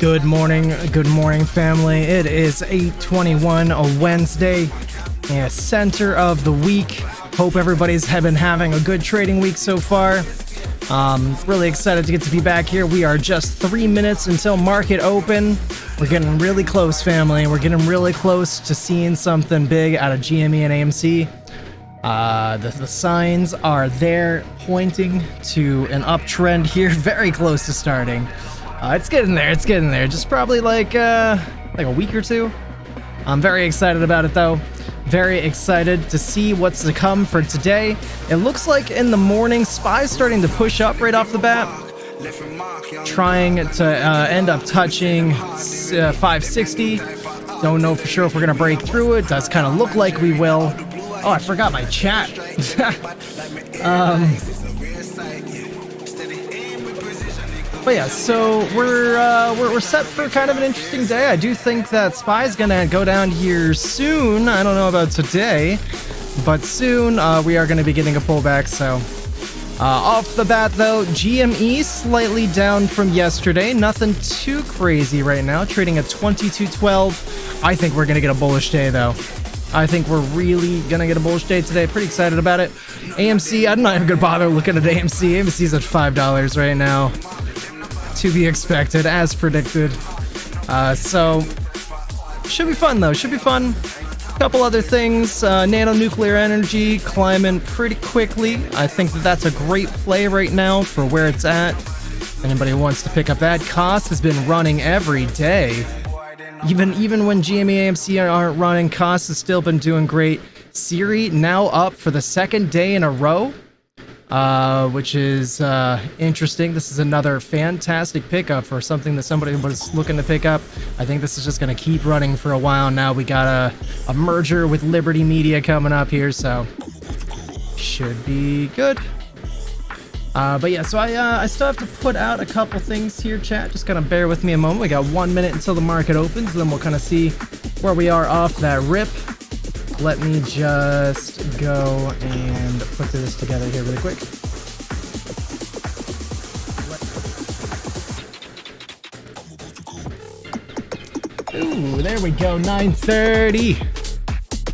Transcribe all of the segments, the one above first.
Good morning, family. It is 8:21, a Wednesday, center of the week. Hope everybody's been having a good trading week so far. Really excited to get to be back here. We are just 3 minutes until market open. We're getting really close, family. We're getting really close to seeing something big out of GME and AMC. The signs are there pointing to an uptrend here, very close to starting. It's getting there. Just probably like a week or two. I'm very excited about it though. Very excited to see what's to come for today. It looks like in the morning, SPY's starting to push up right off the bat, trying to end up touching 560. Don't know for sure if we're gonna break through it. Does kind of look like we will. Oh, I forgot my chat. But yeah, so we're set for kind of an interesting day. I do think that SPY's gonna go down here soon. I don't know about today, but soon we are gonna be getting a pullback. So off the bat though, GME slightly down from yesterday. Nothing too crazy right now. Trading at 22.12. I think we're gonna get a bullish day though. I think we're really gonna get a bullish day today. Pretty excited about it. AMC, I'm not even gonna bother looking at AMC. AMC's at $5 right now. To be expected, as predicted. So should be fun though. Should be fun. Couple other things. Nano-nuclear energy climbing pretty quickly. I think that that's a great play right now for where it's at. Anybody who wants to pick up that, cost has been running every day. Even when GME AMC aren't running, cost has still been doing great. Siri now up for the second day in a row. Which is interesting. This is another fantastic pickup for something that somebody was looking to pick up. I think this is just going to keep running for a while now. We got a merger with Liberty Media coming up here, so should be good. But yeah, so I still have to put out a couple things here, chat. Just kind of bear with me a moment. We got 1 minute until the market opens, then we'll kind of see where we are off that rip. Let me just go and put this together here really quick. Ooh, there we go, 9:30.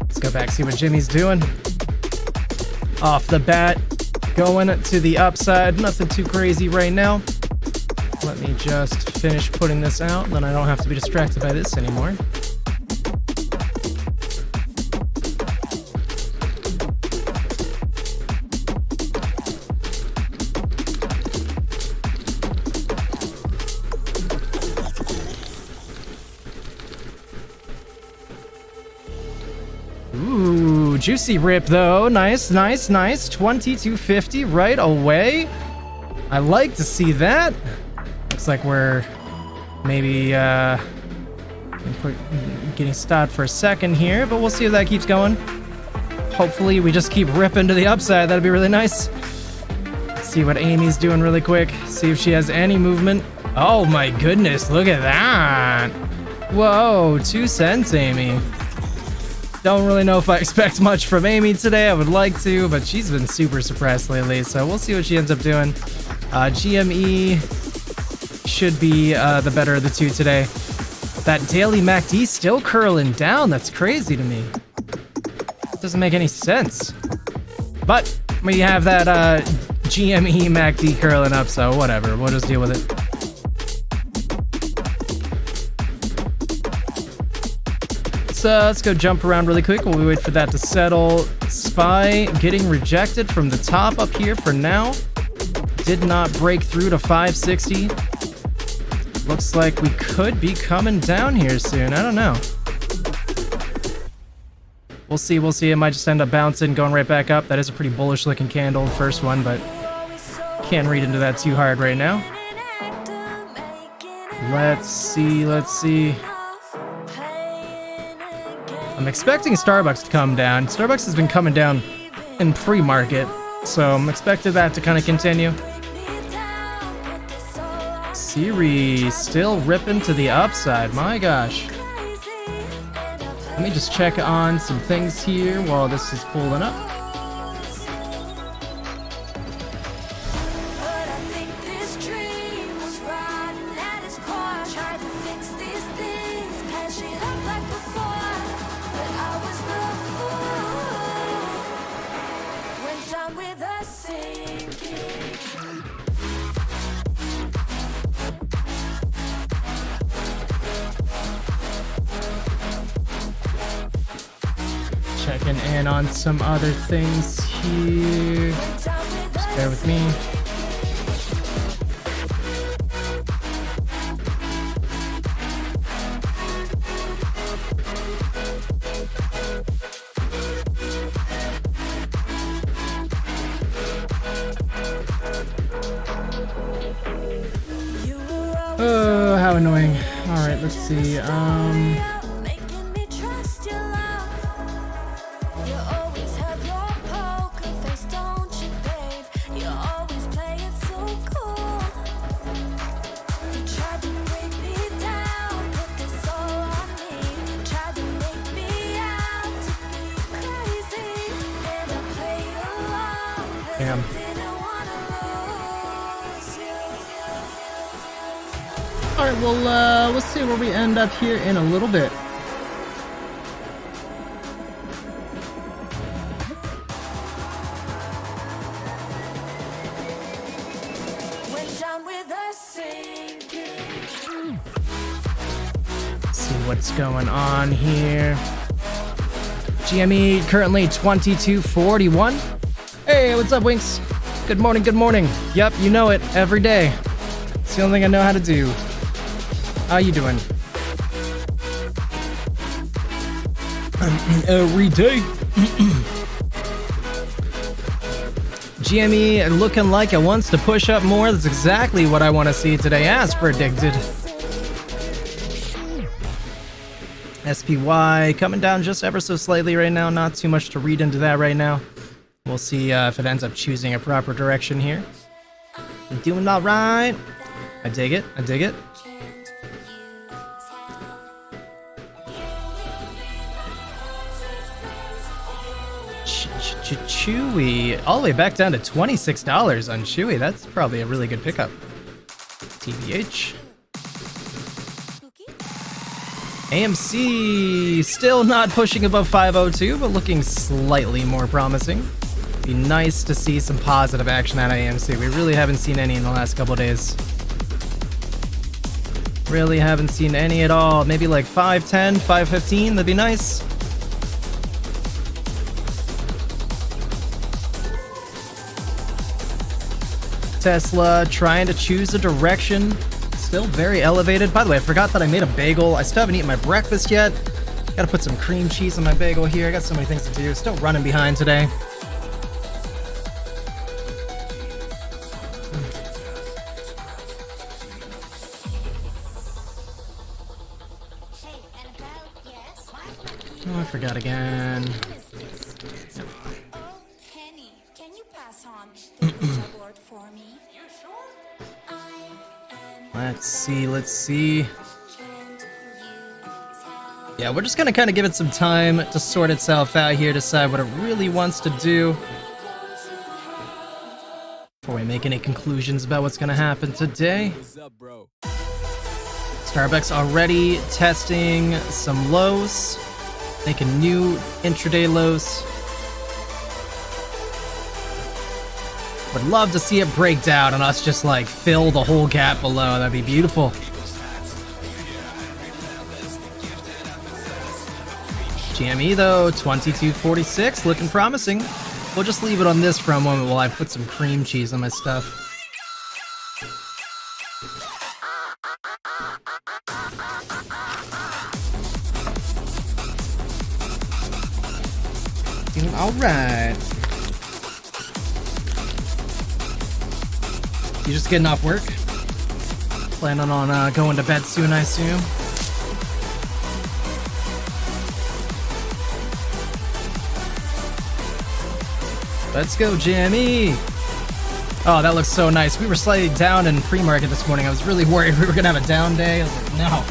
Let's go back, see what Jimmy's doing. Off the bat, going to the upside. Nothing too crazy right now. Let me just finish putting this out, then I don't have to be distracted by this anymore. Ooh, juicy rip though. Nice. 2250 right away. I like to see that. Looks like we're maybe getting stopped for a second here, but we'll see if that keeps going. Hopefully we just keep ripping to the upside. That'd be really nice. Let's see what Amy's doing really quick. See if she has any movement. Oh my goodness, look at that. Whoa, 2 cents, Amy. Don't really know if I expect much from Amy today. I would like to, but she's been super suppressed lately, so we'll see what she ends up doing. GME should be the better of the two today. That daily MACD still curling down. That's crazy to me. Doesn't make any sense. But we have that GME MACD curling up, so whatever. We'll just deal with it. Let's go jump around really quick while we wait for that to settle. SPY getting rejected from the top up here for now. Did not break through to 560. Looks like we could be coming down here soon. I don't know. We'll see. It might just end up bouncing, going right back up. That is a pretty bullish looking candle, first one, but can't read into that too hard right now. Let's see. I'm expecting Starbucks to come down. Starbucks has been coming down in pre-market, so I'm expecting that to kind of continue. Siri still ripping to the upside. My gosh. Let me just check on some things here while this is pulling up. checking in on some other things here. Just bear with me. Oh, how annoying. Alright, let's see. Damn. Alright, well, let's see where we end up here in a little bit. See what's going on here. GME currently 2241. Hey, what's up, Winks? Good morning, good morning. Yep, you know it, every day. It's the only thing I know how to do. How you doing? Every day. GME looking like it wants to push up more. That's exactly what I want to see today, as predicted. SPY coming down just ever so slightly right now. Not too much to read into that right now. We'll see if it ends up choosing a proper direction here. I'm doing all right. I dig it. I dig it. Chewy, all the way back down to $26 on Chewy. That's probably a really good pickup. TBH. AMC still not pushing above 502, but looking slightly more promising. Be nice to see some positive action out of AMC. We really haven't seen any in the last couple of days. Really haven't seen any at all. Maybe like 510, 515, that'd be nice. Tesla trying to choose a direction. Still very elevated. By the way, I forgot that I made a bagel. I still haven't eaten my breakfast yet. Gotta put some cream cheese on my bagel here. I got so many things to do. Still running behind today. Oh, I forgot again. Let's see. Yeah, we're just gonna kind of give it some time to sort itself out here, decide what it really wants to do before we make any conclusions about what's gonna happen today. Starbucks already testing some lows, making new intraday lows. Would love to see it break down and us just like fill the whole gap below. That'd be beautiful. GME though, 2246, looking promising. We'll just leave it on this for a moment while I put some cream cheese on my stuff. Doing all right. You just getting off work? Planning on going to bed soon, I assume. Let's go, GME! Oh, that looks so nice. We were slightly down in pre-market this morning. I was really worried we were gonna have a down day. I was like, no.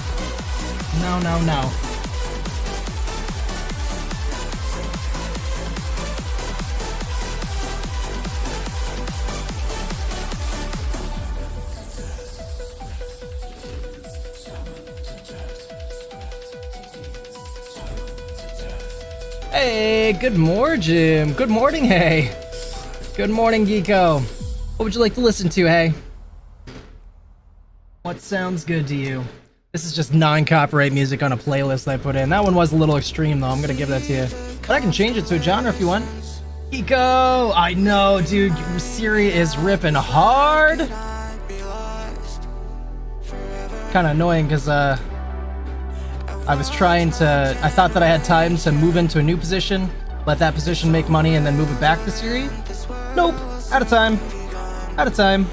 No, no, no. Hey, good morning, Jim. Good morning, hey. Good morning, Geeko. What would you like to listen to, hey? What sounds good to you? This is just non-copyright music on a playlist I put in. That one was a little extreme, though. I'm gonna give that to you. But I can change it to a genre if you want. Eco! I know, dude. Siri is ripping hard. Kind of annoying because I thought that I had time to move into a new position, let that position make money, and then move it back to Siri. Nope. Out of time. Out of time.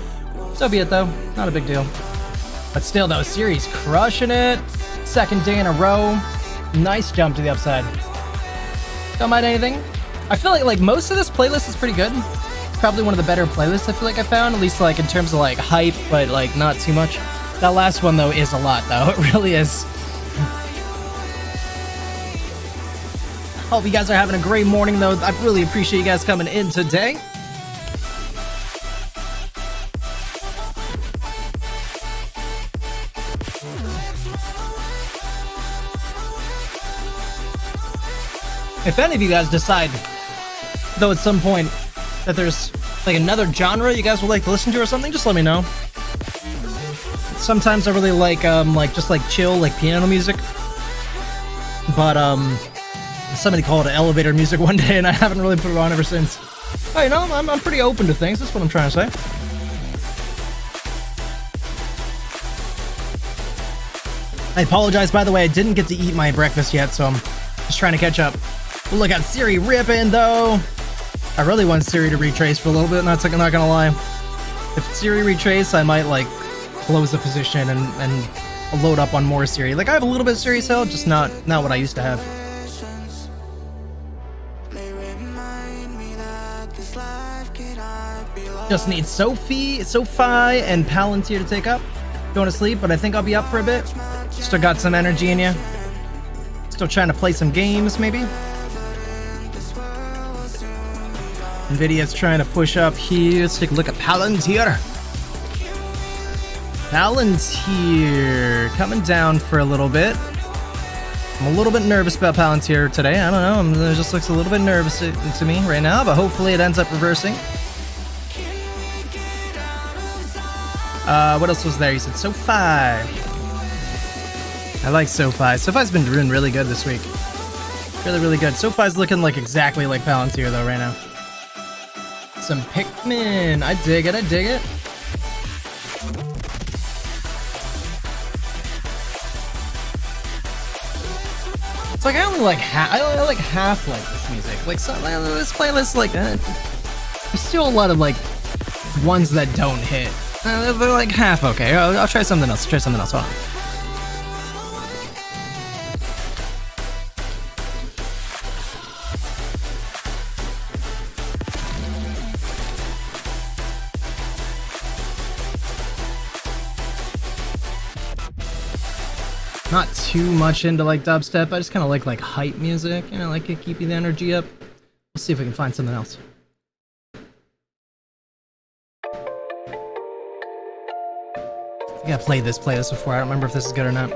So be it, though. Not a big deal. But still, though, Siri's crushing it. Second day in a row. Nice jump to the upside. Don't mind anything. I feel like most of this playlist is pretty good. It's probably one of the better playlists I feel like I found, at least like in terms of like hype, but like not too much. That last one though is a lot though. It really is. Hope you guys are having a great morning though. I really appreciate you guys coming in today. If any of you guys decide, though, at some point that there's like another genre you guys would like to listen to or something, just let me know. Sometimes I really like just like chill, like piano music. But somebody called it elevator music one day, and I haven't really put it on ever since. Oh, you know, I'm pretty open to things. That's what I'm trying to say. I apologize, by the way. I didn't get to eat my breakfast yet, so I'm just trying to catch up. Look at Siri ripping, though. I really want Siri to retrace for a little bit, not gonna lie. If Siri retrace, I might, like, close the position and load up on more Siri. Like, I have a little bit of Siri still, just not what I used to have. Just need Sophie, and Palantir to take up. Going to sleep, but I think I'll be up for a bit. Still got some energy in you. Still trying to play some games, maybe. Nvidia's trying to push up here. Let's take a look at Palantir. Palantir coming down for a little bit. I'm a little bit nervous about Palantir today. I don't know. It just looks a little bit nervous to me right now, but hopefully it ends up reversing. What else was there? You said SoFi. I like SoFi. SoFi's been doing really good this week. Really, really good. SoFi's looking like exactly like Palantir though right now. Some Pikmin. I dig it. I dig it. It's like I only like half. I like half like this music. Like so, this playlist, like there's still a lot of like ones that don't hit. They're like half okay. I'll try something else. Hold on. Not too much into like dubstep. I just kind of like hype music. You know, like to keep you the energy up. We'll see if we can find something else. I think I played this playlist before. I don't remember if this is good or not.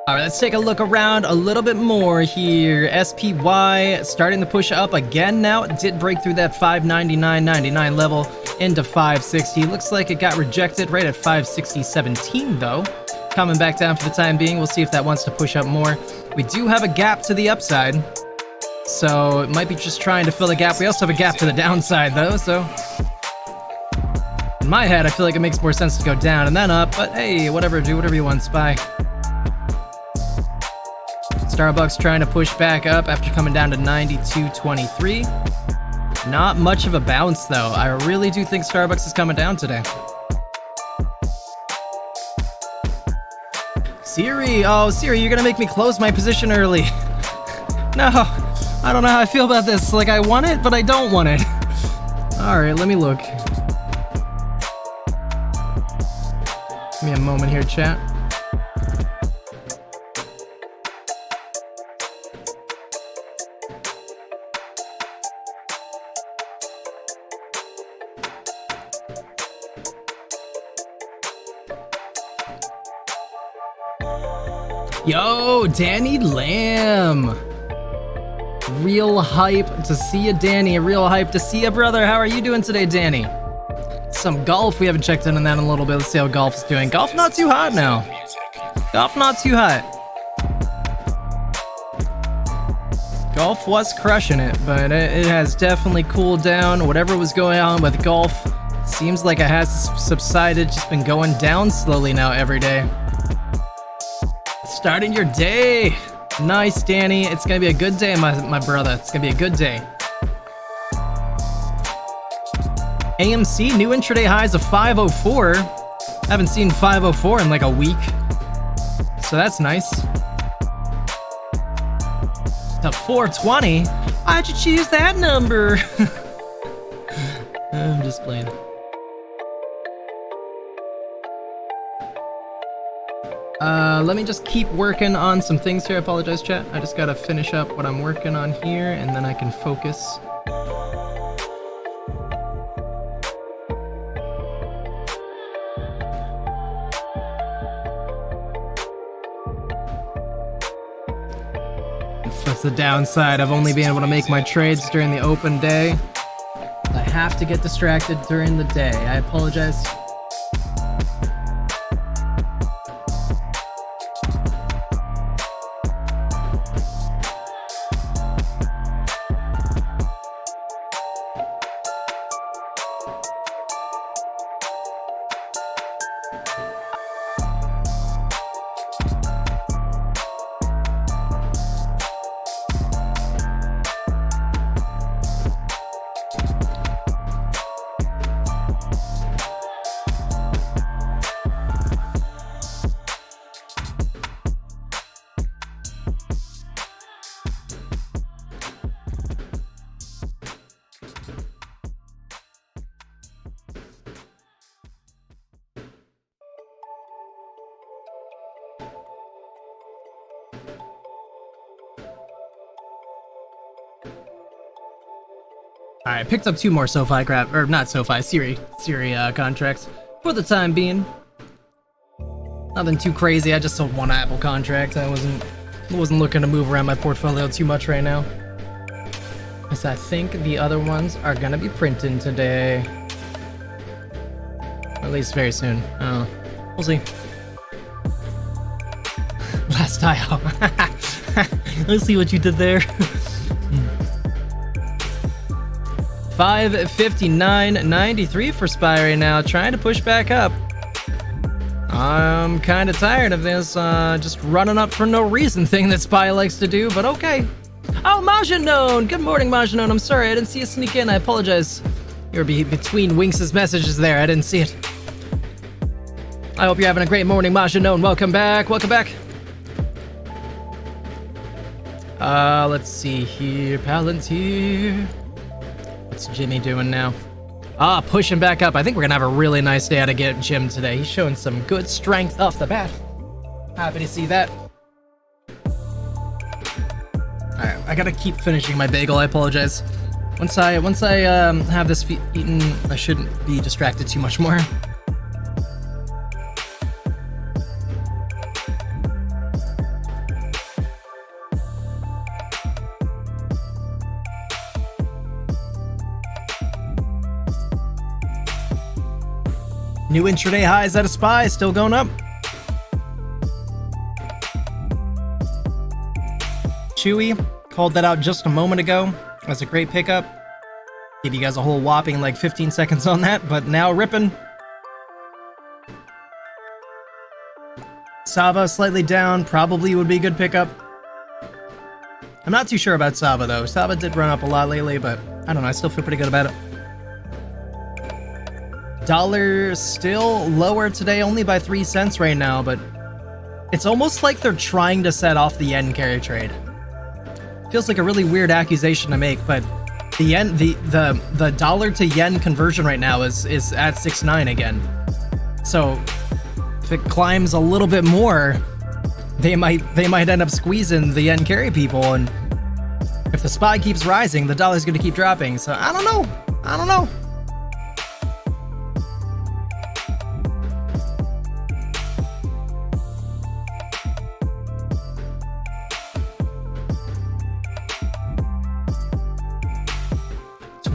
Alright, let's take a look around a little bit more here. SPY starting to push up again now. It did break through that 599.99 level into 560. Looks like it got rejected right at 560.17 though. Coming back down for the time being. We'll see if that wants to push up more. We do have a gap to the upside, so it might be just trying to fill the gap. We also have a gap to the downside though, so in my head I feel like it makes more sense to go down and then up, but hey, whatever, do whatever you want, SPY. Starbucks trying to push back up after coming down to 92.23. Not much of a bounce though. I really do think Starbucks is coming down today. Siri, oh Siri, you're gonna make me close my position early. No, I don't know how I feel about this. Like I want it, but I don't want it. Alright, let me look. Give me a moment here, chat. Yo, Danny Lamb. Real hype to see you, Danny. Real hype to see you, brother. How are you doing today, Danny? Some golf. We haven't checked in on that in a little bit. Let's see how golf is doing. Golf not too hot now. Golf not too hot. Golf was crushing it, but it has definitely cooled down. Whatever was going on with golf seems like it has subsided, just been going down slowly now every day. Starting your day. Nice, Danny. It's gonna be a good day, my brother. It's gonna be a good day. AMC, new intraday highs of 504. Haven't seen 504 in like a week. So that's nice. To 420? Why'd you choose that number? I'm just playing. Let me just keep working on some things here. I apologize, chat. I just gotta finish up what I'm working on here, and then I can focus. That's the downside of only being able to make my trades during the open day. I have to get distracted during the day. I apologize. Alright, picked up 2 more SoFi crap, or not SoFi, Siri contracts for the time being. Nothing too crazy, I just sold 1 Apple contract. I wasn't looking to move around my portfolio too much right now. Because I think the other ones are gonna be printing today. Or at least very soon. Oh, we'll see. Last tile. Let's see what you did there. 559.93 for SPY right now, trying to push back up. I'm kind of tired of this just running up for no reason thing that SPY likes to do, but okay. Oh, Majanone! Good morning, Majanone. I'm sorry, I didn't see you sneak in. I apologize. You were between Winks' messages there. I didn't see it. I hope you're having a great morning, Majanone. Welcome back. Welcome back. Let's see here. Palantir. What's Jimmy doing now? Pushing back up. I think we're gonna have a really nice day out of Jim today. He's showing some good strength off the bat. Happy to see that. Alright, I gotta keep finishing my bagel. I apologize. Once I have this eaten, I shouldn't be distracted too much more. New intraday highs out of SPY, still going up. Chewy, called that out just a moment ago. That's a great pickup. Gave you guys a whole whopping like 15 seconds on that, but now ripping. Sava slightly down, probably would be a good pickup. I'm not too sure about Sava though. Sava did run up a lot lately, but I don't know, I still feel pretty good about it. Dollar still lower today, only by 3 cents right now, but it's almost like they're trying to set off the yen carry trade. Feels like a really weird accusation to make, but the yen, the dollar to yen conversion right now is at 6.9 again. So if it climbs a little bit more, they might end up squeezing the yen carry people, and if the SPY keeps rising, the dollar's going to keep dropping. So I don't know.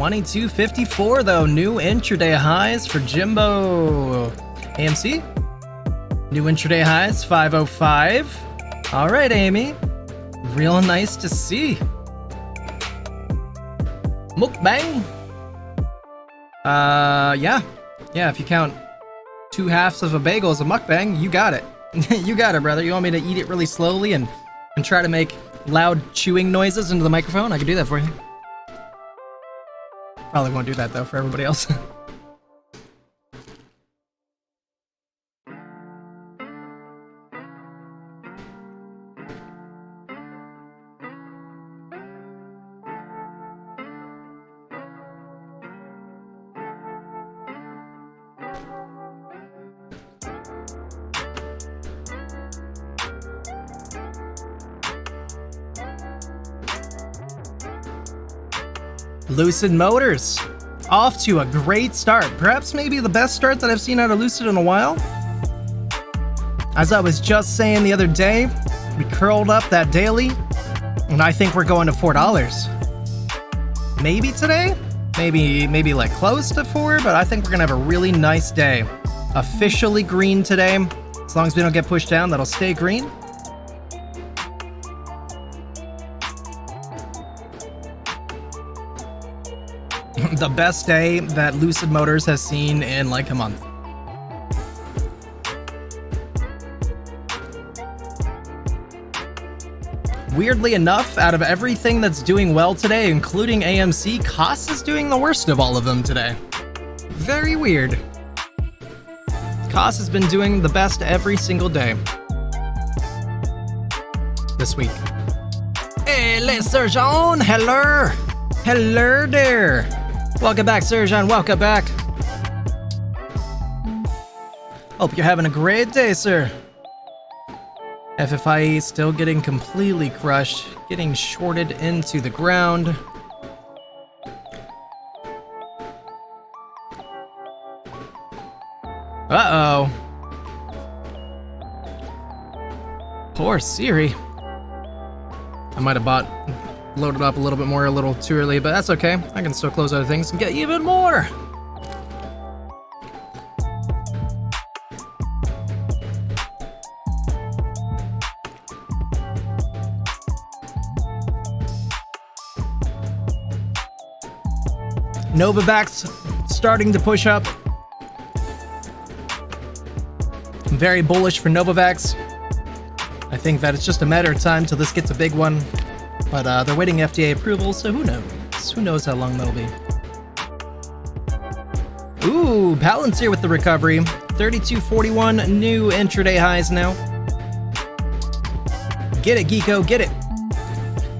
2254 though, new intraday highs for Jimbo. AMC, new intraday highs 505. All right, Amy, real nice to see. Mukbang? Yeah. Yeah, if you count 2 halves of a bagel as a mukbang, you got it. You got it, brother. You want me to eat it really slowly and try to make loud chewing noises into the microphone? I can do that for you. Probably won't do that, though, for everybody else. Lucid Motors, off to a great start. Perhaps maybe the best start that I've seen out of Lucid in a while. As I was just saying the other day, we curled up that daily, and I think we're going to $4. Maybe today? Maybe like close to 4, but I think we're gonna have a really nice day. Officially green today. As long as we don't get pushed down, that'll stay green. The best day that Lucid Motors has seen in like a month. Weirdly enough, out of everything that's doing well today, including AMC, Cost is doing the worst of all of them today. Very weird. Cost has been doing the best every single day this week. Hey, les Sergeant, hello! Hello there! Welcome back, Sergeant, welcome back. Hope you're having a great day, sir. FFIE still getting completely crushed, getting shorted into the ground. Uh-oh. Poor Siri. I might have loaded up a little bit more a little too early, but that's okay. I can still close other things and get even more. Novavax starting to push up. I'm very bullish for Novavax. I think that it's just a matter of time till this gets a big one. But they're waiting FDA approval, so who knows? Who knows how long that'll be. Ooh, Palantir with the recovery. 32.41 new intraday highs now. Get it, Geeko, get it.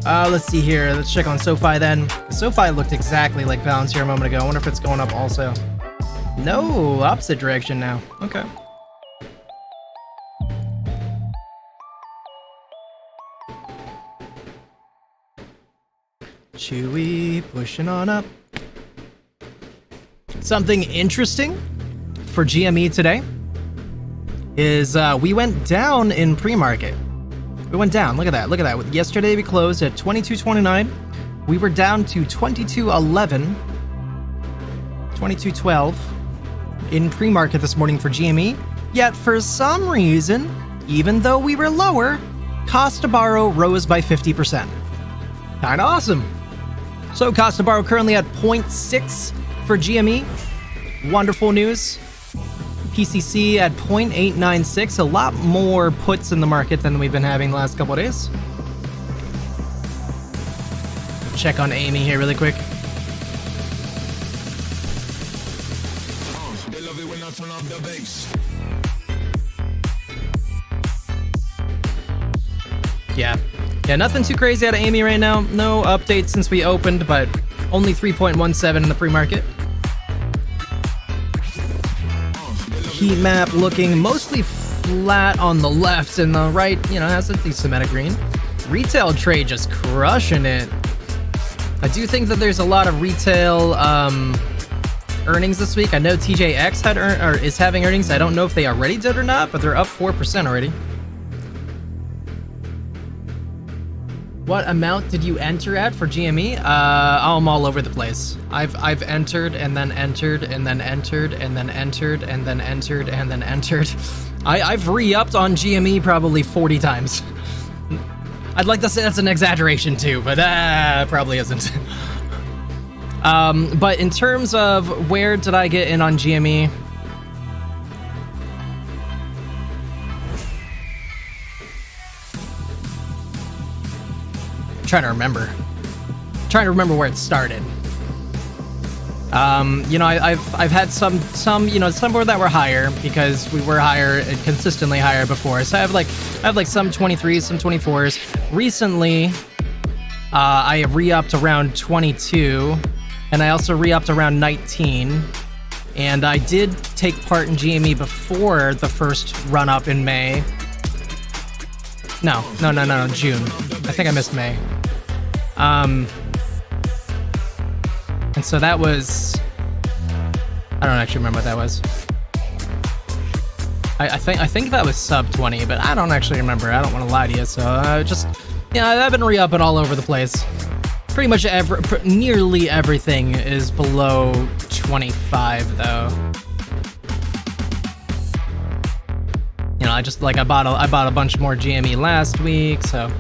Let's see here. Let's check on SoFi then. SoFi looked exactly like Palantir a moment ago. I wonder if it's going up also. No, opposite direction now. Okay. Chewy, pushing on up. Something interesting for GME today is we went down in pre-market. We went down, look at that, look at that. Yesterday we closed at 22.29. We were down to 22.11, 22.12 in pre-market this morning for GME. Yet for some reason, even though we were lower, cost to borrow rose by 50%. Kinda awesome. So cost to borrow currently at 0.6 for GME. Wonderful news. PCC at 0.896. A lot more puts in the market than we've been having the last couple of days. Check on Amy here really quick. Yeah, nothing too crazy out of Amy right now. No updates since we opened, but only 3.17 in the pre-market. Heat map looking mostly flat on the left, and the right, has a decent amount of green. Retail trade just crushing it. I do think that there's a lot of retail earnings this week. I know TJX is having earnings. I don't know if they already did or not, but they're up 4% already. What amount did you enter at for GME? I'm all over the place. I've entered and then entered and then entered and then entered and then entered and then entered. I've re-upped on GME probably 40 times. I'd like to say that's an exaggeration too, but probably isn't. But in terms of where did I get in on GME? I'm trying to remember. Trying to remember where it started. You know, I've had some you know, some that were higher because we were higher, consistently higher before. So I have like some 23s, some 24s. Recently, I re-upped around 22, and I also re-upped around 19. And I did take part in GME before the first run-up in May. No, June. I think I missed May. And so that was, I don't actually remember what that was. I think that was sub 20, but I don't actually remember. I don't want to lie to you. So just, yeah, I've been re-upping all over the place. Pretty much nearly everything is below 25 though. You know, I bought a bunch more GME last week, so.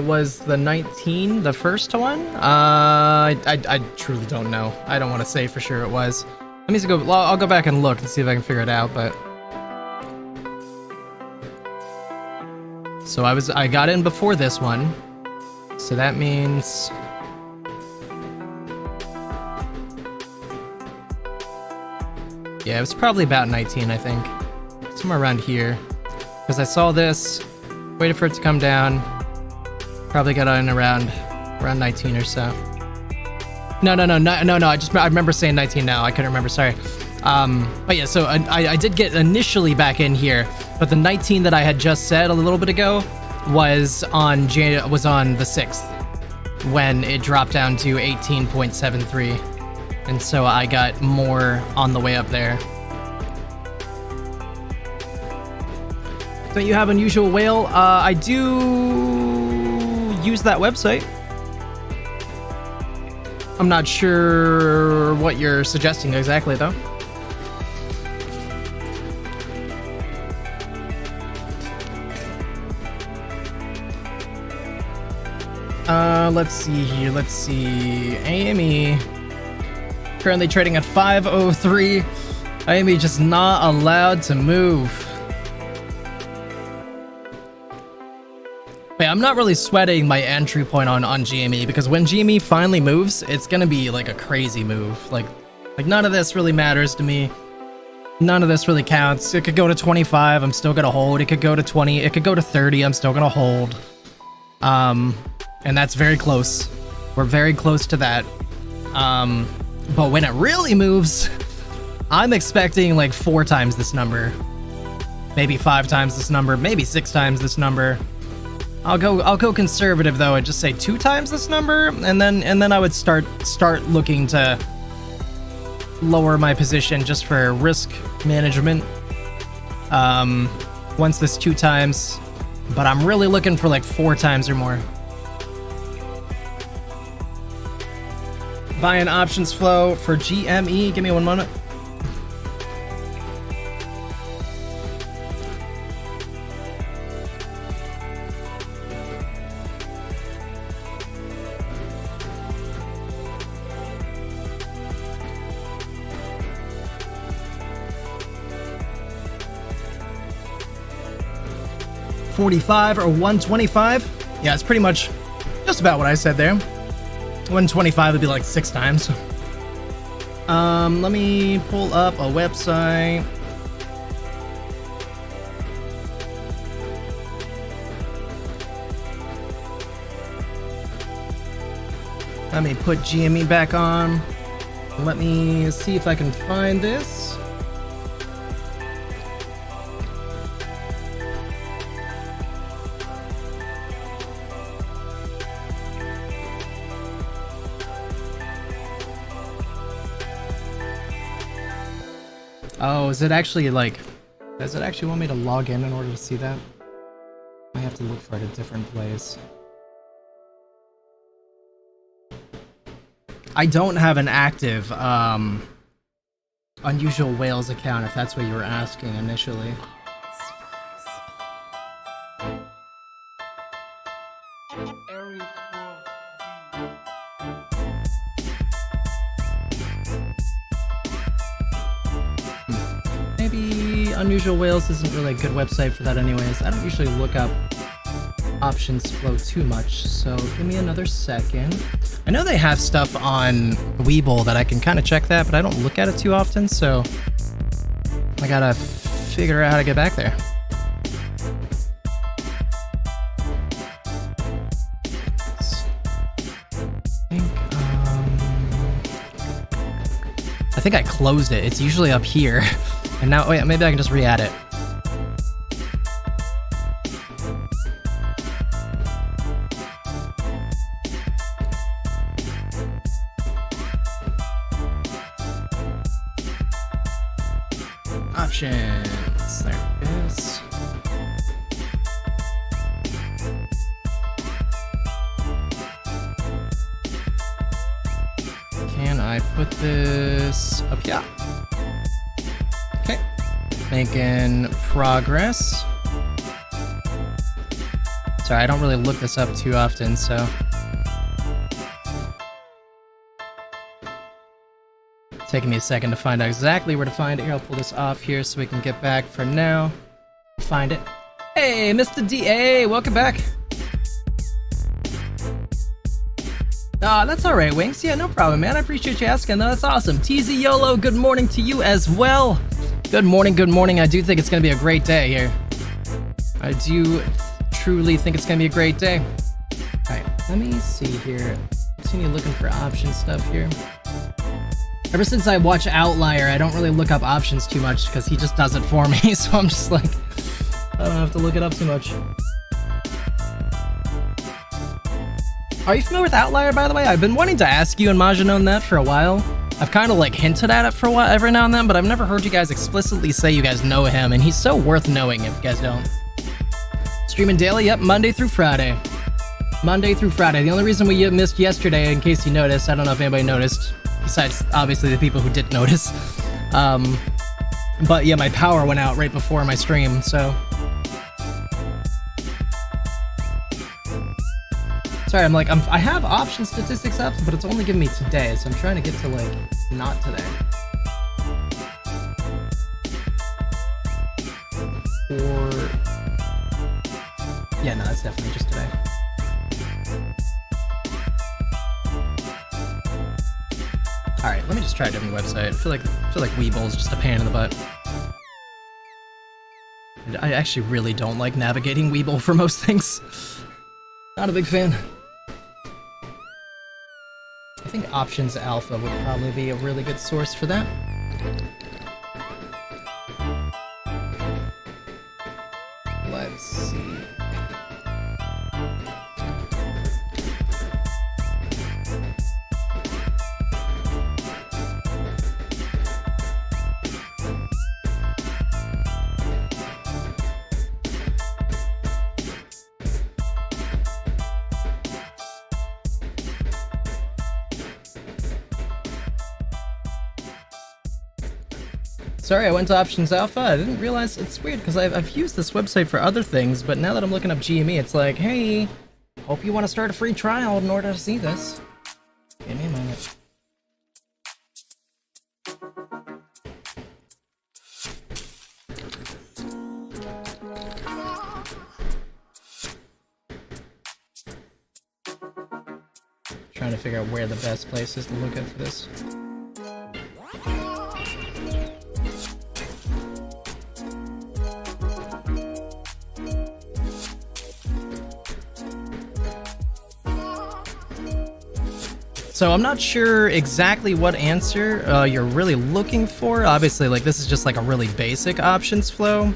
Was the 19 the first one? I truly don't know. I don't want to say for sure it was. Let me go. I'll go back and look and see if I can figure it out. But so I got in before this one. So that means yeah, it was probably about 19, I think, somewhere around here, because I saw this. Waited for it to come down. Probably got in around 19 or so. No. I remember saying 19 now. I couldn't remember. Sorry. But yeah. So I did get initially back in here, but the 19 that I had just said a little bit ago was on the 6th when it dropped down to 18.73, and so I got more on the way up there. Don't you have Unusual Whale? I do use that website. I'm not sure what you're suggesting exactly, though. Let's see here. Let's see. AME. Currently trading at 503. AME just not allowed to move. I'm not really sweating my entry point on GME, because when GME finally moves, it's gonna be like a crazy move. Like none of this really matters to me. None of this really counts. It could go to 25, I'm still gonna hold. It could go to 20, it could go to 30, I'm still gonna hold. And that's very close. We're very close to that. But when it really moves, I'm expecting like 4 times this number. Maybe 5 times this number, maybe 6 times this number. I'll go conservative though and just say 2 times this number, and then I would start looking to lower my position just for risk management. Once this 2 times, but I'm really looking for like 4 times or more. Buying options flow for GME. Give me 1 moment. $45 or $125. Yeah, it's pretty much just about what I said there. 125 would be like 6 times. Let me pull up a website. Let me put GME back on. Let me see if I can find this. Oh, is it actually like, does it actually want me to log in order to see that? I have to look for it at a different place. I don't have an active Unusual Whales account, if that's what you were asking initially. Unusual Whales isn't really a good website for that anyways. I don't usually look up options flow too much, so give me another second. I know they have stuff on Webull that I can kind of check that, but I don't look at it too often, so I gotta figure out how to get back there. I think I closed it. It's usually up here. And now, oh yeah, maybe I can just re-add it. Options. There it is. Can I put this up? Yeah. Okay. Making progress. Sorry, I don't really look this up too often, so. Taking me a second to find out exactly where to find it. Here, I'll pull this off here so we can get back for now. Find it. Hey, Mr. DA, welcome back. That's alright, Winks. Yeah, no problem, man. I appreciate you asking, though. That's awesome. TZ YOLO, good morning to you as well. Good morning, good morning. I do think it's going to be a great day here. I do truly think it's going to be a great day. Alright, let me see here. Continue looking for option stuff here. Ever since I watch Outlier, I don't really look up options too much because he just does it for me, so I'm just like, I don't have to look it up too much. Are you familiar with Outlier, by the way? I've been wanting to ask you and Majinone that for a while. I've kind of like hinted at it for a while, every now and then, but I've never heard you guys explicitly say you guys know him, and he's so worth knowing if you guys don't. Streaming daily, yep, Monday through Friday. Monday through Friday. The only reason we missed yesterday, in case you noticed, I don't know if anybody noticed, besides obviously the people who didn't notice. But yeah, my power went out right before my stream, so. Sorry, I'm like, I have option statistics up, but it's only giving me today, so I'm trying to get to, like, not today. Or... yeah, no, that's definitely just today. Alright, let me just try a different website. I feel like Webull's just a pain in the butt. I actually really don't like navigating Webull for most things. Not a big fan. I think Options Alpha would probably be a really good source for that. Let's see. Sorry, I went to Options Alpha. I didn't realize. It's weird because I've used this website for other things, but now that I'm looking up GME, it's like, hey, hope you want to start a free trial in order to see this. Give me a moment. Trying to figure out where the best place is to look at for this. So I'm not sure exactly what answer you're really looking for. Obviously, like, this is just like a really basic options flow,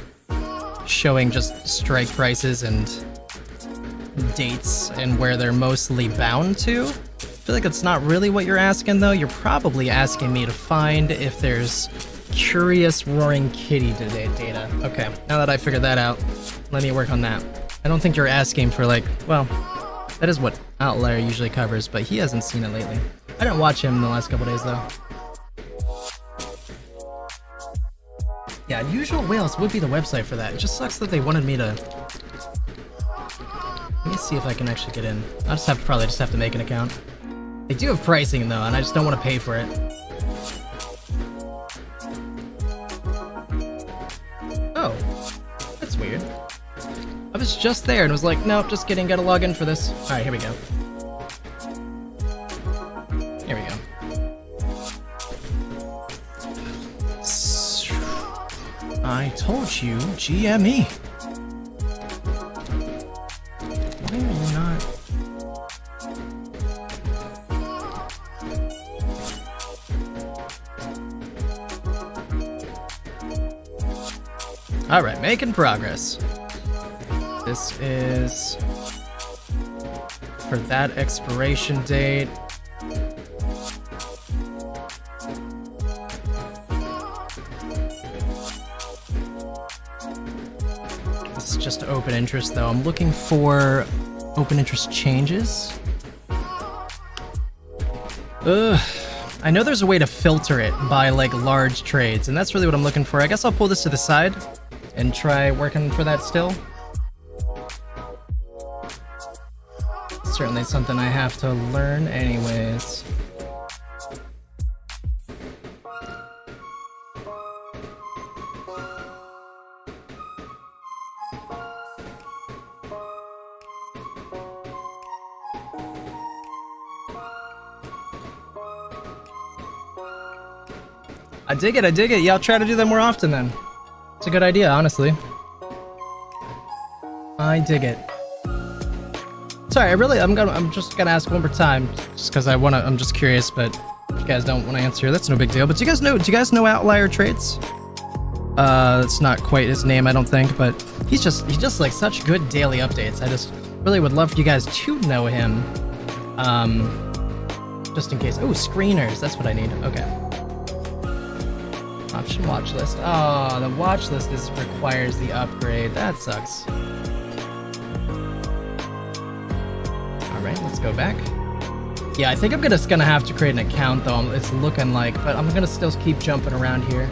showing just strike prices and dates and where they're mostly bound to. I feel like it's not really what you're asking, though. You're probably asking me to find if there's curious Roaring Kitty data. Okay, now that I figured that out, let me work on that. I don't think you're asking for, like, well, that is what Outlier usually covers, but he hasn't seen it lately. I didn't watch him in the last couple days, though. Yeah, Unusual Whales would be the website for that. It just sucks that they wanted me to... Let me see if I can actually get in. I'll just probably have to make an account. They do have pricing, though, and I just don't want to pay for it. was just there and was like, nope, just kidding, gotta log in for this. Alright, here we go. Here we go. I told you, GME. Why are you not? Alright, making progress. This is for that expiration date. This is just open interest though. I'm looking for open interest changes. Ugh. I know there's a way to filter it by like large trades, and that's really what I'm looking for. I guess I'll pull this to the side and try working for that still. Certainly something I have to learn anyways. I dig it, I dig it. Yeah, I'll try to do that more often then. It's a good idea, honestly. I dig it. Sorry, I'm just gonna ask one more time, just because I'm just curious, but if you guys don't want to answer, that's no big deal. But do you guys know Outlier Trades? That's not quite his name, I don't think, but he just like such good daily updates. I just really would love for you guys to know him. Just in case. Oh, screeners, that's what I need. Okay. Option watch list. Oh, the watch list requires the upgrade. That sucks. Alright, let's go back. Yeah, I think I'm just gonna have to create an account though, it's looking like, but I'm gonna still keep jumping around here.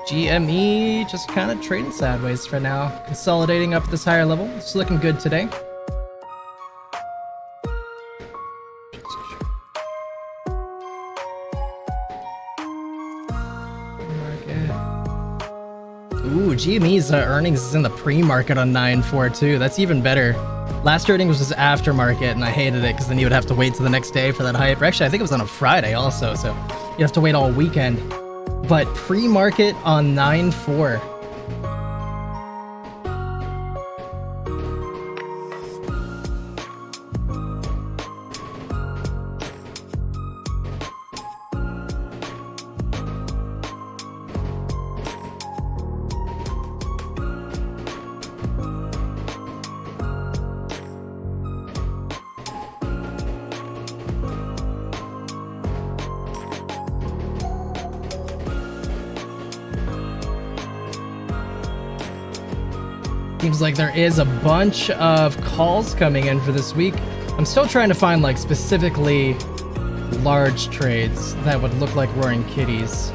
GME just kind of trading sideways for now, consolidating up this higher level. It's looking good today. Ooh, GME's earnings is in the pre-market on 9/4 too. That's even better. Last earnings was aftermarket, and I hated it because then you would have to wait till the next day for that hype. Actually, I think it was on a Friday also, so you have to wait all weekend. But pre-market on 9/4. Seems like there is a bunch of calls coming in for this week. I'm still trying to find like specifically large trades that would look like roaring kitties.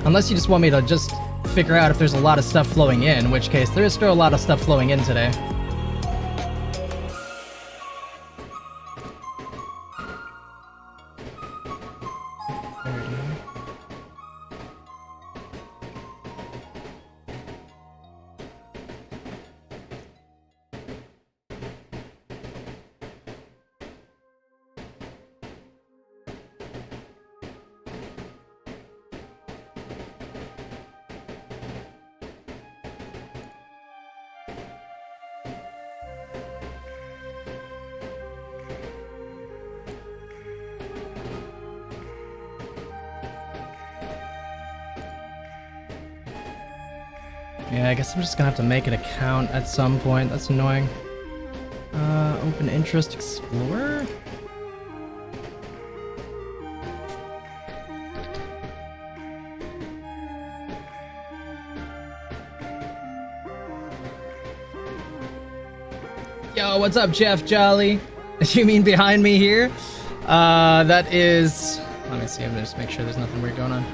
Unless you just want me to just figure out if there's a lot of stuff flowing in which case there is still a lot of stuff flowing in today. Yeah, I guess I'm just gonna have to make an account at some point. That's annoying. Open interest explorer? Yo, what's up, Jeff Jolly? You mean behind me here? That is... Let me see, I'm gonna just make sure there's nothing weird going on.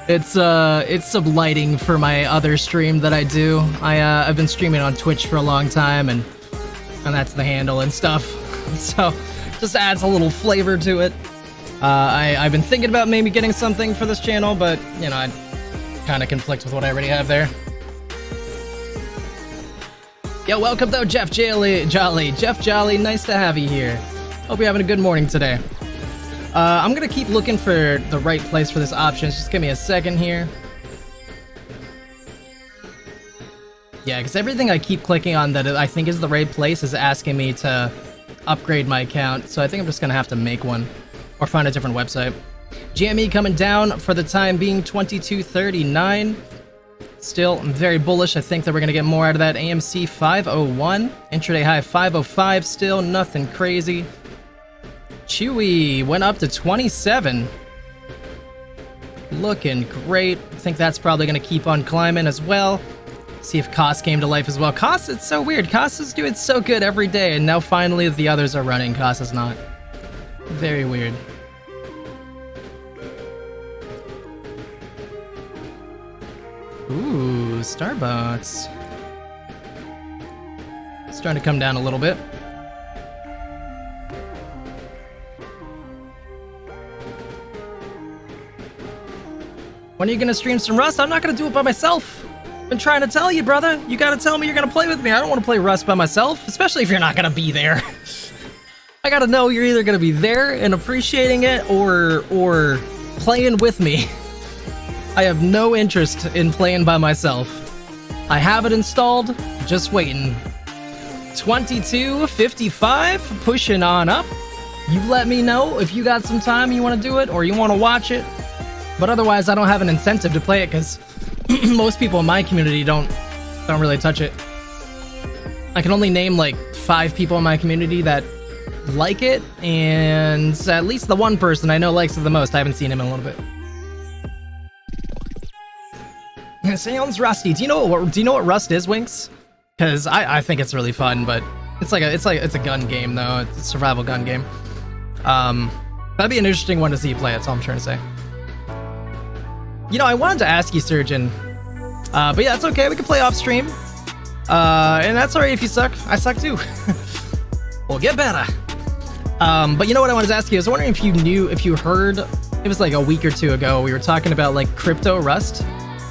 It's some lighting for my other stream that I do. I've been streaming on Twitch for a long time, and that's the handle and stuff. So just adds a little flavor to it. I've been thinking about maybe getting something for this channel, but you know, I kind of conflict with what I already have there. Yo, welcome though, Jeff Jolly. Jeff Jolly, nice to have you here. Hope you're having a good morning today. I'm gonna keep looking for the right place for this option. Just give me a second here. Yeah, because everything I keep clicking on that I think is the right place is asking me to upgrade my account. So I think I'm just gonna have to make one or find a different website. GME coming down for the time being, 22.39. Still, I'm very bullish. I think that we're gonna get more out of that. AMC 501, intraday high 505. Still nothing crazy. Chewy went up to 27. Looking great. I think that's probably going to keep on climbing as well. See if Cost came to life as well. Cost, it's so weird. Cost is doing so good every day, and now finally the others are running. Cost is not. Very weird. Ooh, Starbucks. It's starting to come down a little bit. When are you gonna stream some Rust? I'm not gonna do it by myself. I've been trying to tell you, brother. You gotta tell me you're gonna play with me. I don't want to play Rust by myself, especially if you're not gonna be there. I gotta know you're either gonna be there and appreciating it or playing with me. I have no interest in playing by myself. I have it installed, just waiting. 22.55, pushing on up. You let me know if you got some time you want to do it or you want to watch it. But otherwise, I don't have an incentive to play it because most people in my community don't really touch it. I can only name like 5 people in my community that like it, and at least the one person I know likes it the most. I haven't seen him in a little bit. Sounds rusty. Do you know what Rust is, Winks? Because I think it's really fun, but it's a gun game though. It's a survival gun game. That'd be an interesting one to see you play. That's all I'm trying to say. You know, I wanted to ask you, Surgeon, but yeah, it's okay. We can play off stream, and that's alright if you suck. I suck too. We'll get better. But you know what I wanted to ask you? I was wondering if you heard. It was like a week or two ago. We were talking about like crypto Rust.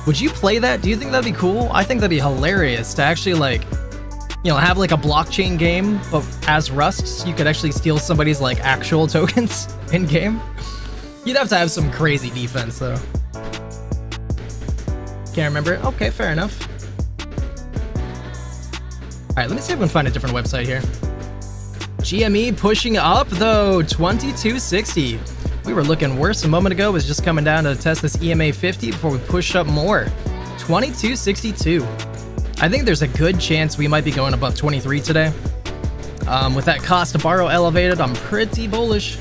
Would you play that? Do you think that'd be cool? I think that'd be hilarious to actually like, you know, have like a blockchain game, but as Rust, so you could actually steal somebody's like actual tokens in game. You'd have to have some crazy defense though. Can't remember. Okay, fair enough. Alright, let me see if I can find a different website here. GME pushing up though, 2260. We were looking worse a moment ago. It was just coming down to test this EMA 50 before we push up more. 2262. I think there's a good chance we might be going above 23 today. With that cost to borrow elevated, I'm pretty bullish.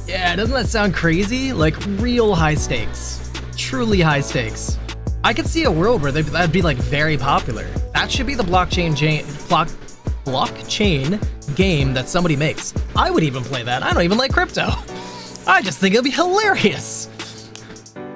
Yeah, doesn't that sound crazy? Like real high stakes. Truly high stakes. I could see a world where that'd be like very popular. That should be the blockchain game that somebody makes. I would even play that. I don't even like crypto. I just think it'll be hilarious.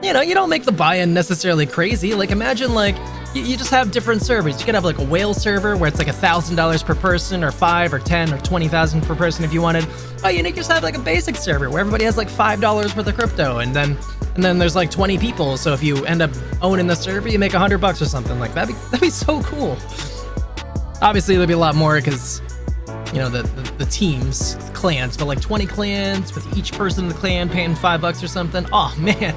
You know, you don't make the buy-in necessarily crazy. Like imagine like you just have different servers. You could have like a whale server where it's like $1,000 per person, or 5 or 10 or 20,000 per person if you wanted. Oh, you just have like a basic server where everybody has like $5 worth of crypto, and then there's like 20 people. So if you end up owning the server, you make $100 or something like that. That'd be so cool. Obviously, there'd be a lot more because, you know, the teams, clans, but like 20 clans with each person in the clan paying $5 or something. Oh man,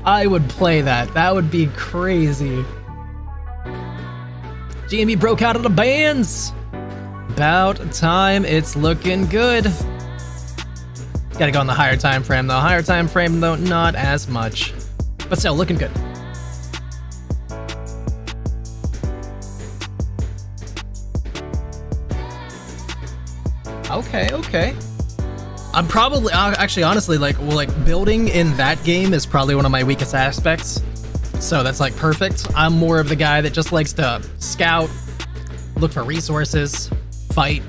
I would play that. That would be crazy. GME broke out of the bans. About time. It's looking good. Gotta go on the higher time frame though. Higher time frame though, not as much, but still looking good. Okay. I'm probably actually honestly like building in that game is probably one of my weakest aspects. So that's like perfect. I'm more of the guy that just likes to scout, look for resources, fight.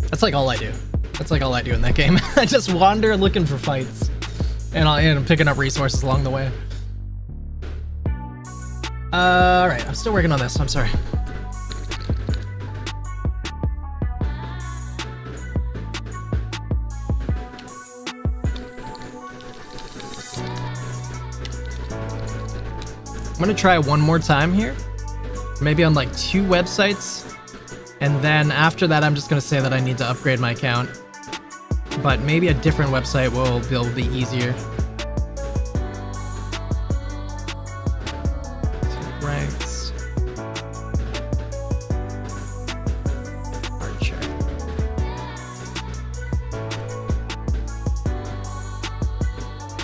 That's like all I do. That's like all I do in that game. I just wander looking for fights, and I'm picking up resources along the way. Alright, I'm still working on this, I'm sorry. I'm gonna try one more time here. Maybe on like 2 websites. And then after that, I'm just gonna say that I need to upgrade my account. But maybe a different website will be easier. Ranks. Archer.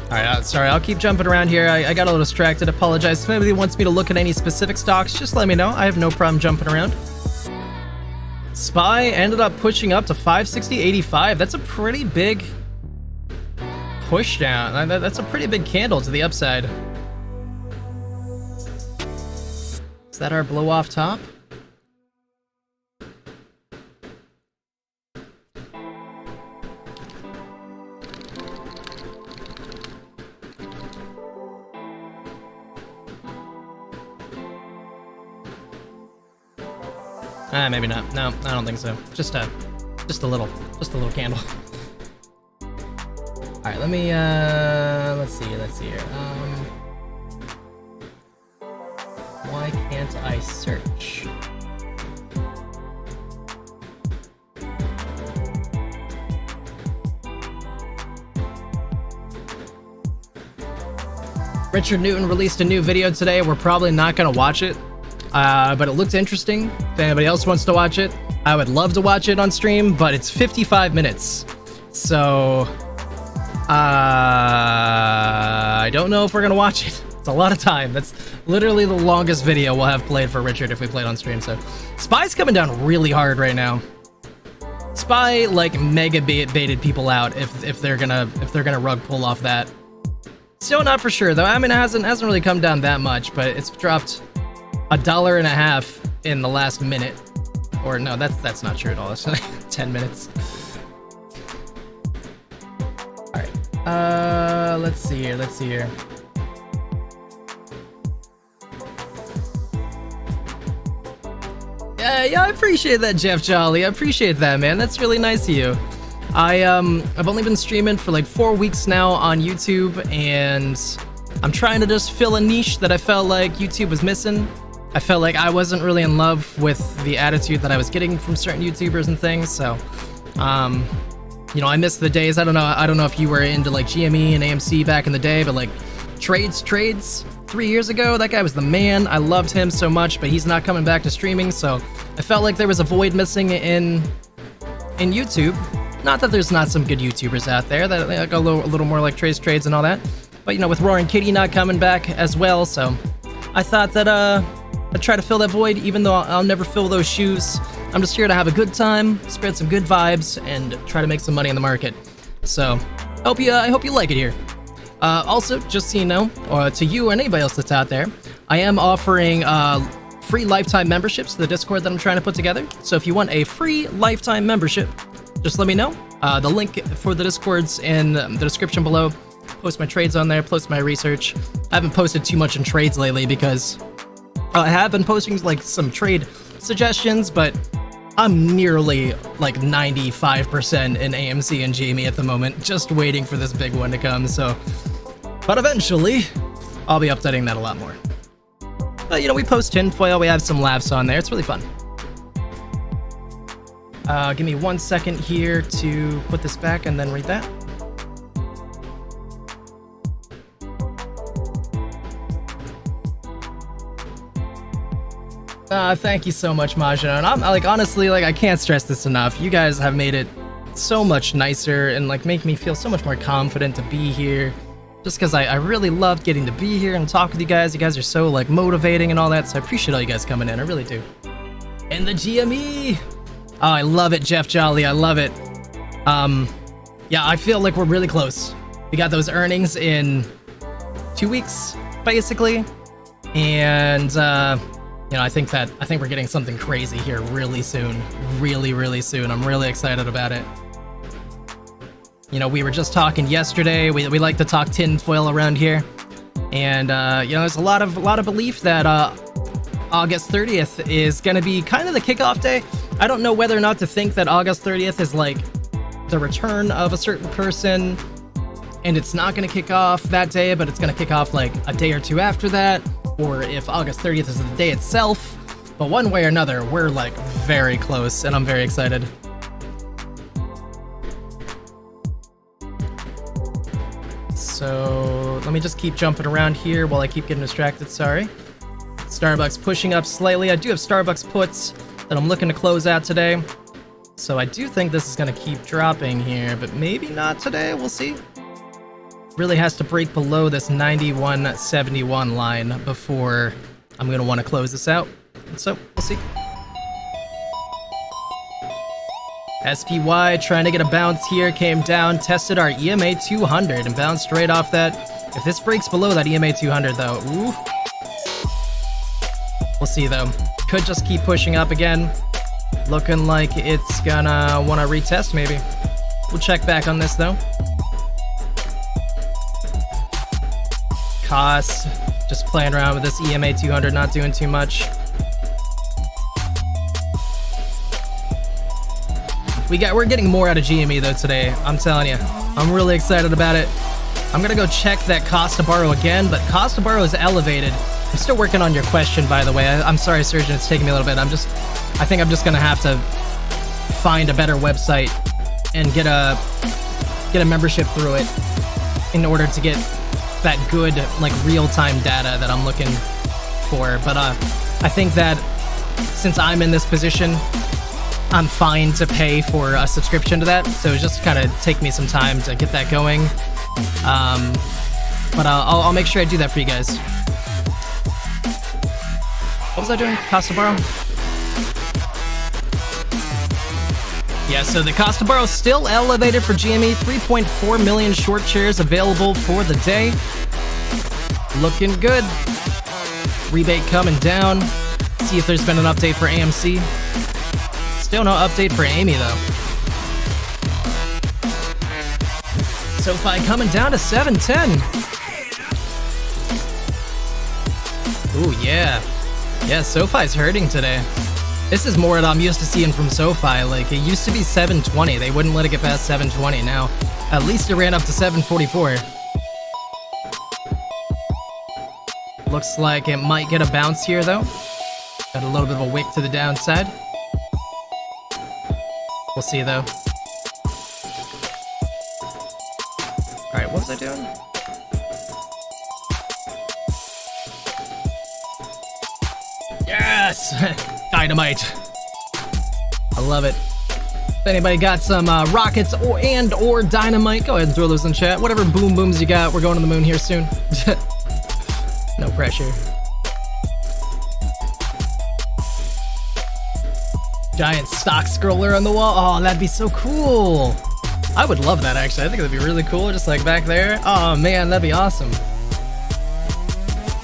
Alright, sorry, I'll keep jumping around here. I got a little distracted, apologize. If anybody wants me to look at any specific stocks, just let me know. I have no problem jumping around. SPY ended up pushing up to 560.85. That's a pretty big push down. That's a pretty big candle to the upside. Is that our blow off top? Maybe not. No, I don't think so. Just a little candle. All right, let me let's see here. Why can't I search? Richard Newton released a new video today. We're probably not gonna watch it. But it looked interesting. If anybody else wants to watch it, I would love to watch it on stream, but it's 55 minutes. So, I don't know if we're gonna watch it. It's a lot of time. That's literally the longest video we'll have played for Richard if we played on stream. So, SPY's coming down really hard right now. SPY like mega baited people out if they're gonna rug pull off that. Still not for sure though. I mean, it hasn't really come down that much, but it's dropped $1.50 in the last minute. Or no, that's not true at all. It's 10 minutes. All right. Let's see here. Yeah, I appreciate that, Jeff Jolly. I appreciate that, man. That's really nice of you. I've only been streaming for like 4 weeks now on YouTube, and I'm trying to just fill a niche that I felt like YouTube was missing. I felt like I wasn't really in love with the attitude that I was getting from certain YouTubers and things, so, you know, I miss the days. I don't know if you were into like GME and AMC back in the day, but like Trades 3 years ago, that guy was the man. I loved him so much, but he's not coming back to streaming, so I felt like there was a void missing in YouTube. Not that there's not some good YouTubers out there that like a little more like Trades and all that, but you know, with Roaring Kitty not coming back as well, so I thought that I'd try to fill that void, even though I'll never fill those shoes. I'm just here to have a good time, spread some good vibes, and try to make some money in the market. So, I hope you like it here. Also, just so you know, or to you or anybody else that's out there, I am offering free lifetime memberships to the Discord that I'm trying to put together. So if you want a free lifetime membership, just let me know. The link for the Discord's in the description below. Post my trades on there, post my research. I haven't posted too much in trades lately because I have been posting like some trade suggestions, but I'm nearly like 95% in AMC and GME at the moment, just waiting for this big one to come, so. But eventually, I'll be updating that a lot more. But you know, we post tinfoil, we have some laughs on there, it's really fun. Give me 1 second here to put this back and then read that. Thank you so much, Majno. And I'm like, honestly, like, I can't stress this enough. You guys have made it so much nicer and like make me feel so much more confident to be here. Just because I really loved getting to be here and talk with you guys. You guys are so like motivating and all that. So I appreciate all you guys coming in. I really do. And the GME. Oh, I love it, Jeff Jolly. I love it. Yeah, I feel like we're really close. We got those earnings in 2 weeks, basically. And, you know, I think we're getting something crazy here really soon. Really soon. I'm really excited about it. You know, we were just talking yesterday. We like to talk tinfoil around here. And there's a lot of belief that August 30th is gonna be kind of the kickoff day. I don't know whether or not to think that August 30th is like the return of a certain person, and it's not gonna kick off that day, but it's gonna kick off like a day or two after that, or if August 30th is the day itself. But one way or another, we're like very close, and I'm very excited. So let me just keep jumping around here while I keep getting distracted, sorry. Starbucks pushing up slightly. I do have Starbucks puts that I'm looking to close out today. So I do think this is going to keep dropping here, but maybe not today, we'll see. Really has to break below this 91.71 line before I'm going to want to close this out. So we'll see. SPY trying to get a bounce here, came down, tested our EMA 200 and bounced right off that. If this breaks below that EMA 200 though, ooh. We'll see though. Could just keep pushing up again. Looking like it's gonna want to retest maybe. We'll check back on this though. Costs, just playing around with this EMA 200, not doing too much. We're getting more out of GME though today, I'm telling you. I'm really excited about it. I'm gonna go check that cost to borrow again, but cost to borrow is elevated. I'm still working on your question, by the way. I'm sorry, Surgeon, it's taking me a little bit. I think I'm just gonna have to find a better website and get a membership through it in order to get that good, like, real-time data that I'm looking for. But I think that since I'm in this position, I'm fine to pay for a subscription to that, so just kind of take me some time to get that going. But I'll make sure I do that for you guys. What was I doing? Cost to borrow? Yeah, so the cost to borrow is still elevated for GME. 3.4 million short shares available for the day. Looking good. Rebate coming down. See if there's been an update for AMC. Still no update for Amy though. SoFi coming down to 710. Ooh, yeah. Yeah, SoFi's hurting today. This is more than I'm used to seeing from SoFi. Like, it used to be 720. They wouldn't let it get past 720. Now, at least it ran up to 744. Looks like it might get a bounce here, though. Got a little bit of a wick to the downside. We'll see, though. Alright, what was I doing? Yes! Dynamite. I love it. If anybody got some rockets or dynamite, go ahead and throw those in chat. Whatever boom booms you got, we're going to the moon here soon. No pressure. Giant stock scroller on the wall. Oh, that'd be so cool. I would love that, actually. I think that'd be really cool, just like back there. Oh, man, that'd be awesome.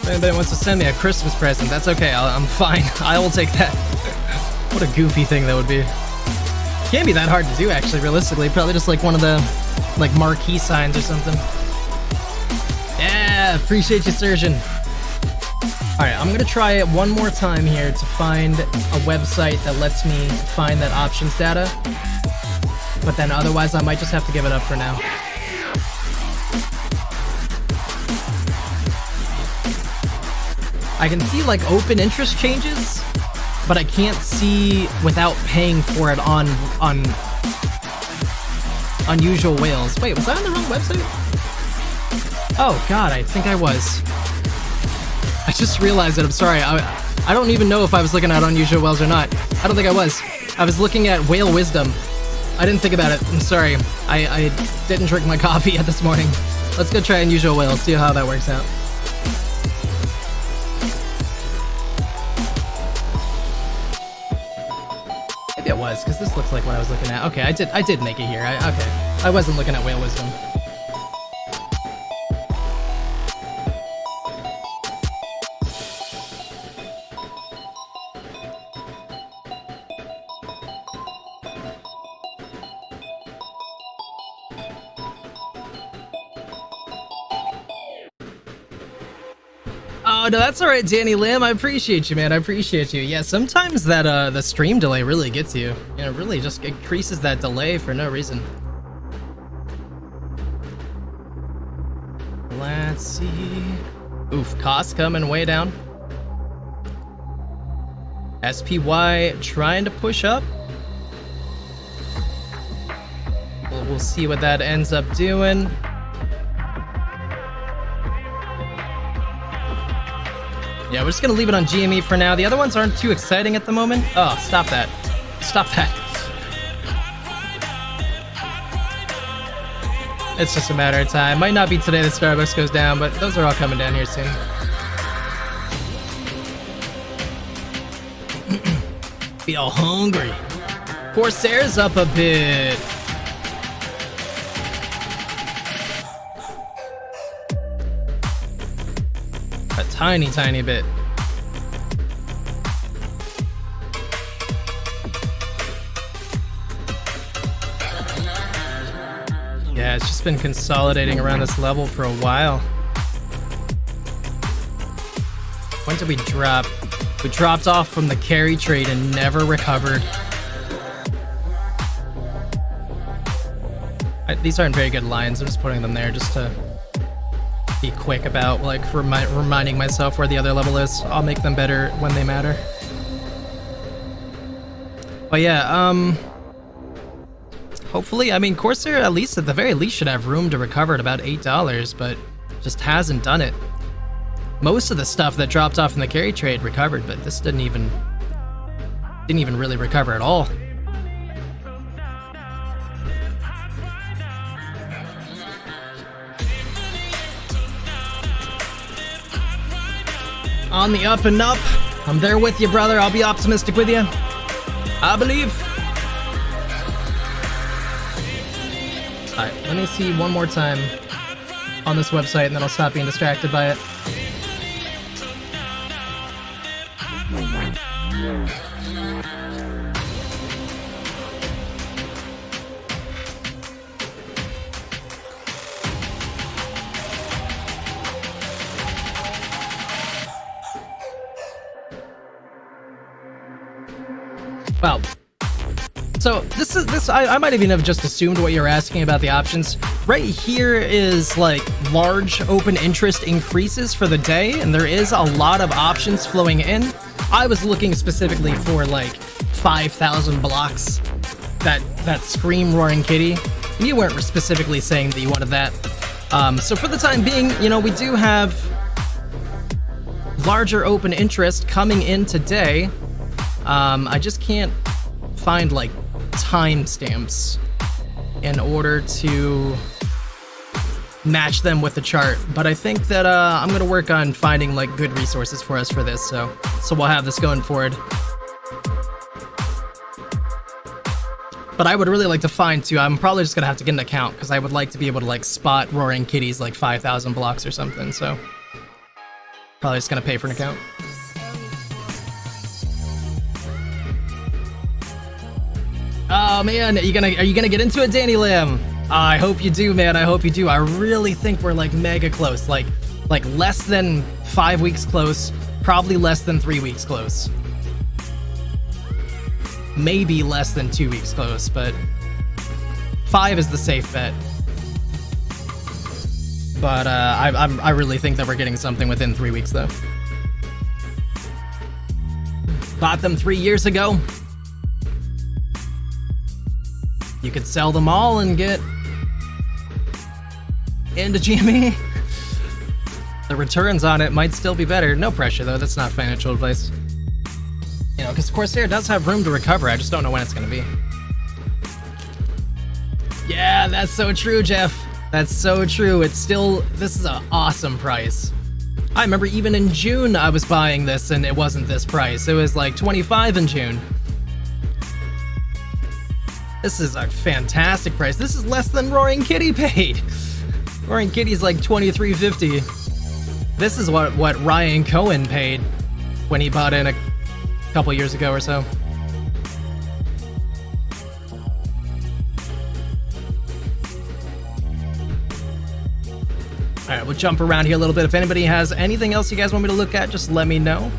If anybody wants to send me a Christmas present, that's okay. I'm fine. I will take that. What a goofy thing that would be. Can't be that hard to do, actually, realistically. Probably just like one of the like marquee signs or something. Yeah, appreciate you, Surgeon. Alright, I'm gonna try it one more time here to find a website that lets me find that options data. But then otherwise I might just have to give it up for now. I can see like open interest changes, but I can't see without paying for it on Unusual Whales. Wait, was I on the wrong website? Oh god, I think I was. I just realized it, I'm sorry. I don't even know if I was looking at Unusual Whales or not. I don't think I was. I was looking at Whale Wisdom. I didn't think about it, I'm sorry. I didn't drink my coffee yet this morning. Let's go try Unusual Whales, see how that works out. Maybe it was, because this looks like what I was looking at. Okay, I did make it here. Okay. I wasn't looking at Whale Wisdom. Oh, no, that's all right, Danny Lim. I appreciate you, man. I appreciate you. Yeah, sometimes that the stream delay really gets you. You know, really just increases that delay for no reason. Let's see. Oof, costs coming way down. SPY trying to push up. We'll see what that ends up doing. Yeah, we're just gonna leave it on GME for now. The other ones aren't too exciting at the moment. Oh, stop that. Stop that. It's just a matter of time. Might not be today that Starbucks goes down, but those are all coming down here soon. Be all hungry. Corsair's up a bit. A tiny bit. Yeah, it's just been consolidating around this level for a while. When did we drop? We dropped off from the carry trade and never recovered. These aren't very good lines. I'm just putting them there just to be quick about, like, reminding myself where the other level is. I'll make them better when they matter. But yeah, hopefully, I mean, Corsair at least, at the very least, should have room to recover at about $8, but just hasn't done it. Most of the stuff that dropped off in the carry trade recovered, but this didn't even really recover at all. On the up and up. I'm there with you, brother. I'll be optimistic with you. I believe. Alright, let me see one more time on this website, and then I'll stop being distracted by it. Well, so this I might even have just assumed what you're asking about the options. Right here is like large open interest increases for the day, and there is a lot of options flowing in. I was looking specifically for like 5,000 blocks that scream Roaring Kitty. You weren't specifically saying that you wanted that. So for the time being, you know, we do have larger open interest coming in today. I just can't find like timestamps in order to match them with the chart, but I think that I'm gonna work on finding like good resources for us for this, so we'll have this going forward. But I would really like to find too. I'm probably just gonna have to get an account because I would like to be able to like spot Roaring Kitties like 5,000 blocks or something. So probably just gonna pay for an account. Oh man, are you gonna get into it, Danny Lim? I hope you do, man. I hope you do. I really think we're like mega close, like less than 5 weeks close, probably less than 3 weeks close, maybe less than 2 weeks close, but 5 is the safe bet. But I really think that we're getting something within 3 weeks though. Bought them 3 years ago. You could sell them all and get into GME. The returns on it might still be better. No pressure though, that's not financial advice. You know, because Corsair does have room to recover, I just don't know when it's gonna be. Yeah, that's so true, Jeff. That's so true. It's still, this is an awesome price. I remember even in June I was buying this and it wasn't this price. It was like 25 in June. This is a fantastic price. This is less than Roaring Kitty paid. Roaring Kitty's like $23.50. This is what Ryan Cohen paid when he bought in a couple years ago or so. Alright, we'll jump around here a little bit. If anybody has anything else you guys want me to look at, just let me know.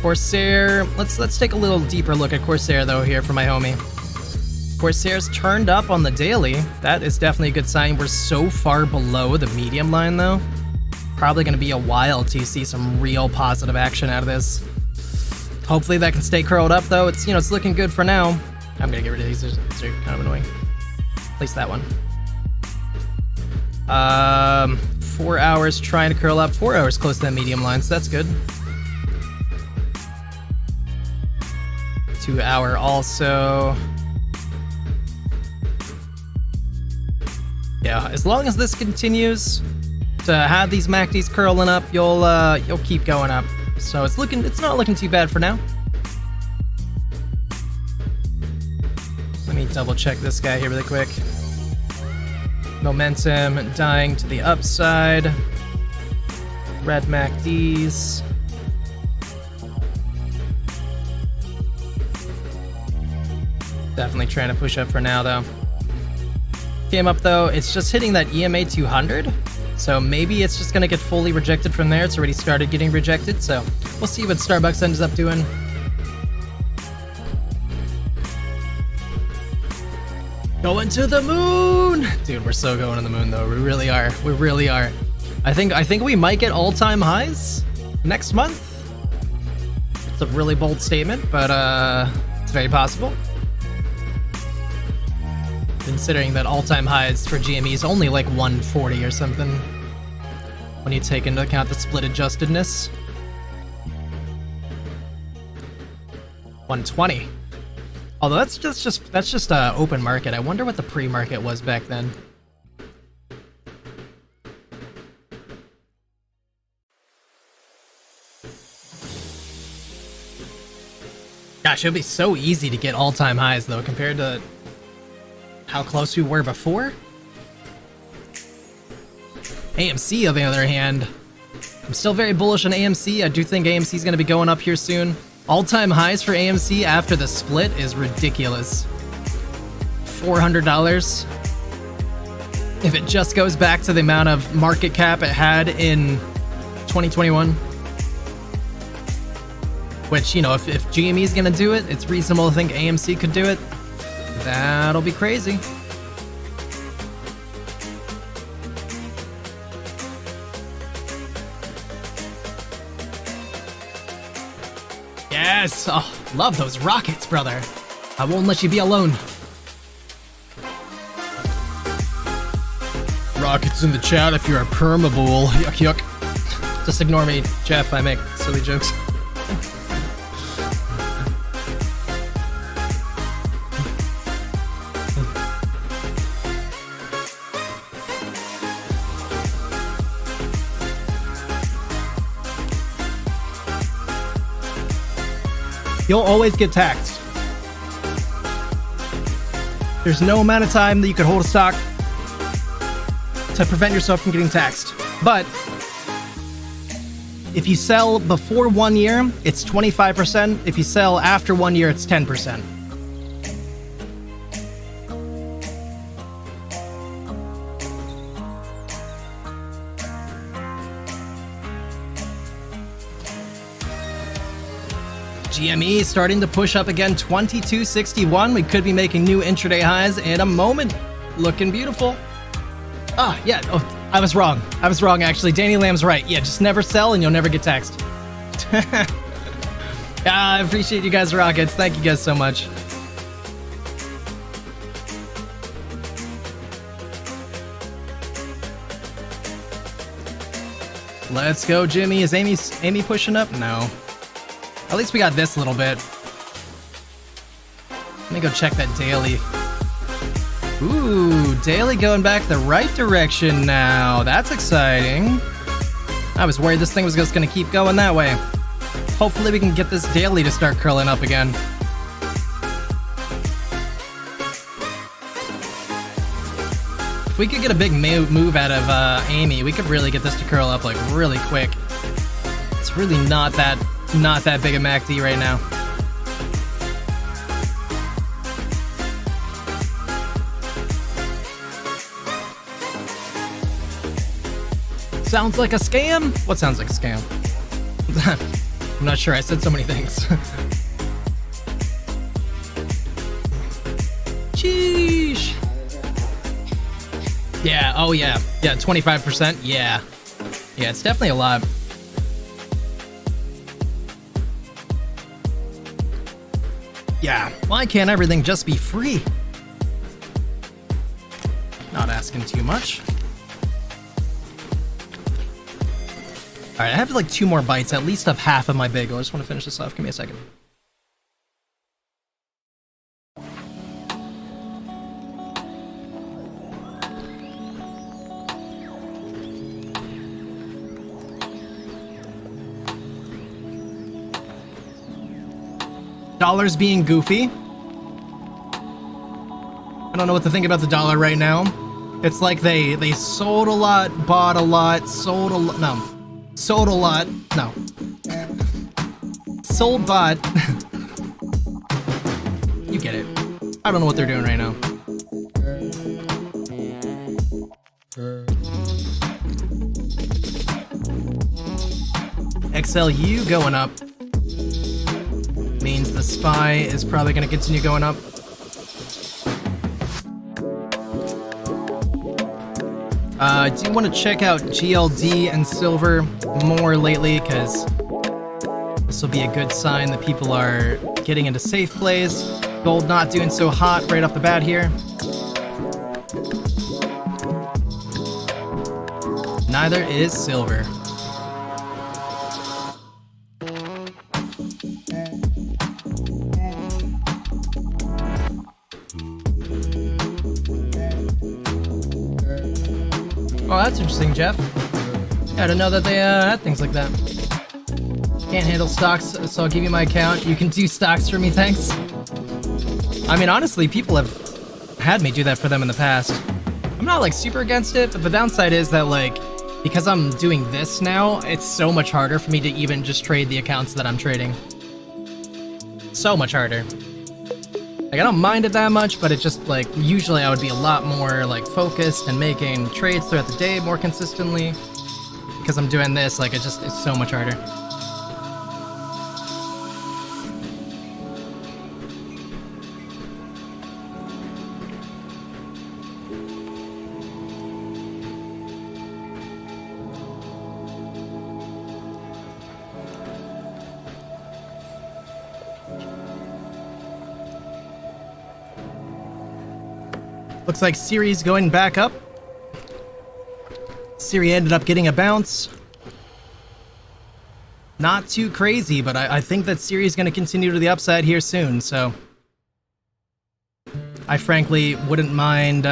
Corsair, let's take a little deeper look at Corsair though here for my homie. Corsair's turned up on the daily. That is definitely a good sign. We're so far below the medium line though. Probably going to be a while to see some real positive action out of this. Hopefully that can stay curled up though. It's, you know, it's looking good for now. I'm going to get rid of these. They're kind of annoying. At least that one. 4 hours trying to curl up. 4 hours close to that medium line, so that's good. 2 hour also. Yeah, as long as this continues to have these MACDs curling up, you'll keep going up. So it's not looking too bad for now. Let me double check this guy here really quick. Momentum dying to the upside. Red MACDs. Definitely trying to push up for now though. Came up though, it's just hitting that EMA 200. So maybe it's just gonna get fully rejected from there. It's already started getting rejected, so we'll see what Starbucks ends up doing. Going to the moon! Dude, we're so going to the moon though. We really are. We really are. I think we might get all-time highs next month. It's a really bold statement, but it's very possible. Considering that all-time highs for GME is only like 140 or something. When you take into account the split adjustedness. 120. Although that's just open market. I wonder what the pre-market was back then. Gosh, it would be so easy to get all-time highs though compared to how close we were before. AMC, on the other hand, I'm still very bullish on AMC. I do think AMC is going to be going up here soon. All-time highs for AMC after the split is ridiculous. $400. If it just goes back to the amount of market cap it had in 2021. Which, you know, if GME is going to do it, it's reasonable to think AMC could do it. That'll be crazy. Yes! Oh, love those rockets, brother. I won't let you be alone. Rockets in the chat if you're a permabull. Yuck, yuck. Just ignore me, Jeff. I make silly jokes. You'll always get taxed. There's no amount of time that you could hold a stock to prevent yourself from getting taxed. But if you sell before 1 year, it's 25%. If you sell after 1 year, it's 10%. GME starting to push up again, 2261. We could be making new intraday highs in a moment. Looking beautiful. Ah, yeah. Oh, I was wrong. I was wrong, actually. Danny Lamb's right. Yeah, just never sell and you'll never get taxed. I appreciate you guys, rockets. Thank you guys so much. Let's go, Jimmy. Is Amy pushing up? No. At least we got this little bit. Let me go check that daily. Ooh, daily going back the right direction now. That's exciting. I was worried this thing was just gonna keep going that way. Hopefully we can get this daily to start curling up again. If we could get a big move out of Amy, we could really get this to curl up like really quick. It's really not that big a MACD right now. Sounds like a scam? What sounds like a scam? I'm not sure, I said so many things. Sheesh. Yeah, oh yeah. Yeah, 25%, yeah. Yeah, it's definitely a lot. Yeah, why can't everything just be free? Not asking too much. Alright, I have like 2 more bites, at least of half of my bagel. I just want to finish this off. Give me a second. Dollar's being goofy. I don't know what to think about the dollar right now. It's like they sold a lot, bought a lot, sold a lot. No. Sold a lot. No. Sold, bought. You get it. I don't know what they're doing right now. XLU going up. Means the SPY is probably going to continue going up. I do want to check out GLD and silver more lately, because this will be a good sign that people are getting into safe plays. Gold not doing so hot right off the bat here. Neither is silver. Oh, that's interesting, Jeff. Yeah, I didn't know that they had things like that. Can't handle stocks, so I'll give you my account. You can do stocks for me, thanks. I mean, honestly, people have had me do that for them in the past. I'm not, like, super against it, but the downside is that, like, because I'm doing this now, it's so much harder for me to even just trade the accounts that I'm trading. So much harder. Like, I don't mind it that much, but it just, like, usually I would be a lot more, like, focused and making trades throughout the day more consistently. Because I'm doing this, like, it's so much harder. Looks like Siri's going back up. Siri ended up getting a bounce. Not too crazy, but I think that Siri's going to continue to the upside here soon, so I frankly wouldn't mind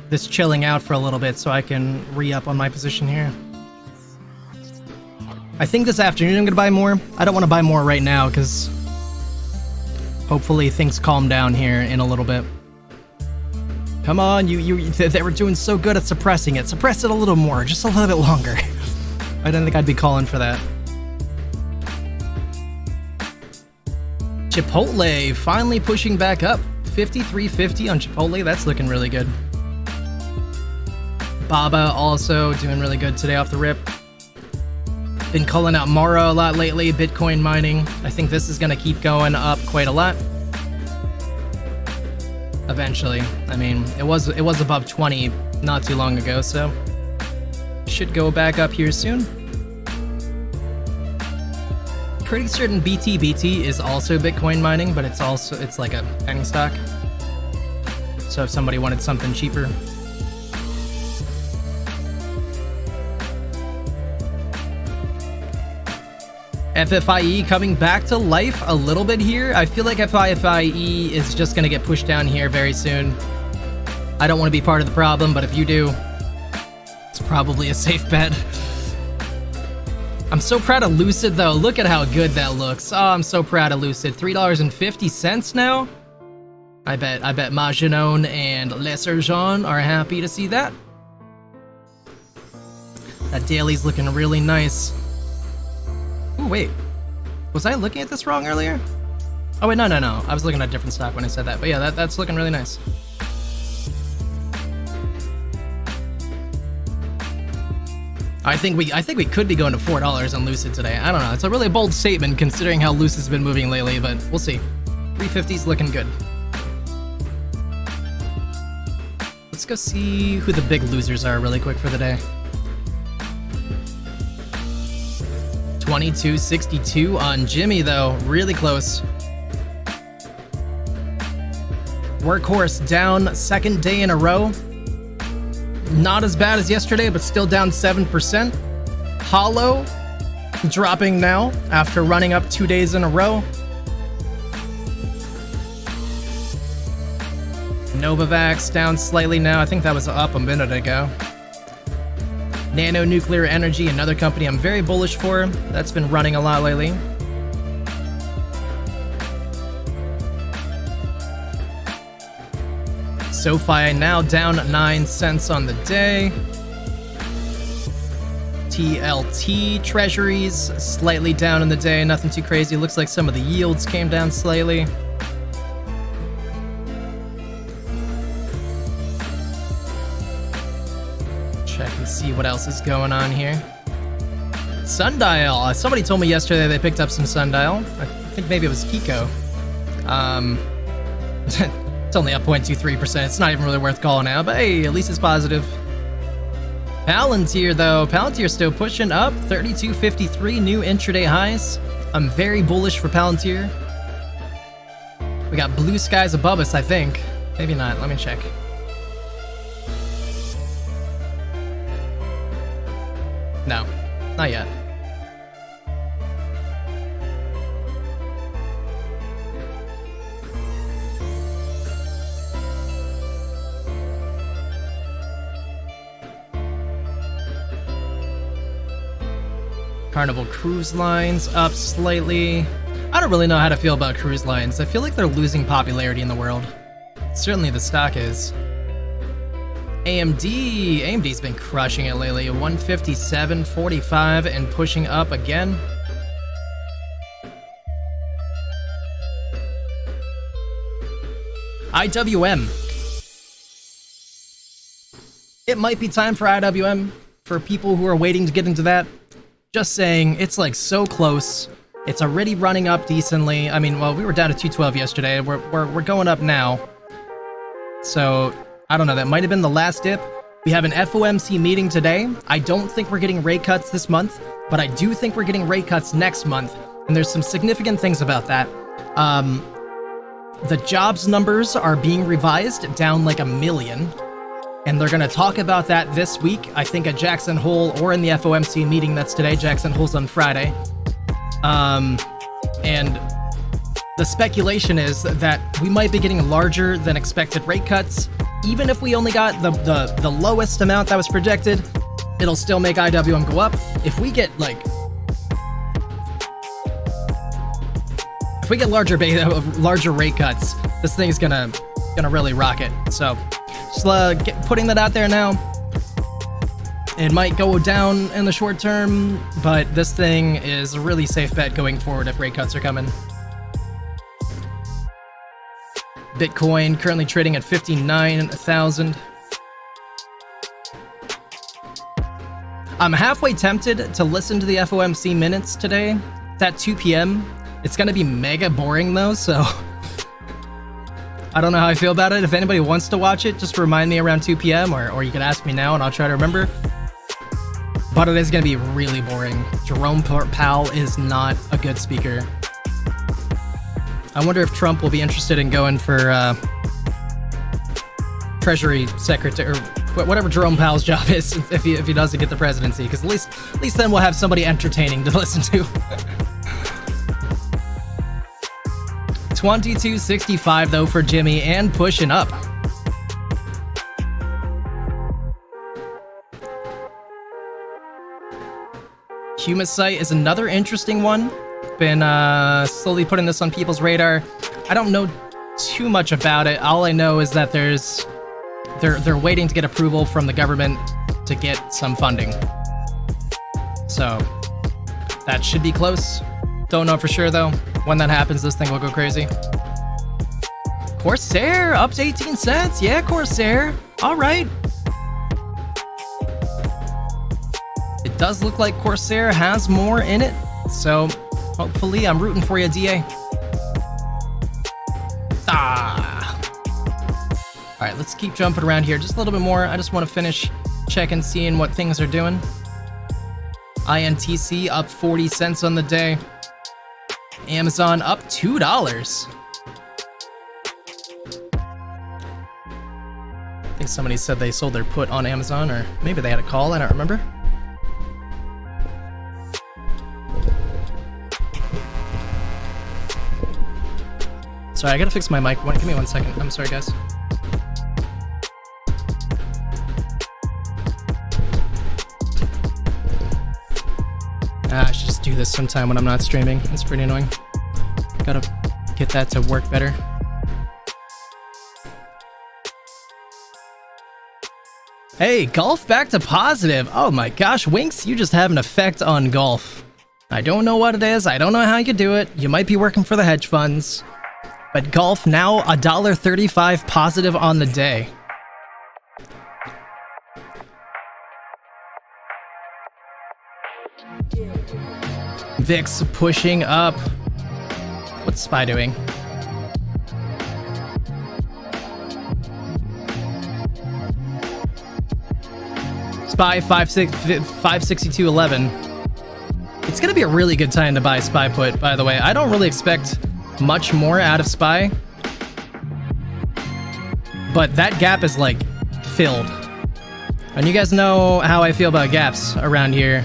this chilling out for a little bit so I can re-up on my position here. I think this afternoon I'm going to buy more. I don't want to buy more right now because hopefully things calm down here in a little bit. Come on, they were doing so good at suppressing it. Suppress it a little more, just a little bit longer. I didn't think I'd be calling for that. Chipotle finally pushing back up. 53.50 on Chipotle, that's looking really good. Baba also doing really good today off the rip. Been calling out Mara a lot lately, Bitcoin mining. I think this is gonna keep going up quite a lot. Eventually. I mean, it was above 20 not too long ago, so should go back up here soon. Pretty certain BTBT is also Bitcoin mining, but it's like a penny stock. So if somebody wanted something cheaper. FFIE coming back to life a little bit here. I feel like FFIE is just going to get pushed down here very soon. I don't want to be part of the problem, but if you do, it's probably a safe bet. I'm so proud of Lucid, though. Look at how good that looks. Oh, I'm so proud of Lucid. $3.50 now? I bet Maginone and Lesser Jean are happy to see that. That daily's looking really nice. Ooh, wait. Was I looking at this wrong earlier? Oh, wait, no. I was looking at a different stock when I said that. But yeah, that's looking really nice. I think we could be going to $4 on Lucid today. I don't know. It's a really bold statement considering how Lucid's been moving lately, but we'll see. 350's looking good. Let's go see who the big losers are really quick for the day. 22.62 on GME though, really close. Workhorse down second day in a row. Not as bad as yesterday, but still down 7%. Hollow dropping now after running up 2 days in a row. Novavax down slightly now. I think that was up a minute ago. Nano Nuclear Energy, another company I'm very bullish for. That's been running a lot lately. SoFi now down 9 cents on the day. TLT Treasuries slightly down in the day, nothing too crazy. Looks like some of the yields came down slightly. Check and see what else is going on here. Sundial. Somebody told me yesterday they picked up some Sundial. I think maybe it was Kiko. It's only up 0.23%. It's not even really worth calling out, but hey, at least it's positive. Palantir, though. Palantir's still pushing up. 32.53 new intraday highs. I'm very bullish for Palantir. We got blue skies above us, I think. Maybe not. Let me check. No, not yet. Carnival Cruise Lines up slightly. I don't really know how to feel about cruise lines. I feel like they're losing popularity in the world. Certainly the stock is. AMD's been crushing it lately. 157.45 and pushing up again. IWM. It might be time for IWM for people who are waiting to get into that. Just saying, it's like so close. It's already running up decently. I mean, well, we were down to 212 yesterday. We're going up now. So, I don't know, that might have been the last dip. We have an FOMC meeting today. I don't think we're getting rate cuts this month, but I do think we're getting rate cuts next month. And there's some significant things about that. The jobs numbers are being revised down like 1 million. And they're going to talk about that this week, I think at Jackson Hole or in the FOMC meeting that's today. Jackson Hole's on Friday. And the speculation is that we might be getting larger than expected rate cuts. Even if we only got the lowest amount that was projected, it'll still make IWM go up. If we get larger rate cuts, this thing's gonna really rock it. So just putting that out there now. It might go down in the short term, but this thing is a really safe bet going forward if rate cuts are coming. Bitcoin currently trading at 59,000. I'm halfway tempted to listen to the FOMC minutes today. It's at 2 p.m. It's going to be mega boring though, so I don't know how I feel about it. If anybody wants to watch it, just remind me around 2 p.m. or you can ask me now and I'll try to remember. But it is going to be really boring. Jerome Powell is not a good speaker. I wonder if Trump will be interested in going for Treasury Secretary, or whatever Jerome Powell's job is, if he doesn't get the presidency, because at least then we'll have somebody entertaining to listen to. 22.65 though for GME and pushing up. Humasite is another interesting one. Been slowly putting this on people's radar. I don't know too much about it. All I know is that they're waiting to get approval from the government to get some funding. So that should be close. Don't know for sure though. When that happens, this thing will go crazy. Corsair up to 18 cents. Yeah, Corsair. All right. it does look like Corsair has more in it. So hopefully, I'm rooting for you, DA. All right, let's keep jumping around here just a little bit more. I just want to finish checking, seeing what things are doing. INTC up 40 cents on the day. Amazon up $2. I think somebody said they sold their put on Amazon, or maybe they had a call, I don't remember. Sorry, I gotta fix my mic. Give me 1 second. I'm sorry, guys. I should just do this sometime when I'm not streaming. It's pretty annoying. Gotta get that to work better. Hey, golf back to positive. Oh my gosh, Winks, you just have an effect on golf. I don't know what it is. I don't know how you do it. You might be working for the hedge funds. But golf now $1.35 positive on the day. VIX pushing up. What's SPY doing? SPY 562.11. It's gonna be a really good time to buy SPY put, by the way. I don't really expect much more out of SPY, but that gap is like filled. And you guys know how I feel about gaps around here.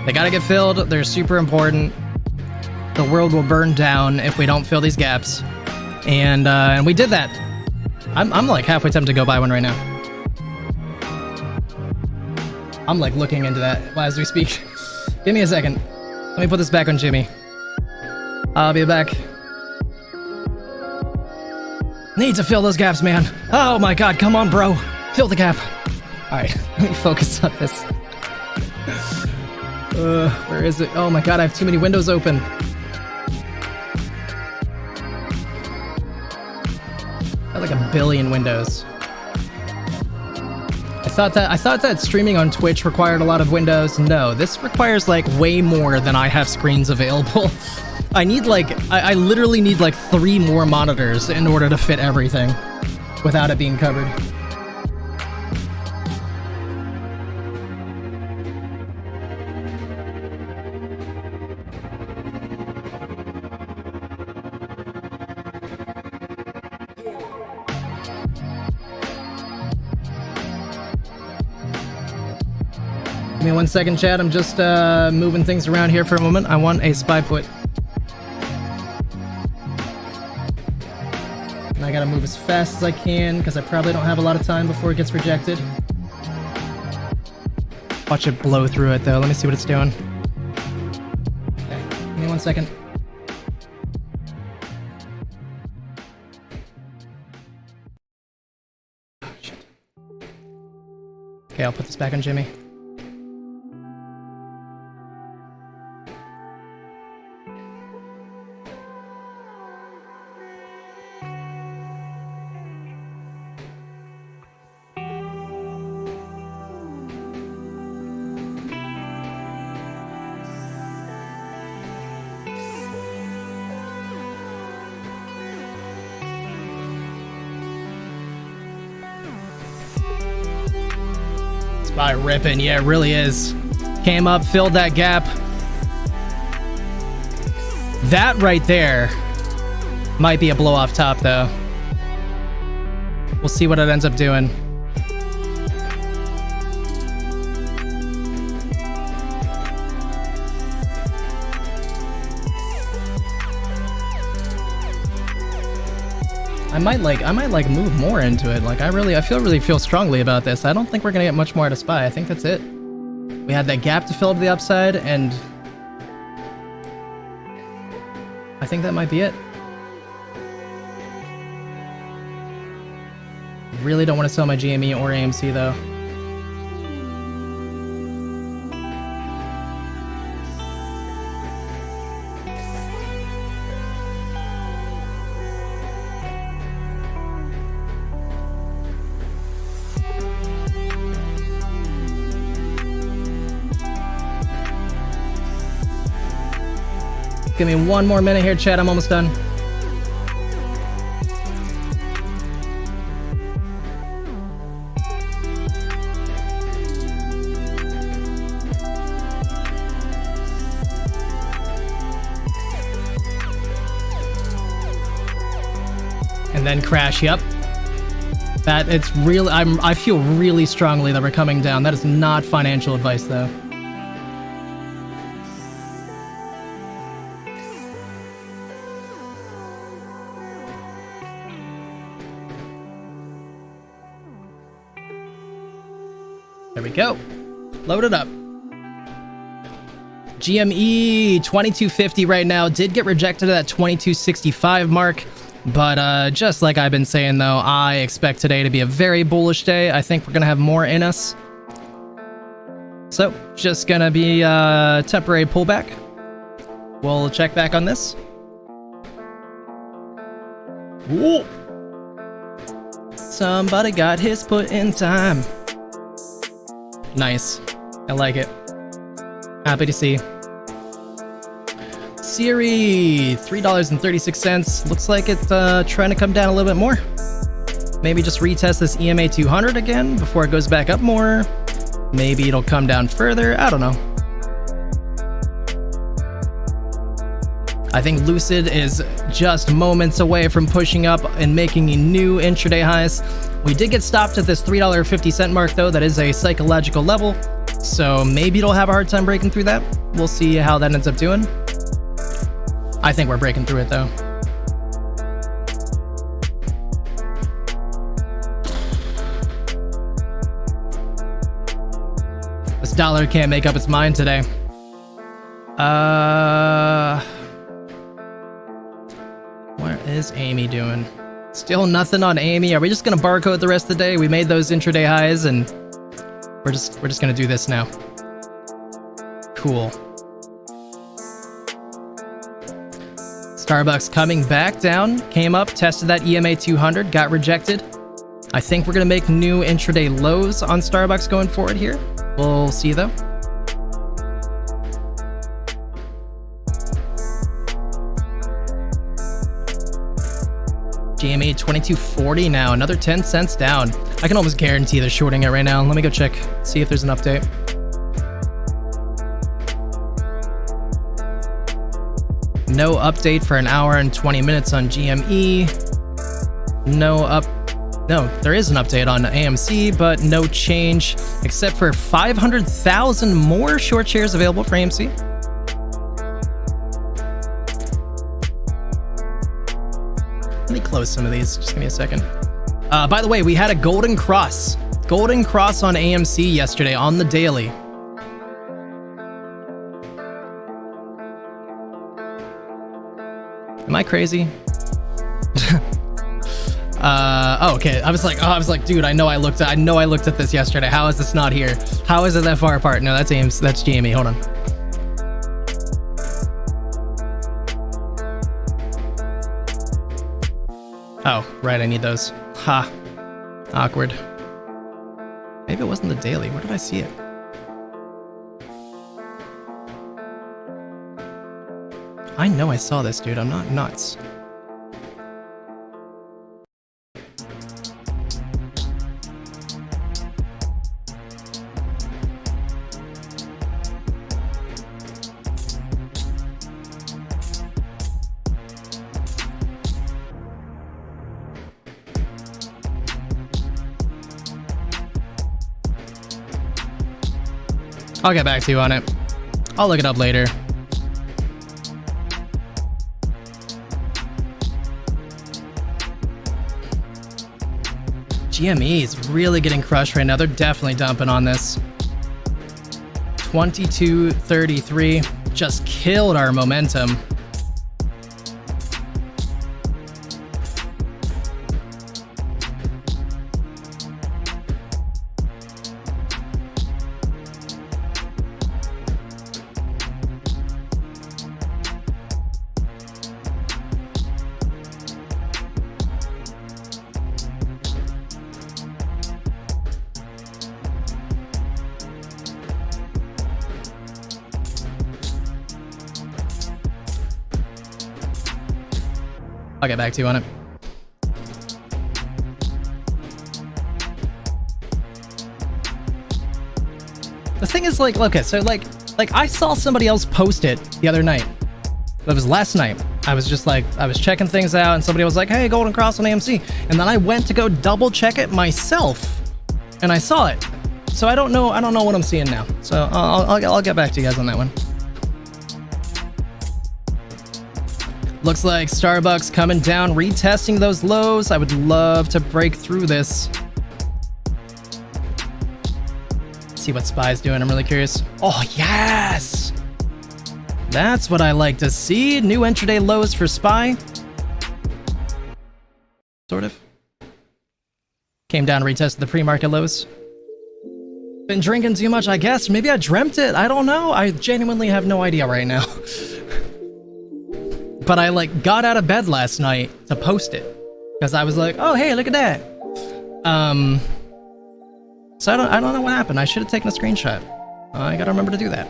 They gotta get filled. They're super important. The world will burn down if we don't fill these gaps. And we did that. I'm like halfway tempted to go buy one right now. I'm like looking into that as we speak. Give me a second. Let me put this back on Jimmy. I'll be back. Need to fill those gaps, man. Oh my god, come on, bro. Fill the gap. Alright, let me focus on this. Where is it? Oh my god, I have too many windows open. I have like a billion windows. I thought that streaming on Twitch required a lot of windows. No, this requires like way more than I have screens available. I need like, I literally need like 3 more monitors in order to fit everything without it being covered. Give me 1 second, chat. I'm just moving things around here for a moment. I want a SPY put. And I gotta move as fast as I can, because I probably don't have a lot of time before it gets rejected. Watch it blow through it, though. Let me see what it's doing. Okay, give me 1 second. Oh, shit. Okay, I'll put this back on Jimmy. SPY ripping, yeah, it really is. Came up, filled that gap. That right there might be a blow off top, though. We'll see what it ends up doing. I might like move more into it. Like I really feel strongly about this. I don't think we're gonna get much more out of SPY. I think that's it. We had that gap to fill to the upside, and I think that might be it. Really don't want to sell my GME or AMC though. Give me one more minute here, chat. I'm almost done. And then crash. Yep. That it's real. I feel really strongly that we're coming down. That is not financial advice, though. There we go. Load it up. GME 2250 right now. Did get rejected at that 2265 mark. But just like I've been saying, though, I expect today to be a very bullish day. I think we're going to have more in us. So, just going to be a temporary pullback. We'll check back on this. Ooh. Somebody got his put in time. Nice. I like it. Happy to see. Siri, $3.36. Looks like it's trying to come down a little bit more. Maybe just retest this EMA 200 again before it goes back up more. Maybe it'll come down further. I don't know. I think Lucid is just moments away from pushing up and making new intraday highs. We did get stopped at this $3.50 mark, though. That is a psychological level. So maybe it'll have a hard time breaking through that. We'll see how that ends up doing. I think we're breaking through it, though. This dollar can't make up its mind today. What is Amy doing? Still nothing on Amy. Are we just gonna barcode the rest of the day? We made those intraday highs, and we're just gonna do this now. Cool. Starbucks coming back down, came up, tested that EMA 200, got rejected. I think we're going to make new intraday lows on Starbucks going forward here. We'll see, though. GME 2240 now, another 10 cents down. I can almost guarantee they're shorting it right now. Let me go check, see if there's an update. No update for an hour and 20 minutes on GME. No, there is an update on AMC, but no change except for 500,000 more short shares available for AMC. Let me close some of these. Just give me a second. By the way, we had a golden cross. Golden cross on AMC yesterday on the daily. Am I crazy? Oh, okay. I was like, dude, I know I looked at this yesterday. How is this not here? How is it that far apart? No, that's AMC, that's GME. Hold on. Oh, right, I need those. Ha. Awkward. Maybe it wasn't the daily. Where did I see it? I know I saw this, dude. I'm not nuts. I'll get back to you on it. I'll look it up later. GME is really getting crushed right now. They're definitely dumping on this. 2233 just killed our momentum. I'll get back to you on it. The thing is, like, okay, so like I saw somebody else post it the other night. That was last night. I was just like, I was checking things out, and somebody was like, "Hey, Golden Cross on AMC," and then I went to go double check it myself, and I saw it. So I don't know what I'm seeing now. So I'll get back to you guys on that one. Looks like Starbucks coming down, retesting those lows. I would love to break through this. See what SPY's doing. I'm really curious. Oh, yes! That's what I like to see. New intraday lows for SPY. Sort of. Came down, retested the pre-market lows. Been drinking too much, I guess. Maybe I dreamt it. I don't know. I genuinely have no idea right now. But I like got out of bed last night to post it because I was like, "Oh, hey, look at that." So I don't know what happened. I should have taken a screenshot. I gotta remember to do that.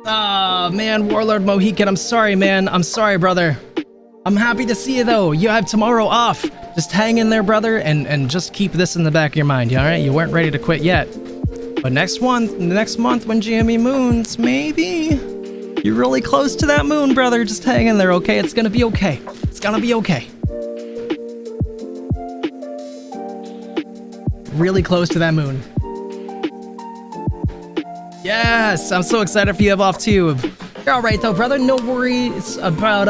Ah, man, Warlord Mohican, I'm sorry, man. I'm sorry, brother. I'm happy to see you, though. You have tomorrow off. Just hang in there, brother, and just keep this in the back of your mind, all right? You weren't ready to quit yet. But next month when GME moons, maybe you're really close to that moon, brother. Just hang in there, okay? It's gonna be okay. It's gonna be okay. Really close to that moon. Yes, I'm so excited for you to have off too. You're all right though, brother. No worries about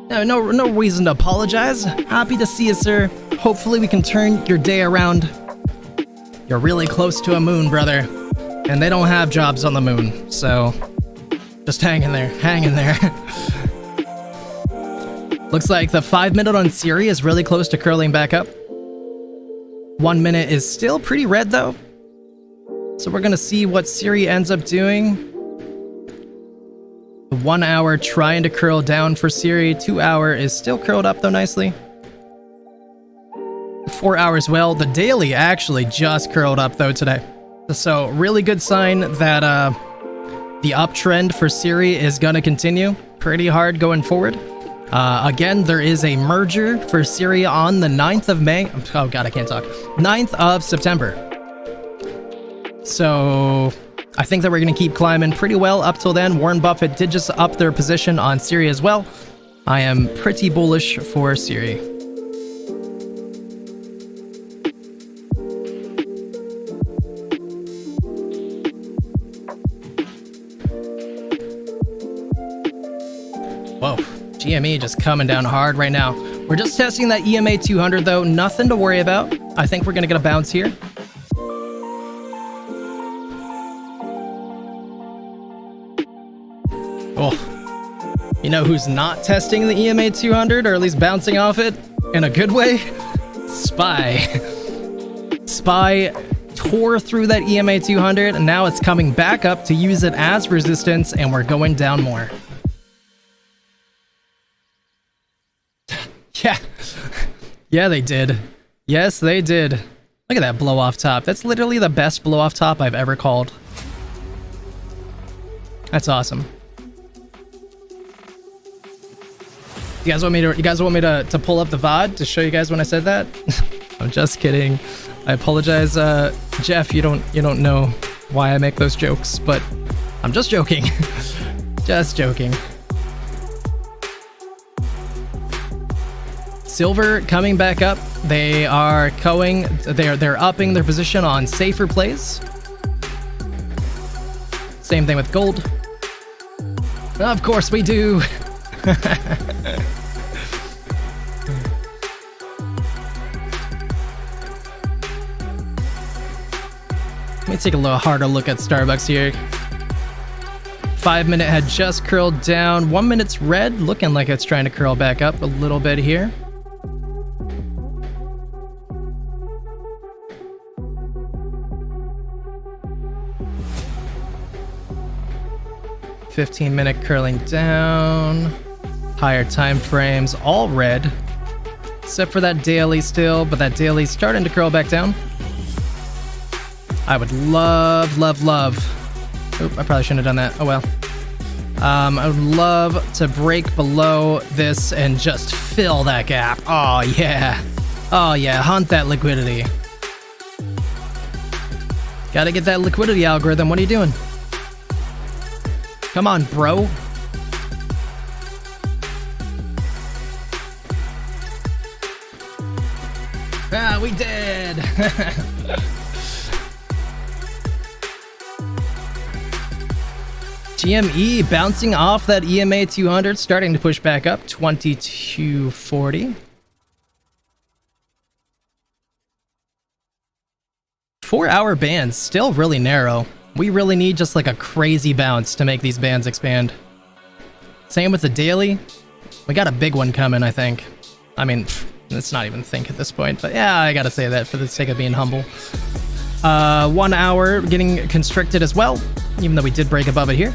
no reason to apologize. Happy to see you, sir. Hopefully we can turn your day around. You're really close to a moon, brother. And they don't have jobs on the moon, so just hang in there. Hang in there. Looks like the 5-minute on Siri is really close to curling back up. 1 minute is still pretty red though. So we're gonna see what Siri ends up doing. 1 hour trying to curl down for Siri. 2 hour is still curled up though nicely. 4 hours, well, the daily actually just curled up though today. So really good sign that the uptrend for Siri is gonna continue pretty hard going forward. Again, there is a merger for Siri on the 9th of May. Oh god, I can't talk. 9th of September. So I think that we're going to keep climbing pretty well up till then. Warren Buffett did just up their position on Siri as well. I am pretty bullish for Siri. Whoa, GME just coming down hard right now. We're just testing that EMA 200 though. Nothing to worry about. I think we're going to get a bounce here. Oh, you know who's not testing the EMA 200, or at least bouncing off it in a good way? SPY. SPY tore through that EMA 200, and now it's coming back up to use it as resistance, and we're going down more. Yeah. Yeah, they did. Yes, they did. Look at that blow off top. That's literally the best blow off top I've ever called. That's awesome. You guys want me to pull up the VOD to show you guys when I said that? I'm just kidding. I apologize, Jeff. You don't know why I make those jokes, but I'm just joking. Just joking. Silver coming back up. They are going. They're upping their position on safer plays. Same thing with gold. Of course we do. Let me take a little harder look at Starbucks here. 5 minute had just curled down. 1 minute's red, looking like it's trying to curl back up a little bit here. .15 minute curling down. Higher time frames, all red. except for that daily still, but that daily's starting to curl back down. I would love, love, love. Oop, I probably shouldn't have done that. Oh well. I would love to break below this and just fill that gap. Oh yeah. Oh yeah, hunt that liquidity. Gotta get that liquidity algorithm. What are you doing? Come on, bro. Ah, we did! GME bouncing off that EMA 200, starting to push back up, 2240. 4-hour bands, still really narrow. We really need just like a crazy bounce to make these bands expand. Same with the daily. We got a big one coming, I think. I mean, let's not even think at this point, but yeah, I gotta say that for the sake of being humble. 1 hour getting constricted as well, even though we did break above it here.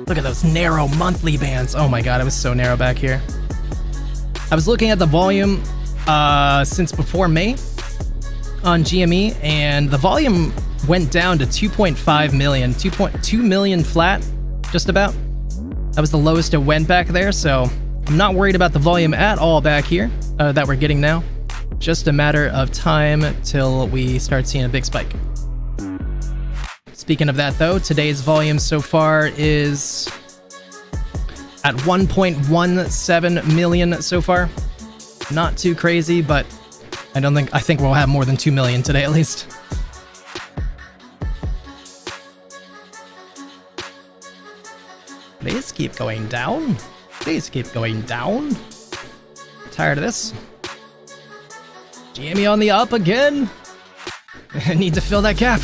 Look at those narrow monthly bands. Oh my god, it was so narrow back here. I was looking at the volume since before May on GME, and the volume went down to 2.5 million, 2.2 million flat, just about. That was the lowest it went back there, so I'm not worried about the volume at all back here that we're getting now. Just a matter of time till we start seeing a big spike. Speaking of that though, today's volume so far is at 1.17 million so far. Not too crazy, but I think we'll have more than 2 million today at least. Please keep going down. Please keep going down. Tired of this. GME on the up again. I need to fill that gap.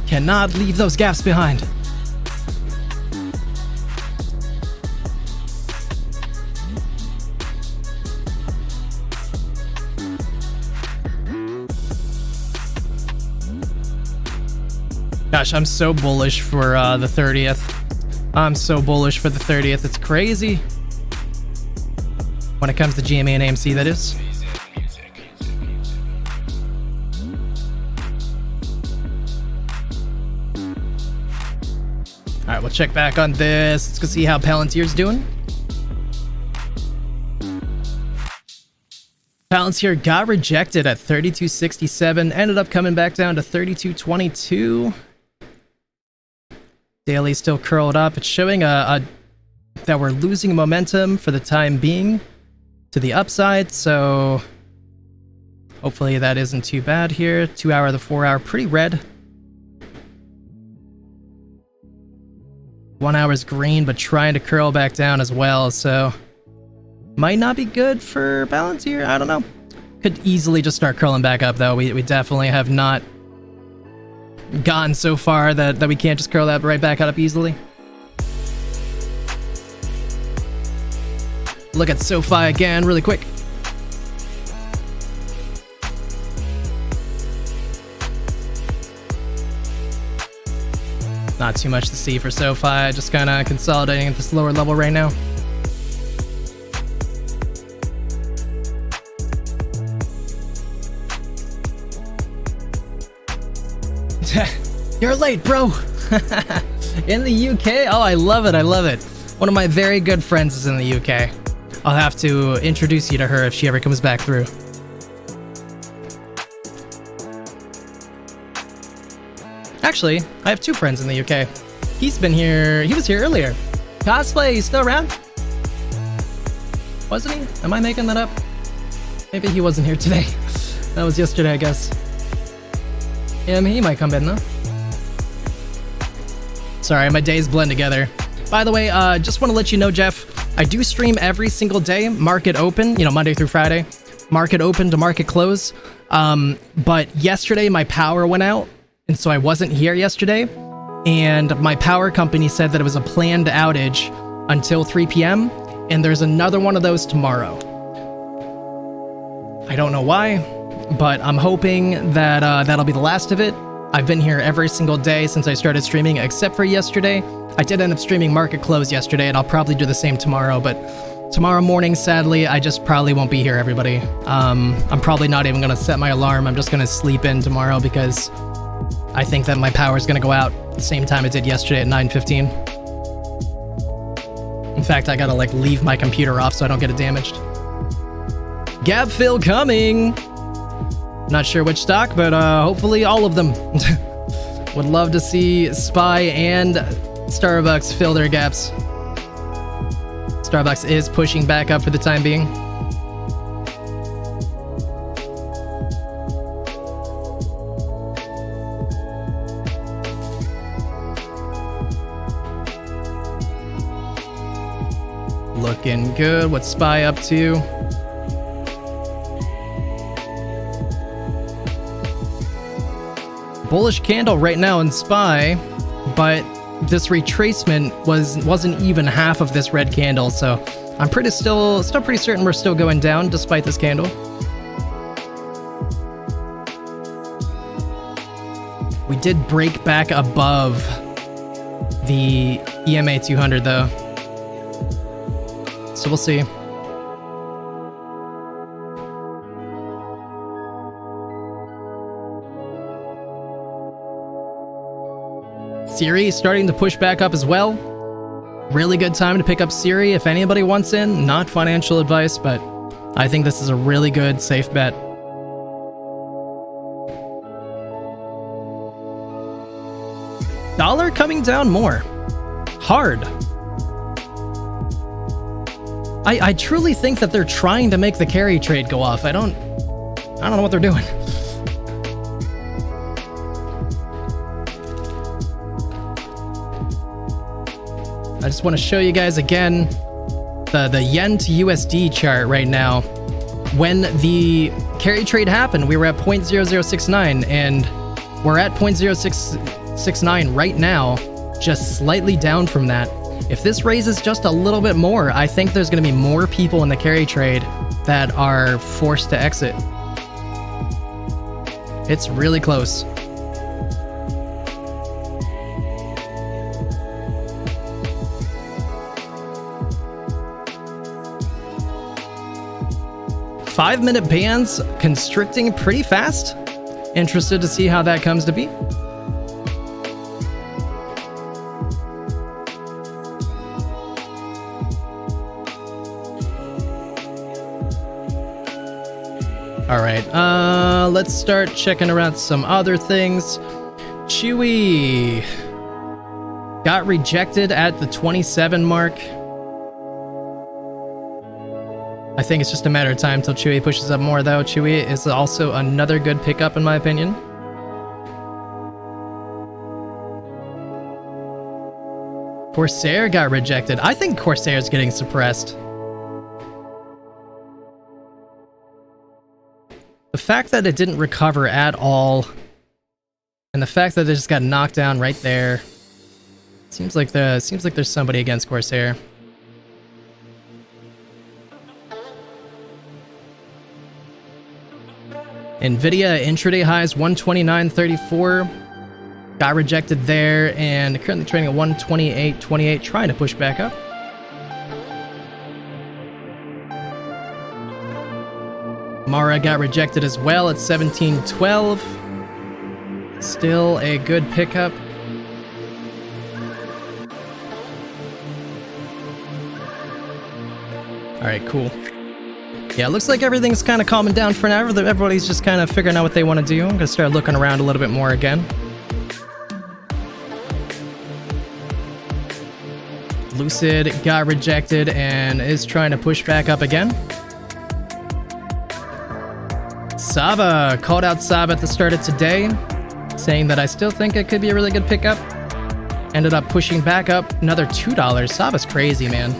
Cannot leave those gaps behind. Gosh, I'm so bullish for the 30th. I'm so bullish for the 30th. It's crazy. When it comes to GME and AMC, that is. Alright, we'll check back on this. Let's go see how Palantir's doing. Palantir got rejected at 32.67, ended up coming back down to 32.22. Daily still curled up. It's showing that we're losing momentum for the time being to the upside, so hopefully that isn't too bad here. 2 hour, the 4 hour, pretty red. 1 hour's green, but trying to curl back down as well, so might not be good for Palantir. I don't know. Could easily just start curling back up though. We definitely have not gone so far that we can't just curl that right back up easily. Look at SoFi again really quick. Not too much to see for SoFi, just kind of consolidating at this lower level right now. You're late, bro! In the UK? Oh, I love it, I love it. One of my very good friends is in the UK. I'll have to introduce you to her if she ever comes back through. Actually, I have two friends in the UK. He's been here, he was here earlier. Cosplay, he's still around? Wasn't he? Am I making that up? Maybe he wasn't here today. That was yesterday, I guess. Yeah, I mean, he might come in though. Sorry, my days blend together. By the way, just want to let you know, Jeff, I do stream every single day, market open, you know, Monday through Friday, market open to market close. But yesterday my power went out, and so I wasn't here yesterday. And my power company said that it was a planned outage until 3 p.m. And there's another one of those tomorrow. I don't know why, but I'm hoping that that'll be the last of it. I've been here every single day since I started streaming, except for yesterday. I did end up streaming market close yesterday, and I'll probably do the same tomorrow, but tomorrow morning, sadly, I just probably won't be here, everybody. I'm probably not even going to set my alarm. I'm just going to sleep in tomorrow because I think that my power is going to go out the same time it did yesterday at 9:15. In fact, I got to like leave my computer off so I don't get it damaged. Gap fill coming! Not sure which stock, but hopefully all of them. Would love to see SPY and Starbucks fill their gaps. Starbucks is pushing back up for the time being. Looking good. What's SPY up to? Bullish candle right now in SPY, but this retracement wasn't even half of this red candle, so I'm still pretty certain we're still going down despite this candle. We did break back above the EMA 200 though, so we'll see. Siri starting to push back up as well. Really good time to pick up Siri if anybody wants in. Not financial advice, but I think this is a really good, safe bet. Dollar coming down more. Hard. I truly think that they're trying to make the carry trade go off. I don't know what they're doing. I just want to show you guys again the yen to USD chart right now. When the carry trade happened, we were at 0.0069 and we're at 0.0669 right now, just slightly down from that. If this raises just a little bit more, I think there's going to be more people in the carry trade that are forced to exit. It's really close. Five-minute bands constricting pretty fast. Interested to see how that comes to be. All right, let's start checking around some other things. Chewy got rejected at the 27 mark. I think it's just a matter of time till Chewy pushes up more, though. Chewy is also another good pickup, in my opinion. Corsair got rejected. I think Corsair's getting suppressed. The fact that it didn't recover at all, and the fact that it just got knocked down right there, seems like there's somebody against Corsair. Nvidia intraday highs 129.34, got rejected there, and currently trading at 128.28, trying to push back up. Mara got rejected as well at 17.12. Still a good pickup. All right, cool. Yeah, it looks like everything's kind of calming down for now. Everybody's just kind of figuring out what they want to do. I'm gonna start looking around a little bit more again. Lucid got rejected and is trying to push back up again. Sava, called out Sava at the start of today, saying that I still think it could be a really good pickup. Ended up pushing back up another $2. Sava's crazy, man.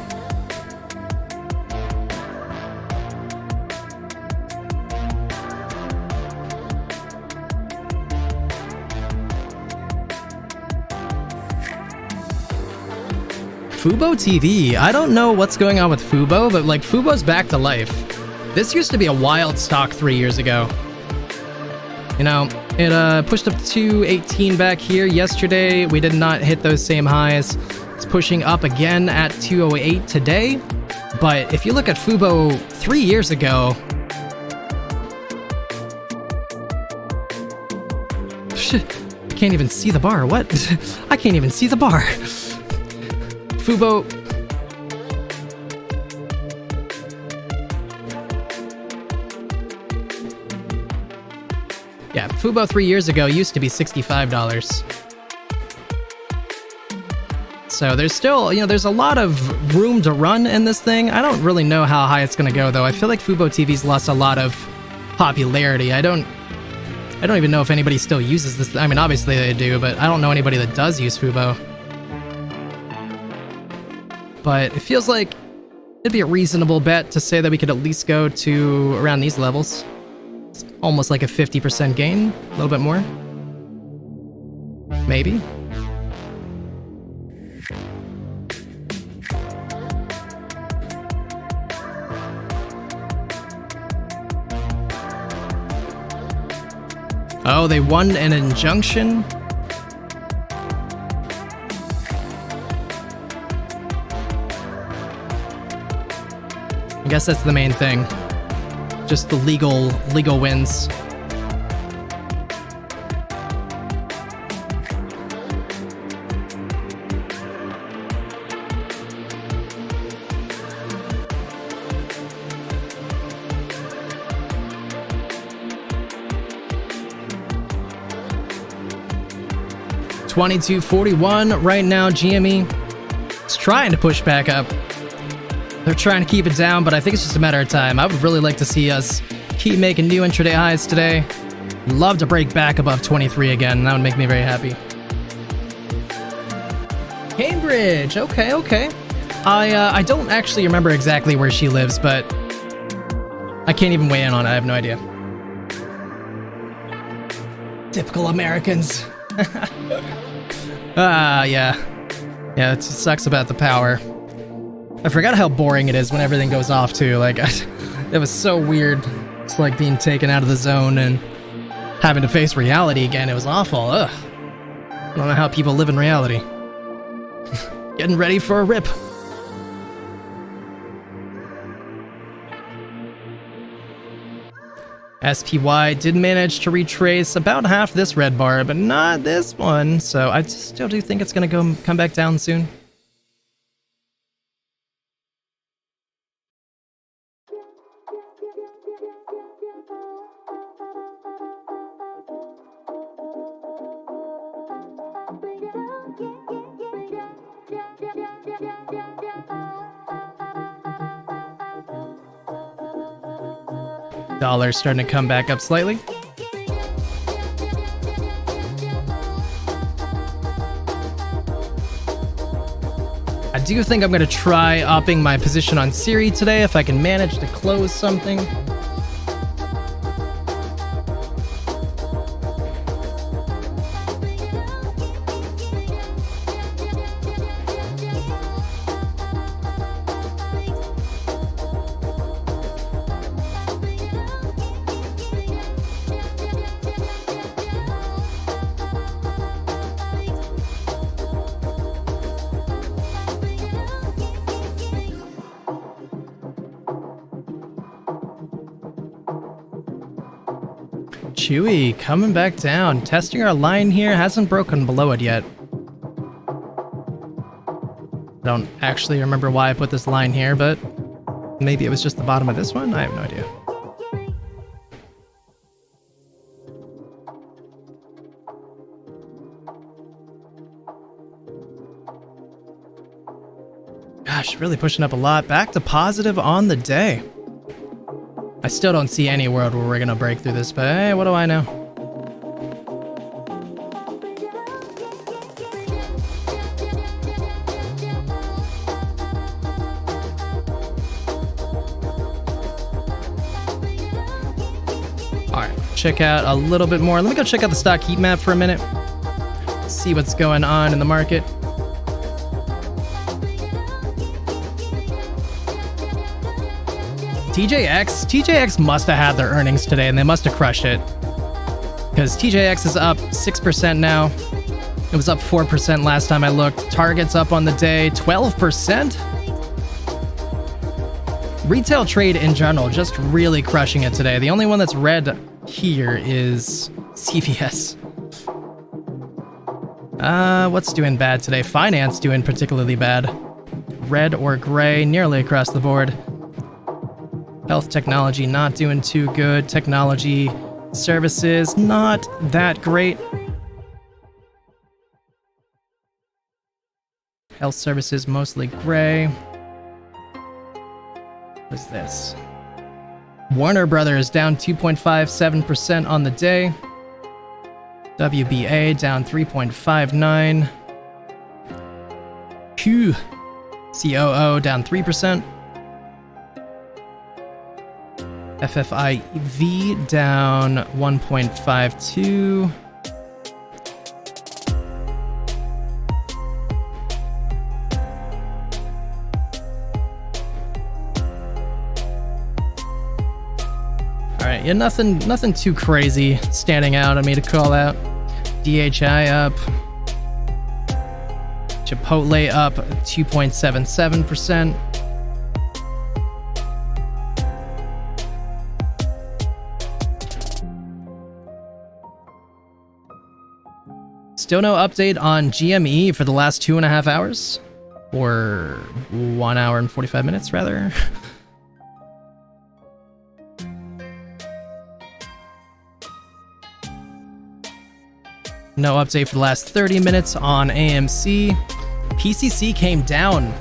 Fubo TV. I don't know what's going on with Fubo, but like Fubo's back to life. This used to be a wild stock 3 years ago. You know, it pushed up to 218 back here. Yesterday, we did not hit those same highs. It's pushing up again at 208 today. But if you look at Fubo 3 years ago, I can't even see the bar. What? I can't even see the bar. Fubo. Yeah, Fubo 3 years ago used to be $65. So there's still, you know, there's a lot of room to run in this thing. I don't really know how high it's going to go, though. I feel like Fubo TV's lost a lot of popularity. I don't even know if anybody still uses this. I mean, obviously they do, but I don't know anybody that does use Fubo. But it feels like it'd be a reasonable bet to say that we could at least go to around these levels. It's almost like a 50% gain, a little bit more. Maybe. Oh, they won an injunction? I guess that's the main thing. Just the legal wins. $22.41 right now. GME is trying to push back up. They're trying to keep it down, but I think it's just a matter of time. I would really like to see us keep making new intraday highs today. Love to break back above 23 again. That would make me very happy. Cambridge. Okay. I don't actually remember exactly where she lives, but I can't even weigh in on it. I have no idea. Typical Americans. Yeah, it sucks about the power. I forgot how boring it is when everything goes off too. Like, it was so weird. It's like being taken out of the zone and having to face reality again. It was awful. Ugh. I don't know how people live in reality. Getting ready for a rip. SPY did manage to retrace about half this red bar, but not this one, so I still do think it's going to come back down soon. Dollar's starting to come back up slightly. I do think I'm going to try upping my position on Siri today if I can manage to close something. Chewy coming back down, testing our line here, hasn't broken below it yet. Don't actually remember why I put this line here, but maybe it was just the bottom of this one? I have no idea. Gosh, really pushing up a lot. Back to positive on the day. I still don't see any world where we're gonna break through this, but hey, what do I know? Alright, check out a little bit more. Let me go check out the stock heat map for a minute. See what's going on in the market. TJX must have had their earnings today and they must have crushed it. because TJX is up 6% now. It was up 4% last time I looked. Target's up on the day 12%. Retail trade in general just really crushing it today. The only one that's red here is CVS. What's doing bad today? Finance doing particularly bad. Red or gray nearly across the board. Health technology not doing too good. Technology services not that great. Health services mostly gray. What is this? Warner Brothers down 2.57% on the day. WBA down 3.59. Phew. COO down 3%. FFIV down 1.52. Alright, yeah, nothing too crazy standing out on me to call out. DHI up. Chipotle up 2.77%. Still no update on GME for the last 2.5 hours. Or 1 hour and 45 minutes, rather. No update for the last 30 minutes on AMC. PCC came down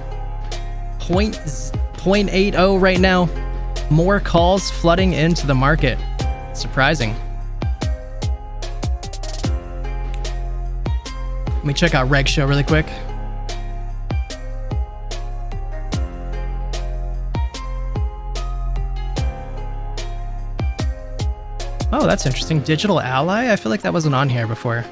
0.80 right now. More calls flooding into the market. Surprising. Let me check out Reg Show really quick. Oh, that's interesting. Digital Ally? I feel like that wasn't on here before.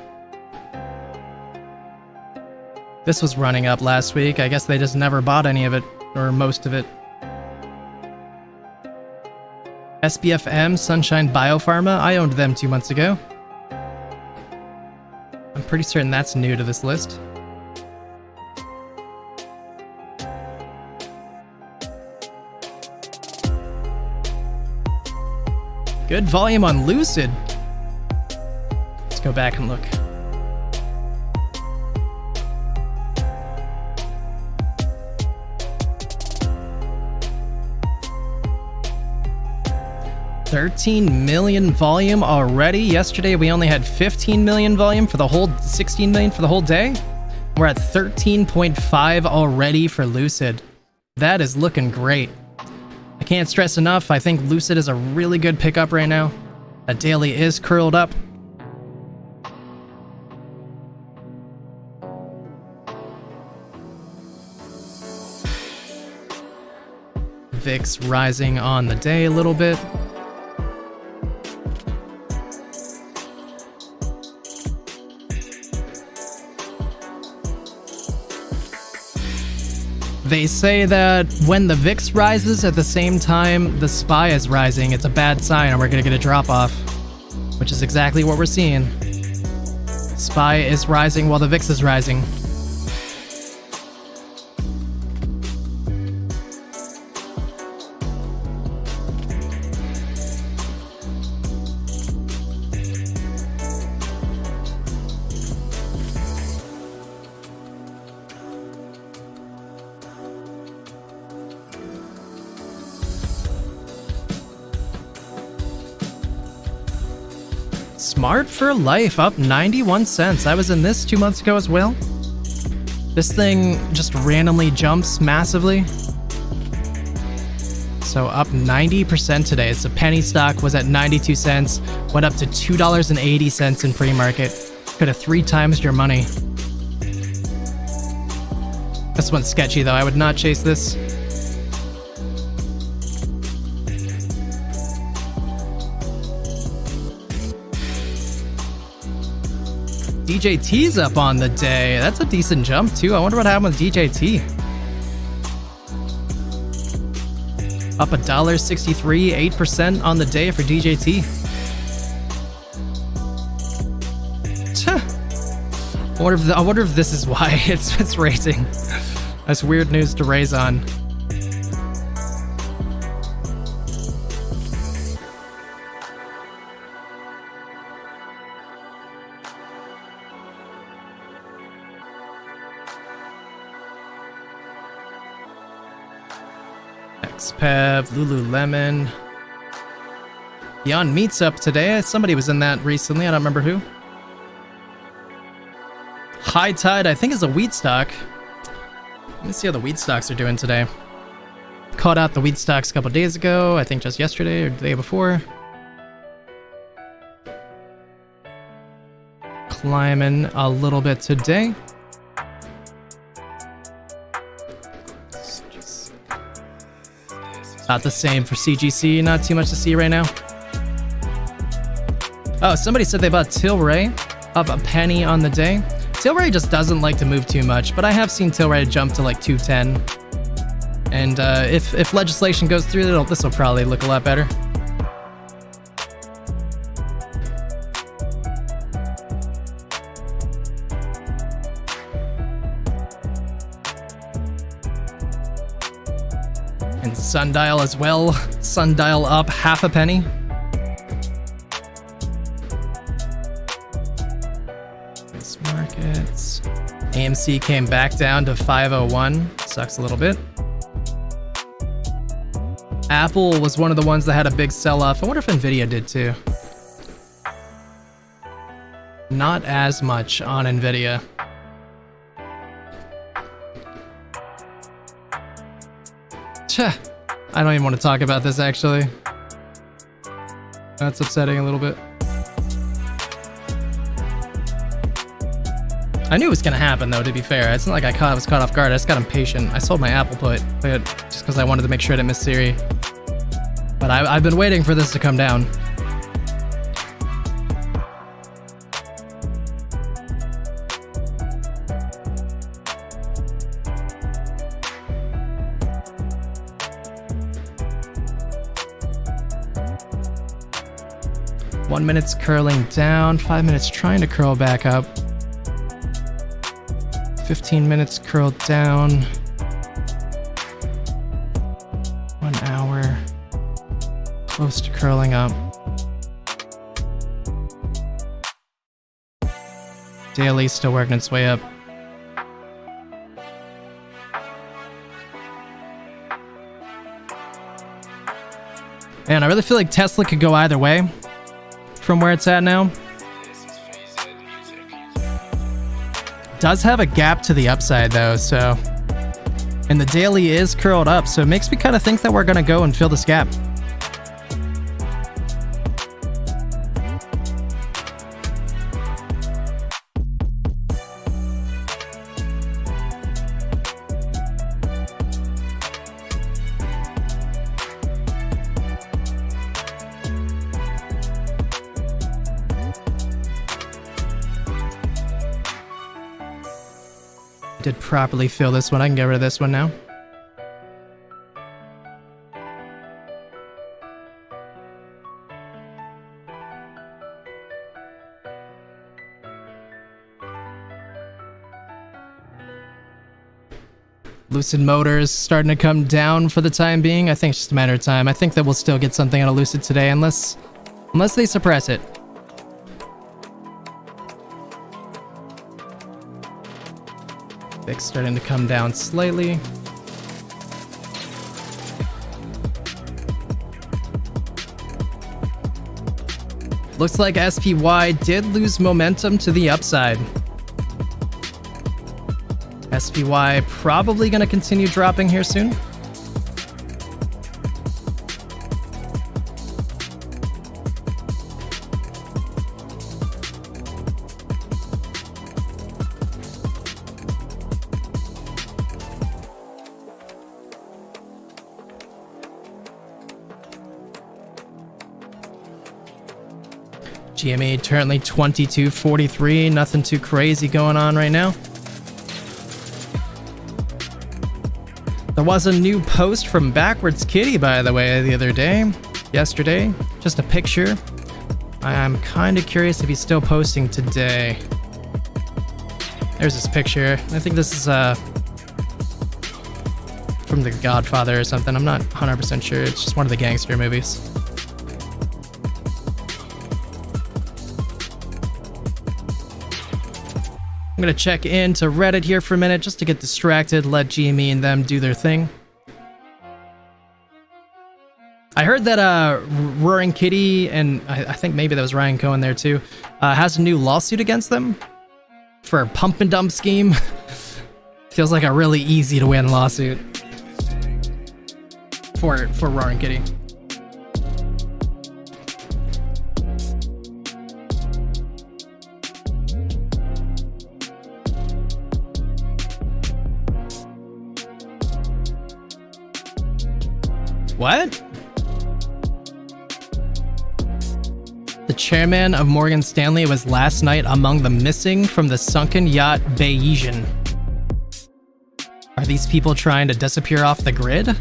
This was running up last week. I guess they just never bought any of it, or most of it. SBFM, Sunshine Biopharma. I owned them 2 months ago. I'm pretty certain that's new to this list. Good volume on Lucid. Let's go back and look. $13 million volume already. Yesterday we only had 15 million volume for the whole 16 million for the whole day. We're at 13.5 already for Lucid. That is looking great. I can't stress enough, I think Lucid is a really good pickup right now. A daily is curled up. VIX rising on the day a little bit. They say that when the VIX rises at the same time the SPY is rising, it's a bad sign and we're gonna get a drop-off. Which is exactly what we're seeing. SPY is rising while the VIX is rising. Smart for Life up 91 cents. I was in this 2 months ago as well. This thing just randomly jumps massively. So up 90% today. It's a penny stock, was at 92 cents, went up to $2.80 in pre-market. Could have 3 times your money. This one's sketchy though, I would not chase this. DJT's up on the day. That's a decent jump too. I wonder what happened with DJT. Up $1.63, 8% on the day for DJT. I wonder if this is why it's raising. That's weird news to raise on. XPEV, Lululemon. Beyond Meat's up today. Somebody was in that recently. I don't remember who. High Tide, I think, is a wheat stock. Let me see how the wheat stocks are doing today. Caught out the wheat stocks a couple days ago. I think just yesterday or the day before. Climbing a little bit today. Not the same for CGC. Not too much to see right now. Oh, somebody said they bought Tilray up a penny on the day. Tilray just doesn't like to move too much, but I have seen Tilray jump to like 210. And if legislation goes through, this will probably look a lot better. And Sundial as well. Sundial up half a penny. Markets. AMC came back down to 501. Sucks a little bit. Apple was one of the ones that had a big sell-off. I wonder if Nvidia did too. Not as much on Nvidia. I don't even want to talk about this actually. That's upsetting a little bit. I knew it was gonna happen though, to be fair. It's not like I was caught off guard. I just got impatient. I sold my Apple put just because I wanted to make sure I didn't miss Siri. But I've been waiting for this to come down. One minute's curling down, 5 minutes trying to curl back up. 15 minutes curled down. 1 hour. Close to curling up. Daily still working its way up. Man, I really feel like Tesla could go either way from where it's at now. Does have a gap to the upside though, so, and the daily is curled up, so it makes me kind of think that we're gonna go and fill this gap. Did properly fill this one. I can get rid of this one now. Lucid Motors starting to come down for the time being. I think it's just a matter of time. I think that we'll still get something out of Lucid today unless they suppress it. VIX starting to come down slightly. Looks like SPY did lose momentum to the upside. SPY probably going to continue dropping here soon. GME currently 22.43, nothing too crazy going on right now. There was a new post from Backwards Kitty, by the way, yesterday. Just a picture. I'm kind of curious if he's still posting today. There's this picture. I think this is from The Godfather or something. I'm not 100% sure. It's just one of the gangster movies. I'm gonna check into Reddit here for a minute just to get distracted, let GME and them do their thing. I heard that Roaring Kitty, and I think maybe that was Ryan Cohen there too, has a new lawsuit against them for a pump and dump scheme. Feels like a really easy to win lawsuit for Roaring Kitty. What? The chairman of Morgan Stanley was last night among the missing from the sunken yacht Bayesian. Are these people trying to disappear off the grid?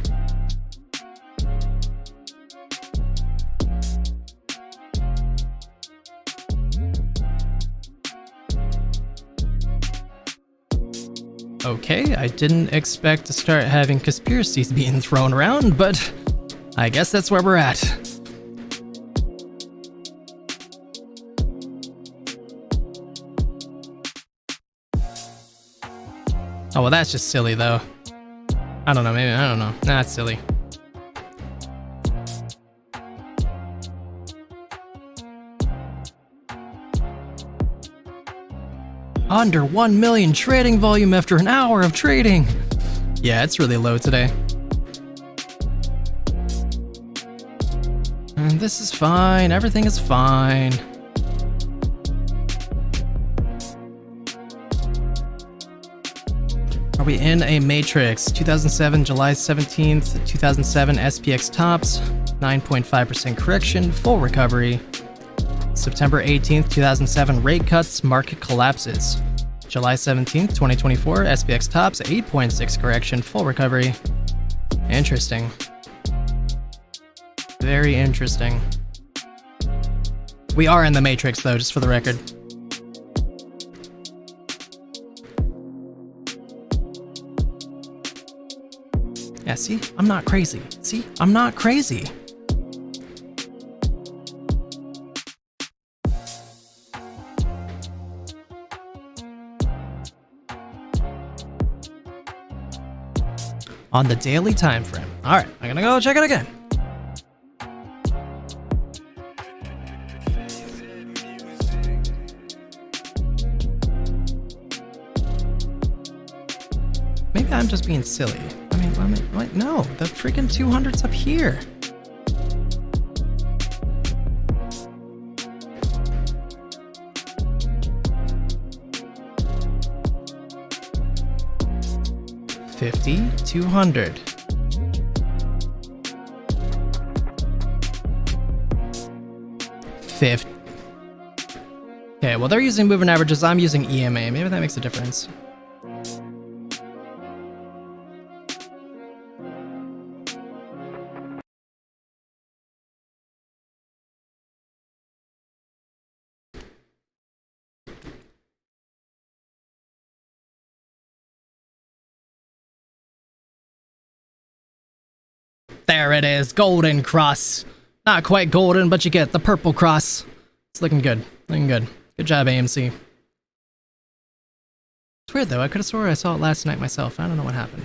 Okay, I didn't expect to start having conspiracies being thrown around, but I guess that's where we're at. Oh, well, that's just silly, though. I don't know, maybe, I don't know. Nah, it's silly. Under 1 million trading volume after an hour of trading. Yeah, it's really low today. And this is fine, everything is fine. Are we in a matrix? 2007, July 17th, 2007 SPX tops, 9.5% correction, full recovery. September 18th, 2007 rate cuts, market collapses. July 17th, 2024 SPX tops, 8.6 correction, full recovery. Interesting. Very interesting. We are in the matrix though, just for the record. Yeah, see? I'm not crazy. See? I'm not crazy. On the daily time frame. All right, I'm gonna go check it again. Maybe I'm just being silly. I mean, no, the freaking 200's up here. $50, $200. $50. Okay, well, they're using moving averages. I'm using EMA. Maybe that makes a difference. There it is, golden cross. Not quite golden, but you get the purple cross. It's looking good, looking good. Good job, AMC. It's weird though, I could have swore I saw it last night myself. I don't know what happened.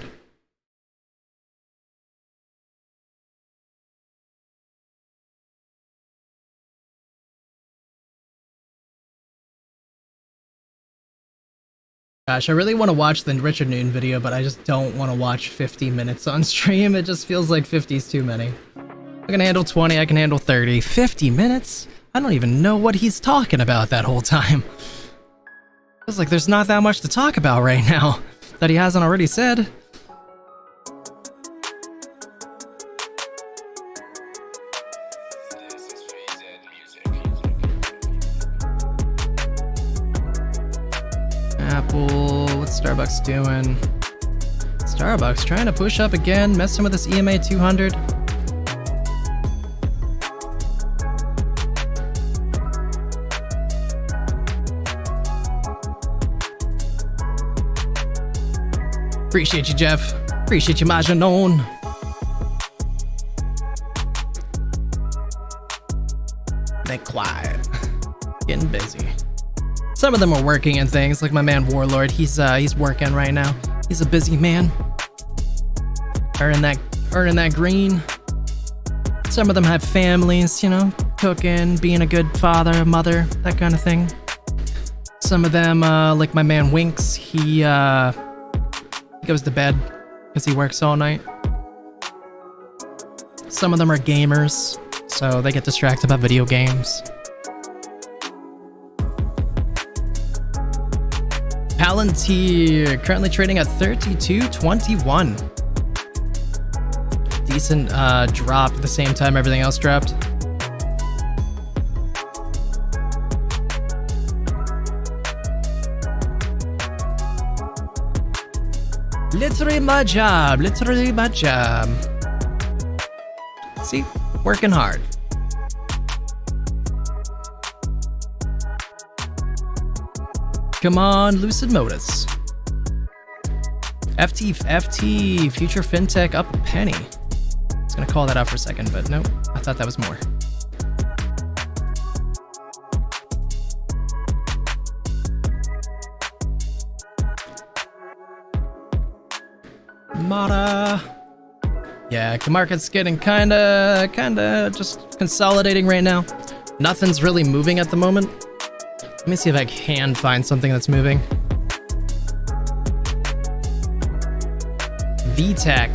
Gosh, I really want to watch the Richard Newton video, but I just don't want to watch 50 minutes on stream. It just feels like 50 is too many. I can handle 20, I can handle 30. 50 minutes? I don't even know what he's talking about that whole time. Feels like there's not that much to talk about right now that he hasn't already said. Apple, what's Starbucks doing? Starbucks trying to push up again, messing with this EMA 200. Appreciate you, Jeff. Appreciate you, Majanon. They're quiet. Getting busy. Some of them are working and things, like my man Warlord. He's working right now. He's a busy man. Earning that green. Some of them have families, you know, cooking, being a good father, mother, that kind of thing. Some of them, like my man Winks, he goes to bed because he works all night. Some of them are gamers, so they get distracted by video games. Palantir currently trading at 32.21. Decent drop at the same time everything else dropped. Literally my job. Literally my job. See? Working hard. Come on, Lucid Motors. FT, Future FinTech up a penny. I was gonna call that out for a second, but nope. I thought that was more. Mata. Yeah, the market's getting kinda just consolidating right now. Nothing's really moving at the moment. Let me see if I can find something that's moving. VTech.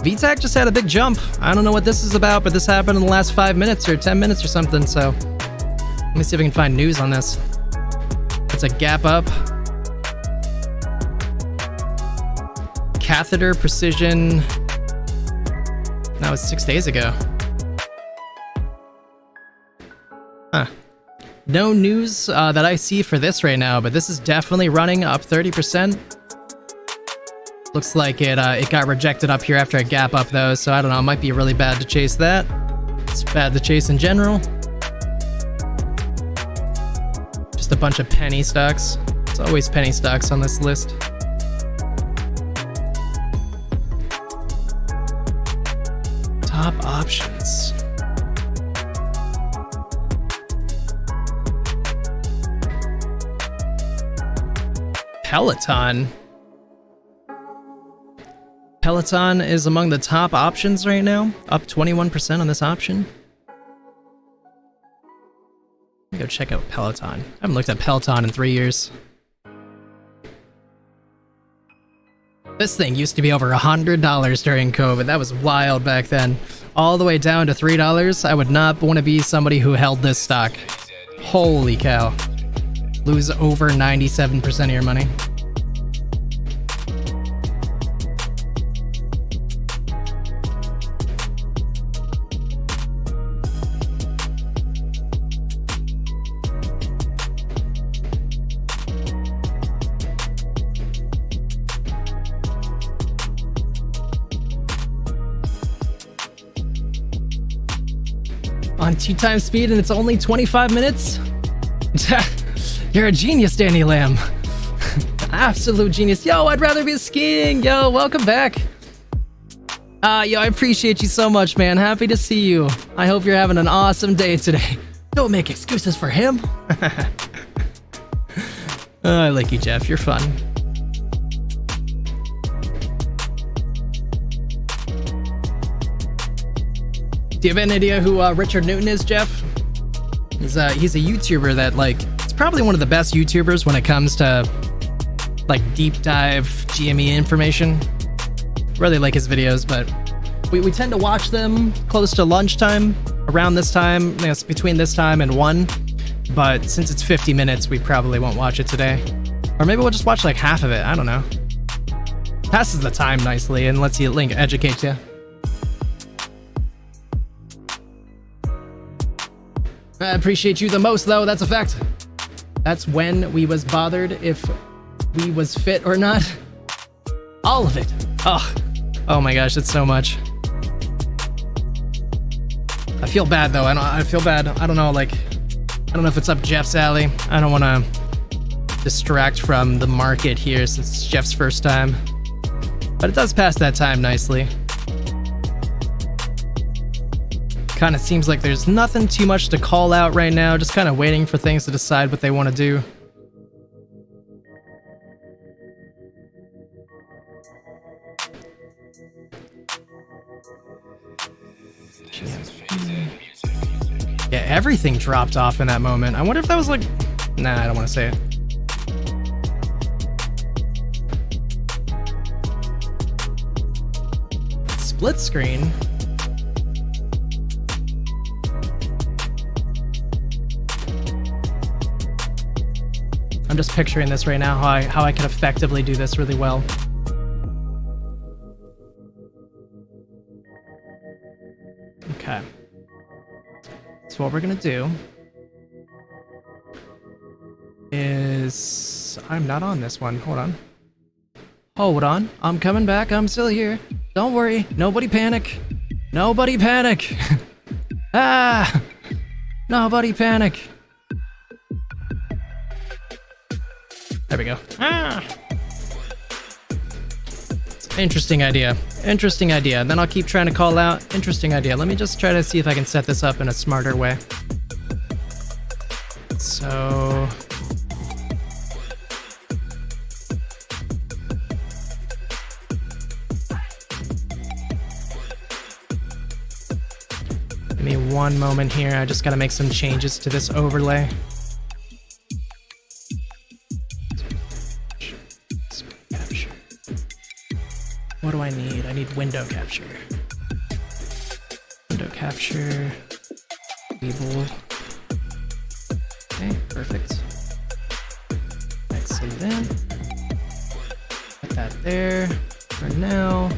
VTech just had a big jump. I don't know what this is about, but this happened in the last 5 minutes or 10 minutes or something, so let me see if I can find news on this. It's a gap up. Catheter Precision. That was 6 days ago. Huh. No news that I see for this right now, but this is definitely running up 30%. Looks like it got rejected up here after a gap up though, so I don't know, it might be really bad to chase that. It's bad to chase in general. Just a bunch of penny stocks. It's always penny stocks on this list. Top options. Peloton. Peloton is among the top options right now, up 21% on this option. Let me go check out Peloton. I haven't looked at Peloton in 3 years. This thing used to be over $100 during COVID. That was wild back then. All the way down to $3. I would not want to be somebody who held this stock. Holy cow. Lose over 97% of your money. On 2x speed and it's only 25 minutes? You're a genius, Danny Lamb. Absolute genius. Yo, I'd rather be skiing. Yo, welcome back. Yo, I appreciate you so much, man. Happy to see you. I hope you're having an awesome day today. Don't make excuses for him. I like you, Jeff. You're fun. Do you have any idea who Richard Newton is, Jeff? He's a YouTuber that, like, it's probably one of the best YouTubers when it comes to, like, deep dive GME information. Really like his videos, but we tend to watch them close to lunchtime, around this time, you know, it's between this time and 1. But since it's 50 minutes, we probably won't watch it today. Or maybe we'll just watch, like, half of it. I don't know. Passes the time nicely and lets you educate you. I appreciate you the most, though. That's a fact. That's when we was bothered if we was fit or not. All of it. Oh my gosh, it's so much. I feel bad, though. I feel bad. I don't know, like, I don't know if it's up Jeff's alley. I don't want to distract from the market here since it's Jeff's first time. But it does pass that time nicely. Kind of seems like there's nothing too much to call out right now, just kind of waiting for things to decide what they want to do. Yeah, everything dropped off in that moment. I wonder if that was like... Nah, I don't want to say it. Split screen? I'm just picturing this right now, how I could effectively do this really well. Okay. So what we're gonna do is... I'm not on this one. Hold on. Hold on. I'm coming back. I'm still here. Don't worry. Nobody panic. Nobody panic. Ah! Nobody panic. There we go. Ah! Interesting idea. Interesting idea. And then I'll keep trying to call out. Interesting idea. Let me just try to see if I can set this up in a smarter way. So... give me one moment here. I just gotta make some changes to this overlay. What do I need? I need window capture. Window capture. Weeble. Okay, perfect. Excellent. Put that there for now.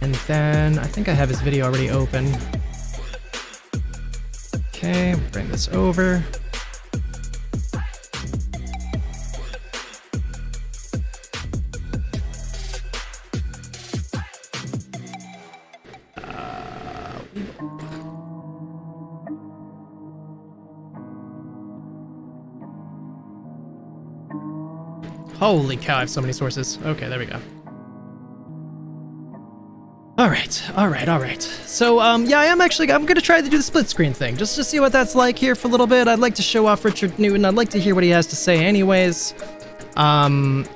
And then I think I have his video already open. Okay, bring this over. Holy cow, I have so many sources. Okay, there we go. Alright. So, yeah, I'm gonna try to do the split screen thing, just to see what that's like here for a little bit. I'd like to show off Richard Newton. I'd like to hear what he has to say anyways.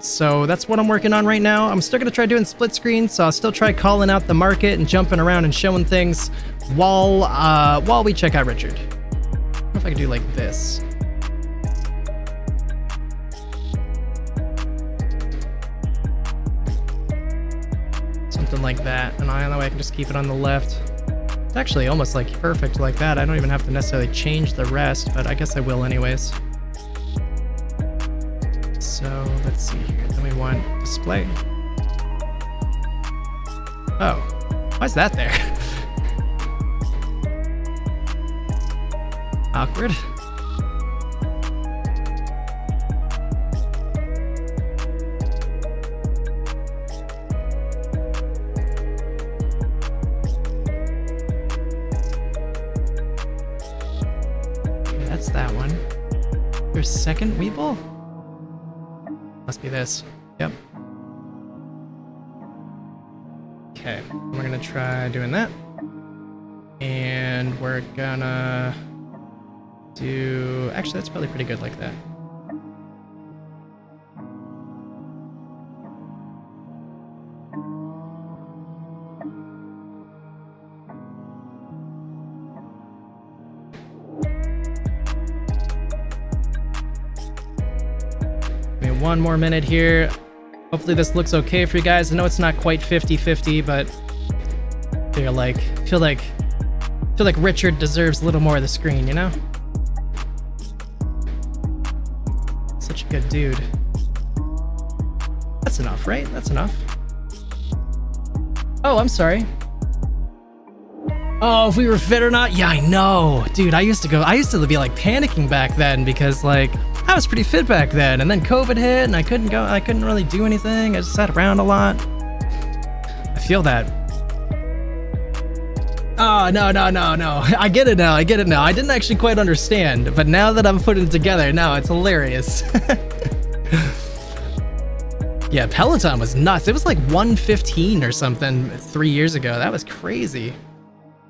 So that's what I'm working on right now. I'm still gonna try doing split screen, so I'll still try calling out the market and jumping around and showing things while we check out Richard. I wonder if I could do like this. Something like that, and that way I can just keep it on the left. It's actually almost like perfect like that. I don't even have to necessarily change the rest, but I guess I will anyways. So let's see here. Then we want display. Oh, why's that there? Awkward. That's that one. There's second Weeble? Must be this. Yep. Okay, we're gonna try doing that. And we're gonna do... Actually, that's probably pretty good like that. One more minute here. Hopefully this looks okay for you guys. I know it's not quite 50-50, but feel like Richard deserves a little more of the screen, you know? Such a good dude. That's enough, right? That's enough. Oh, I'm sorry. Oh, if we were fit or not? Yeah, I know. Dude, I used to be like panicking back then because like I was pretty fit back then, and then COVID hit and I couldn't really do anything. I just sat around a lot. I feel that. Oh, no. I get it now. I didn't actually quite understand, but now that I'm putting it together, now it's hilarious. Yeah, Peloton was nuts. It was like 115 or something 3 years ago. That was crazy.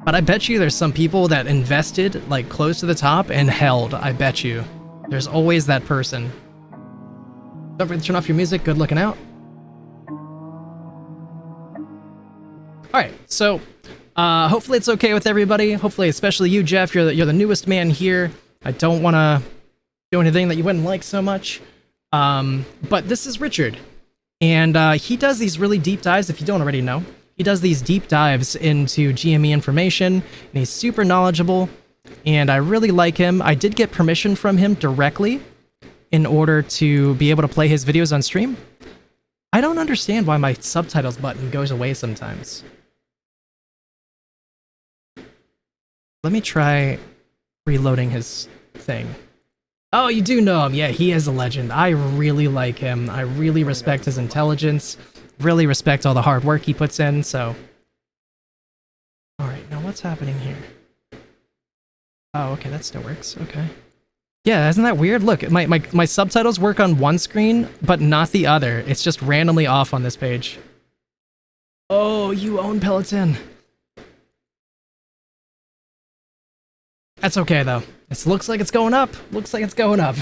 But I bet you there's some people that invested like close to the top and held. I bet you. There's always that person. Don't forget to turn off your music. Good looking out. Alright, so hopefully it's okay with everybody. Hopefully, especially you, Jeff. You're the newest man here. I don't want to do anything that you wouldn't like so much. But this is Richard. And he does these really deep dives, if you don't already know. He does these deep dives into GME information, and he's super knowledgeable, and I really like him. I did get permission from him directly in order to be able to play his videos on stream. I don't understand why my subtitles button goes away sometimes. Let me try reloading his thing. Oh, you do know him. Yeah, he is a legend. I really like him. I really respect his intelligence. Really respect all the hard work he puts in, so... Alright, now what's happening here? Oh, okay, that still works. Okay. Yeah, isn't that weird? Look, my subtitles work on one screen, but not the other. It's just randomly off on this page. Oh, you own Peloton. That's okay, though. It looks like it's going up. Looks like it's going up.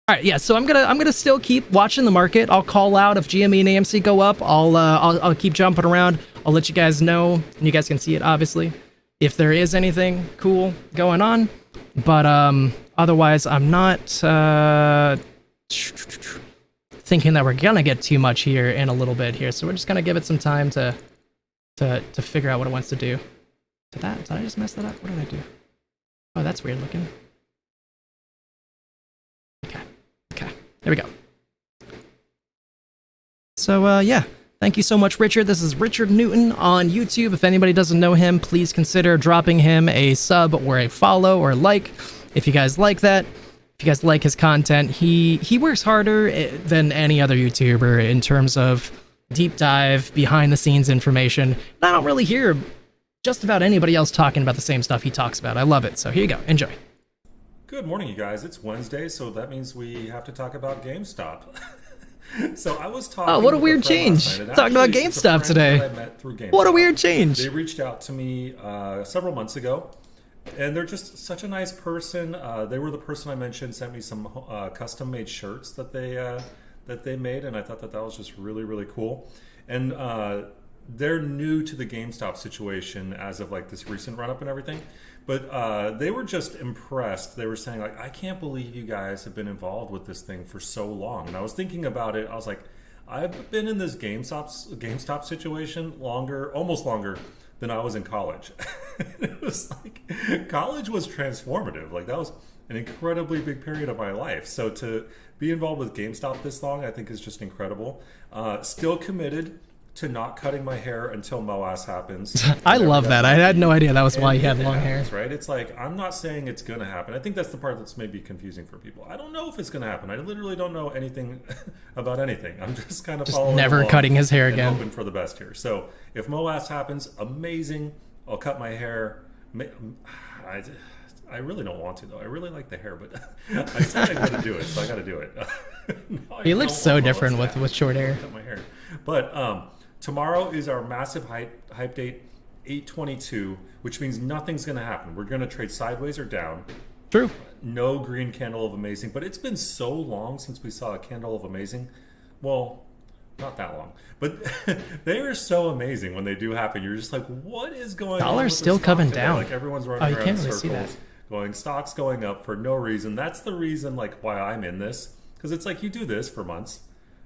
Alright, yeah, so I'm gonna still keep watching the market. I'll call out if GME and AMC go up. I'll keep jumping around. I'll let you guys know, and you guys can see it, obviously, if there is anything cool going on. But otherwise, I'm not thinking that we're gonna get too much here in a little bit here. So we're just gonna give it some time to figure out what it wants to do. Did I just mess that up? What did I do? Oh, that's weird looking. Okay, there we go. So, yeah, thank you so much, Richard. This is Richard Newton on YouTube. If anybody doesn't know him, please consider dropping him a sub or a follow or like if you guys like that. If you guys like his content, he works harder than any other YouTuber in terms of deep dive, behind-the-scenes information. And I don't really hear just about anybody else talking about the same stuff he talks about. I love it. So here you go. Enjoy. Good morning, you guys. It's Wednesday, so that means we have to talk about GameStop. So I was talking. Oh, what a weird change! Talking about GameStop today. What a weird change! They reached out to me several months ago, and they're just such a nice person. They were the person I mentioned sent me some custom-made shirts that they made, and I thought that was just really, really cool. And they're new to the GameStop situation as of like this recent run-up and everything. But they were just impressed. They were saying, like, I can't believe you guys have been involved with this thing for so long. And I was thinking about it. I was like, I've been in this GameStop situation almost longer than I was in college. It was like, college was transformative. Like, that was an incredibly big period of my life. So to be involved with GameStop this long, I think is just incredible. Still committed to not cutting my hair until MOAS happens. I love that. I had no idea that was why you had long hair. Right? It's like, I'm not saying it's going to happen. I think that's the part that's maybe confusing for people. I don't know if it's going to happen. I literally don't know anything about anything. I'm just kind of following never cutting his hair again. Hoping for the best here. So if MOAS happens, amazing. I'll cut my hair. I really don't want to, though. I really like the hair, but I said I got to do it, so I got to do it. No, he looks so different with short hair. Cut my hair. But tomorrow is our massive hype date, 8/22, which means nothing's going to happen. We're going to trade sideways or down. True. No green candle of amazing, but it's been so long since we saw a candle of amazing. Well, not that long, but they are so amazing when they do happen. You're just like, what is going on? Dollar's still coming down. Like everyone's running around in circles, see that. going stocks going up for no reason. That's the reason, like, why I'm in this, because it's like you do this for months.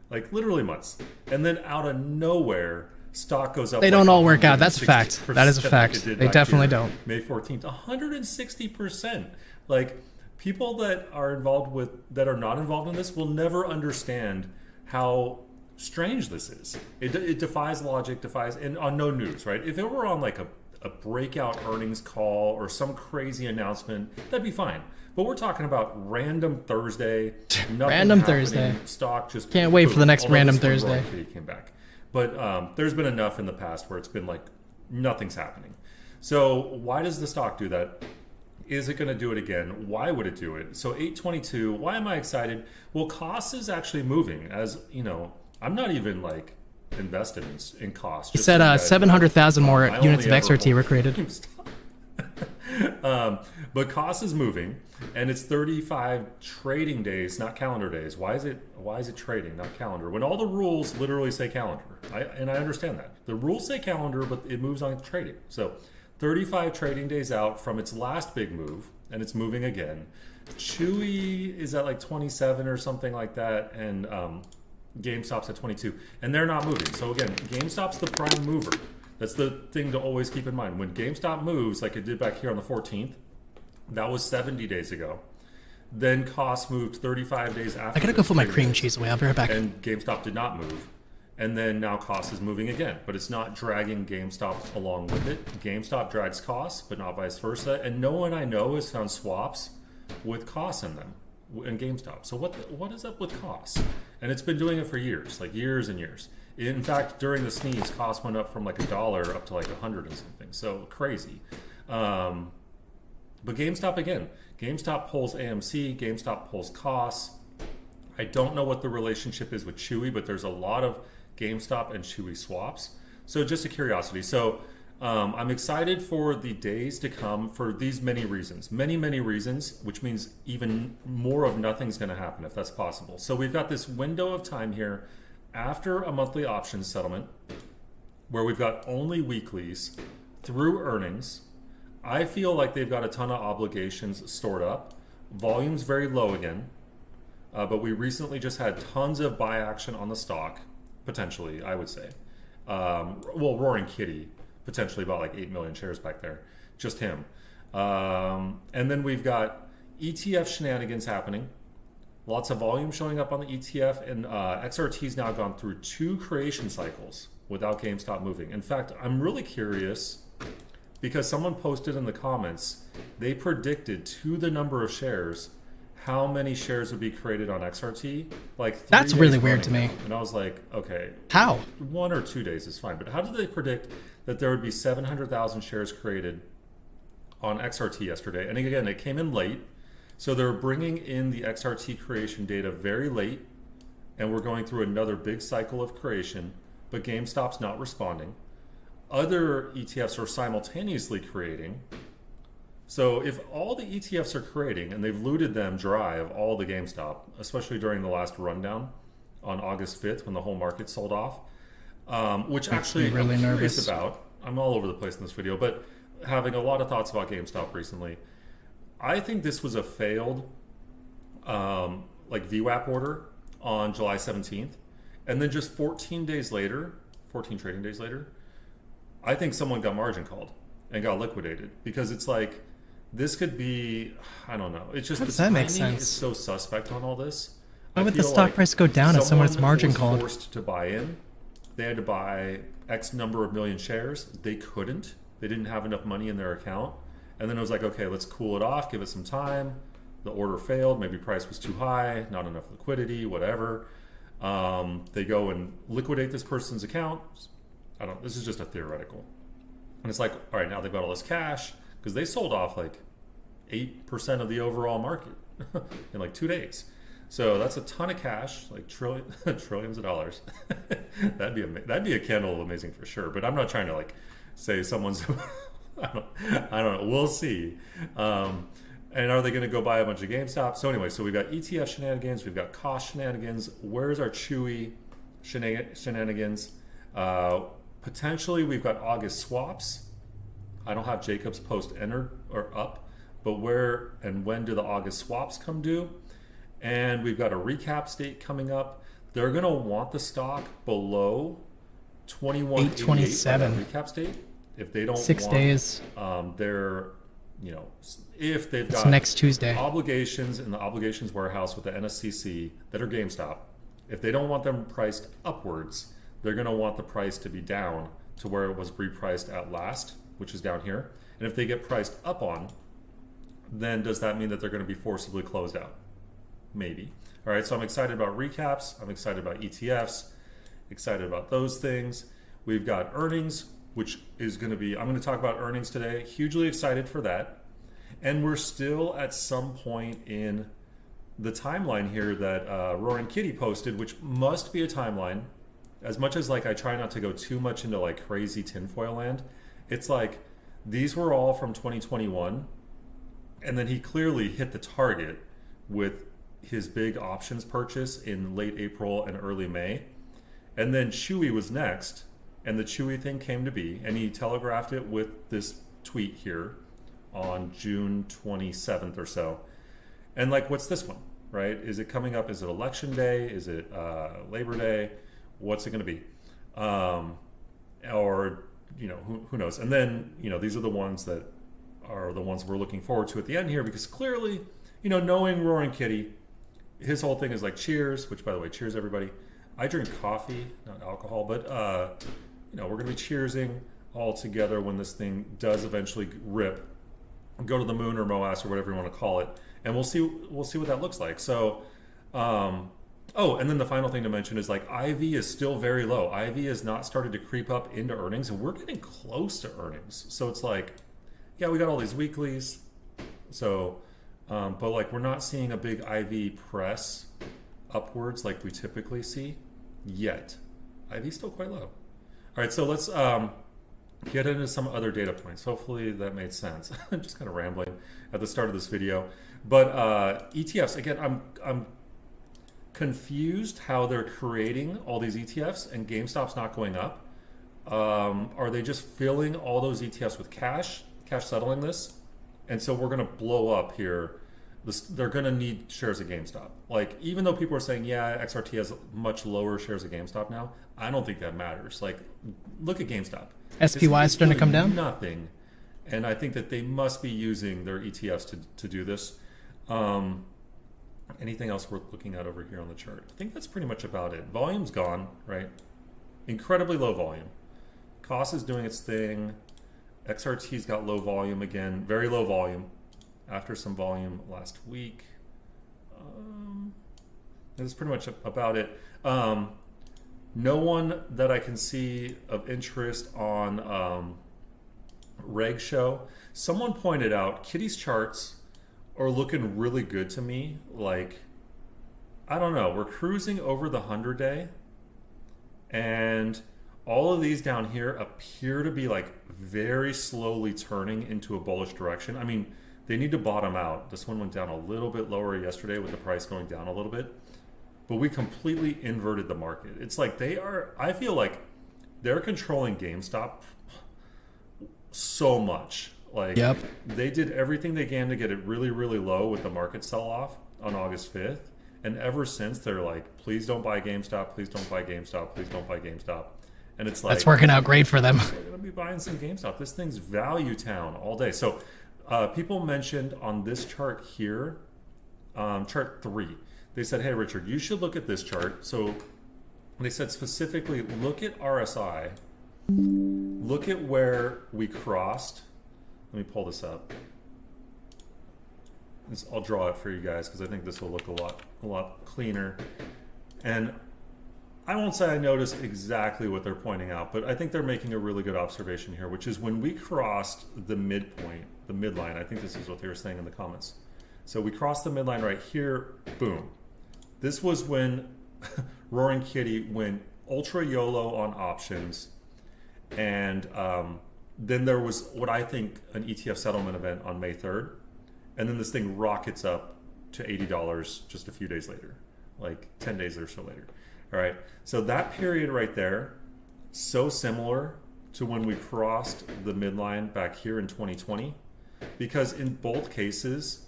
Like literally months, and then out of nowhere, stock goes up. They don't all work out. That's a fact. That is a fact. They definitely don't. May 14th, 160%. Like people that are not involved in this will never understand how strange this is. It defies logic, and on no news, right? If it were on like a breakout earnings call or some crazy announcement, that'd be fine. But we're talking about random Thursday. Random Thursday. Stock just can't wait for the next random Thursday. Came back, but there's been enough in the past where it's been like nothing's happening. So why does the stock do that? Is it going to do it again? Why would it do it? So 822, why am I excited? Well, cost is actually moving. As you know, I'm not even like invested in cost. You said 700,000 more units of XRT were created. But cost is moving, and it's 35 trading days, not calendar days. Why is it trading, not calendar? When all the rules literally say calendar, I understand that. The rules say calendar, but it moves on trading. So 35 trading days out from its last big move, and it's moving again. Chewy is at like 27 or something like that, and GameStop's at 22, and they're not moving. So again, GameStop's the prime mover. That's the thing to always keep in mind. When GameStop moves, like it did back here on the 14th, that was 70 days ago. Then cost moved 35 days after. I gotta go put my cream cheese away. I'll be right back. And GameStop did not move. And then now cost is moving again, but it's not dragging GameStop along with it. GameStop drags costs, but not vice versa. And no one I know has found swaps with costs in them in GameStop. So what is up with costs? And it's been doing it for years, like years and years. In fact, during the sneeze, cost went up from like $1 up to like 100 and something. So crazy. But GameStop again. GameStop pulls AMC. GameStop pulls costs. I don't know what the relationship is with Chewy, but there's a lot of GameStop and Chewy swaps. So just a curiosity. So I'm excited for the days to come for these many reasons, many reasons, which means even more of nothing's going to happen if that's possible. So we've got this window of time here after a monthly options settlement where we've got only weeklies through earnings. I feel like they've got a ton of obligations stored up. Volume's very low again, but we recently just had tons of buy action on the stock. Potentially, I would say. Well, Roaring Kitty potentially bought like 8 million shares back there. Just him. And then we've got ETF shenanigans happening. Lots of volume showing up on the ETF. And XRT's now gone through 2 creation cycles without GameStop moving. In fact, I'm really curious because someone posted in the comments, they predicted to the number of shares how many shares would be created on XRT. Like that's really weird to me. And I was like, okay, how? 1 or 2 days is fine, but how did they predict that there would be 700,000 shares created on XRT yesterday? And again, it came in late, so they're bringing in the XRT creation data very late, and we're going through another big cycle of creation. But GameStop's not responding. Other ETFs are simultaneously creating. So if all the ETFs are creating and they've looted them dry of all the GameStop, especially during the last rundown on August 5th when the whole market sold off, which actually really I'm nervous curious about. I'm all over the place in this video, but having a lot of thoughts about GameStop recently. I think this was a failed like VWAP order on July 17th. And then just 14 trading days later, I think someone got margin called and got liquidated because it's like, this could be, I don't know. It's just that make sense? Is so suspect on all this. Why would the stock price go down if someone's margin called? Forced to buy in. They had to buy X number of million shares. They couldn't. They didn't have enough money in their account. And then it was like, okay, let's cool it off, give it some time. The order failed. Maybe price was too high, not enough liquidity, whatever. They go and liquidate this person's account. This is just a theoretical. And it's like, all right, now they've got all this cash because they sold off like 8% of the overall market in like 2 days. So that's a ton of cash, like trillions of dollars. that'd be a candle amazing for sure. But I'm not trying to like say someone's. I don't know. We'll see. And are they going to go buy a bunch of GameStop? So anyway, so we've got ETF shenanigans, we've got cost shenanigans. Where's our Chewy shenanigans? Potentially, we've got August swaps. I don't have Jacob's post entered or up, but where and when do the August swaps come due? And we've got a recap date coming up. They're going to want the stock below 21.87 recap date. If they don't 6 days, they're, if they've got next Tuesday obligations in the obligations warehouse with the NSCC that are GameStop, if they don't want them priced upwards, they're going to want the price to be down to where it was repriced at last, which is down here. And if they get priced up on, then does that mean that they're going to be forcibly closed out? Maybe. All right, so I'm excited about recaps. I'm excited about ETFs, excited about those things. We've got earnings, which is going to be, I'm going to talk about earnings today. Hugely excited for that. And we're still at some point in the timeline here that Roaring Kitty posted, which must be a timeline. As much as like I try not to go too much into like crazy tinfoil land, it's like these were all from 2021, and then he clearly hit the target with his big options purchase in late April and early May. And then Chewy was next, and the Chewy thing came to be, and he telegraphed it with this tweet here on June 27th or so. And like, what's this one, right? Is it coming up? Is it election day? Is it Labor Day? What's it going to be? Or, you know, who knows? And then, you know, these are the ones that are the ones we're looking forward to at the end here, because clearly, you know, knowing Roaring Kitty, his whole thing is like cheers, which by the way, cheers everybody. I drink coffee, not alcohol, but you know, we're gonna be cheersing all together when this thing does eventually rip, go to the moon or MOAS or whatever you want to call it, and we'll see what that looks like. So, oh, and then the final thing to mention is like IV is still very low. IV has not started to creep up into earnings, and we're getting close to earnings. So it's like, yeah, we got all these weeklies, so. But like we're not seeing a big IV press upwards like we typically see yet. IV's still quite low. All right, so let's get into some other data points. Hopefully that made sense. I'm just kind of rambling at the start of this video. But ETFs, again, I'm confused how they're creating all these ETFs and GameStop's not going up. Are they just filling all those ETFs with cash settling this? And so we're going to blow up here. They're going to need shares of GameStop. Like, even though people are saying, yeah, XRT has much lower shares of GameStop now, I don't think that matters. Like, look at GameStop. SPY is starting to come down? Nothing. And I think that they must be using their ETFs to do this. Anything else worth looking at over here on the chart? I think that's pretty much about it. Volume's gone, right? Incredibly low volume. Cost is doing its thing. XRT's got low volume again, very low volume after some volume last week. That's pretty much about it. No one that I can see of interest on Reg Show. Someone pointed out Kitty's charts are looking really good to me. Like, I don't know, we're cruising over the 100-day, and all of these down here appear to be like very slowly turning into a bullish direction. I mean, they need to bottom out. This one went down a little bit lower yesterday with the price going down a little bit, but we completely inverted the market. It's like I feel like they're controlling GameStop so much. Like, yep. They did everything they can to get it really, really low with the market sell-off on August 5th. And ever since, they're like, please don't buy GameStop, please don't buy GameStop, please don't buy GameStop. And it's like, that's working out great for them. We're gonna be buying some GameStop. This thing's value town all day. So people mentioned on this chart here, chart 3, they said, hey Richard, you should look at this chart. So they said specifically, look at RSI, look at where we crossed. Let me pull this up. I'll draw it for you guys because I think this will look a lot cleaner. And I won't say I noticed exactly what they're pointing out, but I think they're making a really good observation here, which is when we crossed the midpoint, the midline, I think this is what they were saying in the comments. So we crossed the midline right here, boom. This was when Roaring Kitty went ultra YOLO on options, and then there was what I think an ETF settlement event on May 3rd, and then this thing rockets up to $80 just a few days later, like 10 days or so later. All right, so that period right there, so similar to when we crossed the midline back here in 2020, because in both cases,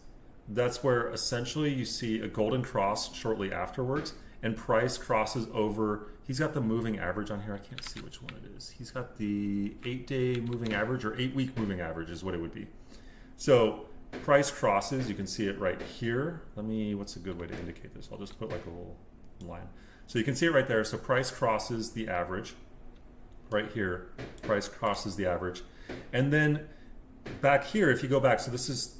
that's where essentially you see a golden cross shortly afterwards, and price crosses over. He's got the moving average on here. I can't see which one it is. He's got the 8-day moving average, or 8-week moving average is what it would be. So price crosses, you can see it right here. What's a good way to indicate this? I'll just put like a little line. So you can see it right there. So price crosses the average right here. Price crosses the average. And then back here, if you go back, so this is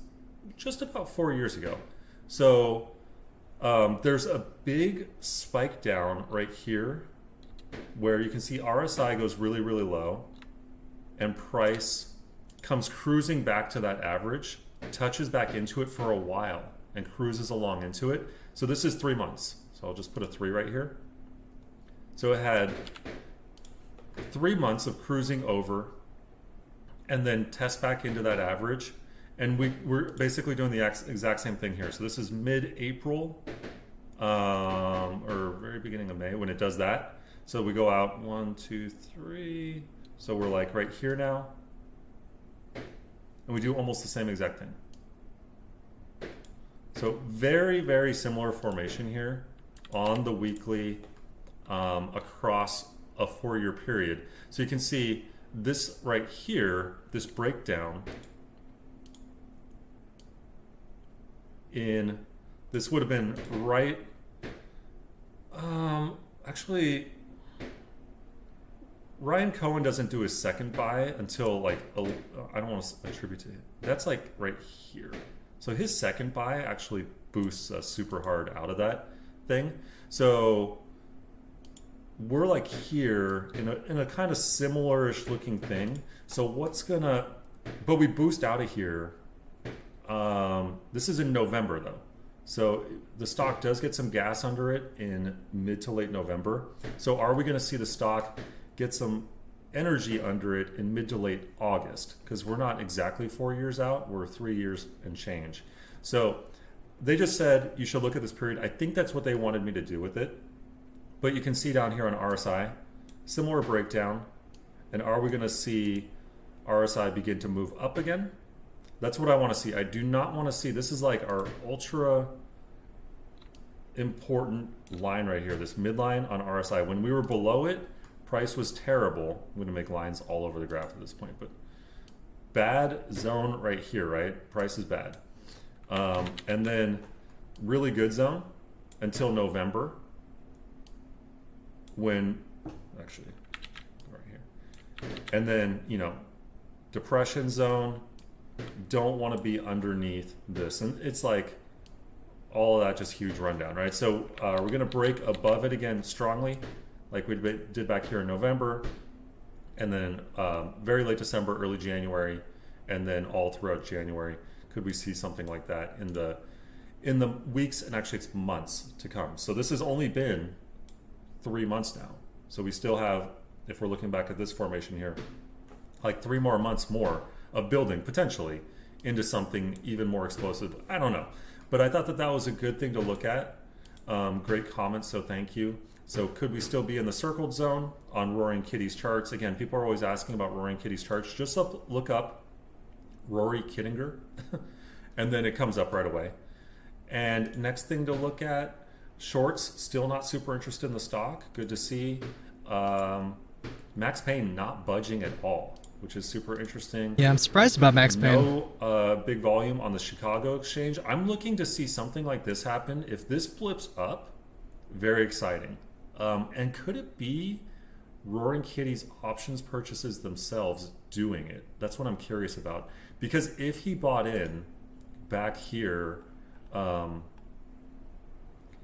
just about 4 years ago. So there's a big spike down right here where you can see RSI goes really, really low and price comes cruising back to that average touches back into it for a while and cruises along into it. So this is 3 months. So I'll just put a 3 right here. So it had 3 months of cruising over and then test back into that average. And we're basically doing the exact same thing here. So this is mid-April or very beginning of May when it does that. So we go out 1, 2, 3. So we're like right here now. And we do almost the same exact thing. So very, very similar formation here on the weekly across a 4-year period. So you can see this right here, this breakdown in, this would have been right, actually, Ryan Cohen doesn't do his second buy until like, I don't want to attribute to him. That's like right here. So his second buy actually boosts us super hard out of that thing. So we're like here in a kind of similar-ish looking thing. So what's gonna, but we boost out of here. This is in November though. So the stock does get some gas under it in mid to late November. So are we gonna see the stock get some energy under it in mid to late August? Because we're not exactly 4 years out, we're 3 years and change. So they just said you should look at this period. I think that's what they wanted me to do with it. But you can see down here on RSI, similar breakdown. And are we gonna see RSI begin to move up again? That's what I wanna see. I do not wanna see, this is like our ultra important line right here, this midline on RSI. When we were below it, price was terrible. I'm gonna make lines all over the graph at this point, but bad zone right here, right? Price is bad. And then really good zone until November when, actually, right here. And then, you know, depression zone, don't want to be underneath this. And it's like all of that just huge rundown, right? So we're gonna break above it again strongly, like we did back here in November, and then very late December, early January, and then all throughout January. Could we see something like that in the weeks, and actually it's months to come? So this has only been 3 months now. So we still have, if we're looking back at this formation here, like 3 more months more of building potentially into something even more explosive. I don't know, but I thought that that was a good thing to look at. Great comments, so thank you. So could we still be in the circled zone on Roaring Kitty's charts? Again, people are always asking about Roaring Kitty's charts. Just look up Rory Kittinger, and then it comes up right away. And next thing to look at, shorts, still not super interested in the stock. Good to see. Max Payne not budging at all, which is super interesting. Yeah, I'm surprised about Max Payne. No big volume on the Chicago exchange. I'm looking to see something like this happen. If this blips up, very exciting. And could it be Roaring Kitty's options purchases themselves doing it? That's what I'm curious about. Because if he bought in back here,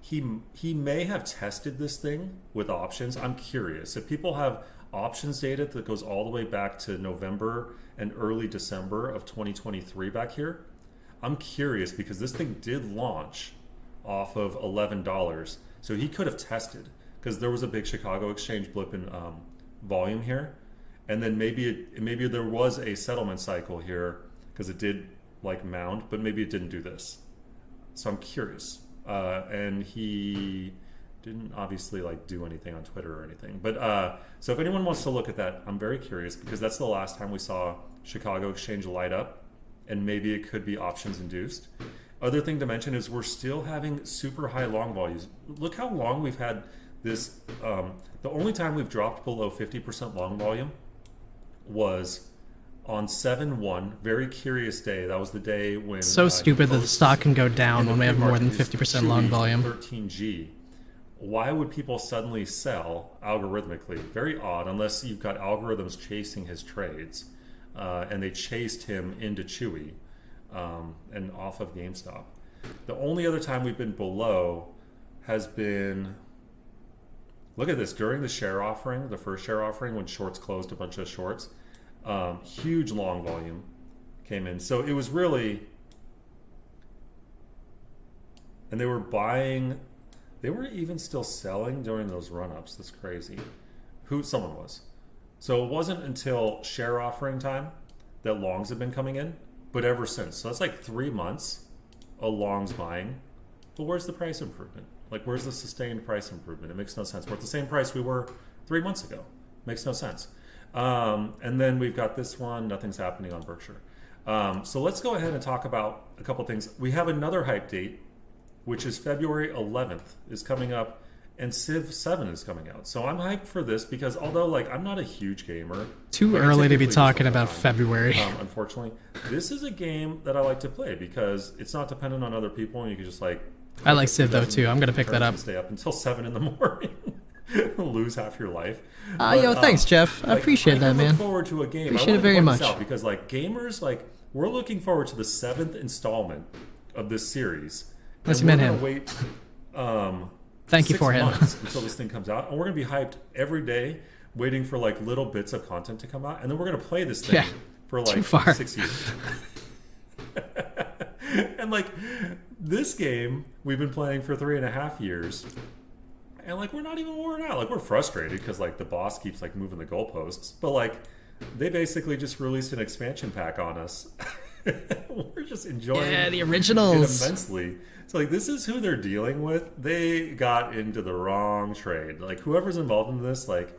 he may have tested this thing with options. I'm curious. If people have options data that goes all the way back to November and early December of 2023 back here, I'm curious because this thing did launch off of $11. So he could have tested because there was a big Chicago exchange blip in volume here. And then maybe there was a settlement cycle here because it did like mound, but maybe it didn't do this. So I'm curious. And he didn't obviously like do anything on Twitter or anything. But so if anyone wants to look at that, I'm very curious because that's the last time we saw Chicago exchange light up, and maybe it could be options induced. Other thing to mention is we're still having super high long volumes. Look how long we've had this. The only time we've dropped below 50% long volume was on 7/1, very curious day. That was the day when So stupid that the stock can go down when we have more than 50% long volume. 13G. Why would people suddenly sell algorithmically? Very odd, unless you've got algorithms chasing his trades, and they chased him into Chewy and off of GameStop. The only other time we've been below has been, look at this, during the share offering, the first share offering when shorts closed, a bunch of shorts. Huge long volume came in. So it was really and they were buying. They were even still selling during those run-ups. That's crazy. Someone was. So it wasn't until share offering time that longs have been coming in, but ever since. So that's like 3 months of longs buying. But where's the price improvement? Like, where's the sustained price improvement? It makes no sense. We're at the same price we were 3 months ago. Makes no sense. And then we've got this one. Nothing's happening on Berkshire. So let's go ahead and talk about a couple things. We have another hype date, which is February 11th is coming up, and Civ 7 is coming out. So I'm hyped for this because although like I'm not a huge gamer, Too early to be talking about February. Unfortunately, this is a game that I like to play because it's not dependent on other people, and you can just like. I like Civ though too. I'm gonna pick that up. Stay up until 7 in the morning, lose half your life. Thanks, Jeff. I appreciate that, man. I look forward to a game. Appreciate it very much. Because like gamers, like we're looking forward to the 7th installment of this series. Unless you meant him. Wait. Thank you for him. Until this thing comes out, and we're gonna be hyped every day, waiting for like little bits of content to come out, and then we're gonna play this thing for like 6 years. And like this game, we've been playing for 3.5 years, and like we're not even worn out. Like we're frustrated because like the boss keeps like moving the goalposts, but like they basically just released an expansion pack on us. We're just enjoying the originals it immensely. So like this is who they're dealing with. They got into the wrong trade. Like whoever's involved in this, like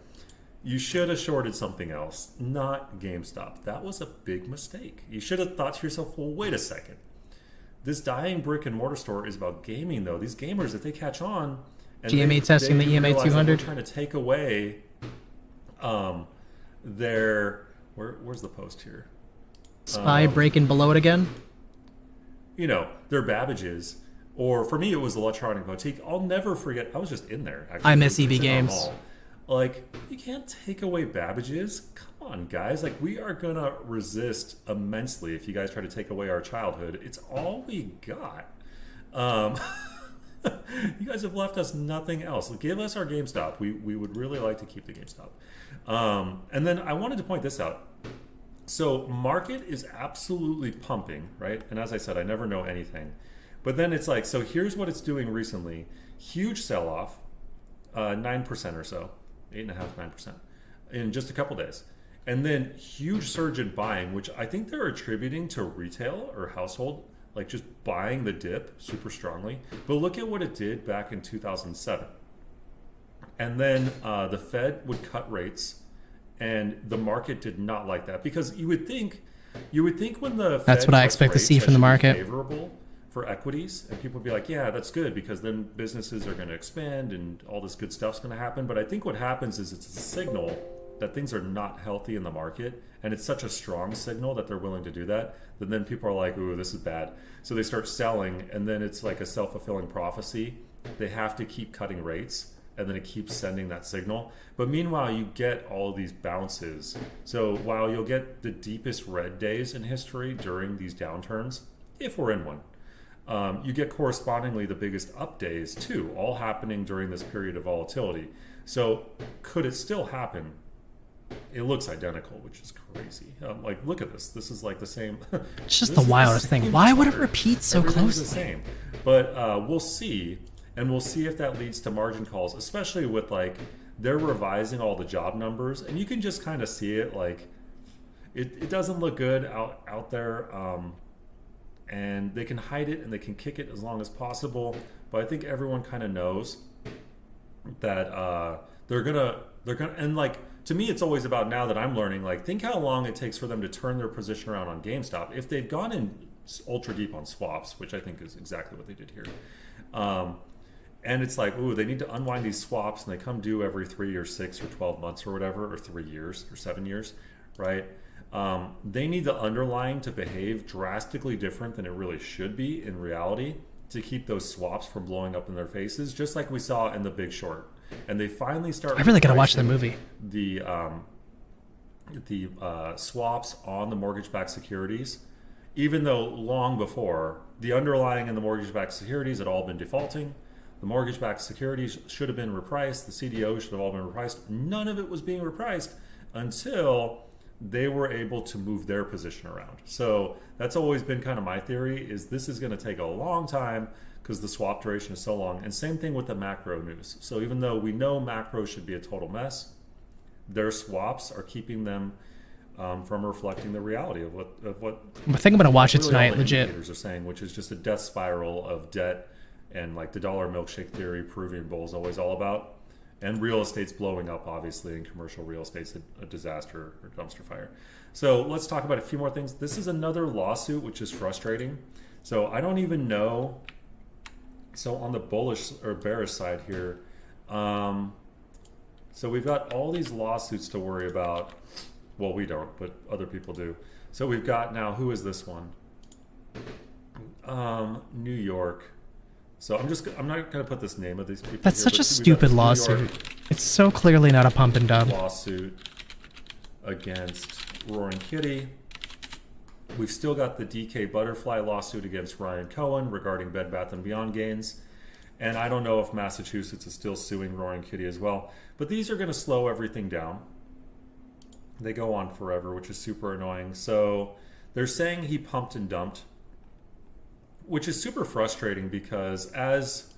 you should have shorted something else, not GameStop. That was a big mistake. You should have thought to yourself, well, wait a second. This dying brick and mortar store is about gaming, though. These gamers, if they catch on, and GME testing the EMA 200, trying to take away their where's the post here? Spy breaking below it again. You know, their Babbages, or for me, it was Electronic Boutique. I'll never forget. I was just in there. Actually, I miss EB Games. Like, you can't take away Babbages. Come on, guys. Like, we are going to resist immensely if you guys try to take away our childhood. It's all we got. You guys have left us nothing else. Give us our GameStop. We would really like to keep the GameStop. And then I wanted to point this out. So, market is absolutely pumping, right? And as I said, I never know anything. But then it's like, so here's what it's doing recently. Huge sell-off, 9% or so. 8.5%, 9% in just a couple days, and then huge surge in buying, which I think they're attributing to retail or household, like just buying the dip super strongly. But look at what it did back in 2007, and then the Fed would cut rates, and the market did not like that because you would think when the Fed that's what I expect to see from the market. Favorable for equities, and people would be like, yeah, that's good because then businesses are going to expand and all this good stuff's going to happen. But I think what happens is it's a signal that things are not healthy in the market, and it's such a strong signal that they're willing to do that then people are like, ooh, this is bad. So they start selling, and then it's like a self-fulfilling prophecy. They have to keep cutting rates, and then it keeps sending that signal. But meanwhile, you get all these bounces. So while you'll get the deepest red days in history during these downturns, if we're in one, you get correspondingly the biggest up days too, all happening during this period of volatility. So could it still happen? It looks identical, which is crazy. Like, look at this. This is like the same. It's just the wildest thing. Why would it repeat so closely? The same. But we'll see, and we'll see if that leads to margin calls, especially with like they're revising all the job numbers, and you can just kind of see it. Like, it doesn't look good out there. And they can hide it and they can kick it as long as possible. But I think everyone kind of knows that they're gonna, and like, to me, it's always about now that I'm learning, like, think how long it takes for them to turn their position around on GameStop. If they've gone in ultra deep on swaps, which I think is exactly what they did here. And it's like, ooh, they need to unwind these swaps, and they come due every 3 or 6 or 12 months or whatever, or 3 years or 7 years, right? They need the underlying to behave drastically different than it really should be in reality to keep those swaps from blowing up in their faces, just like we saw in The Big Short. And they finally start. I really gotta watch the movie. The swaps on the mortgage-backed securities, even though long before the underlying and the mortgage-backed securities had all been defaulting. The mortgage-backed securities should have been repriced. The CDOs should have all been repriced. None of it was being repriced until they were able to move their position around. So that's always been kind of my theory, is this is going to take a long time because the swap duration is so long. And same thing with the macro news. So even though we know macro should be a total mess, their swaps are keeping them from reflecting the reality of what I think I'm gonna watch it really tonight, all the legit. indicators are saying, which is just a death spiral of debt and like the dollar milkshake theory Peruvian bull is always all about. And real estate's blowing up, obviously, and commercial real estate's a disaster or dumpster fire. So let's talk about a few more things. This is another lawsuit, which is frustrating. So I don't even know. So on the bullish or bearish side here, so we've got all these lawsuits to worry about. Well, we don't, but other people do. So we've got now, who is this one? New York. So I'm not going to put this name of these people. That's here, such a but we've got stupid this New lawsuit. York It's so clearly not a pump and dump. lawsuit against Roaring Kitty. We've still got the DK Butterfly lawsuit against Ryan Cohen regarding Bed Bath & Beyond gains. And I don't know if Massachusetts is still suing Roaring Kitty as well. But these are going to slow everything down. They go on forever, which is super annoying. So they're saying he pumped and dumped, which is super frustrating because, as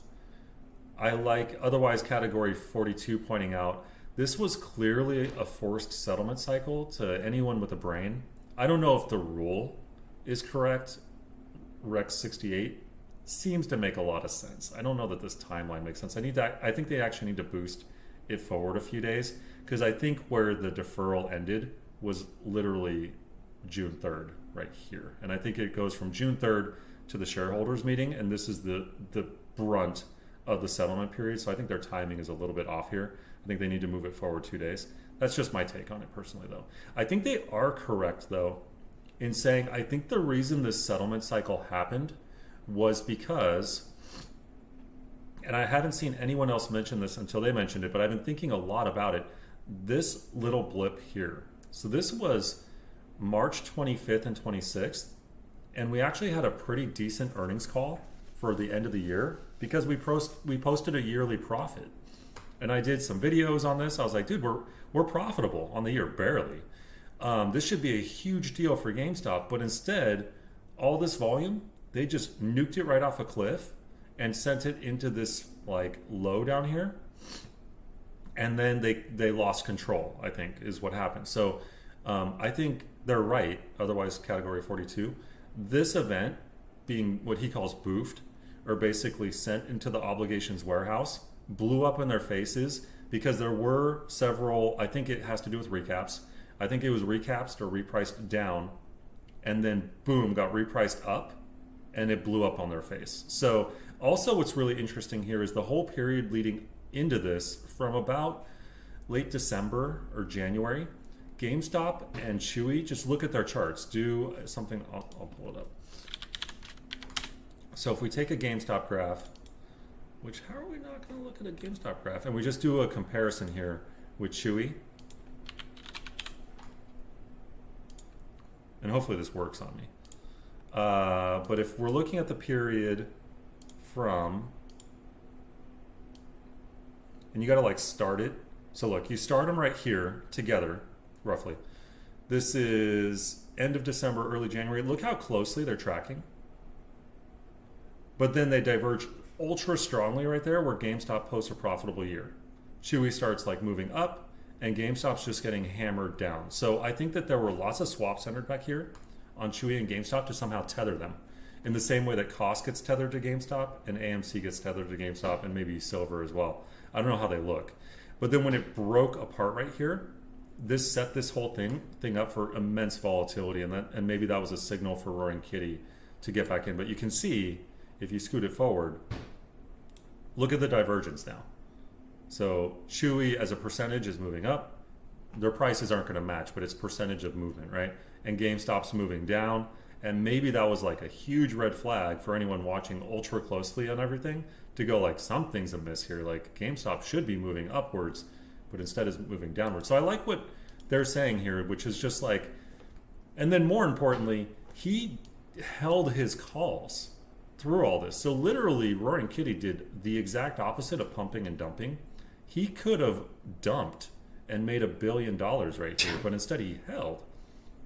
I like otherwise category 42 pointing out, this was clearly a forced settlement cycle to anyone with a brain. I don't know if the rule is correct. Rex 68 seems to make a lot of sense. I don't know that this timeline makes sense. I think they actually need to boost it forward a few days, because I think where the deferral ended was literally June 3rd right here. And I think it goes from June 3rd to the shareholders meeting, and this is the brunt of the settlement period. So I think their timing is a little bit off here. I think they need to move it forward 2 days. That's just my take on it personally, though. I think they are correct, though, in saying I think the reason this settlement cycle happened was because, and I haven't seen anyone else mention this until they mentioned it, but I've been thinking a lot about it. This little blip here. So this was March 25th and 26th, and we actually had a pretty decent earnings call for the end of the year because we posted a yearly profit. And I did some videos on this. I was like, dude, we're profitable on the year, barely. This should be a huge deal for GameStop, but instead, all this volume, they just nuked it right off a cliff and sent it into this like low down here. And then they lost control, I think, is what happened. So I think they're right, otherwise category 42. This event being what he calls boofed, or basically sent into the obligations warehouse, blew up in their faces because there were several, I think it has to do with recaps. I think it was recaps or repriced down, and then boom, got repriced up, and it blew up on their face. So also what's really interesting here is the whole period leading into this, from about late December or January, GameStop and Chewy, just look at their charts. Do something, I'll pull it up. So if we take a GameStop graph, which how are we not going to look at a GameStop graph? And we just do a comparison here with Chewy. And hopefully this works on me. But if we're looking at the period from, and you got to like start it. So look, you start them right here together, roughly. This is end of December, early January. Look how closely they're tracking. But then they diverge ultra strongly right there where GameStop posts a profitable year. Chewy starts like moving up and GameStop's just getting hammered down. So I think that there were lots of swaps centered back here on Chewy and GameStop to somehow tether them in the same way that Cost gets tethered to GameStop and AMC gets tethered to GameStop and maybe Silver as well. I don't know how they look. But then when it broke apart right here, this set this whole thing up for immense volatility, and maybe that was a signal for Roaring Kitty to get back in. But you can see, if you scoot it forward, look at the divergence now. So Chewy as a percentage is moving up. Their prices aren't going to match, but it's percentage of movement, right? And GameStop's moving down. And maybe that was like a huge red flag for anyone watching ultra closely on everything to go like, something's amiss here. Like GameStop should be moving upwards, but instead is moving downwards. So I like what they're saying here, which is just like, and then more importantly, he held his calls through all this. So literally Roaring Kitty did the exact opposite of pumping and dumping. He could have dumped and made $1 billion right here, but instead he held.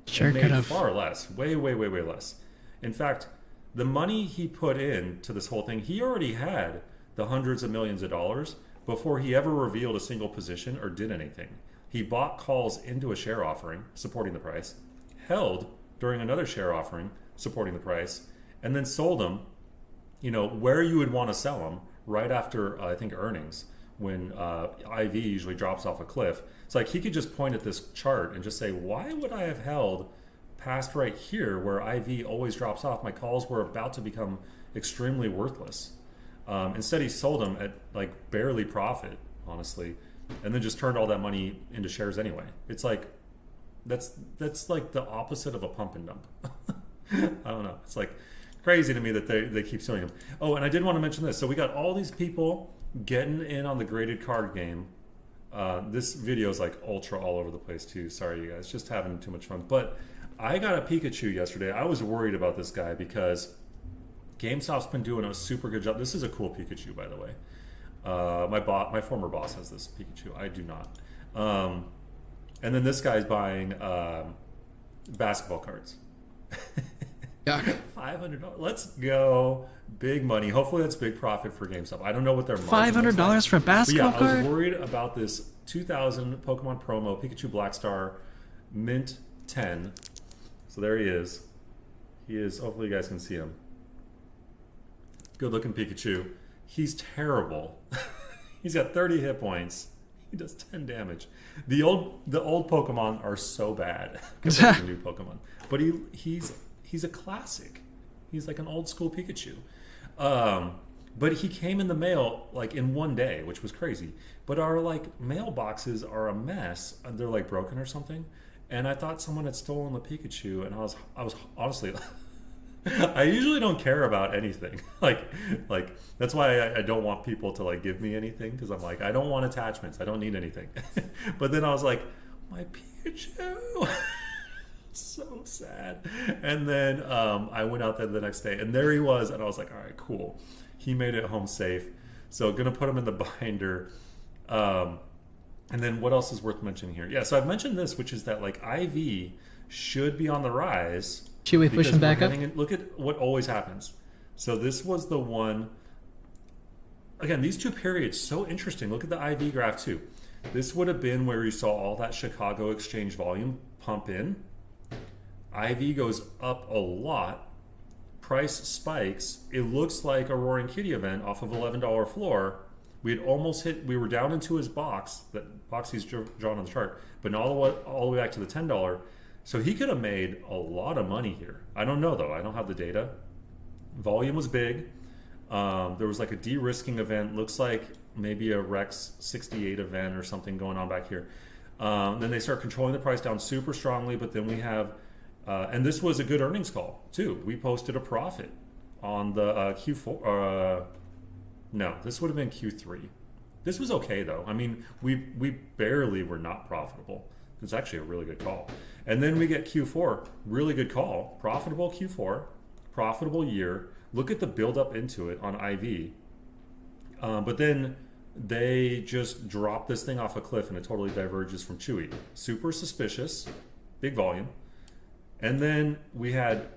Sure and could made have. far less, way less. In fact, the money he put in to this whole thing, he already had the hundreds of millions of dollars before he ever revealed a single position or did anything. He bought calls into a share offering supporting the price, held during another share offering supporting the price, and then sold them, where you would want to sell them right after, I think, earnings, when IV usually drops off a cliff. It's like he could just point at this chart and just say, why would I have held past right here where IV always drops off? My calls were about to become extremely worthless. Instead, he sold them at like barely profit, honestly, and then just turned all that money into shares anyway. It's like that's like the opposite of a pump and dump. I don't know. It's like crazy to me that they keep suing him. Oh, and I did want to mention this. So we got all these people getting in on the graded card game. This video is like ultra all over the place too. Sorry, you guys, just having too much fun. But I got a Pikachu yesterday. I was worried about this guy because GameStop's been doing a super good job. This is a cool Pikachu, by the way. My former boss has this Pikachu. I do not. And then this guy's buying basketball cards. Yeah. $500. Let's go. Big money. Hopefully that's big profit for GameStop. I don't know what their margin looks like. $500 for a basketball card? I was worried about this 2000 Pokemon promo Pikachu Black Star Mint 10. So there he is. He is. Hopefully you guys can see him. Good looking Pikachu. He's terrible. He's got 30 hit points. He does 10 damage. The old Pokemon are so bad compared to the new Pokemon. But he's a classic. He's like an old school Pikachu. But he came in the mail like in one day, which was crazy. But our like mailboxes are a mess. They're like broken or something. And I thought someone had stolen the Pikachu, and I was honestly I usually don't care about anything. like that's why I don't want people to like give me anything, because I'm like, I don't want attachments. I don't need anything. But then I was like, my Pikachu. So sad. And then I went out there the next day, and there he was, and I was like, all right, cool. He made it home safe. So gonna put him in the binder. And then what else is worth mentioning here? Yeah, so I've mentioned this, which is that like IV should be on the rise. Should we push him back up? Look at what always happens. So this was the one. Again, these two periods, so interesting. Look at the IV graph too. This would have been where you saw all that Chicago exchange volume pump in. IV goes up a lot. Price spikes. It looks like a Roaring Kitty event off of $11 floor. We had almost hit. We were down into his box, that box he's drawn on the chart, but not all the way back to the $10. So he could have made a lot of money here. I don't know though. I don't have the data. Volume was big. There was like a de-risking event. Looks like maybe a Rex 68 event or something going on back here. Then they start controlling the price down super strongly. But then we have, and this was a good earnings call too. We posted a profit on the Q4. No, this would have been Q3. This was okay though. I mean, we barely were not profitable. It's actually a really good call. And then we get Q4, really good call, profitable Q4, profitable year. Look at the build up into it on IV. But then they just drop this thing off a cliff and it totally diverges from Chewy. Super suspicious, big volume. And then we had,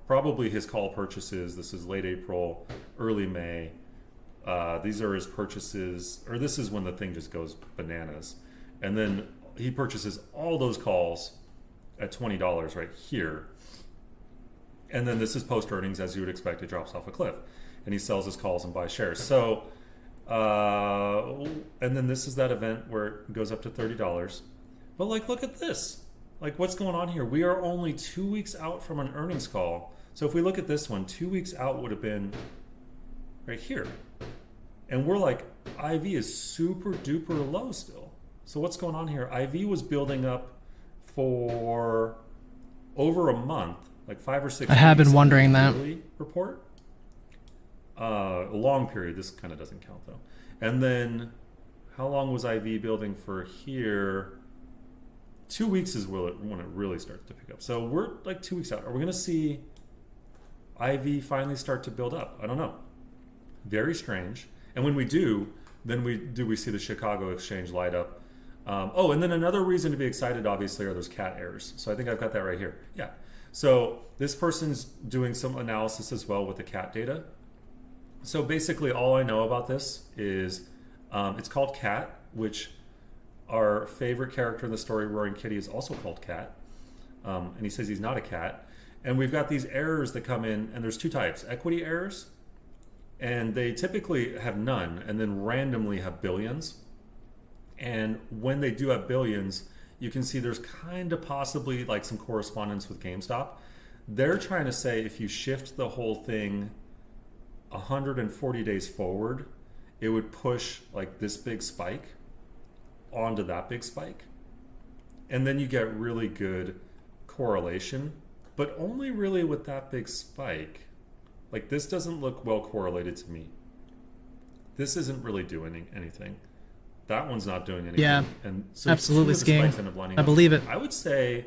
probably his call purchases. This is late April, early May. These are his purchases, or this is when the thing just goes bananas. And then he purchases all those calls at $20 right here. And then this is post earnings, as you would expect. It drops off a cliff, and he sells his calls and buys shares. So, and then this is that event where it goes up to $30. But like, look at this. Like, what's going on here? We are only 2 weeks out from an earnings call. So if we look at this one, 2 weeks out would have been right here. And we're like, IV is super duper low still. So what's going on here? IV was building up for over a month, like 5 or 6 I have weeks been wondering that. Report. A long period. This kind of doesn't count though. And then how long was IV building for here? 2 weeks is when it really starts to pick up. So we're like 2 weeks out. Are we going to see IV finally start to build up? I don't know. Very strange. And when we do, then we see the Chicago exchange light up. Oh, and then another reason to be excited, obviously, are those cat errors. So I think I've got that right here. Yeah. So this person's doing some analysis as well with the cat data. So basically, all I know about this is it's called Cat, which our favorite character in the story, Roaring Kitty, is also called Cat. And he says he's not a cat. And we've got these errors that come in, and there's two types: equity errors, and they typically have none, and then randomly have billions. And when they do have billions, you can see there's kind of possibly like some correspondence with GameStop. They're trying to say if you shift the whole thing 140 days forward, it would push like this big spike onto that big spike. And then you get really good correlation, but only really with that big spike. Like this doesn't look well correlated to me. This isn't really doing anything. That one's not doing anything. Yeah, and so absolutely skiing. I up. believe it. I would say,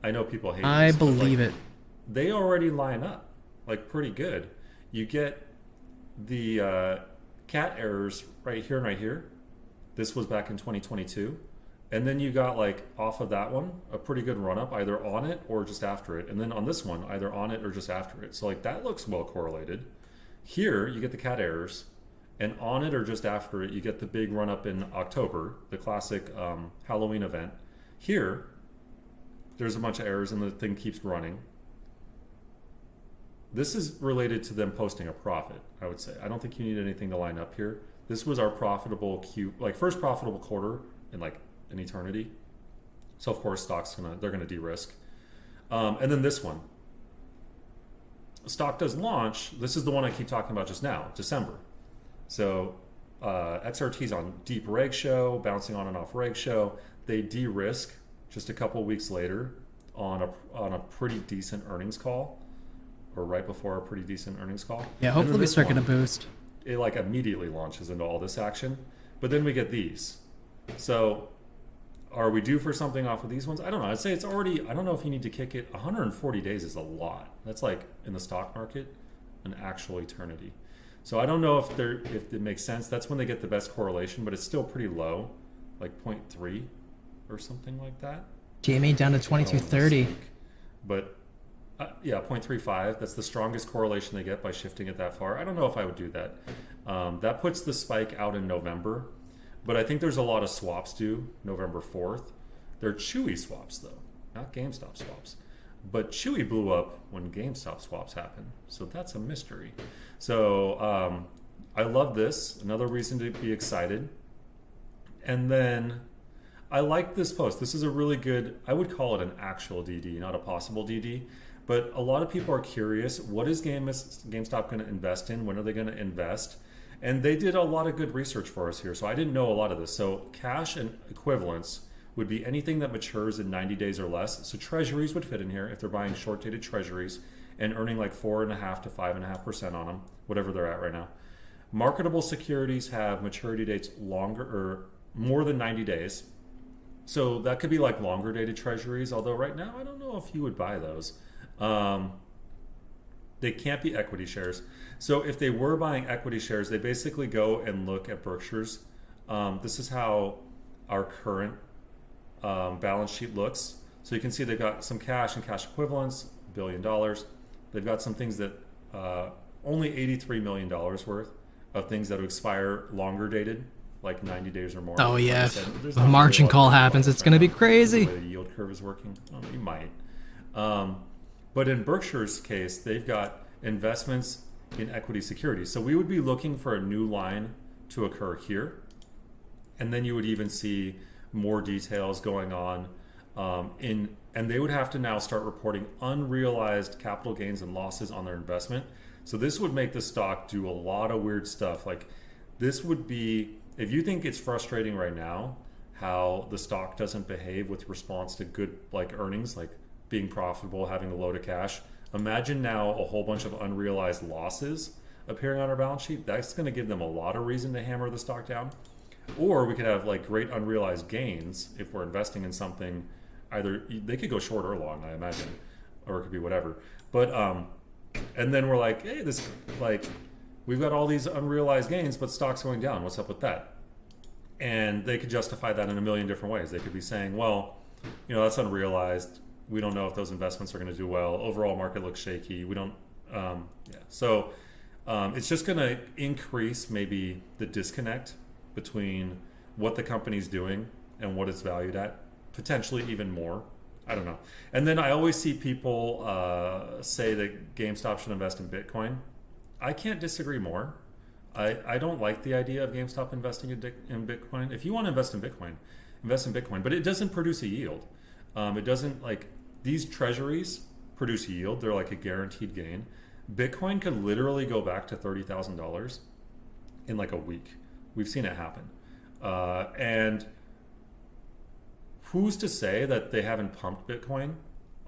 I know people hate I this, but believe like, it. They already line up like pretty good. You get the cat errors right here and right here. This was back in 2022. And then you got like off of that one, a pretty good run up either on it or just after it. And then on this one, either on it or just after it. So like that looks well correlated. Here you get the cat errors, and on it or just after it, you get the big run up in October, the classic Halloween event. Here, there's a bunch of errors and the thing keeps running. This is related to them posting a profit, I would say. I don't think you need anything to line up here. This was our profitable first profitable quarter in like an eternity. So of course they're gonna de-risk. And then this one. Stock does launch. This is the one I keep talking about just now, December. So XRT's on deep reg show, bouncing on and off reg show. They de-risk just a couple weeks later on a pretty decent earnings call, or right before a pretty decent earnings call. Yeah, hopefully we start getting a boost. It like immediately launches into all this action, but then we get these. So are we due for something off of these ones? I don't know. I'd say it's already, I don't know if you need to kick it. 140 days is a lot. That's like in the stock market, an actual eternity. So I don't know if it makes sense. That's when they get the best correlation, but it's still pretty low, like 0.3 or something like that. GME down to 2230. But yeah, 0.35. That's the strongest correlation they get by shifting it that far. I don't know if I would do that. That puts the spike out in November, but I think there's a lot of swaps due November 4th. They're Chewy swaps though, not GameStop swaps. But Chewy blew up when GameStop swaps happened, so that's a mystery. So I love this. Another reason to be excited. And then I like this post. This is a really good, I would call it an actual DD, not a possible DD. But a lot of people are curious, what is GameStop going to invest in? When are they going to invest? And they did a lot of good research for us here, so I didn't know a lot of this. So cash and equivalents would be anything that matures in 90 days or less. So treasuries would fit in here if they're buying short-dated treasuries and earning like 4.5% to 5.5% on them, whatever they're at right now. Marketable securities have maturity dates longer or more than 90 days. So that could be like longer dated treasuries, although right now I don't know if you would buy those. They can't be equity shares. So if they were buying equity shares, they basically go and look at Berkshire's. This is how our current balance sheet looks. So you can see they've got some cash and cash equivalents, $1 billion. They've got some things that only $83 million worth of things that would expire longer dated, like 90 days or more. Oh yeah, if a margin call happens, it's going to be crazy. The way the yield curve is working, you might. But in Berkshire's case, they've got investments in equity securities. So we would be looking for a new line to occur here. And then you would even see more details going on and they would have to now start reporting unrealized capital gains and losses on their investment. So this would make the stock do a lot of weird stuff. Like this would be, if you think it's frustrating right now how the stock doesn't behave with response to good like earnings, like being profitable, having a load of cash, imagine now a whole bunch of unrealized losses appearing on our balance sheet. That's going to give them a lot of reason to hammer the stock down. Or we could have like great unrealized gains if we're investing in something. Either they could go short or long, I imagine, or it could be whatever. But and then we're like, hey, this like we've got all these unrealized gains, but stock's going down. What's up with that? And they could justify that in a million different ways. They could be saying, well, that's unrealized. We don't know if those investments are going to do well. Overall market looks shaky. We don't, So it's just going to increase maybe the disconnect between what the company's doing and what it's valued at, potentially even more. I don't know. And then I always see people say that GameStop should invest in Bitcoin. I can't disagree more. I don't like the idea of GameStop investing in Bitcoin. If you want to invest in Bitcoin, invest in Bitcoin. But it doesn't produce a yield. It doesn't, like, these treasuries produce a yield. They're like a guaranteed gain. Bitcoin could literally go back to $30,000 in like a week. We've seen it happen. And who's to say that they haven't pumped Bitcoin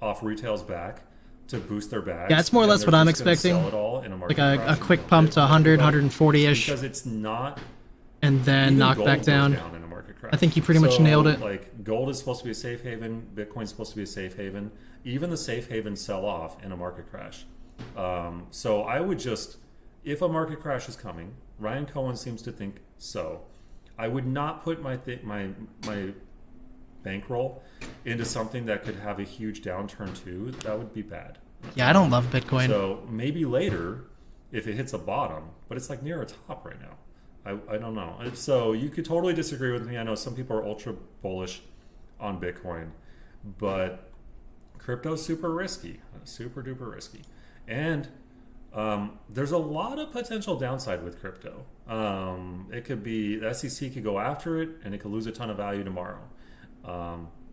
off retail's back to boost their bags? Yeah, it's more or less what I'm expecting. Sell it all in a market like a crash quick pump to 100, 140-ish. Because it's not... And then knock back down. In a market crash. I think you pretty much nailed it. Like, gold is supposed to be a safe haven. Bitcoin's supposed to be a safe haven. Even the safe havens sell off in a market crash. So I would just... If a market crash is coming, Ryan Cohen seems to think so, I would not put my bankroll into something that could have a huge downturn too. That would be bad. Yeah, I don't love Bitcoin. So maybe later, if it hits a bottom, but it's like near a top right now. I don't know. So you could totally disagree with me. I know some people are ultra bullish on Bitcoin, but crypto's super risky, super duper risky. And there's a lot of potential downside with crypto. It could be, the SEC could go after it and it could lose a ton of value tomorrow.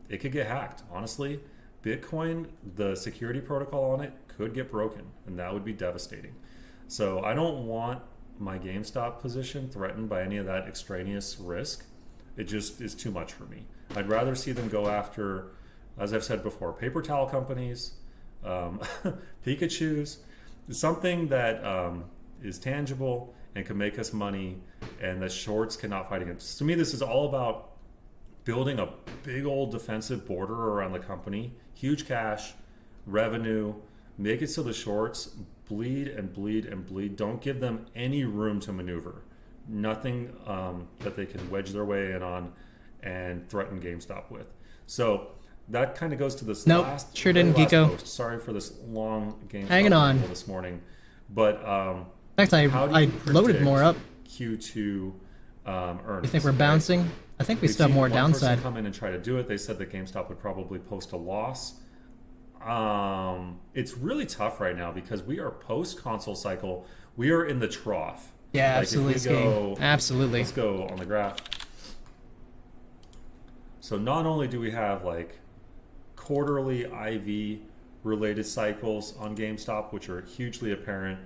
It could get hacked. Honestly, Bitcoin, the security protocol on it could get broken, and that would be devastating. So I don't want my GameStop position threatened by any of that extraneous risk. It just is too much for me. I'd rather see them go after, as I've said before, paper towel companies, Pikachus, something that is tangible and can make us money and that shorts cannot fight against. To me, this is all about building a big old defensive border around the company, huge cash, revenue, make it so the shorts bleed and bleed and bleed. Don't give them any room to maneuver. Nothing that they can wedge their way in on and threaten GameStop with. So that kind of goes to this last sure didn't, Geeko. post. Sorry for this long GameStop hanging on this morning. But in fact, I loaded more up. Q2 earnings. You think we're bouncing? I think we still have more downside. Come in and try to do it. They said that GameStop would probably post a loss. It's really tough right now because we are post console cycle. We are in the trough. Yeah, like absolutely. Absolutely. Let's go on the graph. So not only do we have like quarterly IV related cycles on GameStop, which are hugely apparent,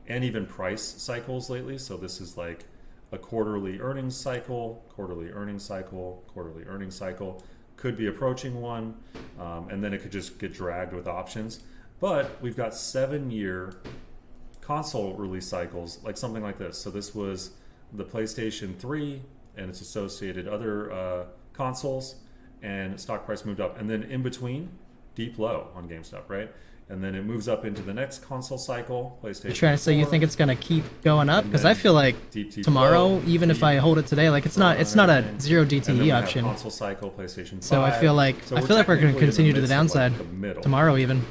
and even price cycles lately. So this is like a quarterly earnings cycle, quarterly earnings cycle, quarterly earnings cycle. Could be approaching one, and then it could just get dragged with options. But we've got 7-year console release cycles, like something like this. So this was the PlayStation 3 and its associated other consoles, and stock price moved up. And then in between, deep low on GameStop, right? And then it moves up into the next console cycle, PlayStation. You're trying to say you think it's gonna keep going up? Because I feel like deep tomorrow, low, even if I hold it today, like it's not a zero DTE option. Console cycle, PlayStation 5. So I feel like we're gonna continue to the downside tomorrow even.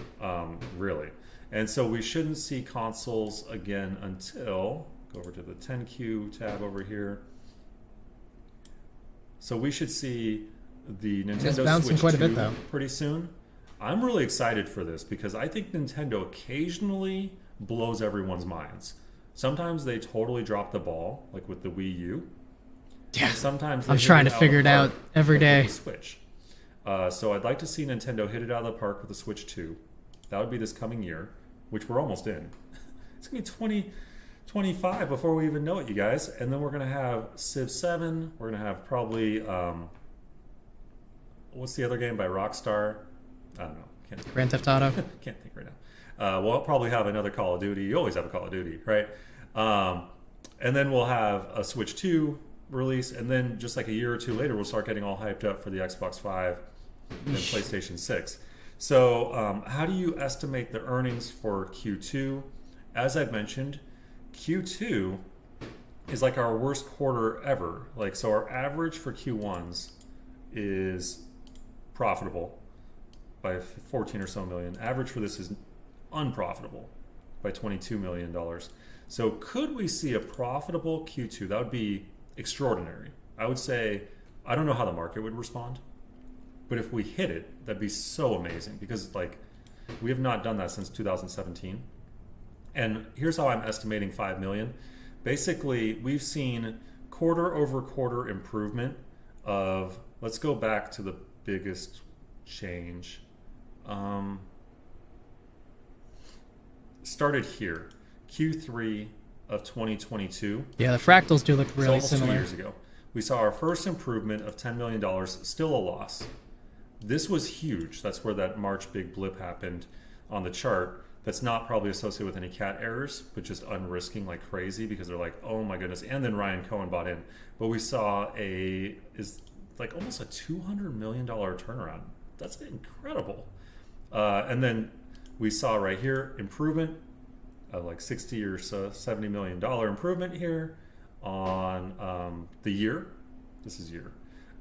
Really, and so we shouldn't see consoles again until go over to the 10Q tab over here. So we should see the Nintendo Switch quite a 2 bit, though. pretty soon. I'm really excited for this because I think Nintendo occasionally blows everyone's minds. Sometimes they totally drop the ball, like with the Wii U. Yeah. And sometimes I'm trying to figure it out every day. With the Switch. So I'd like to see Nintendo hit it out of the park with the Switch 2. That would be this coming year, which we're almost in. It's going to be 2025 before we even know it, you guys. And then we're going to have Civ 7. We're going to have probably, what's the other game by Rockstar? I don't know. Grand Theft Auto. Can't think right now. We'll probably have another Call of Duty. You always have a Call of Duty, right? And then we'll have a Switch 2 release. And then just like a year or two later, we'll start getting all hyped up for the Xbox 5 and PlayStation 6. So how do you estimate the earnings for Q2? As I've mentioned, Q2 is like our worst quarter ever. Like, so our average for Q1s is profitable by 14 or so million. Average for this is unprofitable by $22 million. So could we see a profitable Q2? That would be extraordinary. I would say, I don't know how the market would respond, but if we hit it, that'd be so amazing, because like we have not done that since 2017. And here's how I'm estimating 5 million. Basically, we've seen quarter over quarter improvement of, let's go back to the biggest change. Started here, Q3 of 2022. Yeah, the fractals do look really almost similar. 2 years ago. We saw our first improvement of $10 million, still a loss. This was huge. That's where that March big blip happened on the chart. That's not probably associated with any cat errors, but just unrisking like crazy, because they're like, oh my goodness. And then Ryan Cohen bought in. But we saw like almost a $200 million turnaround. That's incredible. And then we saw right here improvement of like 60 or so $70 million improvement here on the year. This is year.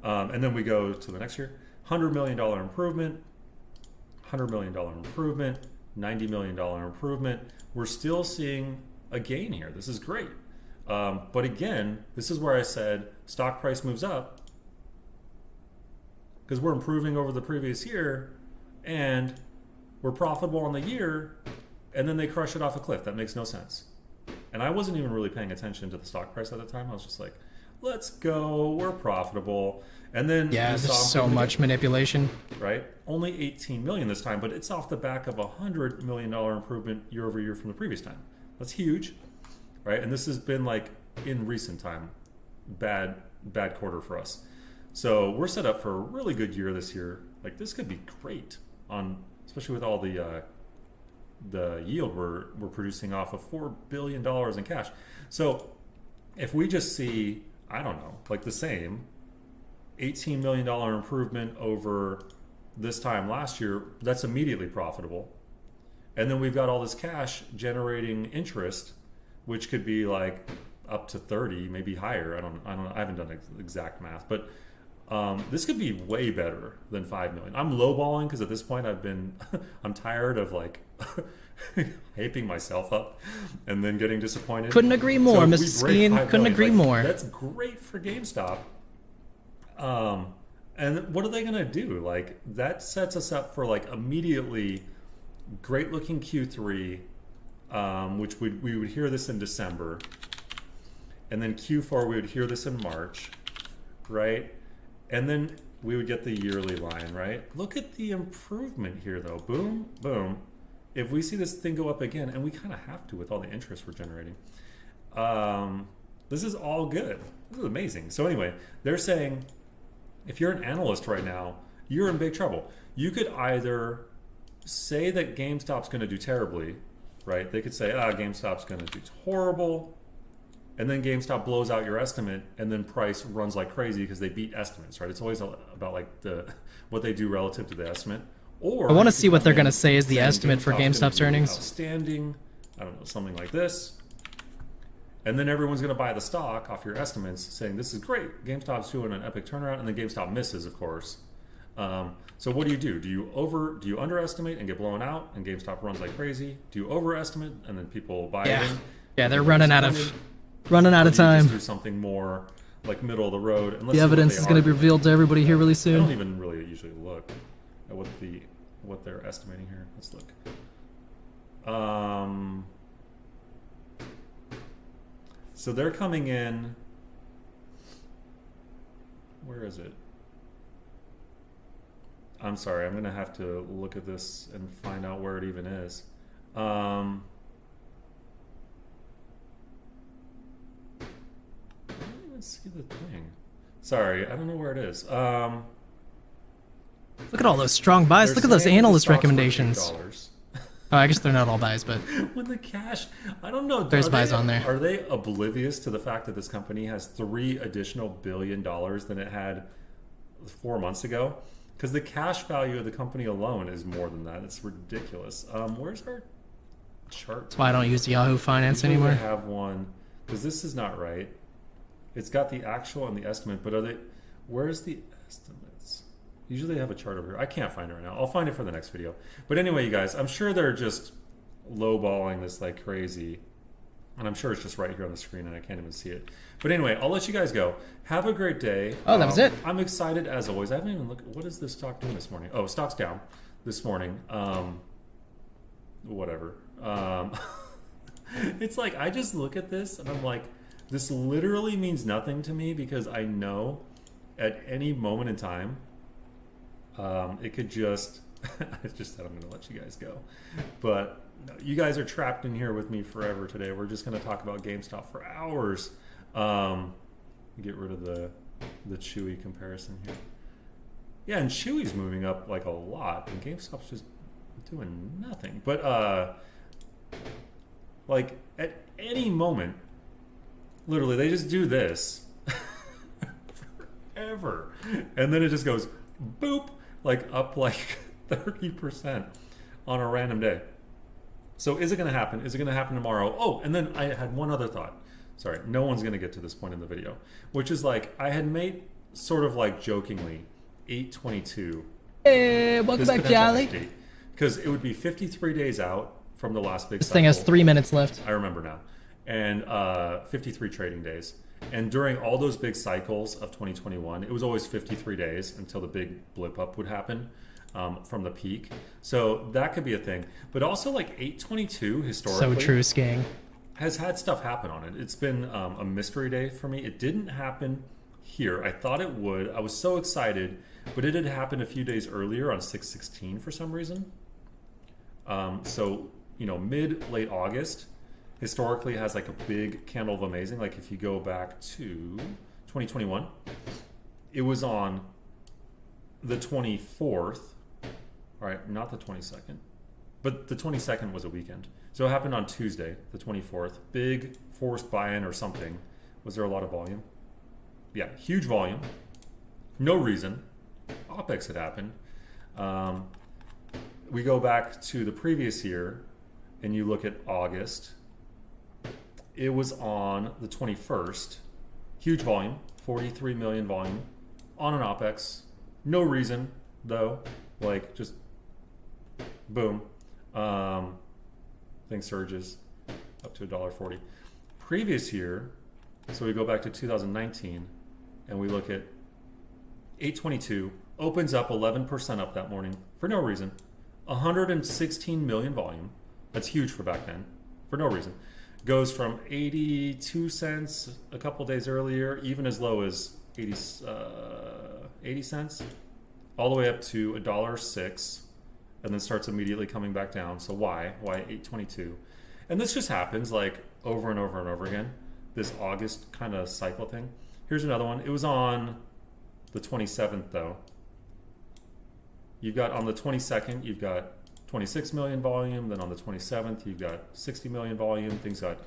And then we go to the next year, $100 million improvement, $100 million improvement, $90 million improvement. We're still seeing a gain here. This is great. But again, this is where I said stock price moves up because we're improving over the previous year and we're profitable on the year, and then they crush it off a cliff. That makes no sense. And I wasn't even really paying attention to the stock price at the time. I was just like, let's go, we're profitable. And then Yeah, there's so much manipulation. Right? Only 18 million this time, but it's off the back of $100 million improvement year over year from the previous time. That's huge, right? And this has been like in recent time, bad quarter for us. So we're set up for a really good year this year. Like this could be great especially with all the yield we're producing off of $4 billion in cash. So if we just see, I don't know, like the same $18 million improvement over this time last year, that's immediately profitable. And then we've got all this cash generating interest, which could be like up to 30, maybe higher. I haven't done exact math, but this could be way better than 5 million. I'm lowballing because at this point I'm tired of like hyping myself up and then getting disappointed. Couldn't agree more, Mr. Skeen. Couldn't agree more. That's great for GameStop. And what are they gonna do? Like that sets us up for like immediately great looking Q3, which we would hear this in December, and then Q4 we would hear this in March, right? And then we would get the yearly line, right? Look at the improvement here though. Boom, boom. If we see this thing go up again, and we kind of have to with all the interest we're generating, this is all good. This is amazing. So anyway, they're saying if you're an analyst right now, you're in big trouble. You could either say that GameStop's going to do terribly, right? They could say, GameStop's going to do horrible. And then GameStop blows out your estimate, and then price runs like crazy because they beat estimates, right? It's always about like what they do relative to the estimate. Or I want to see what they're going to say is the estimate for GameStop's earnings. Outstanding, I don't know, something like this. And then everyone's going to buy the stock off your estimates, saying this is great. GameStop's doing an epic turnaround, and then GameStop misses, of course. So what do? Do you underestimate and get blown out, and GameStop runs like crazy? Do you overestimate, and then people buy it in? Yeah, they're running out of time. Do something more like middle of the road. And the evidence is going to be revealed to everybody here really soon. I don't even really usually look at what they're estimating here. Let's look. So they're coming in. Where is it? I'm sorry. I'm going to have to look at this and find out where it even is. I don't even see the thing. Sorry, I don't know where it is. Look at all those strong buys. Look at those analyst recommendations. Oh, I guess they're not all buys, but with the cash, I don't know. There's buys on there. Are they oblivious to the fact that this company has $3 additional billion than it had 4 months ago? Because the cash value of the company alone is more than that. It's ridiculous. Where's our chart? That's why I don't use Yahoo Finance anymore. I have one because this is not right. It's got the actual and the estimate, but where's the estimates? Usually they have a chart over here. I can't find it right now. I'll find it for the next video. But anyway, you guys, I'm sure they're just lowballing this like crazy. And I'm sure it's just right here on the screen and I can't even see it. But anyway, I'll let you guys go. Have a great day. Oh, that was it? I'm excited as always. I haven't even looked. What is this stock doing this morning? Oh, stock's down this morning. Whatever. It's like, I just look at this and I'm like, this literally means nothing to me because I know at any moment in time, it could just, I just said I'm going to let you guys go. But you guys are trapped in here with me forever today. We're just going to talk about GameStop for hours. Get rid of the Chewy comparison here. Yeah, and Chewy's moving up like a lot, and GameStop's just doing nothing. But like at any moment, literally, they just do this forever, and then it just goes boop, like up like 30% on a random day. So is it going to happen? Is it going to happen tomorrow? Oh, and then I had one other thought. Sorry, no one's going to get to this point in the video, which is like I had made sort of like jokingly 8/22. Hey, welcome back, Jolly. Because it would be 53 days out from the last big cycle. This thing has 3 minutes left. I remember now. And 53 trading days. And during all those big cycles of 2021, it was always 53 days until the big blip up would happen from the peak. So that could be a thing. But also like 8/22 historically. So true, Skang. Has had stuff happen on it. It's been a mystery day for me. It didn't happen here. I thought it would. I was so excited, but it had happened a few days earlier on 6/16 for some reason. So, you know, late August historically has like a big candle of amazing. Like if you go back to 2021, it was on the 24th, all right, not the 22nd, but the 22nd was a weekend. So it happened on Tuesday, the 24th. Big forced buy-in or something. Was there a lot of volume? Yeah, huge volume. No reason. OPEX had happened. We go back to the previous year and you look at August. It was on the 21st. Huge volume, 43 million volume on an OPEX. No reason though, like just boom. Thing surges up to $1.40. Previous year, so we go back to 2019 and we look at 8/22, opens up 11% up that morning for no reason. 116 million volume. That's huge for back then, for no reason. Goes from 82 cents a couple days earlier, even as low as 80 cents, all the way up to $1.06. And then starts immediately coming back down. So why 8/22? And this just happens like over and over and over again, this August kind of cycle thing. Here's another one. It was on the 27th though. You've got on the 22nd, you've got 26 million volume. Then on the 27th, you've got 60 million volume. Things got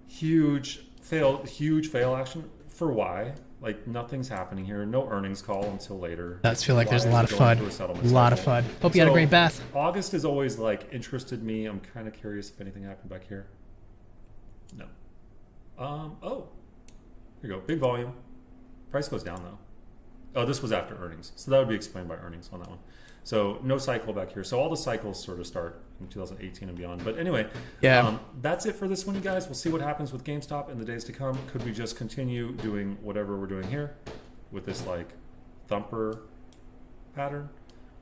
huge fail action. For why? Like nothing's happening here. No earnings call until later. Does feel like there's a lot of FUD. A lot of FUD. Hope you had a great bath. August has always like interested me. I'm kind of curious if anything happened back here. No. Oh, here you go. Big volume. Price goes down though. Oh, this was after earnings, so that would be explained by earnings on that one. So no cycle back here. So all the cycles sort of start in 2018 and beyond. But anyway, yeah, that's it for this one, you guys. We'll see what happens with GameStop in the days to come. Could we just continue doing whatever we're doing here with this like thumper pattern?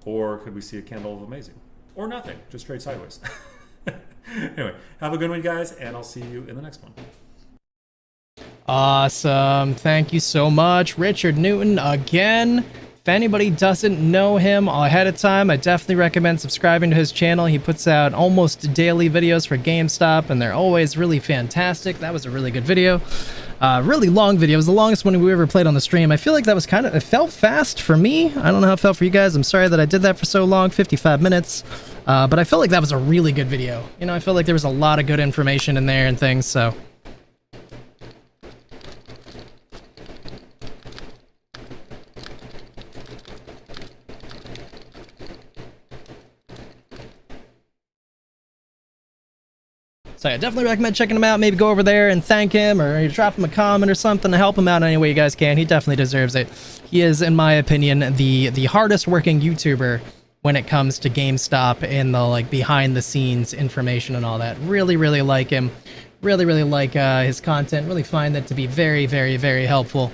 Or could we see a candle of amazing? Or nothing, just straight sideways. Anyway, have a good one, guys, and I'll see you in the next one. Awesome. Thank you so much, Richard Newton, again. If anybody doesn't know him ahead of time, I definitely recommend subscribing to his channel. He puts out almost daily videos for GameStop, and they're always really fantastic. That was a really good video. Really long video. It was the longest one we ever played on the stream. I feel like that was it felt fast for me. I don't know how it felt for you guys. I'm sorry that I did that for so long, 55 minutes. But I felt like that was a really good video. You know, I felt like there was a lot of good information in there and things, so... So I definitely recommend checking him out. Maybe go over there and thank him, or drop him a comment or something to help him out any way you guys can. He definitely deserves it. He is, in my opinion, the hardest working YouTuber when it comes to GameStop and the like behind the scenes information and all that. Really, really like him. Really like his content. Really find that to be very helpful.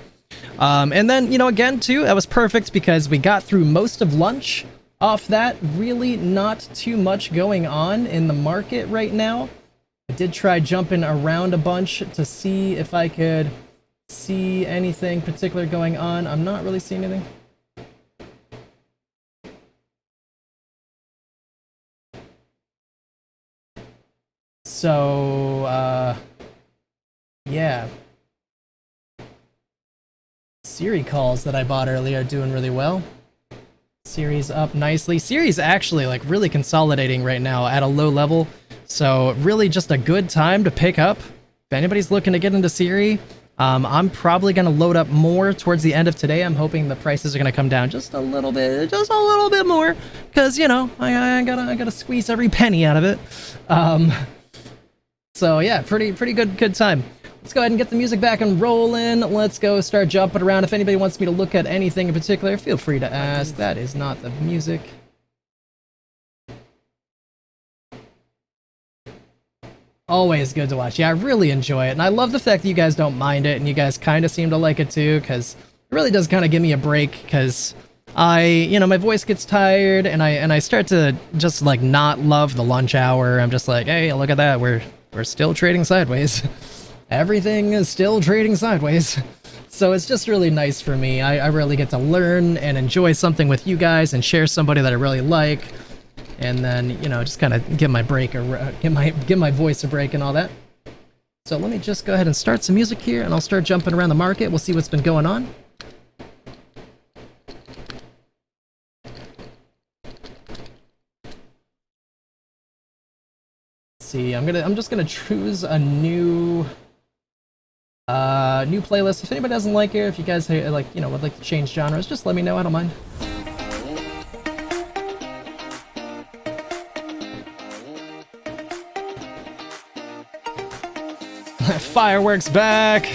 And then, you know, again, too, that was perfect because we got through most of lunch off that. Really not too much going on in the market right now. I did try jumping around a bunch to see if I could see anything particular going on. I'm not really seeing anything. So, yeah. Siri calls that I bought earlier are doing really well. Siri's up nicely. Siri's actually like really consolidating right now at a low level. So really just a good time to pick up. If anybody's looking to get into Siri, I'm probably going to load up more towards the end of today. I'm hoping the prices are going to come down just a little bit more. Because, you know, I gotta squeeze every penny out of it. So yeah, pretty good time. Let's go ahead and get the music back and rolling. Let's go start jumping around. If anybody wants me to look at anything in particular, feel free to ask. That is not the music. Always good to watch. Yeah, I really enjoy it. And I love the fact that you guys don't mind it and you guys kind of seem to like it too, because it really does kind of give me a break, because you know, my voice gets tired and I start to just like not love the lunch hour. I'm just like, hey, look at that. We're still trading sideways. Everything is still trading sideways. So it's just really nice for me. I really get to learn and enjoy something with you guys and share somebody that I really like. And then, you know, just kind of give my break or give my voice a break and all that. So let me just go ahead and start some music here, and I'll start jumping around the market. We'll see what's been going on. Let's see, I'm just gonna choose a new playlist. If anybody doesn't like it, if you guys like, you know, would like to change genres, just let me know. I don't mind. Fireworks back.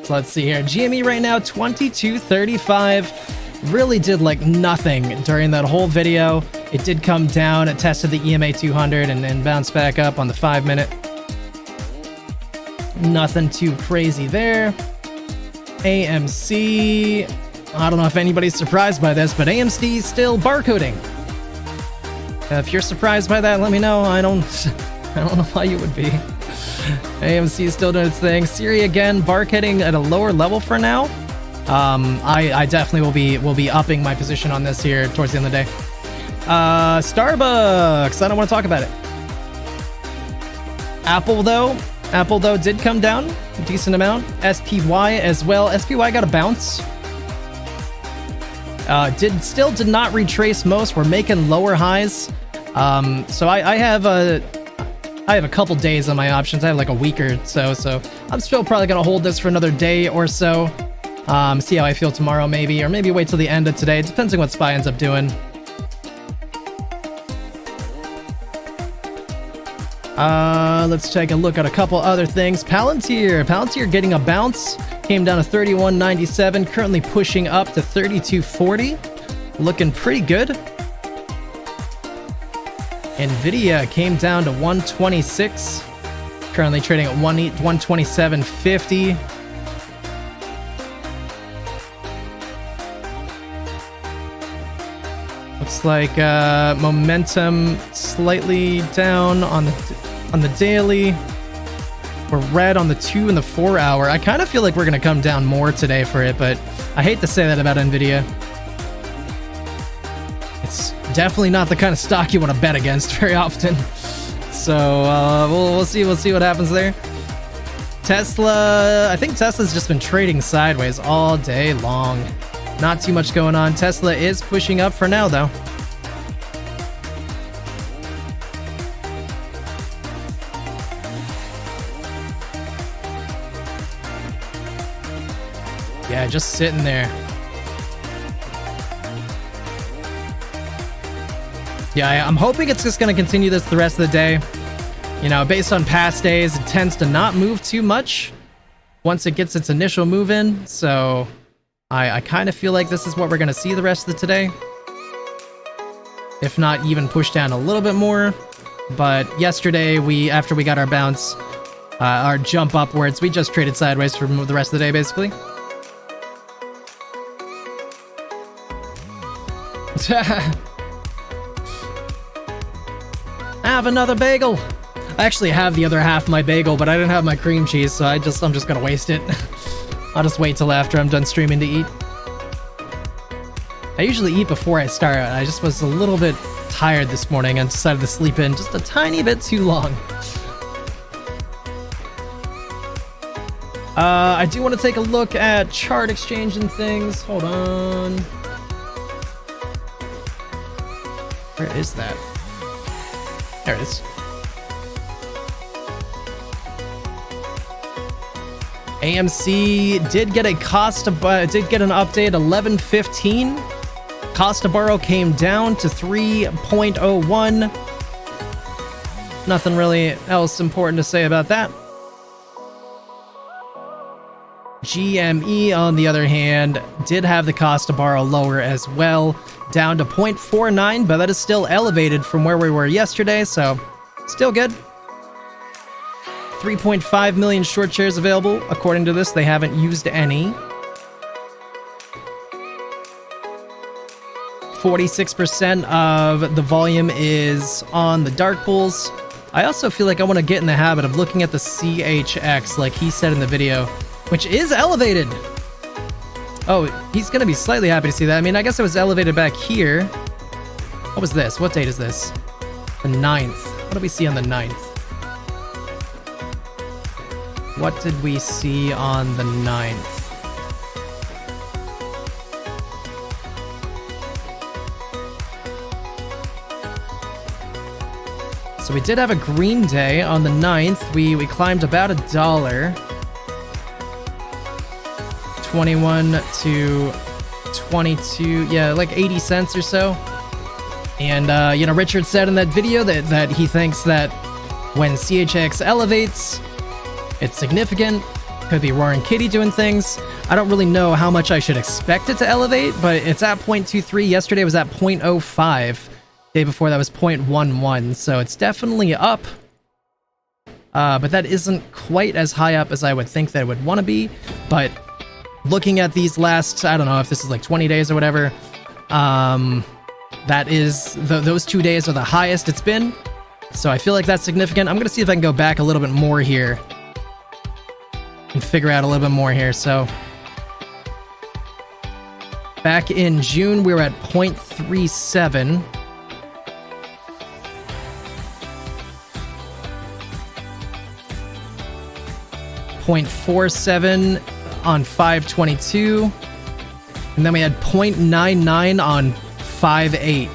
So let's see here. GME right now 2235. Really did like nothing during that whole video. It did come down. It tested the EMA 200 and then bounced back up on the 5-minute. Nothing too crazy there. AMC. I don't know if anybody's surprised by this, but AMC is still barcoding. If you're surprised by that, let me know. I don't know why you would be. AMC is still doing its thing. Siri again, barcoding at a lower level for now. I definitely will be upping my position on this here towards the end of the day. Starbucks. I don't want to talk about it. Apple though did come down a decent amount. SPY as well. SPY got a bounce. Still did not retrace most. We're making lower highs. So I have a couple days on my options. I have like a week or so I'm still probably gonna hold this for another day or so. See how I feel tomorrow maybe, or maybe wait till the end of today. It depends on what SPY ends up doing. Let's take a look at a couple other things. Palantir getting a bounce. Came down to 31.97, currently pushing up to 32.40. Looking pretty good. Nvidia came down to 126, currently trading at 127.50. Looks like momentum slightly down on the daily. We're red on the 2 and the 4 hour. I kind of feel like we're going to come down more today for it, but I hate to say that about Nvidia. It's definitely not the kind of stock you want to bet against very often. So we'll see what happens there. Tesla, I think Tesla's just been trading sideways all day long. Not too much going on. Tesla is pushing up for now though. Yeah, just sitting there. Yeah, I'm hoping it's just going to continue this the rest of the day. You know, based on past days, it tends to not move too much once it gets its initial move in. So I kind of feel like this is what we're going to see the rest of the today. If not even push down a little bit more. But yesterday, after we got our bounce, our jump upwards, we just traded sideways for the rest of the day, basically. Have another bagel. I actually have the other half of my bagel, but I didn't have my cream cheese, so I'm just gonna waste it. I'll just wait till after I'm done streaming to eat. I usually eat before I start. I just was a little bit tired this morning and decided to sleep in just a tiny bit too long. I do want to take a look at chart exchange and things. Hold on. Where is that? There it is. AMC did get an update 11:15. Cost to borrow came down to 3.01. Nothing really else important to say about that. GME, on the other hand, did have the cost to borrow lower as well, down to 0.49, but that is still elevated from where we were yesterday, so still good. 3.5 million short shares available. According to this, they haven't used any. 46% of the volume is on the dark pools. I also feel like I want to get in the habit of looking at the CHX, like he said in the video, which is elevated. Oh, he's going to be slightly happy to see that. I mean, I guess it was elevated back here. What was this? What date is this? The 9th. What did we see on the 9th? What did we see on the 9th? So we did have a green day on the 9th. We climbed about $1. 21 to 22, yeah, like 80 cents or so. And, you know, Richard said in that video that he thinks that when CHX elevates, it's significant. Could be Roaring Kitty doing things. I don't really know how much I should expect it to elevate, but it's at 0.23. Yesterday was at 0.05. Day before that was 0.11, so it's definitely up. But that isn't quite as high up as I would think that it would want to be. But looking at these last, I don't know if this is like 20 days or whatever, that is, those 2 days are the highest it's been. So I feel like that's significant. I'm going to see if I can go back a little bit more here and figure out a little bit more here. So back in June, we were at 0.37. .47 on 5/22, and then we had 0.99 on 5/8,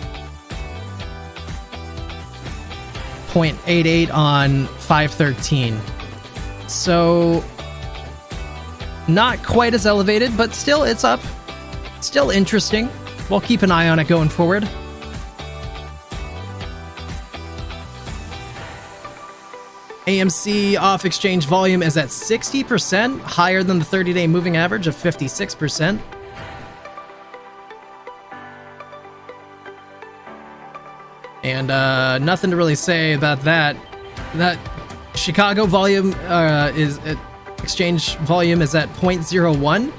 0.88 on 5/13. So not quite as elevated, but still it's up. Still interesting. We'll keep an eye on it going forward. AMC off-exchange volume is at 60%, higher than the 30-day moving average of 56%. And nothing to really say about that. That Chicago volume exchange volume is at 0.01.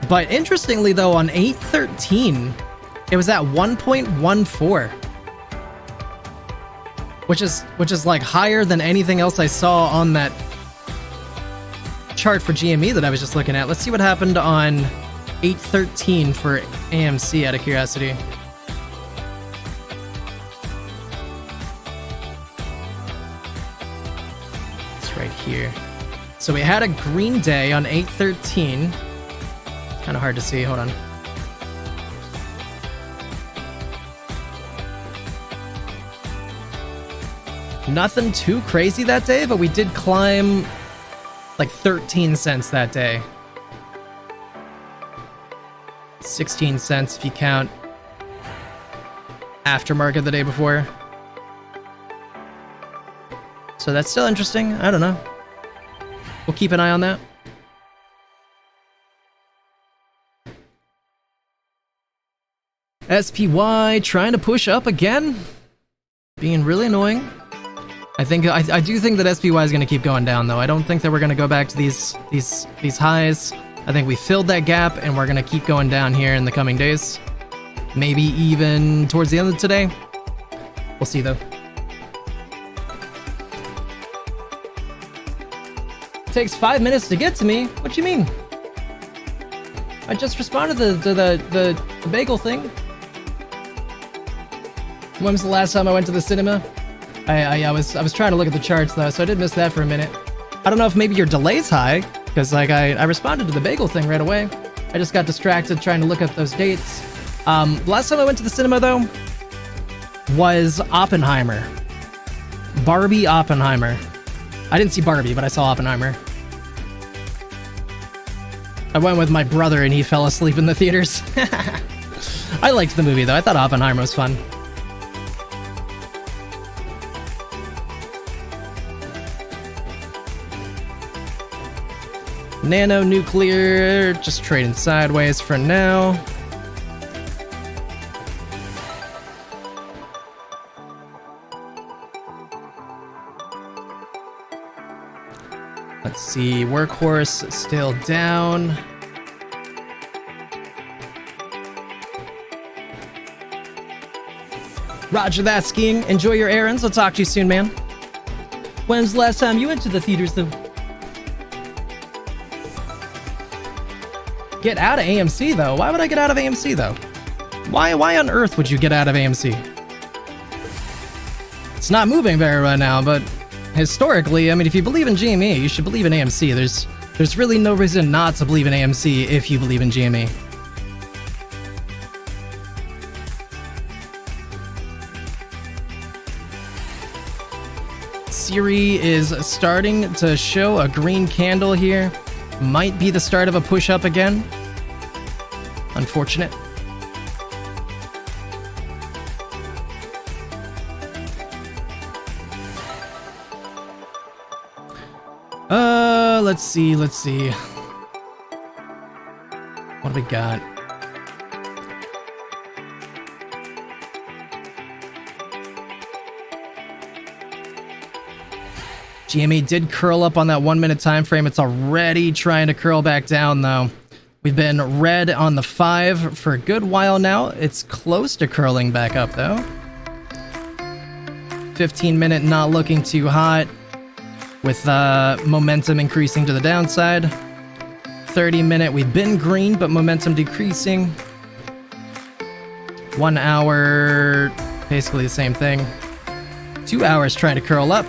But interestingly, though, on 8/13, it was at 1.14. Which is like higher than anything else I saw on that chart for GME that I was just looking at. Let's see what happened on 8/13 for AMC out of curiosity. It's right here. So we had a green day on 8/13. Kind of hard to see. Hold on. Nothing too crazy that day, but we did climb like 13 cents that day. 16 cents if you count aftermarket the day before. So that's still interesting. I don't know. We'll keep an eye on that. SPY trying to push up again. Being really annoying. I do think that SPY is going to keep going down though. I don't think that we're going to go back to these highs. I think we filled that gap and we're going to keep going down here in the coming days. Maybe even towards the end of today. We'll see though. It takes 5 minutes to get to me. What you mean? I just responded to the bagel thing. When was the last time I went to the cinema? I was trying to look at the charts though, so I did miss that for a minute. I don't know if maybe your delay's high, because like I responded to the bagel thing right away. I just got distracted trying to look at those dates. Last time I went to the cinema though was Oppenheimer. Barbie Oppenheimer. I didn't see Barbie, but I saw Oppenheimer. I went with my brother and he fell asleep in the theaters. I liked the movie though. I thought Oppenheimer was fun. Nano nuclear, just trading sideways for now. Let's see, workhorse still down. Roger that, skiing. Enjoy your errands. I'll talk to you soon, man. When's the last time you went to the theaters, though? Get out of AMC, though? Why would I get out of AMC, though? Why on earth would you get out of AMC? It's not moving very well now, but historically, I mean, if you believe in GME, you should believe in AMC. There's really no reason not to believe in AMC if you believe in GME. Siri is starting to show a green candle here. Might be the start of a push up again. Unfortunate. Let's see. What do we got? GME did curl up on that 1 minute time frame. It's already trying to curl back down though. We've been red on the 5 for a good while now. It's close to curling back up though. 15 minute not looking too hot, with momentum increasing to the downside. 30 minute we've been green but momentum decreasing. 1 hour basically the same thing. 2 hours trying to curl up.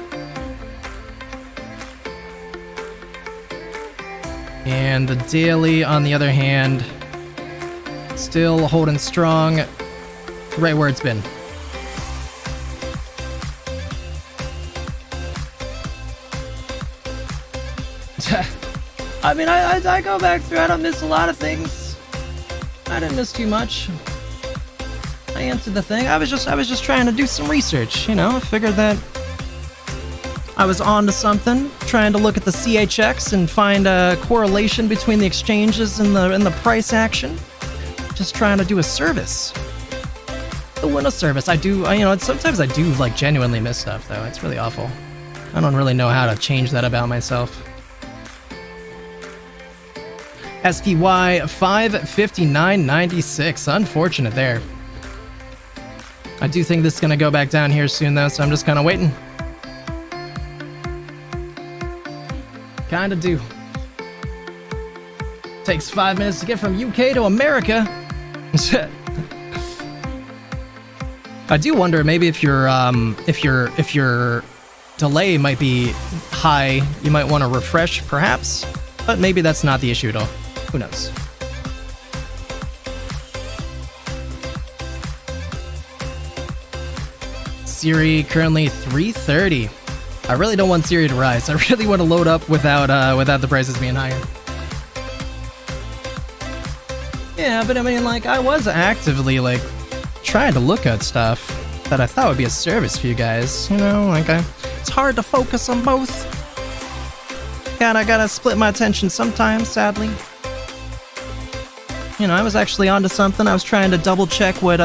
And the daily, on the other hand, still holding strong right where it's been. I mean, I go back through, I don't miss a lot of things. I didn't miss too much. I answered the thing. I was just trying to do some research, you know. I figured that I was on to something, trying to look at the CHX and find a correlation between the exchanges and the price action. Just trying to do a service. The window service. Sometimes I do like genuinely miss stuff though. It's really awful. I don't really know how to change that about myself. SPY 559.96. Unfortunate there. I do think this is gonna go back down here soon though, so I'm just kind of waiting. Kinda do. Takes 5 minutes to get from UK to America. I do wonder maybe if your delay might be high, you might want to refresh perhaps, but maybe that's not the issue at all. Who knows? Siri currently 330. I really don't want Siri to rise. I really want to load up without the prices being higher. Yeah, but I mean, like, I was actively, like, trying to look at stuff that I thought would be a service for you guys. You know, like it's hard to focus on both. I gotta split my attention sometimes, sadly. You know, I was actually onto something. I was trying to double check what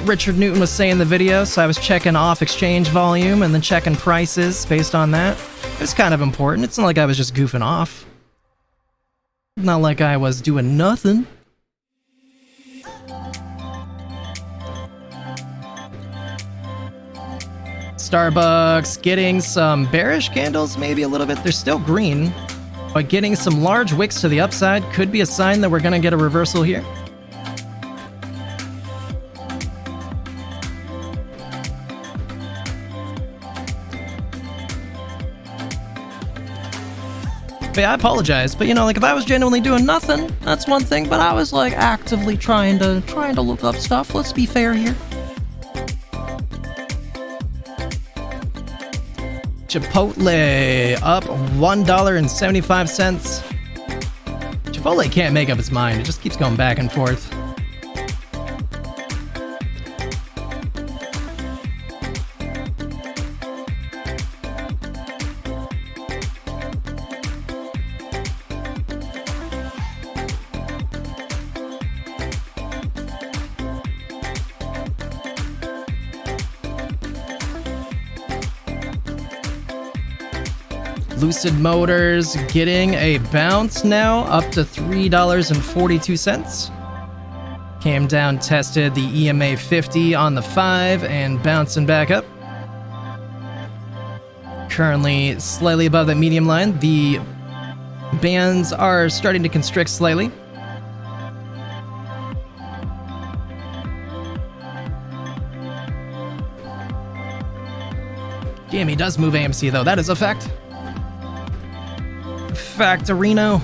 Richard Newton was saying in the video, so I was checking off exchange volume and then checking prices based on that. It was kind of important. It's not like I was just goofing off. Not like I was doing nothing. Starbucks getting some bearish candles, maybe a little bit. They're still green, but getting some large wicks to the upside could be a sign that we're gonna get a reversal here. But yeah, I apologize, but you know, like if I was genuinely doing nothing, that's one thing, but I was like actively trying to look up stuff. Let's be fair here. Chipotle up $1.75. Chipotle can't make up its mind. It just keeps going back and forth. Lucid Motors getting a bounce now up to $3.42. Came down, tested the EMA 50 on the 5 and bouncing back up. Currently slightly above that medium line. The bands are starting to constrict slightly. GME does move AMC though, that is a fact. Factorino.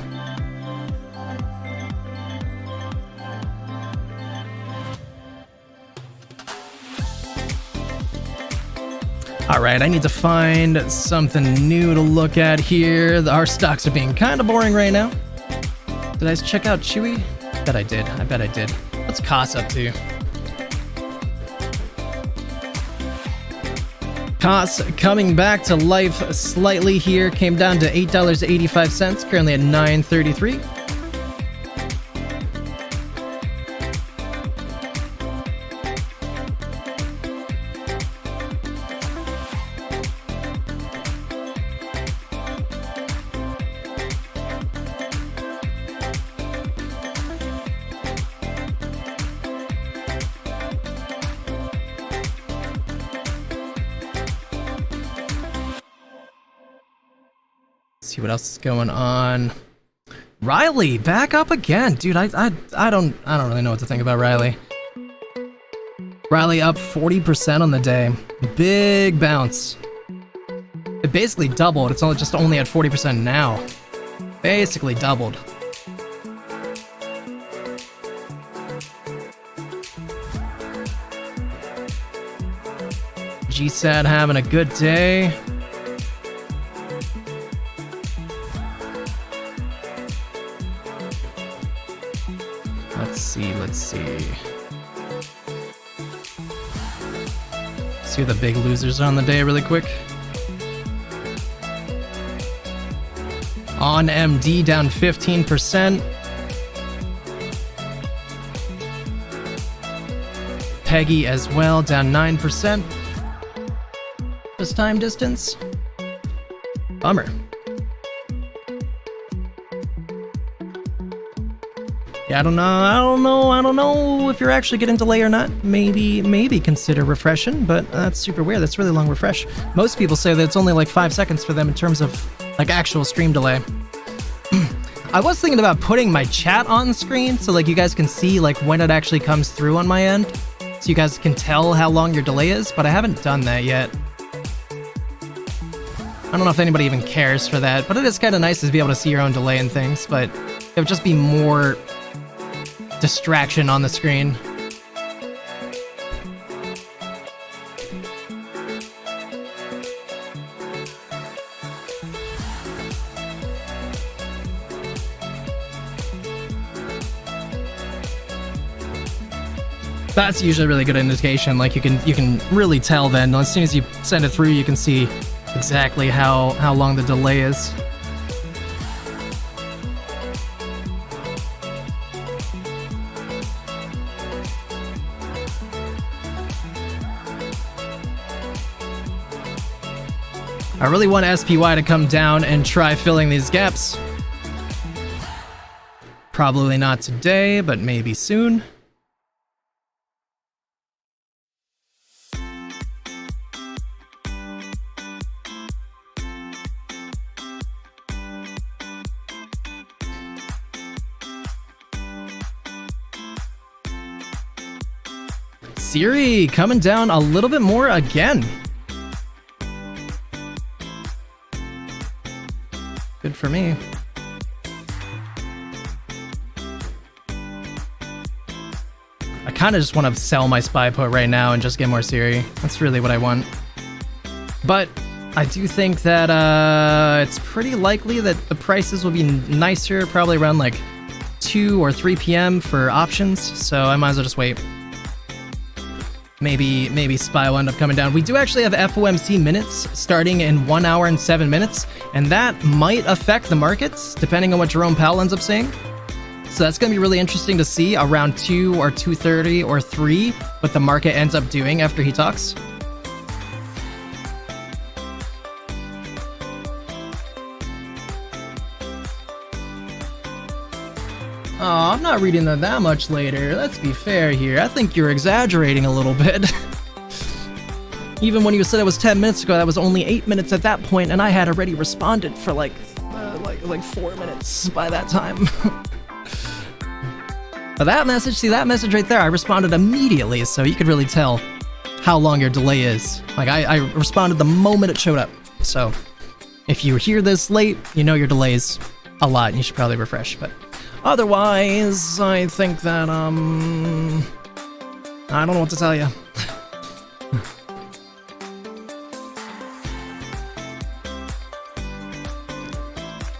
Alright, I need to find something new to look at here. Our stocks are being kind of boring right now. Did I check out Chewy? I bet I did. What's Koss up to? Koss coming back to life slightly here, came down to $8.85, currently at $9.33. See what else is going on. Riley back up again, dude. I don't really know what to think about Riley. Riley up 40% on the day. Big bounce. It basically doubled. It's only at 40% now. Basically doubled. GSAT having a good day. Let's see. See who the big losers are on the day really quick. On MD down 15%. Peggy as well down 9%. This time distance. Bummer. Yeah, I don't know if you're actually getting delay or not. Maybe consider refreshing, but that's super weird. That's really long refresh. Most people say that it's only like 5 seconds for them in terms of like actual stream delay. I was thinking about putting my chat on screen so like you guys can see like when it actually comes through on my end, so you guys can tell how long your delay is, but I haven't done that yet. I don't know if anybody even cares for that, but it is kind of nice to be able to see your own delay and things, but it would just be more distraction on the screen. That's usually a really good indication. Like you can really tell then. As soon as you send it through, you can see exactly how long the delay is. I really want SPY to come down and try filling these gaps. Probably not today, but maybe soon. Siri coming down a little bit more again. Good for me. I kind of just want to sell my SPY put right now and just get more Siri. That's really what I want. But I do think that it's pretty likely that the prices will be nicer, probably around like 2 or 3 p.m. for options. So I might as well just wait. Maybe SPY will end up coming down. We do actually have FOMC minutes starting in 1 hour and 7 minutes, and that might affect the markets depending on what Jerome Powell ends up saying. So that's going to be really interesting to see around 2 or 2:30 or 3 what the market ends up doing after he talks. Oh, I'm not reading that much later. Let's be fair here. I think you're exaggerating a little bit. Even when you said it was 10 minutes ago, that was only 8 minutes at that point, and I had already responded for like 4 minutes by that time. But that message right there, I responded immediately, so you could really tell how long your delay is. Like, I responded the moment it showed up. So, if you hear this late, you know your delay's a lot, and you should probably refresh, but otherwise, I think that, I don't know what to tell you.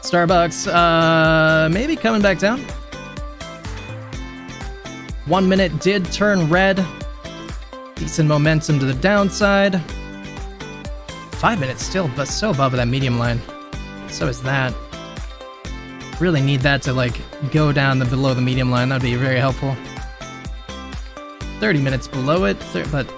Starbucks, maybe coming back down. 1 minute did turn red. Decent momentum to the downside. 5 minutes still, but so above that medium line. So is that. Really need that to like go down below the medium line. That'd be very helpful. 30 minutes below it, but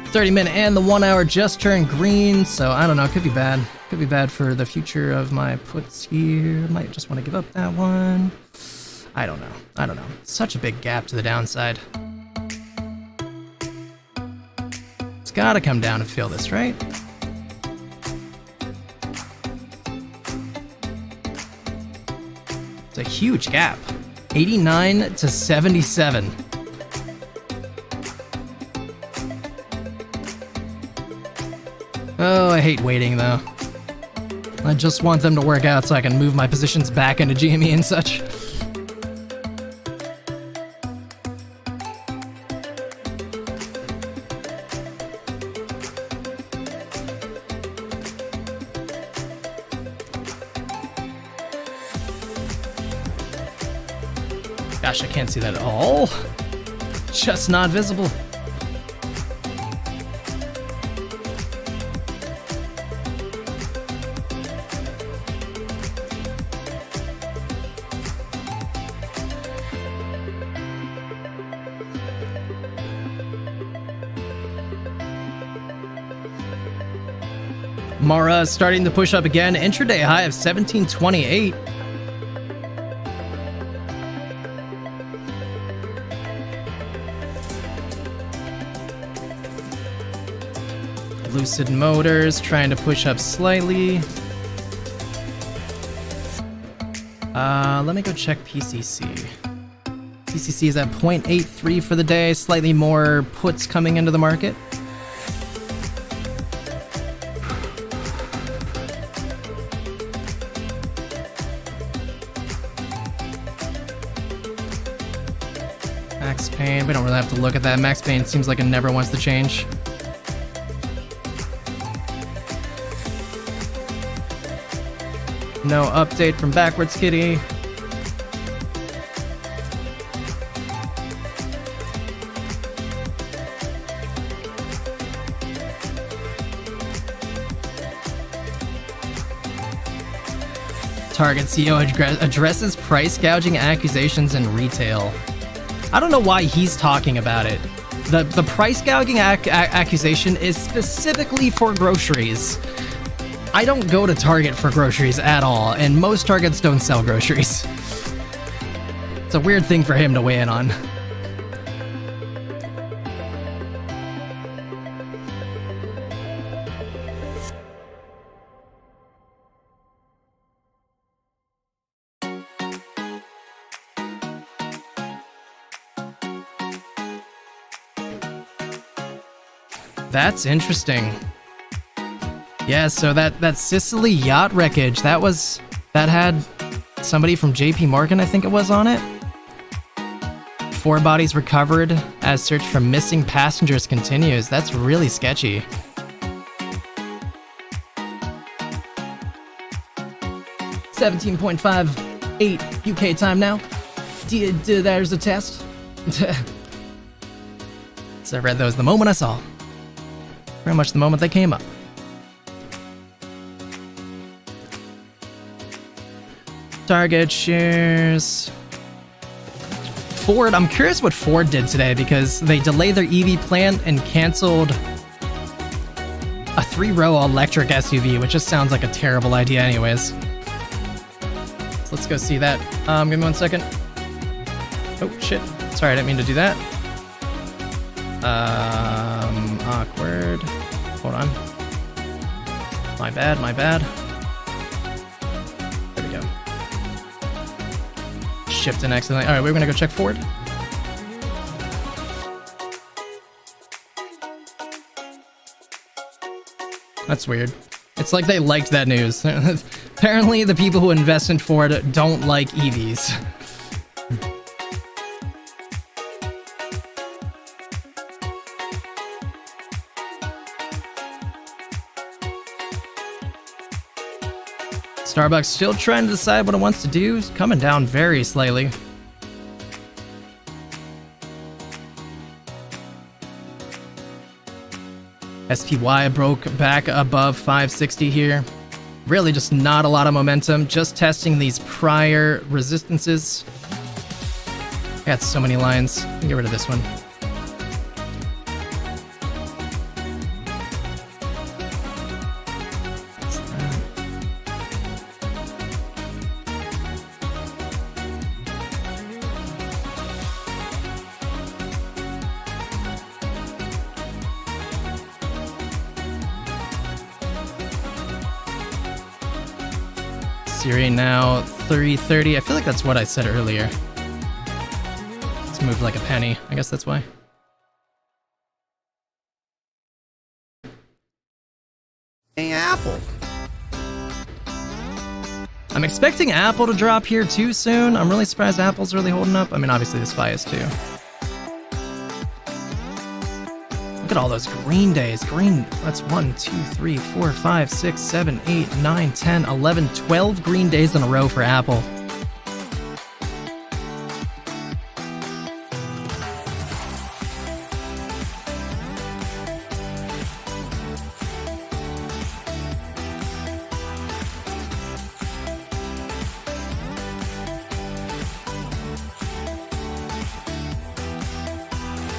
30 minute and the 1 hour just turned green. So I don't know. It could be bad. Could be bad for the future of my puts here. Might just want to give up that one. I don't know. Such a big gap to the downside. It's gotta come down and fill this, right? It's a huge gap. 89 to 77. Oh, I hate waiting though. I just want them to work out so I can move my positions back into GME and such. Gosh, I can't see that at all. Just not visible. Mara starting to push up again. Intraday high of 1728. Lucid Motors trying to push up slightly. Let me go check PCC. PCC is at 0.83 for the day. Slightly more puts coming into the market. Max Payne, we don't really have to look at that. Max Payne seems like it never wants to change. No update from Backwards Kitty. Target CEO addresses price gouging accusations in retail. I don't know why he's talking about it. The price gouging accusation is specifically for groceries. I don't go to Target for groceries at all, and most Targets don't sell groceries. It's a weird thing for him to weigh in on. That's interesting. Yeah, so that Sicily yacht wreckage, that had somebody from JP Morgan, I think it was, on it. 4 bodies recovered as search for missing passengers continues. That's really sketchy. $17.58 UK time now. There's a test. So I read those the moment I saw. Pretty much the moment they came up. Target shares. Ford, I'm curious what Ford did today because they delayed their EV plant and canceled a 3-row electric SUV, which just sounds like a terrible idea anyways. So let's go see that. Give me 1 second. Oh, shit. Sorry, I didn't mean to do that. Awkward. Hold on. My bad. There we go. Shift in accidentally. Alright, we're gonna go check Ford. That's weird. It's like they liked that news. Apparently the people who invest in Ford don't like EVs. Starbucks still trying to decide what it wants to do. It's coming down very slightly. SPY broke back above 560 here. Really just not a lot of momentum. Just testing these prior resistances. I got so many lines. Get rid of this one. Siri now 330. I feel like that's what I said earlier. It's moved like a penny. I guess that's why. Hey, Apple. I'm expecting Apple to drop here too soon. I'm really surprised Apple's really holding up. I mean, obviously the SPY is too. Look at all those green days. Green, that's 1, 2, 3, 4, 5, 6, 7, 8, 9, 10, 11, 12 green days in a row for Apple.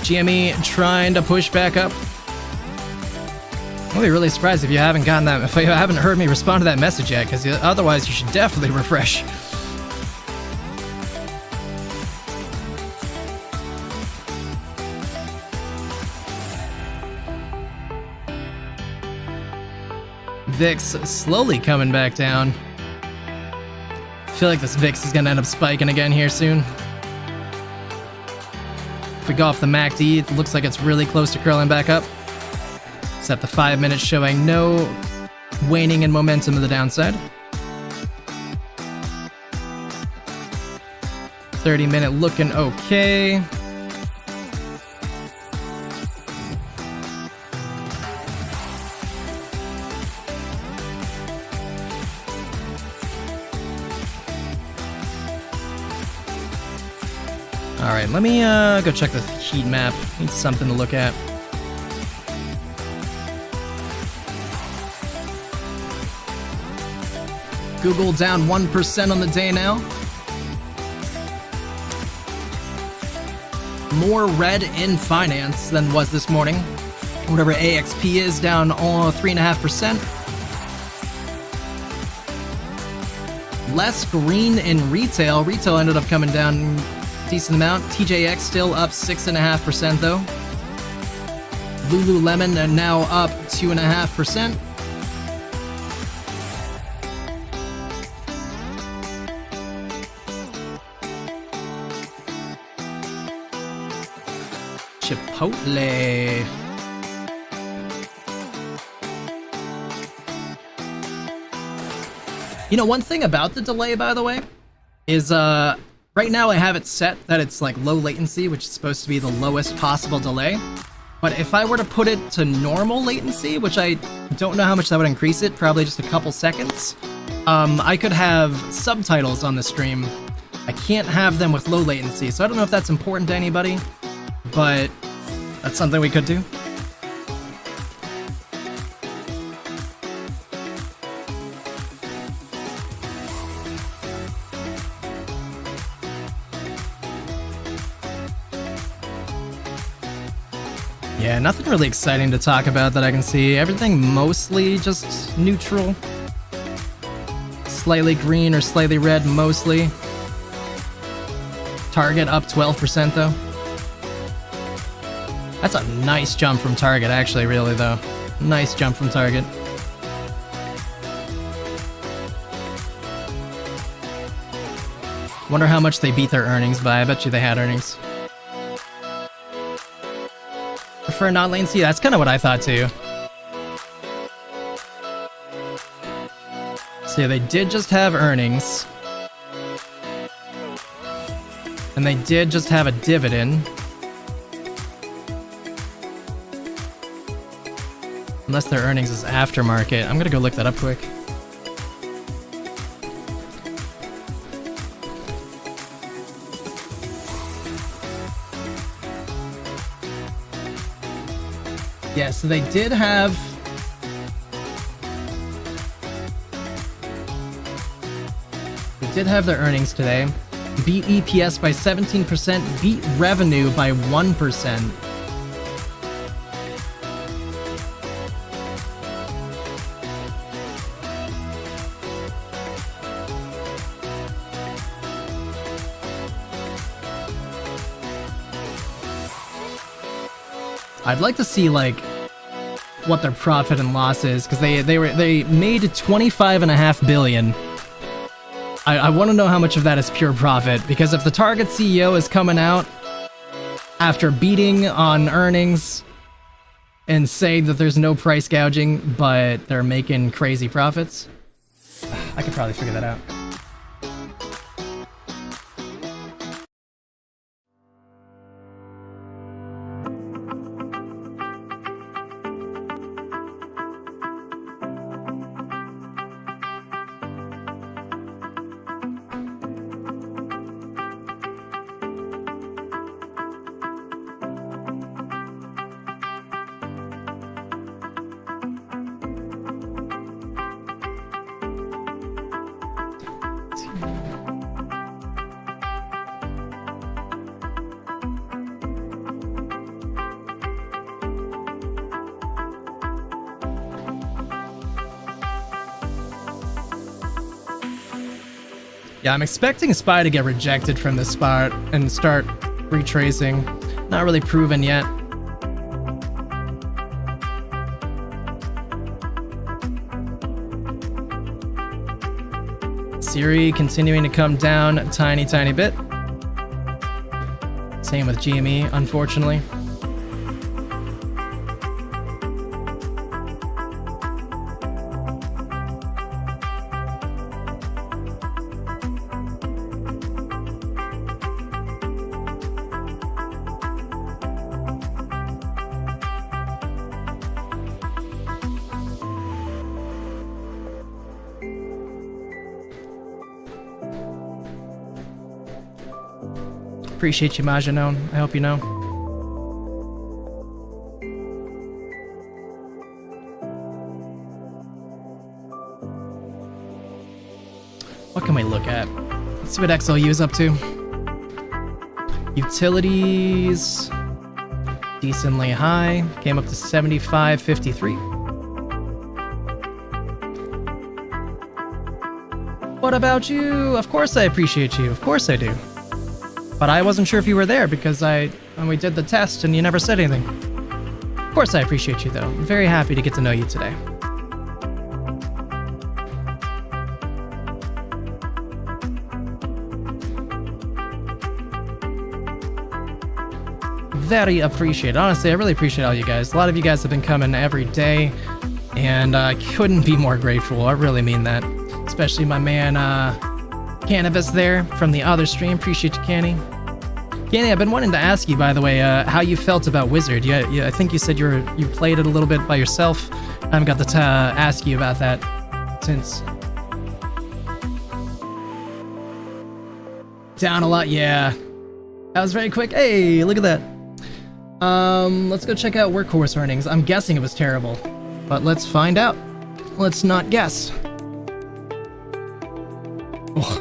GME trying to push back up. I'll be really surprised if you haven't gotten that, if you haven't heard me respond to that message yet, because otherwise you should definitely refresh. VIX slowly coming back down. I feel like this VIX is going to end up spiking again here soon. If we go off the MACD, it looks like it's really close to curling back up. Except the 5 minutes showing no waning in momentum to the downside. 30-minute looking okay. Alright, let me go check the heat map. Need something to look at. Google down 1% on the day now. More red in finance than was this morning. Whatever AXP is, down 3.5%. Less green in retail. Retail ended up coming down a decent amount. TJX still up 6.5% though. Lululemon are now up 2.5%. Chipotle. You know, one thing about the delay, by the way, is right now I have it set that it's like low latency, which is supposed to be the lowest possible delay. But if I were to put it to normal latency, which I don't know how much that would increase it, probably just a couple seconds, I could have subtitles on the stream. I can't have them with low latency, so I don't know if that's important to anybody, but that's something we could do. Yeah, nothing really exciting to talk about that I can see. Everything mostly just neutral. Slightly green or slightly red, mostly. Target up 12% though. That's a nice jump from Target, actually, really, though. Nice jump from Target. Wonder how much they beat their earnings by. I bet you they had earnings. Prefer non-latency? That's kind of what I thought, too. So yeah, they did just have earnings. And they did just have a dividend. Unless their earnings is aftermarket. I'm gonna go look that up quick. Yeah, so they did have... They did have their earnings today. Beat EPS by 17%, beat revenue by 1%. I'd like to see like what their profit and loss is, because they made 25.5 billion. I want to know how much of that is pure profit, because if the Target CEO is coming out after beating on earnings and saying that there's no price gouging, but they're making crazy profits, I could probably figure that out. Yeah, I'm expecting SPY to get rejected from this spot and start retracing. Not really proven yet. Siri continuing to come down a tiny bit. Same with GME, unfortunately. Appreciate you, Majano. I hope you know. What can we look at? Let's see what XLU is up to. Utilities, decently high, came up to 75.53. What about you? Of course I appreciate you, of course I do. But I wasn't sure if you were there because when we did the test and you never said anything. Of course I appreciate you though, I'm very happy to get to know you today. Very appreciated. Honestly, I really appreciate all you guys. A lot of you guys have been coming every day, and I couldn't be more grateful. I really mean that. Especially my man, Cannabis there from the other stream. Appreciate you, Canny. Canny, I've been wanting to ask you, by the way, how you felt about Wizard. Yeah, I think you said you played it a little bit by yourself. I haven't got to ask you about that since. Down a lot, yeah. That was very quick. Hey, look at that. Let's go check out Workhorse earnings. I'm guessing it was terrible, but let's find out. Let's not guess. Oh.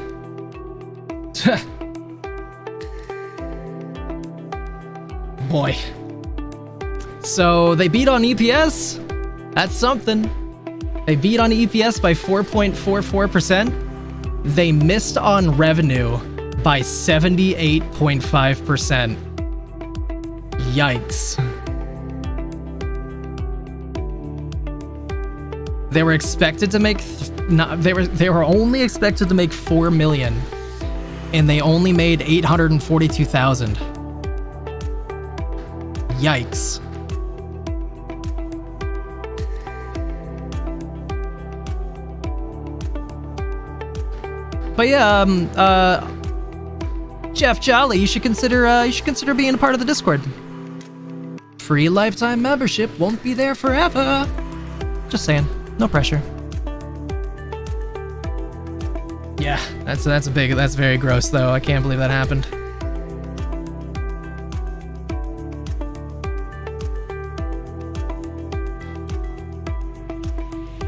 Boy. So they beat on EPS? That's something. They beat on EPS by 4.44%. They missed on revenue by 78.5%. Yikes. They were expected to make they were only expected to make 4 million, and they only made 842,000. Yikes. But yeah, Jeff Jolly, you should consider being a part of the Discord. Free lifetime membership, won't be there forever. Just saying, no pressure. Yeah, that's very gross though. I can't believe that happened.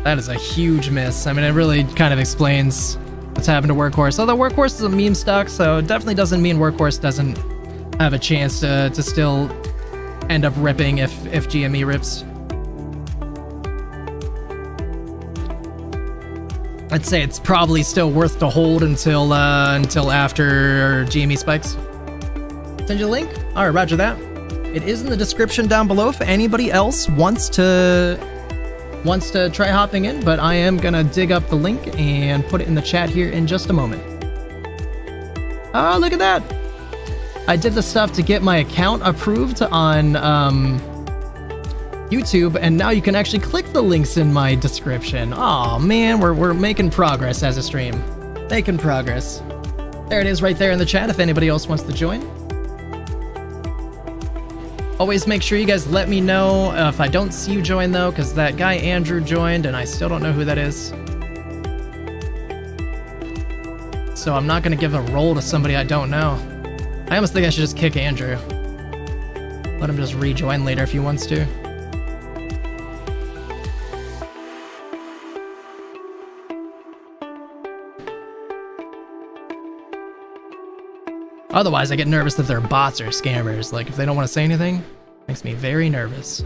That is a huge miss. I mean, it really kind of explains what's happened to Workhorse. Although Workhorse is a meme stock, so it definitely doesn't mean Workhorse doesn't have a chance to still end up ripping if GME rips. I'd say it's probably still worth to hold until after GME spikes. Send you a link? All right, roger that. It is in the description down below if anybody else wants to try hopping in, but I am gonna dig up the link and put it in the chat here in just a moment. Oh, look at that! I did the stuff to get my account approved on YouTube, and now you can actually click the links in my description. Oh man, we're making progress as a stream. Making progress. There it is right there in the chat if anybody else wants to join. Always make sure you guys let me know if I don't see you join though, because that guy Andrew joined and I still don't know who that is. So I'm not gonna give a role to somebody I don't know. I almost think I should just kick Andrew. Let him just rejoin later if he wants to. Otherwise, I get nervous that they're bots or scammers. Like, if they don't want to say anything, makes me very nervous.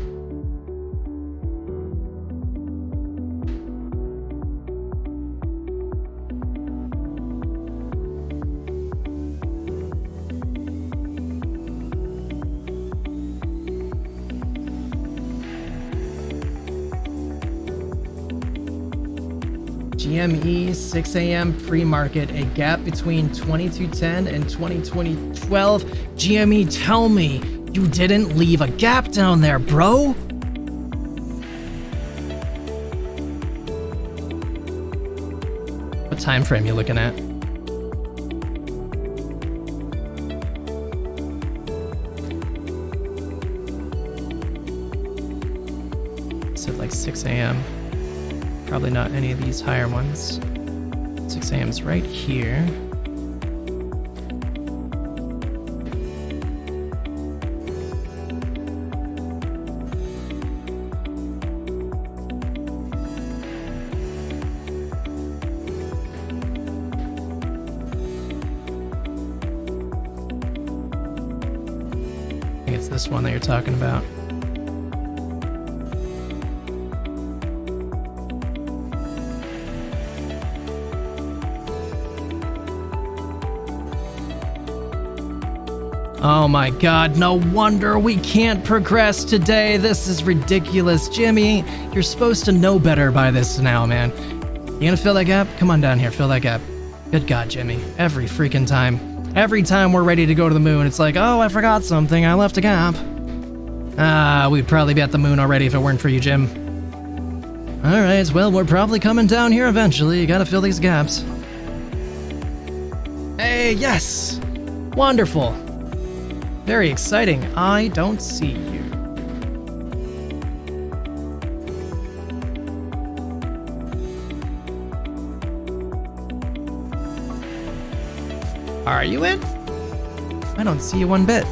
GME 6 a.m. pre-market, a gap between 2210 and 2012. GME, tell me you didn't leave a gap down there, bro. What time frame you looking at? Is it like 6 a.m.? Probably not any of these higher ones. 6 a.m. is right here. it's this one that you're talking about. Oh my god, no wonder we can't progress today. This is ridiculous. Jimmy, you're supposed to know better by this now, man. You gonna fill that gap? Come on down here, fill that gap. Good god, Jimmy. Every freaking time. Every time we're ready to go to the moon, it's like, oh, I forgot something. I left a gap. We'd probably be at the moon already if it weren't for you, Jim. Alright, well, we're probably coming down here eventually. You gotta fill these gaps. Hey, yes! Wonderful. Very exciting. I don't see you. Are you in? I don't see you one bit.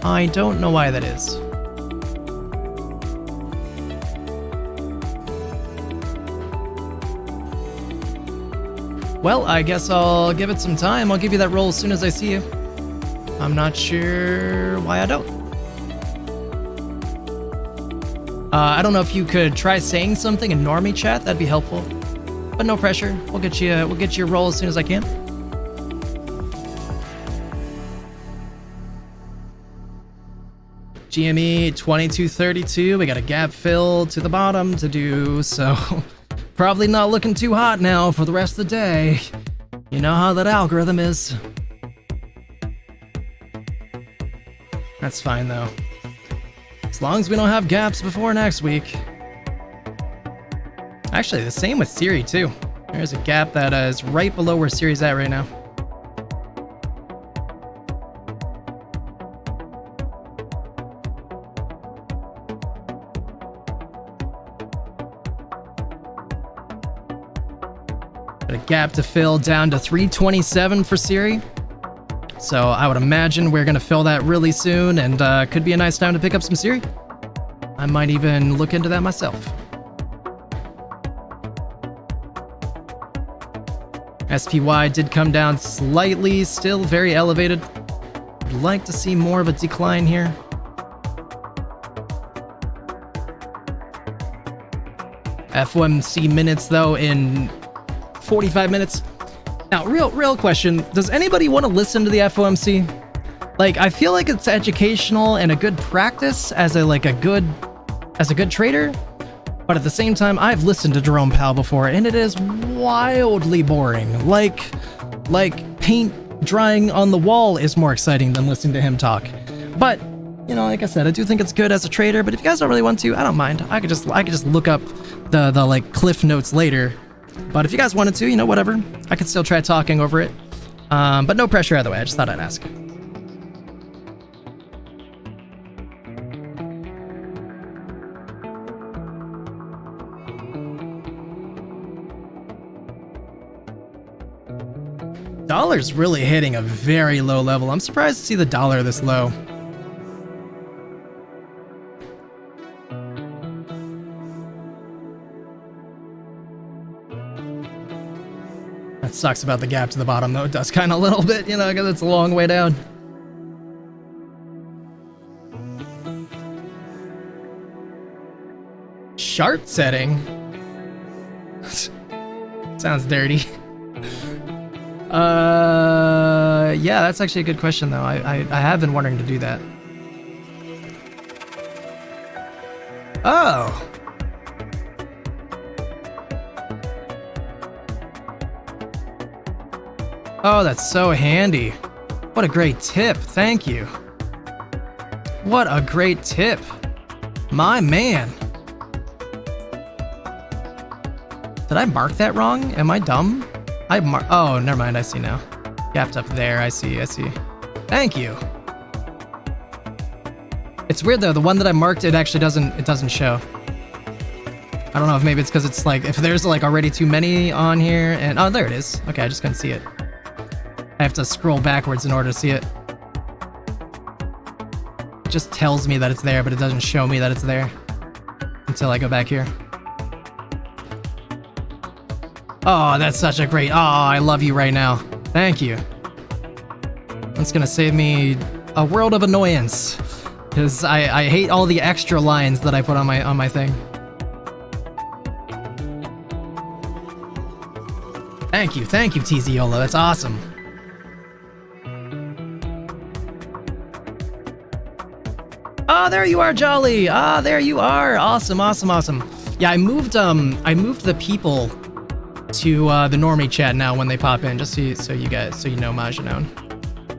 I don't know why that is. Well, I guess I'll give it some time. I'll give you that roll as soon as I see you. I'm not sure why I don't. I don't know if you could try saying something in normie chat. That'd be helpful. But no pressure. We'll get you a roll as soon as I can. GME 2232. We got a gap fill to the bottom to do, so probably not looking too hot now for the rest of the day. You know how that algorithm is. That's fine, though. As long as we don't have gaps before next week. Actually, the same with Siri, too. There's a gap that is right below where Siri's at right now. Got a gap to fill down to 327 for Siri. So I would imagine we're going to fill that really soon, and could be a nice time to pick up some Siri. I might even look into that myself. SPY did come down slightly, still very elevated. I'd like to see more of a decline here. FOMC minutes, though, in 45 minutes. Now, real question, does anybody want to listen to the FOMC? Like, I feel like it's educational and a good practice as a good trader, but at the same time, I've listened to Jerome Powell before, and it is wildly boring. Like paint drying on the wall is more exciting than listening to him talk. But, you know, like I said, I do think it's good as a trader, but if you guys don't really want to, I don't mind. I could just look up the like cliff notes later. But if you guys wanted to, you know, whatever. I could still try talking over it. But no pressure either way. I just thought I'd ask. Dollar's really hitting a very low level. I'm surprised to see the dollar this low. That sucks about the gap to the bottom, though. It does kind of a little bit, you know, because it's a long way down. Chart setting? Sounds dirty. Yeah, that's actually a good question, though. I have been wanting to do that. Oh! Oh, that's so handy. What a great tip. Thank you. What a great tip. My man. Did I mark that wrong? Am I dumb? Oh, never mind. I see now. Gapped up there. I see. Thank you. It's weird though. The one that I marked, it actually doesn't show. I don't know if maybe it's because it's like, if there's like already too many on here and, oh, there it is. Okay, I just couldn't see it. I have to scroll backwards in order to see it. It just tells me that it's there, but it doesn't show me that it's there until I go back here. Oh, that's such a great... Oh, I love you right now. Thank you. That's gonna save me a world of annoyance. because I hate all the extra lines that I put on my thing. Thank you, TZ Yola. That's awesome. Ah, there you are, Jolly. Ah, there you are. Awesome. Yeah, I moved the people to the normie chat now when they pop in, just so you know Majanone.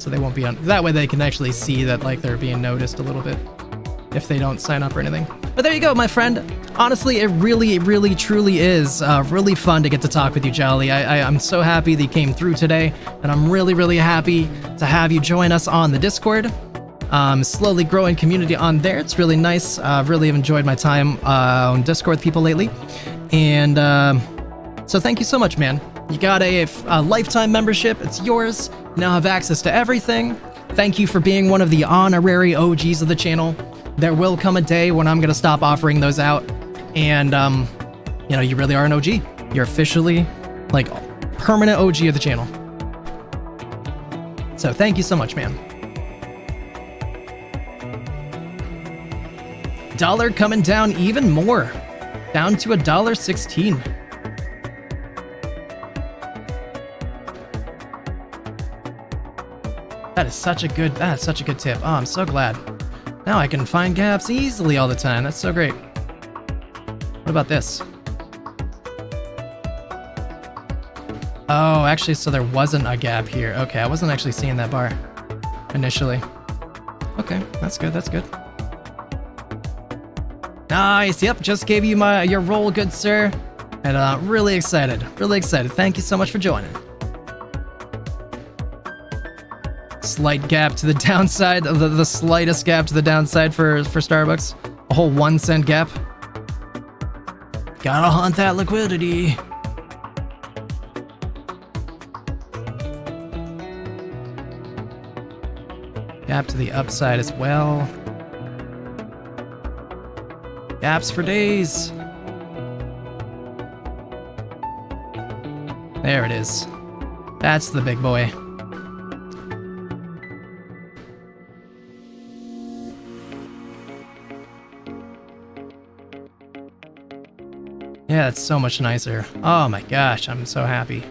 So they won't be on. That way they can actually see that like they're being noticed a little bit if they don't sign up or anything. But there you go, my friend. Honestly, it really, truly is really fun to get to talk with you, Jolly. I'm so happy that you came through today, and I'm really happy to have you join us on the Discord. Slowly growing community on there. It's really nice. Really have enjoyed my time on Discord with people lately. And so thank you so much, man. You got a lifetime membership. It's yours. You now have access to everything. Thank you for being one of the honorary OGs of the channel. There will come a day when I'm going to stop offering those out. And, you know, you really are an OG. You're officially, like, permanent OG of the channel. So thank you so much, man. Dollar coming down even more. Down to $1.16. That's such a good tip. Oh, I'm so glad. Now I can find gaps easily all the time. That's so great. What about this? Oh, actually, so there wasn't a gap here. Okay, I wasn't actually seeing that bar initially. Okay, that's good. Nice. Yep, just gave you your roll, good sir. And really excited. Thank you so much for joining. Slight gap to the downside, the slightest gap to the downside for Starbucks. A whole 1 cent gap. Gotta hunt that liquidity. Gap to the upside as well. Gaps for days. There it is. That's the big boy. Yeah, it's so much nicer. Oh my gosh, I'm so happy.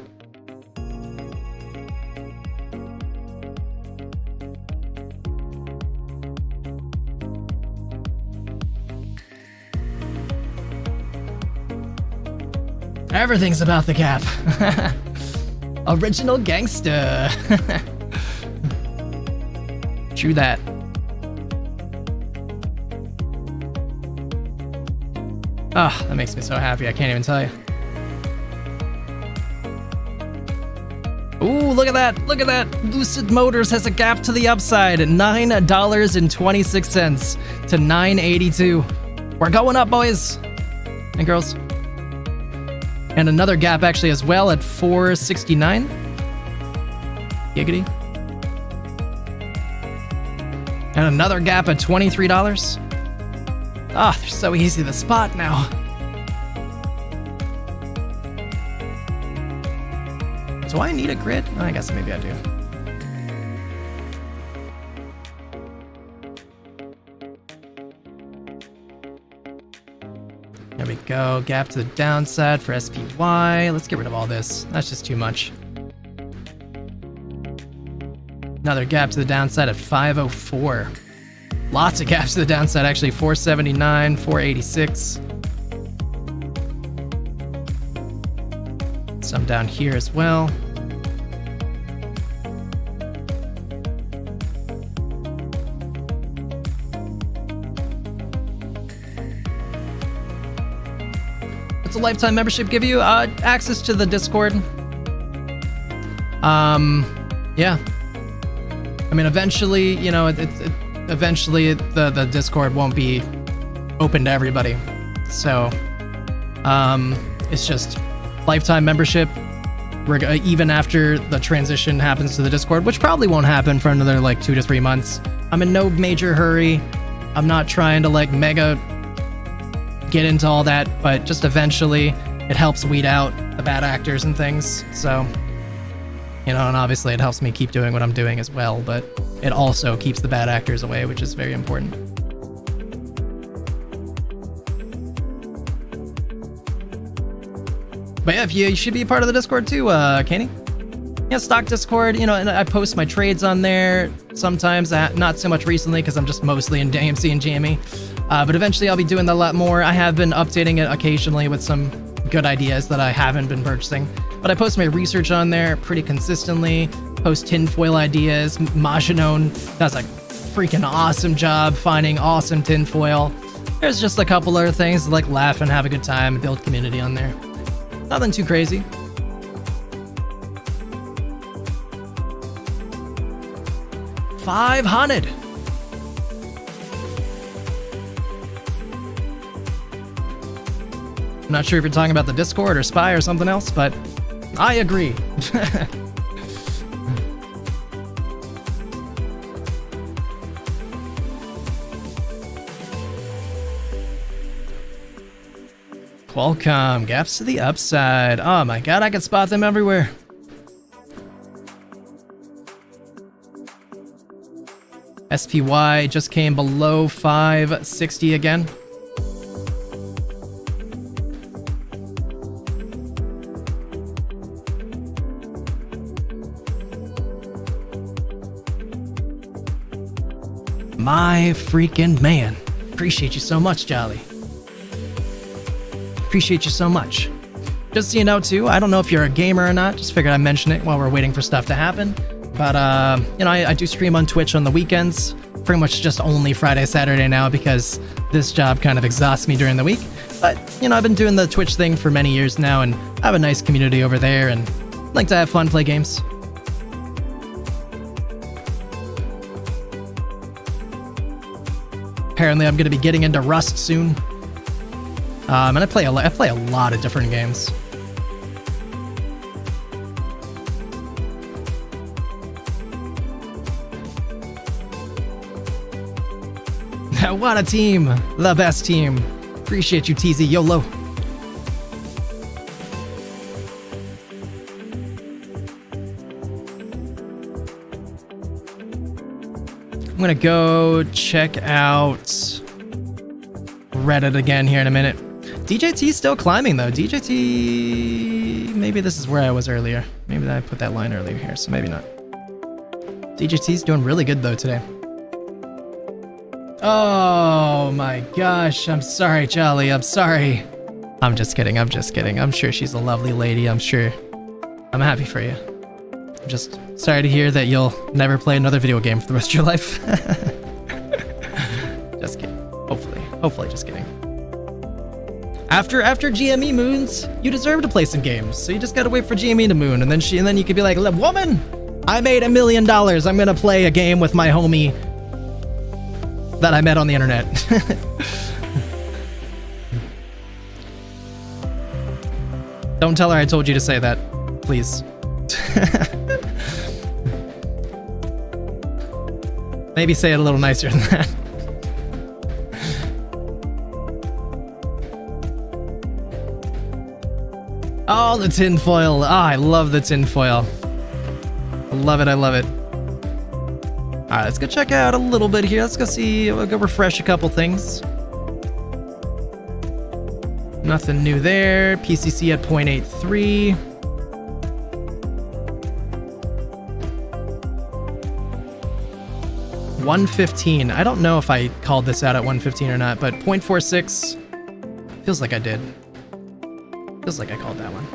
Everything's about the gap. Original gangster. True that. Ah, that makes me so happy. I can't even tell you. Ooh, look at that. Look at that. Lucid Motors has a gap to the upside at $9.26 to $9.82. We're going up, boys and girls. And another gap actually as well at $4.69. Giggity. And another gap at $23. Ah, they're so easy to spot now. Do I need a grid? I guess maybe I do. There we go. Gap to the downside for SPY. Let's get rid of all this. That's just too much. Another gap to the downside at 504. Lots of gaps to the downside, actually. 479, 486. Some down here as well. What's a lifetime membership give you? Access to the Discord. Yeah. I mean, eventually, you know, eventually the Discord won't be open to everybody. So, it's just lifetime membership. Even after the transition happens to the Discord, which probably won't happen for another like 2 to 3 months. I'm in no major hurry. I'm not trying to like mega get into all that, but just eventually it helps weed out the bad actors and things. So, you know, and obviously it helps me keep doing what I'm doing as well, but it also keeps the bad actors away, which is very important. But yeah, if you should be a part of the Discord too, Kenny. Yeah, stock Discord, you know, and I post my trades on there sometimes, not so much recently because I'm just mostly in AMC and GME. But eventually I'll be doing that a lot more. I have been updating it occasionally with some good ideas that I haven't been purchasing. But I post my research on there pretty consistently, post tinfoil ideas. Maginone does a freaking awesome job finding awesome tinfoil. There's just a couple other things like laugh and have a good time, build community on there. Nothing too crazy. $500. I'm not sure if you're talking about the Discord or Spy or something else, but I agree. Qualcomm, gaps to the upside. Oh my god, I can spot them everywhere. SPY just came below 560 again. My freaking man. Appreciate you so much, Jolly. Appreciate you so much. Just so you know too, I don't know if you're a gamer or not, just figured I'd mention it while we're waiting for stuff to happen. But, you know, I do stream on Twitch on the weekends, pretty much just only Friday, Saturday now because this job kind of exhausts me during the week. But, you know, I've been doing the Twitch thing for many years now and I have a nice community over there and like to have fun, play games. Apparently I'm going to be getting into Rust soon. And I play a lot of different games. What a team! The best team. Appreciate you, TZ YOLO. I'm gonna go check out Reddit again here in a minute. DJT's still climbing though. DJT... Maybe this is where I was earlier. Maybe I put that line earlier here, so maybe not. DJT's doing really good though today. Oh my gosh, I'm sorry, Jolly, I'm sorry. I'm just kidding, I'm just kidding. I'm sure she's a lovely lady, I'm sure. I'm happy for you. I'm just sorry to hear that you'll never play another video game for the rest of your life. Just kidding. Hopefully, just kidding. After GME moons, you deserve to play some games. So you just gotta wait for GME to moon, and then you could be like, woman, I made $1 million. I'm gonna play a game with my homie that I met on the internet. Don't tell her I told you to say that, please. Maybe say it a little nicer than that. Oh, the tinfoil. Ah, I love the tinfoil. I love it, I love it. Alright, let's go check out a little bit here. Let's go see, we'll go refresh a couple things. Nothing new there. PCC at 0.83. $115. I don't know if I called this out at 115 or not, but 0.46 feels like I did. Feels like I called that one.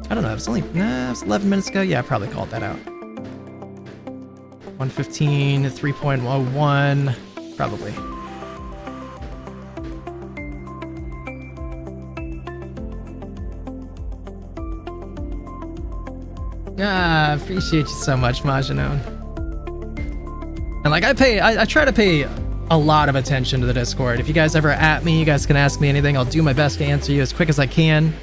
I don't know, it was only, it was 11 minutes ago. Yeah, I probably called that out. 115, 3.01, probably. Ah, appreciate you so much, Maginone. And like, I try to pay a lot of attention to the Discord. If you guys ever at me, you guys can ask me anything. I'll do my best to answer you as quick as I can.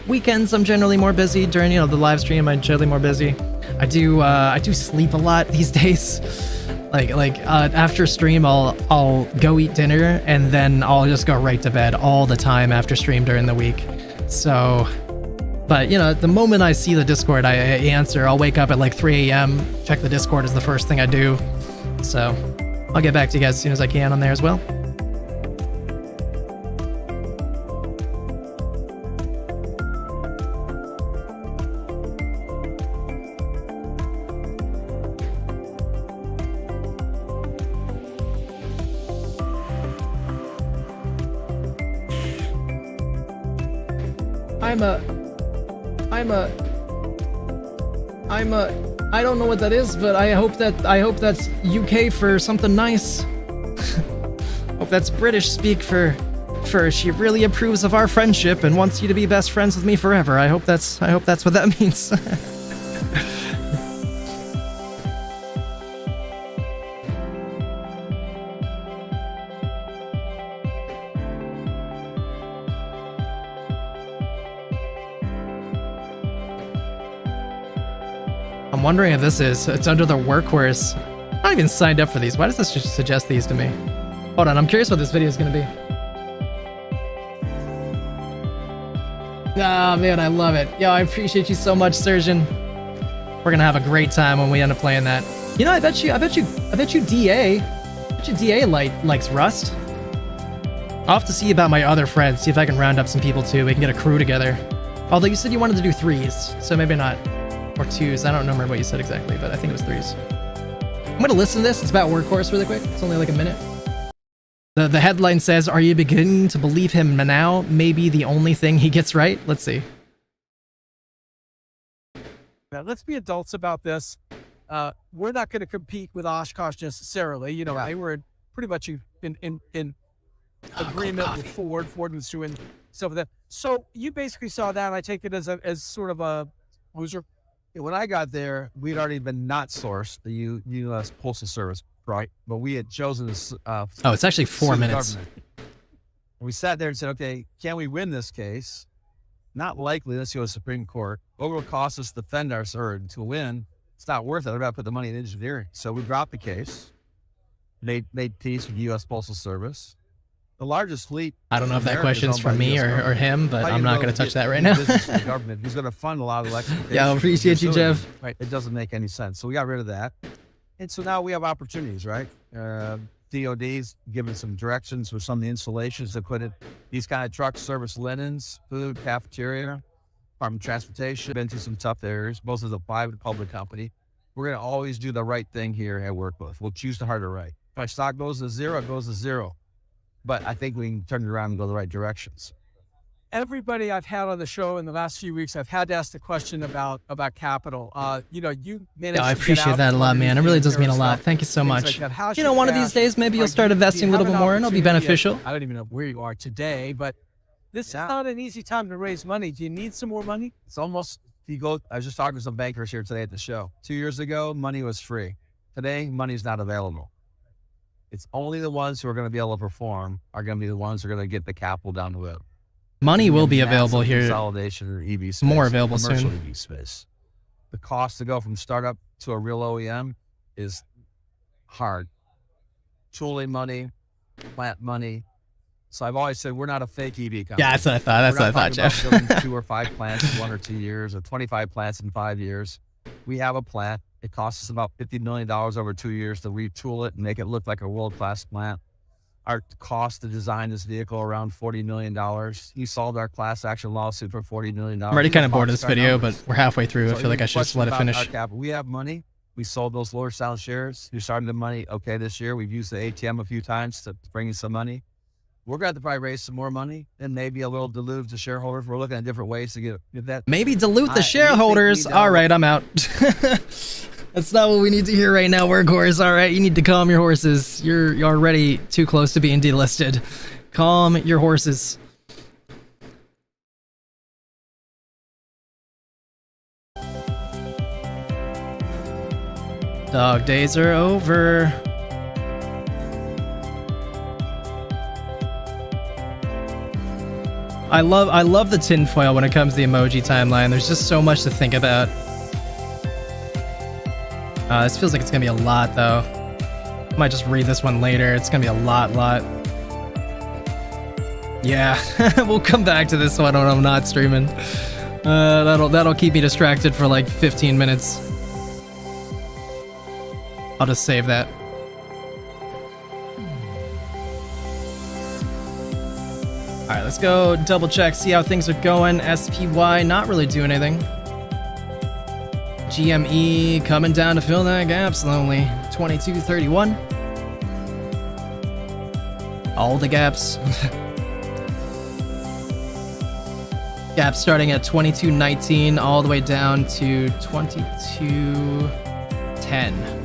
Weekends, I'm generally more busy. During, you know, the live stream, I'm generally more busy. I do sleep a lot these days. Like after stream, I'll go eat dinner and then I'll just go right to bed all the time after stream during the week. So, but you know, the moment I see the Discord, I answer. I'll wake up at like 3 a.m. Check the Discord is the first thing I do. So, I'll get back to you guys as soon as I can on there as well. I don't know what that is, but I hope that's UK for something nice. Hope that's British speak for she really approves of our friendship and wants you to be best friends with me forever. I hope that's what that means. I'm wondering if it's under the workhorse. I'm not even signed up for these. Why does this just suggest these to me? Hold on, I'm curious what this video is gonna be. Ah, man, I love it. Yo, I appreciate you so much, Surgeon. We're gonna have a great time when we end up playing that. You know, I bet you DA likes Rust. I'll have to see about my other friends, see if I can round up some people too. We can get a crew together. Although you said you wanted to do 3s, so maybe not. Or 2s, I don't remember what you said exactly, but I think it was 3s. I'm gonna listen to this, it's about Workhorse really quick. It's only like a minute. The headline says, "Are you beginning to believe him now? Maybe the only thing he gets right?" Let's see. Now, let's be adults about this. We're not going to compete with Oshkosh necessarily. You know, they were pretty much in agreement with Ford. Ford was doing stuff with that. So you basically saw that, and I take it as sort of a loser. When I got there, we'd already been not sourced the U.S. Postal Service, right? But we had chosen to. Oh, it's actually 4 minutes. We sat there and said, "Okay, can we win this case? Not likely. Let's go to the Supreme Court. What will it cost us to defend our sword to win? It's not worth it. I'd rather put the money in engineering." So we dropped the case. Made peace with the U.S. Postal Service. The largest fleet. I don't know if that question's for me or him, but I'm not going to touch that right now. The government, who's going to fund a lot of electrification. Yeah, I appreciate you, Jeff. Right, it doesn't make any sense. So we got rid of that, and so now we have opportunities, right? DOD's given some directions with some of the installations that put in these kind of trucks, service linens, food, cafeteria, Department of Transportation. Been through some tough areas, both as a private and public company. We're going to always do the right thing here at Workboth. We'll choose the harder right. If our stock goes to zero, it goes to zero. But I think we can turn it around and go the right directions. Everybody I've had on the show in the last few weeks, I've had to ask the question about capital. You know, you managed. Yeah, I appreciate that a lot, man. It really does mean a lot. Thank you so much. Like you know, one of these days, maybe you'll start investing a little bit more, and it'll be beneficial. I don't even know where you are today, but this is not an easy time to raise money. Do you need some more money? It's almost. I was just talking to some bankers here today at the show. 2 years ago, money was free. Today, money is not available. It's only the ones who are going to be able to perform are going to be the ones who are going to get the capital down the road. Money will be available here. Consolidation or EV space. More available commercial soon. EV space. The cost to go from startup to a real OEM is hard. Tooling money, plant money. So I've always said we're not a fake EV company. Yeah, that's what I thought. That's what I thought, Jeff. Building 2 or 5 plants in 1 or 2 years, or 25 plants in 5 years. We have a plant. It costs us about $50 million over 2 years to retool it and make it look like a world-class plant. Our cost to design this vehicle around $40 million. You solved our class action lawsuit for $40 million. I'm already kind of bored of this video, but we're halfway through. So I feel like I should just let it finish. We have money. We sold those lower sound shares. We started the money. Okay, this year we've used the ATM a few times to bring in some money. We're going to have to probably raise some more money and maybe a little dilute to shareholders. We're looking at different ways to get that. Maybe dilute the shareholders. All right, I'm out. That's not what we need to hear right now, Workhorse. All right, you need to calm your horses. You're already too close to being delisted. Calm your horses. Dog days are over. I love the tinfoil when it comes to the emoji timeline. There's just so much to think about. This feels like it's gonna be a lot, though. Might just read this one later. It's gonna be a lot. Yeah, we'll come back to this one when I'm not streaming. That'll keep me distracted for like 15 minutes. I'll just save that. All right, let's go double check, see how things are going. SPY not really doing anything. GME coming down to fill that gap slowly. 22.31. All the gaps. Gap starting at 22.19 all the way down to 22.10.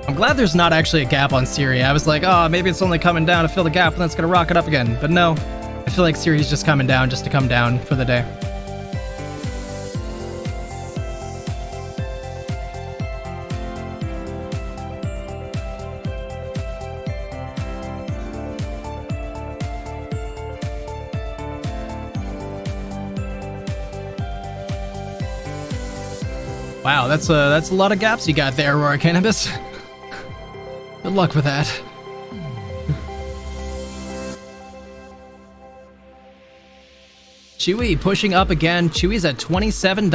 I'm glad there's not actually a gap on Siri. I was like, oh, maybe it's only coming down to fill the gap and then it's gonna rocket up again. But no, I feel like Siri's just coming down just to come down for the day. Wow, that's a lot of gaps you got there, Aurora Cannabis. Good luck with that. Chewy pushing up again. Chewy's at $27.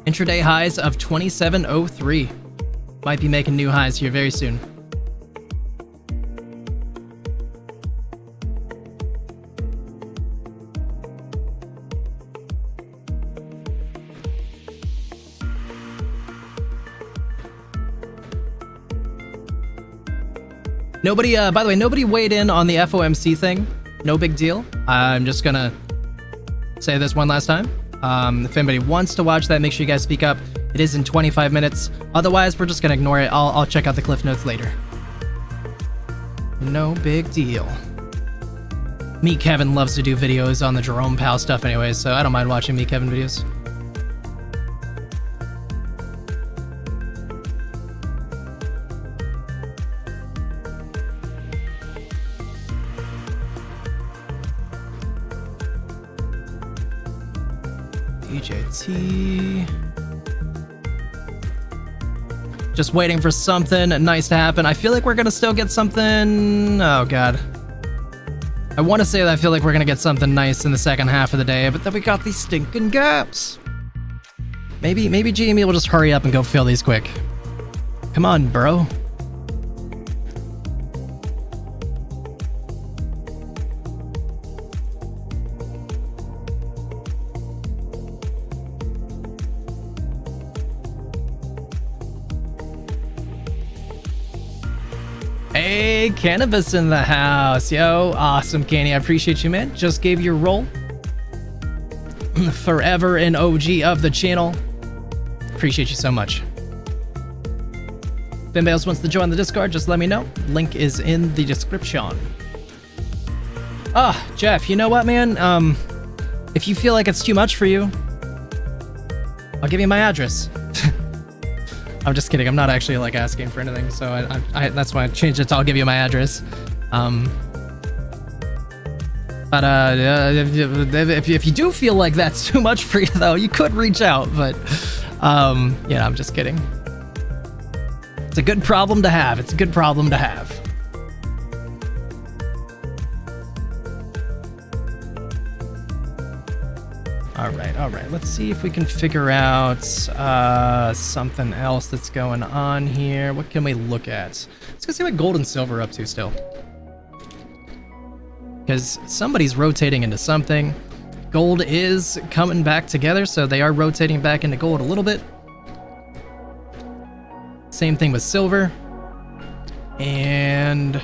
Intraday highs of 27.03. Might be making new highs here very soon. Nobody, by the way, nobody weighed in on the FOMC thing. No big deal. I'm just gonna say this one last time. If anybody wants to watch that, make sure you guys speak up. It is in 25 minutes. Otherwise, we're just gonna ignore it. I'll check out the cliff notes later. No big deal. Me Kevin loves to do videos on the Jerome Powell stuff anyway, so I don't mind watching Me Kevin videos. HAT. Just waiting for something nice to happen. I feel like we're gonna still get something. Oh god. I want to say that I feel like we're gonna get something nice in the second half of the day, but then we got these stinking gaps. Maybe GME will just hurry up and go fill these quick. Come on, bro. Hey, Cannabis in the house. Yo, awesome, Canny. I appreciate you, man. Just gave your role. Forever an OG of the channel. Appreciate you so much. If anybody else wants to join the Discord, just let me know. Link is in the description. Ah, Jeff, you know what, man? If you feel like it's too much for you, I'll give you my address. I'm just kidding. I'm not actually like asking for anything, so I that's why I changed it to I'll give you my address. But if you do feel like that's too much for you, though, you could reach out. But yeah, I'm just kidding. It's a good problem to have. It's a good problem to have. All right. Let's see if we can figure out something else that's going on here. What can we look at? Let's go see what gold and silver are up to still. Because somebody's rotating into something. Gold is coming back together, so they are rotating back into gold a little bit. Same thing with silver. And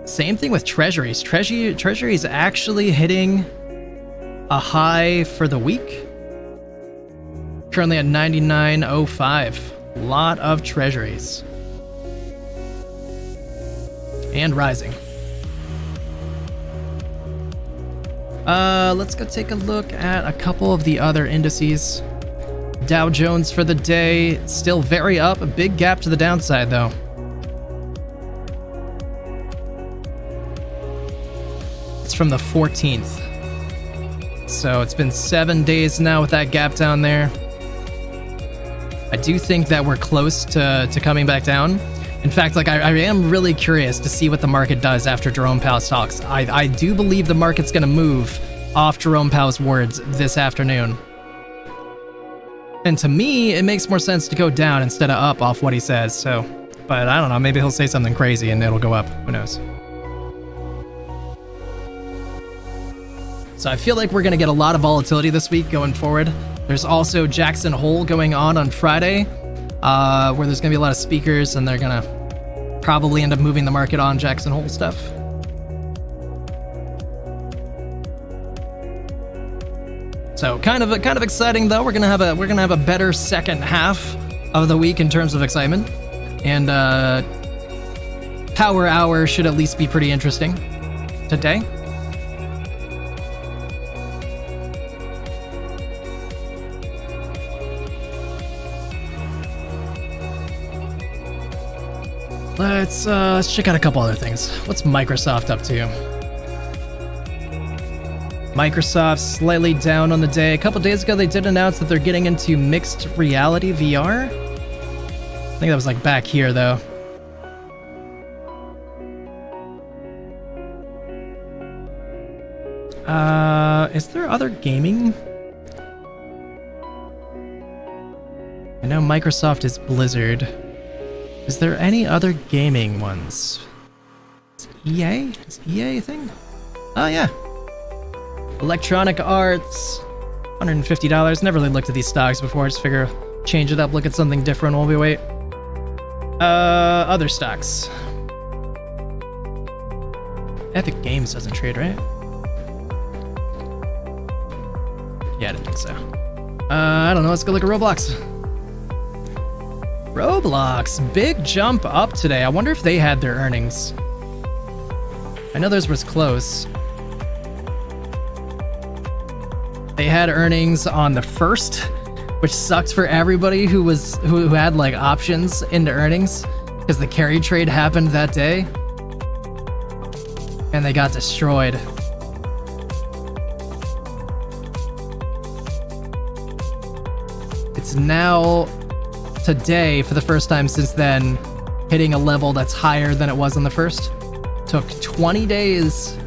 same thing with treasuries. Treasuries actually hitting a high for the week. Currently at 99.05. Lot of treasuries. And rising. Let's go take a look at a couple of the other indices. Dow Jones for the day, still very up. A big gap to the downside, though. It's from the 14th. So it's been 7 days now with that gap down there. I do think that we're close to coming back down. In fact, like I am really curious to see what the market does after Jerome Powell's talks. I do believe the market's going to move off Jerome Powell's words this afternoon. And to me, it makes more sense to go down instead of up off what he says. So, but I don't know, maybe he'll say something crazy and it'll go up. Who knows? So I feel like we're going to get a lot of volatility this week going forward. There's also Jackson Hole going on Friday, where there's going to be a lot of speakers, and they're going to probably end up moving the market on Jackson Hole stuff. So kind of exciting though. We're gonna have a better second half of the week in terms of excitement, and Power Hour should at least be pretty interesting today. Let's check out a couple other things. What's Microsoft up to? Microsoft slightly down on the day. A couple days ago, they did announce that they're getting into mixed reality VR. I think that was like back here, though. Is there other gaming? I know Microsoft is Blizzard. Is there any other gaming ones? Is EA? Is EA a thing? Oh, yeah. Electronic Arts, $150. Never really looked at these stocks before. Just figure change it up, look at something different while we wait. Other stocks. Epic Games doesn't trade, right? Yeah, I didn't think so. I don't know. Let's go look at Roblox. Roblox, big jump up today. I wonder if they had their earnings. I know theirs was close. They had earnings on the 1st, which sucked for everybody who had like options into earnings, because the carry trade happened that day and they got destroyed. It's now today, for the first time since then, hitting a level that's higher than it was on the 1st. Took 20 days.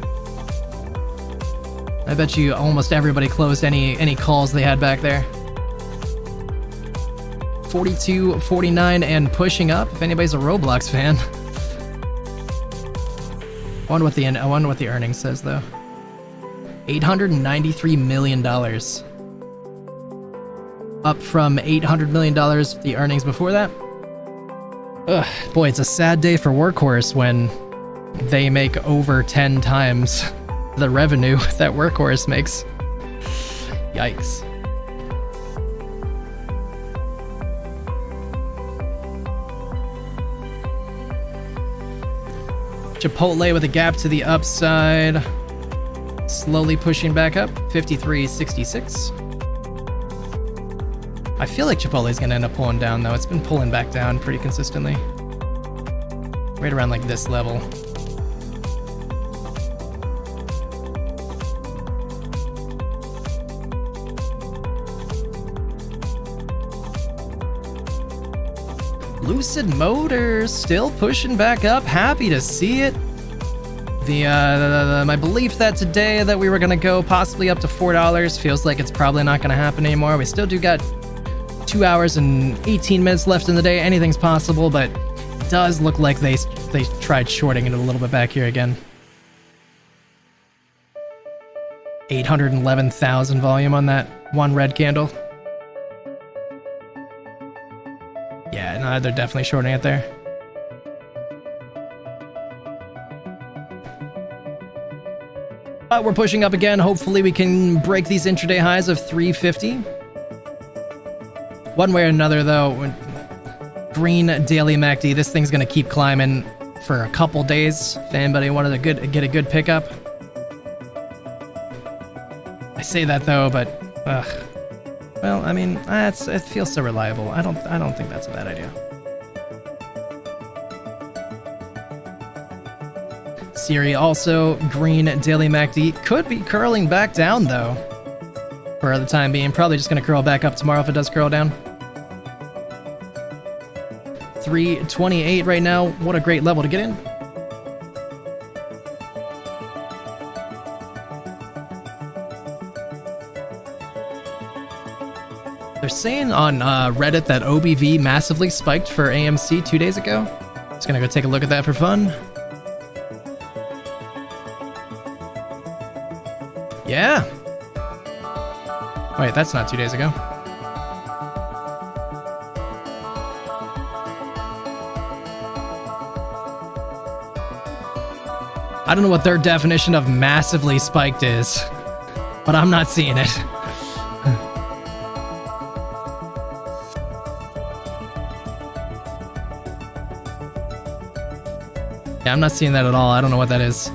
I bet you almost everybody closed any calls they had back there. 42, 49, and pushing up. If anybody's a Roblox fan. I wonder what the earnings says though. $893 million. Up from $800 million the earnings before that. Ugh, boy, it's a sad day for Workhorse when they make over 10 times the revenue that Workhorse makes. Yikes. Chipotle with a gap to the upside. Slowly pushing back up. 53.66. I feel like Chipotle's gonna end up pulling down though. It's been pulling back down pretty consistently. Right around like this level. Lucid Motors still pushing back up. Happy to see it. My belief that today that we were gonna go possibly up to $4 feels like it's probably not gonna happen anymore. We still do got 2 hours and 18 minutes left in the day. Anything's possible, but it does look like they tried shorting it a little bit back here again. 811,000 volume on that one red candle. Yeah, no, they're definitely shorting it there. But we're pushing up again. Hopefully we can break these intraday highs of 350. One way or another, though, green daily MACD, this thing's going to keep climbing for a couple days. If anybody wanted to get a good pickup. I say that, though, but... well, I mean, it feels so reliable. I don't think that's a bad idea. Siri also green daily MACD could be curling back down though. For the time being, probably just gonna curl back up tomorrow if it does curl down. 328 right now. What a great level to get in. They're saying on Reddit that OBV massively spiked for AMC 2 days ago. Just gonna go take a look at that for fun. Yeah. Wait, that's not 2 days ago. I don't know what their definition of massively spiked is, but I'm not seeing it. Yeah, I'm not seeing that at all. I don't know what that is.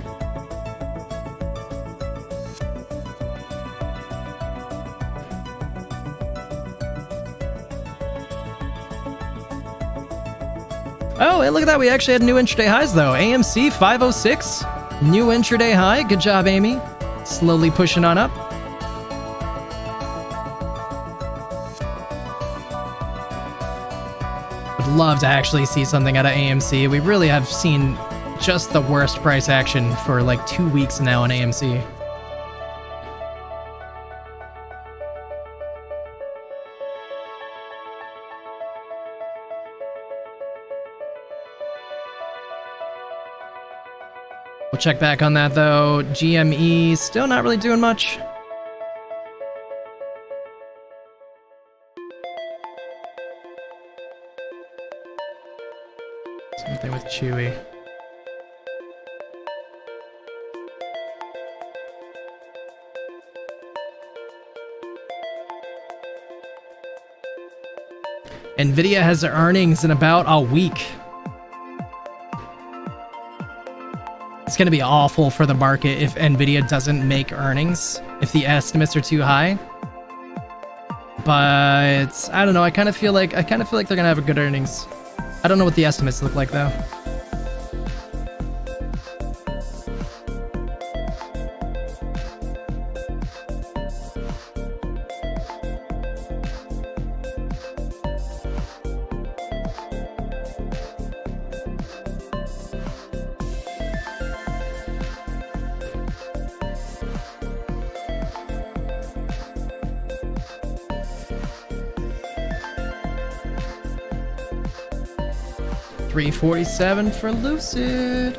Oh, hey, look at that. We actually had new intraday highs, though. AMC 506. New intraday high. Good job, Amy. Slowly pushing on up. Would love to actually see something out of AMC. We really have seen just the worst price action for like 2 weeks now on AMC. We'll check back on that though. GME still not really doing much. Something with Chewy. Nvidia has earnings in about a week. It's going to be awful for the market if Nvidia doesn't make earnings, if the estimates are too high. But I don't know. I kind of feel like they're going to have a good earnings. I don't know what the estimates look like though. $347 for Lucid.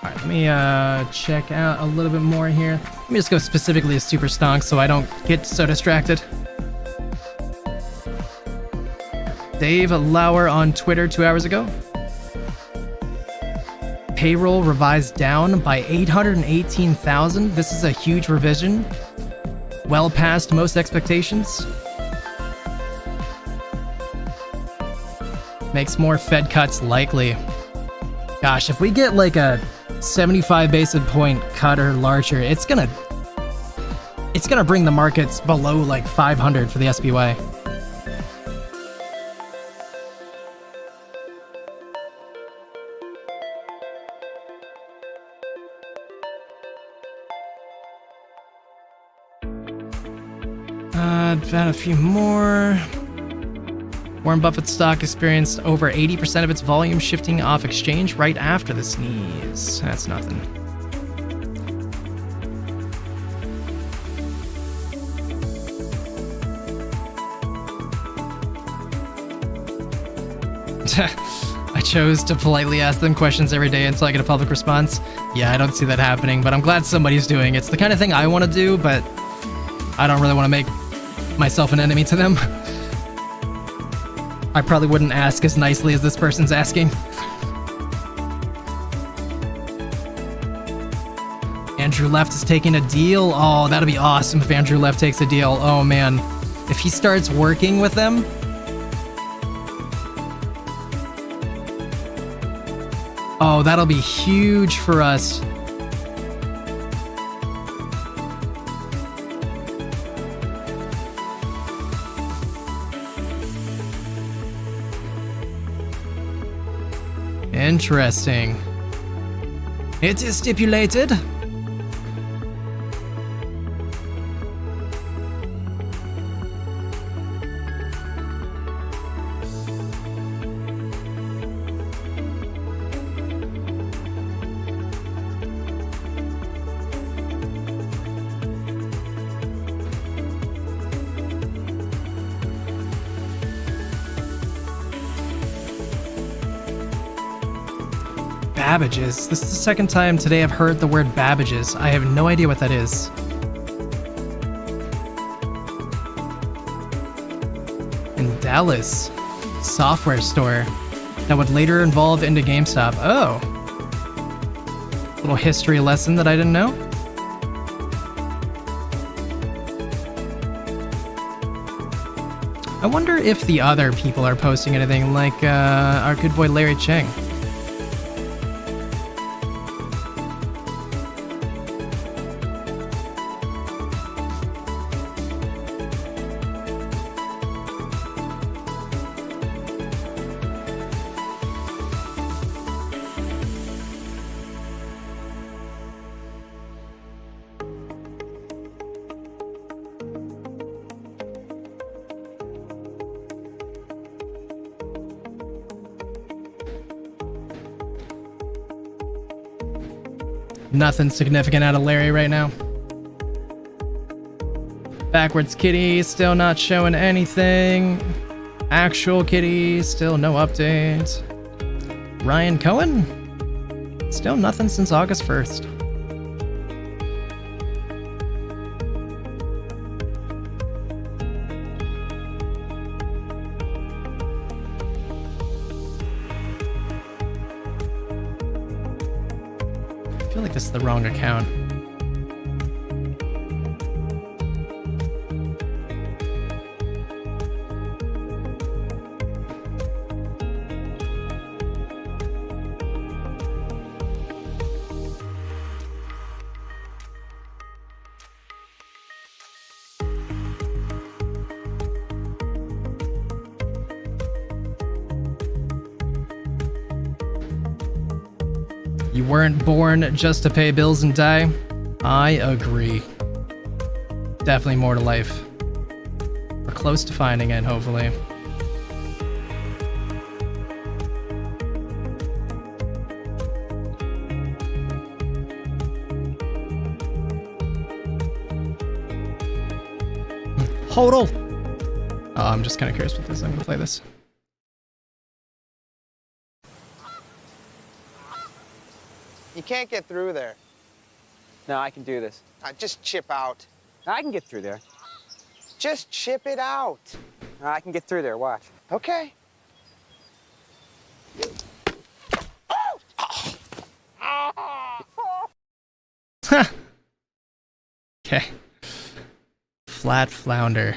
Alright, let me check out a little bit more here. Let me just go specifically to Super Stonk so I don't get so distracted. Dave Lauer on Twitter 2 hours ago. Payroll revised down by 818,000. This is a huge revision. Well past most expectations. Makes more Fed cuts likely. Gosh, if we get like a 75 basis point cut or larger, it's gonna bring the markets below like 500 for the SPY. Add a few more. Warren Buffett's stock experienced over 80% of its volume shifting off exchange right after the sneeze. That's nothing. I chose to politely ask them questions every day until I get a public response. Yeah, I don't see that happening, but I'm glad somebody's doing it. It's the kind of thing I want to do, but I don't really want to make myself an enemy to them. I probably wouldn't ask as nicely as this person's asking. Andrew Left is taking a deal. Oh, that'll be awesome if Andrew Left takes a deal. Oh man, if he starts working with them. Oh, that'll be huge for us. Interesting. It is stipulated. Babbages. This is the second time today I've heard the word Babbages. I have no idea what that is. In Dallas, software store that would later evolve into GameStop. Oh. Little history lesson that I didn't know. I wonder if the other people are posting anything, like our good boy Larry Cheng. Nothing significant out of Larry right now. Backwards Kitty still not showing anything. Actual Kitty still no updates. Ryan Cohen? Still nothing since August 1st. I feel like this is the wrong account. You weren't born just to pay bills and die? I agree. Definitely more to life. We're close to finding it, hopefully. Hodl! Oh, I'm just kind of curious what this is. I'm gonna play this. You can't get through there. No, I can do this. Just chip out. I can get through there. Just chip it out. No, I can get through there. Watch. Okay. Okay. Flat flounder.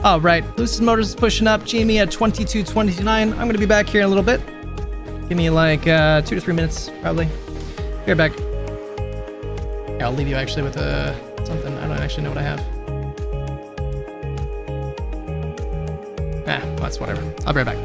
All right, Lucid Motors is pushing up. GME at 22.29. I'm gonna be back here in a little bit. Give me like 2 to 3 minutes, probably. Be right back. Yeah, I'll leave you actually with something. I don't actually know what I have. Well, that's whatever. I'll be right back.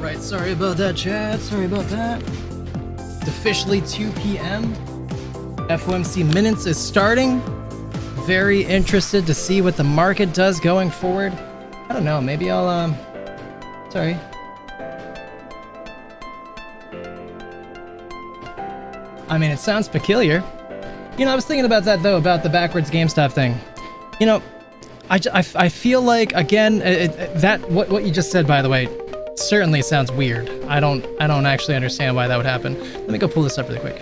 Alright, sorry about that, chat. Sorry about that. It's officially 2 p.m. FOMC minutes is starting. Very interested to see what the market does going forward. I don't know, maybe I'll, sorry. I mean, it sounds peculiar. You know, I was thinking about that, though, about the backwards GameStop thing. You know, I feel like, again, what you just said, by the way, certainly sounds weird. I don't actually understand why that would happen. Let me go pull this up really quick.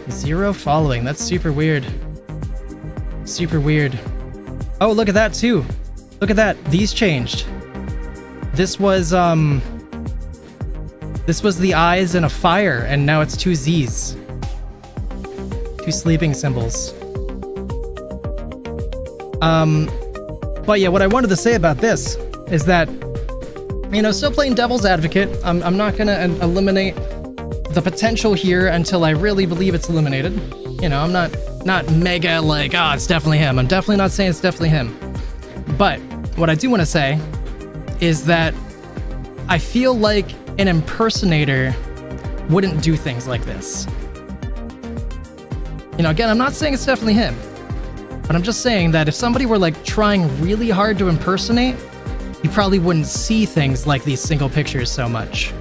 Zero following. That's super weird. Super weird. Oh, look at that too. Look at that. These changed. This was the eyes and a fire, and now it's 2 Z's. 2 sleeping symbols. But yeah, what I wanted to say about this is that, you know, still playing devil's advocate. I'm not gonna eliminate the potential here until I really believe it's eliminated. You know, I'm not mega like, oh, it's definitely him. I'm definitely not saying it's definitely him. But what I do want to say is that I feel like an impersonator wouldn't do things like this. You know, again, I'm not saying it's definitely him, but I'm just saying that if somebody were like trying really hard to impersonate, you probably wouldn't see things like these single pictures so much.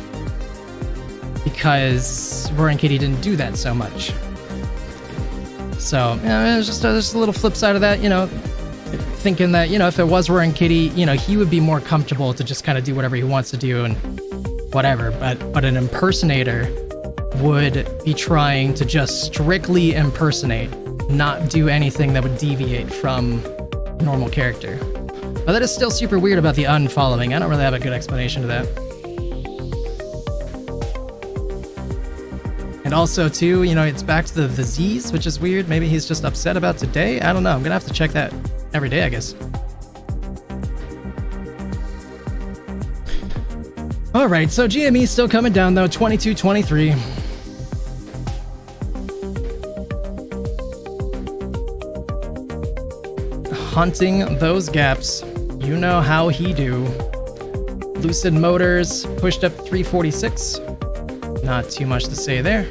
Because Roaring Kitty didn't do that so much. So, you know, there's just a little flip side of that, you know, thinking that, you know, if it was Roaring Kitty, you know, he would be more comfortable to just kind of do whatever he wants to do and whatever. But an impersonator would be trying to just strictly impersonate, not do anything that would deviate from normal character. But that is still super weird about the unfollowing. I don't really have a good explanation to that. And also, too, you know, it's back to the Z's, which is weird. Maybe he's just upset about today. I don't know. I'm gonna have to check that every day, I guess. All right, so GME still coming down, though, 22.23. Hunting those gaps. You know how he do. Lucid Motors pushed up 346. Not too much to say there.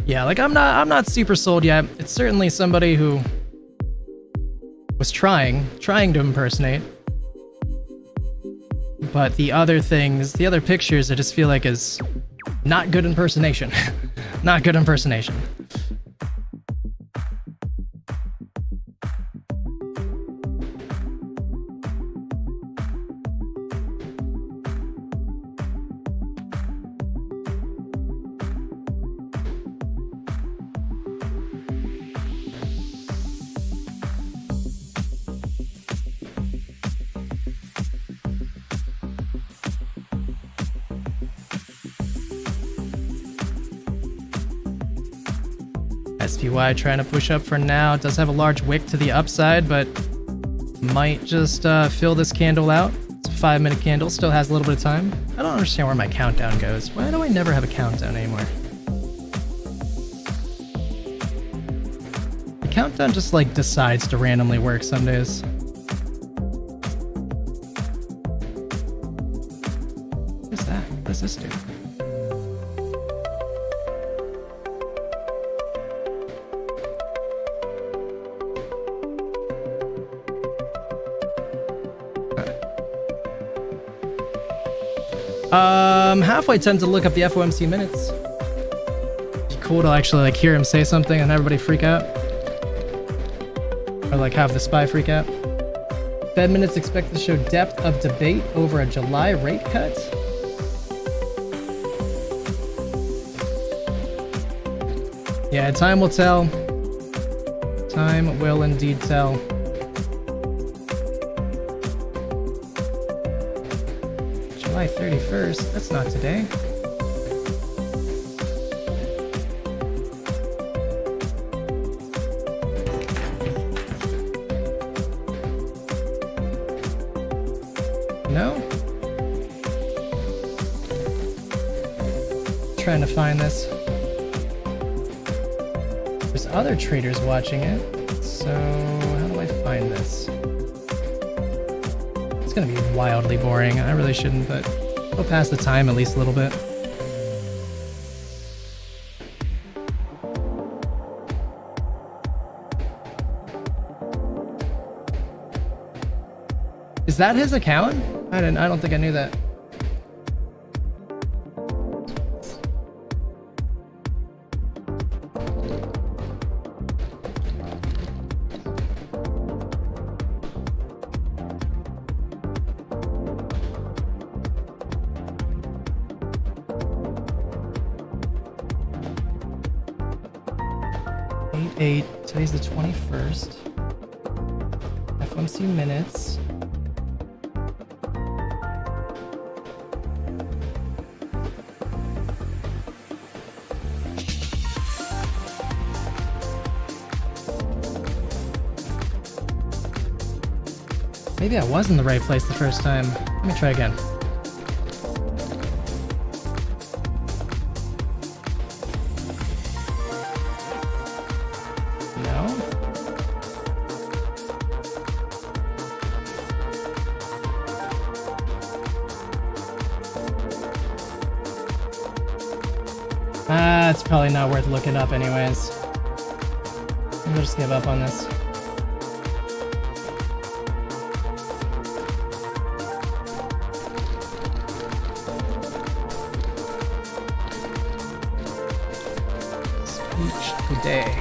Yeah, like I'm not super sold yet. It's certainly somebody who was trying to impersonate. But the other things, the other pictures, I just feel like is not good impersonation. Not good impersonation. SPY trying to push up for now. It does have a large wick to the upside, but might just fill this candle out. It's a 5-minute candle, still has a little bit of time. I don't understand where my countdown goes. Why do I never have a countdown anymore? The countdown just like decides to randomly work some days. What is that? What does this do? Halfway tend to look up the FOMC minutes. It'd be cool to actually like hear him say something and everybody freak out. Or like have the SPY freak out. Fed minutes expect to show depth of debate over a July rate cut. Yeah, time will tell. Time will indeed tell. July 31st, that's not today. trying to find this. There's other traders watching it. So how do I find this? It's gonna be wildly boring. I really shouldn't, but we'll pass the time at least a little bit. Is that his account? I don't think I knew that. Today's the 21st. FOMC minutes. Maybe I was in the right place the first time. Let me try again. It's probably not worth looking up anyways. We'll just give up on this. Speech today.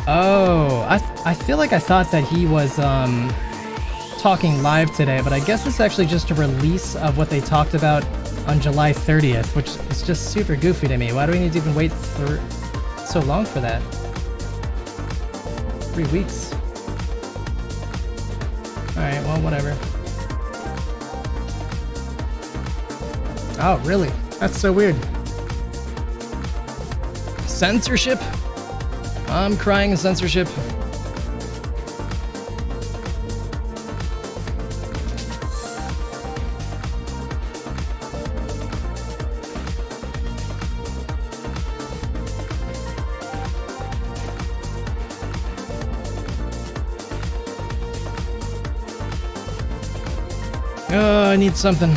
Oh, I feel like I thought that he was talking live today, but I guess it's actually just a release of what they talked about on July 30th, which is just super goofy to me. Why do we need to even wait for so long for that? 3 weeks. Alright, well, whatever. Oh, really? That's so weird. Censorship? I'm crying censorship. Oh, I need something.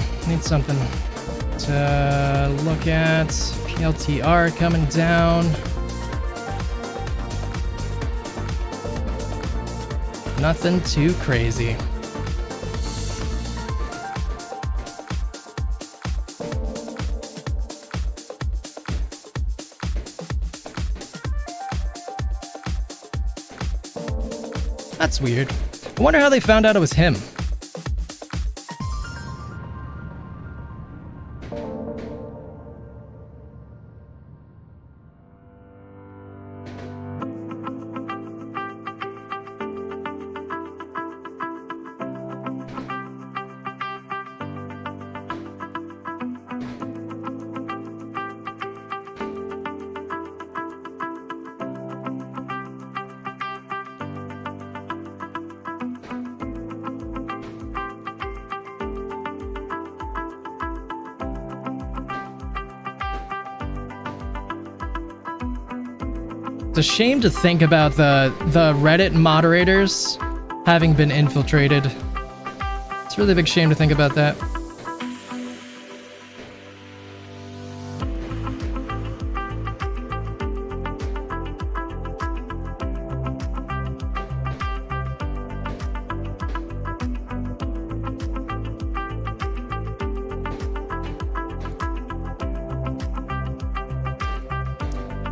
To look at. PLTR coming down. Nothing too crazy. That's weird. I wonder how they found out it was him. It's a shame to think about the Reddit moderators having been infiltrated. It's a really big shame to think about that.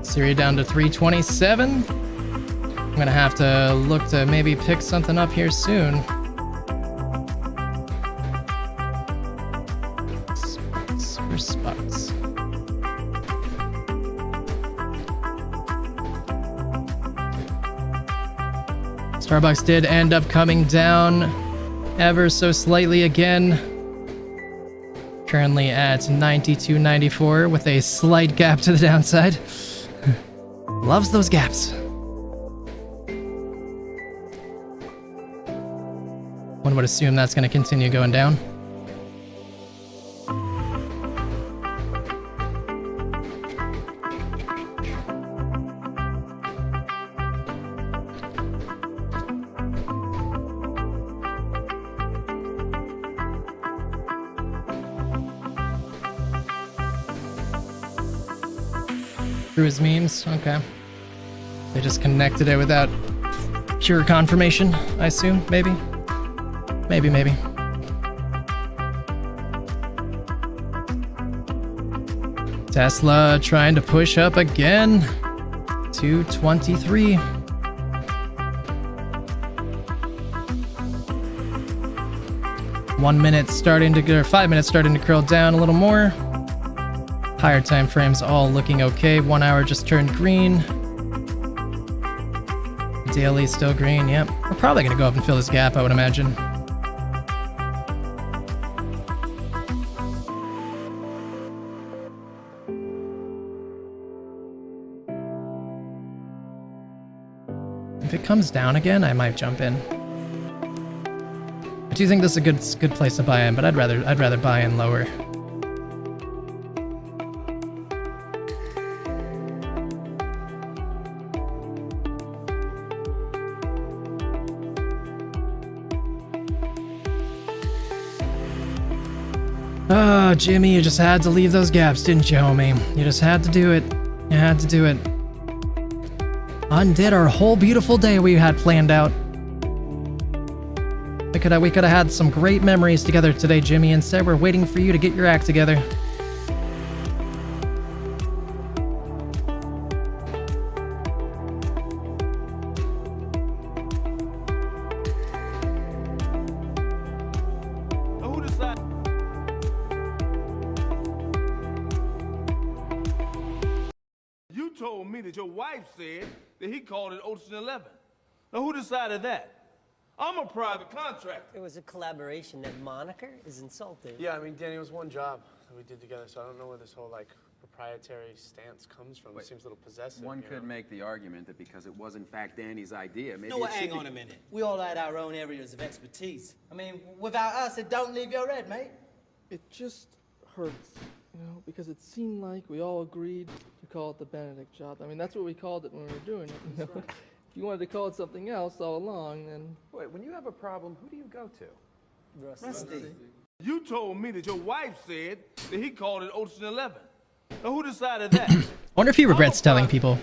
Syria down to 327. I'm gonna have to look to maybe pick something up here soon. Where's spots? Starbucks did end up coming down ever so slightly again. Currently at 92.94 with a slight gap to the downside. Loves those gaps. One would assume that's going to continue going down. Through his memes? Okay. They just connected it without pure confirmation, I assume. Maybe. Maybe. Tesla trying to push up again to 23. One minute starting to go, or 5 minutes starting to curl down a little more. Higher time frames all looking okay. 1 hour just turned green. Daily still green. Yep. We're probably gonna go up and fill this gap, I would imagine. If it comes down again, I might jump in. I do think this is a good place to buy in, but I'd rather buy in lower. Oh, Jimmy, you just had to leave those gaps, didn't you, homie? You just had to do it. You had to do it. Undid our whole beautiful day we had planned out. We could have had some great memories together today, Jimmy. Instead, we're waiting for you to get your act together. You told me that your wife said that he called it Ocean 11. Now, who decided that? I'm a private contractor. It was a collaboration. That moniker is insulting. Yeah, I mean, Danny, it was one job that we did together, so I don't know where this whole, like, proprietary stance comes from. It seems a little possessive. One could make the argument that because it was, in fact, Danny's idea, maybe No, it should hang on a minute. We all had our own areas of expertise. I mean, without us, it don't leave your head, mate. It just hurts, you know, because it seemed like we all agreed to call it the Benedict job. I mean, that's what we called it when we were doing it, you know? If you wanted to call it something else all along, then... Wait, when you have a problem, who do you go to? Rusty. You told me that your wife said that he called it Ocean 11. Now, who decided that? I wonder if he regrets telling people.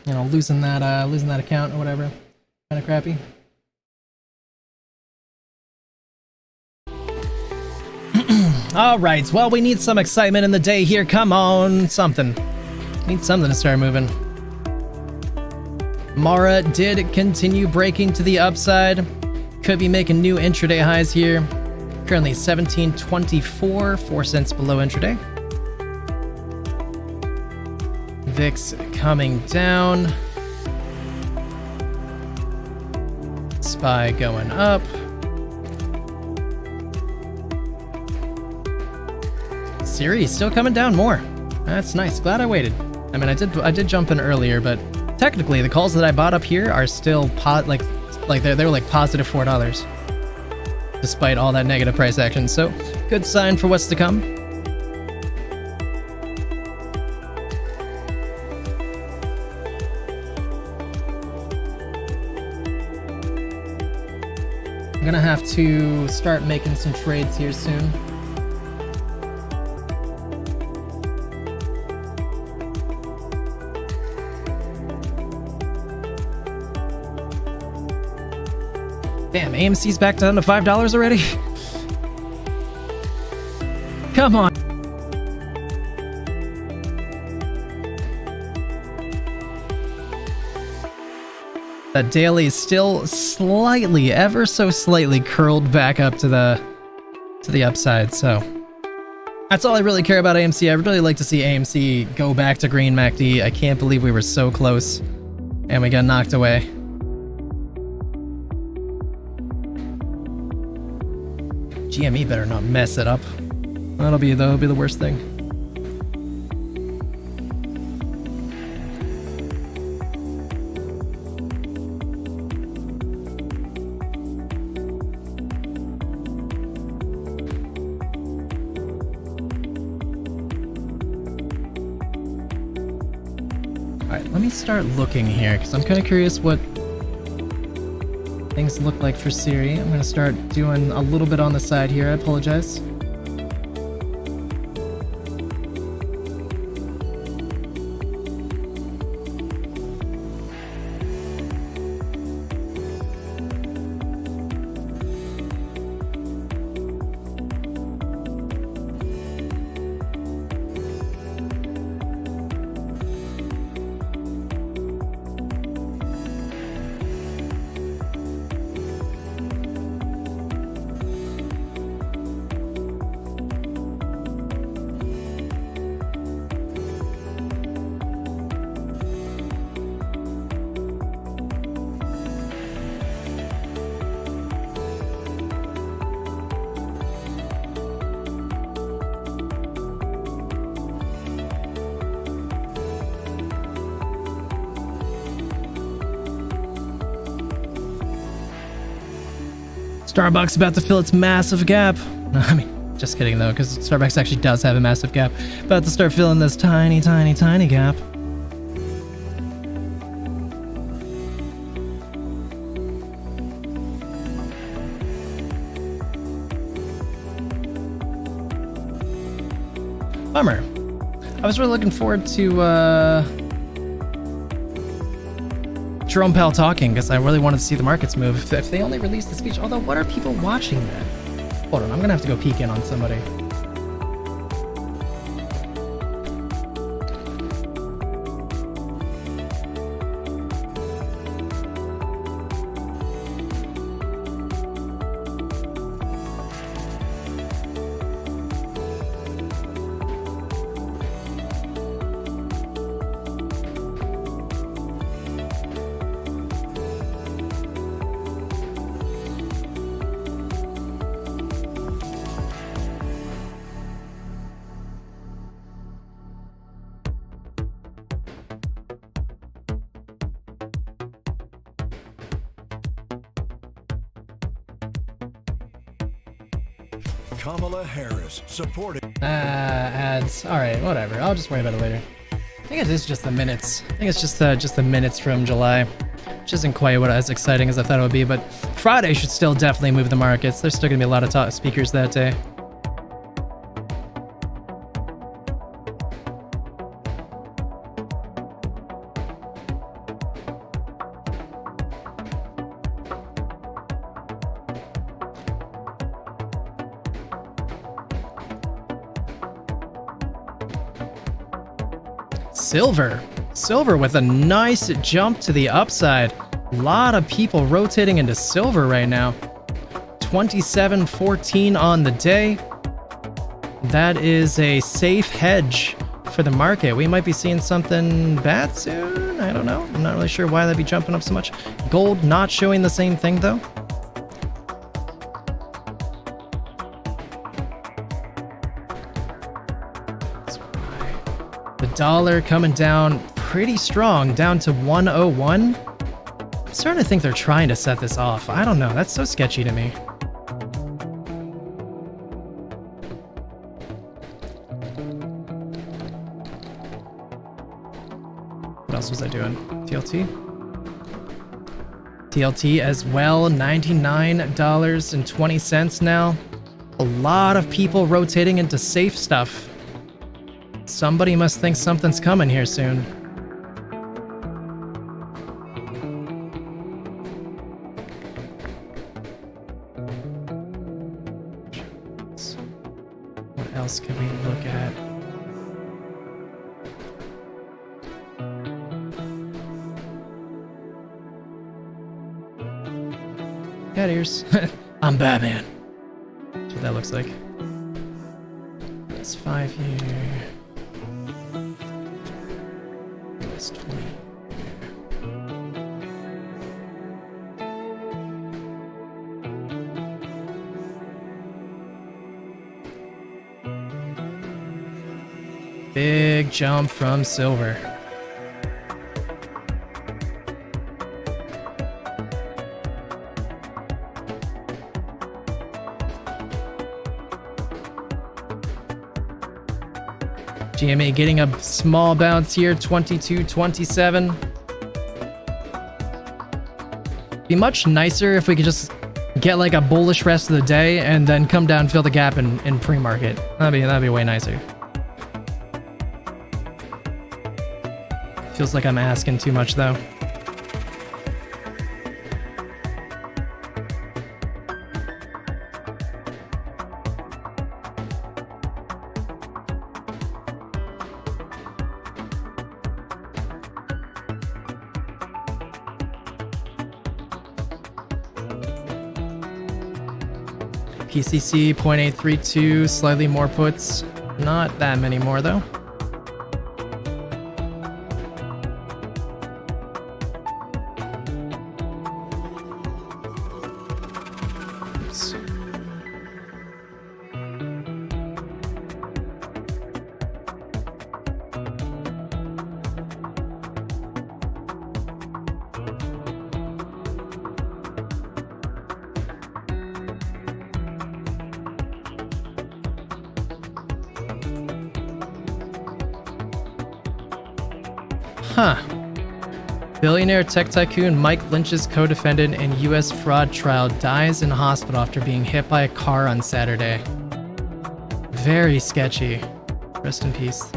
You know, losing that account or whatever. Kind of crappy. All right, well, we need some excitement in the day here. Come on, something. Need something to start moving. Mara did continue breaking to the upside. Could be making new intraday highs here. Currently 17.24, 4 cents below intraday. VIX coming down. SPY going up. Siri still coming down more. That's nice. Glad I waited. I mean, I did jump in earlier, but technically the calls that I bought up here are still they were like positive $4, despite all that negative price action. So good sign for what's to come. I'm gonna have to start making some trades here soon. Damn, AMC's back down to $5 already? Come on. That daily is still slightly, ever so slightly curled back up to the upside, so that's all I really care about AMC. I'd really like to see AMC go back to green MACD. I can't believe we were so close and we got knocked away. GME better not mess it up. That'll be the worst thing. Alright, let me start looking here, because I'm kind of curious what things look like for Siri. I'm going to start doing a little bit on the side here. I apologize. Starbucks about to fill its massive gap. I mean, just kidding though, because Starbucks actually does have a massive gap. About to start filling this tiny, tiny, tiny gap. Bummer. I was really looking forward to Jerome Powell talking, because I really wanted to see the markets move. If they only released the speech, although what are people watching then? Hold on, I'm gonna have to go peek in on somebody. Kamala Harris supporting. Ads. All right, whatever. I'll just worry about it later. I think it is just the minutes. I think it's just the minutes from July, which isn't quite what as exciting as I thought it would be. But Friday should still definitely move the markets. There's still gonna be a lot of speakers that day. Silver with a nice jump to the upside. A lot of people rotating into silver right now. 27.14 on the day. That is a safe hedge for the market. We might be seeing something bad soon. I don't know. I'm not really sure why that'd be jumping up so much. Gold not showing the same thing though. The dollar coming down pretty strong, down to 101. I'm starting to think they're trying to set this off. I don't know. That's so sketchy to me. What else was I doing? TLT? TLT as well, $99.20 now. A lot of people rotating into safe stuff. Somebody must think something's coming here soon. What else can we look at? Cat ears. I'm Batman. That's what that looks like. It's 5 year. It's 20. Big jump from silver. GME getting a small bounce here, 22.27. Be much nicer if we could just get like a bullish rest of the day and then come down and fill the gap in pre-market. That'd be way nicer. Feels like I'm asking too much though. PCC 0.832, slightly more puts. Not that many more though. Oops. Huh. Billionaire tech tycoon Mike Lynch's co-defendant in U.S. fraud trial dies in hospital after being hit by a car on Saturday. Very sketchy. Rest in peace.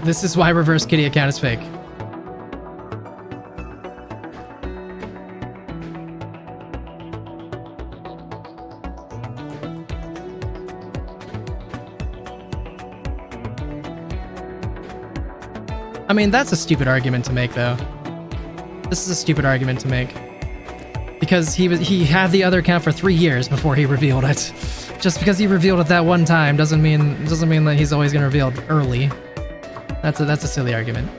This is why reverse kitty account is fake. I mean, that's a stupid argument to make, though. This is a stupid argument to make. Because he had the other account for 3 years before he revealed it. Just because he revealed it that one time doesn't mean that he's always gonna reveal it early. That's a silly argument.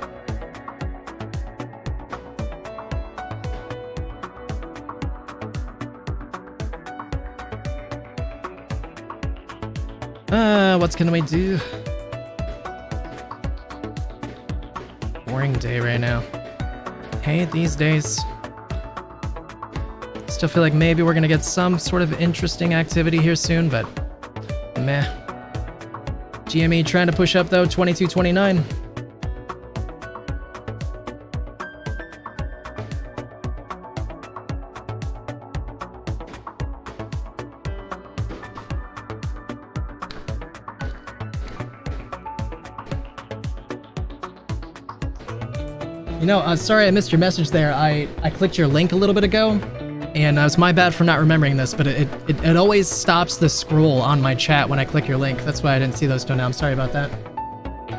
What can we do? Boring day right now. Hate these days. Still feel like maybe we're gonna get some sort of interesting activity here soon, but meh. GME trying to push up though, 22.29. You know, sorry I missed your message there. I clicked your link a little bit ago, and it's my bad for not remembering this, but it always stops the scroll on my chat when I click your link. That's why I didn't see those till now. I'm sorry about that.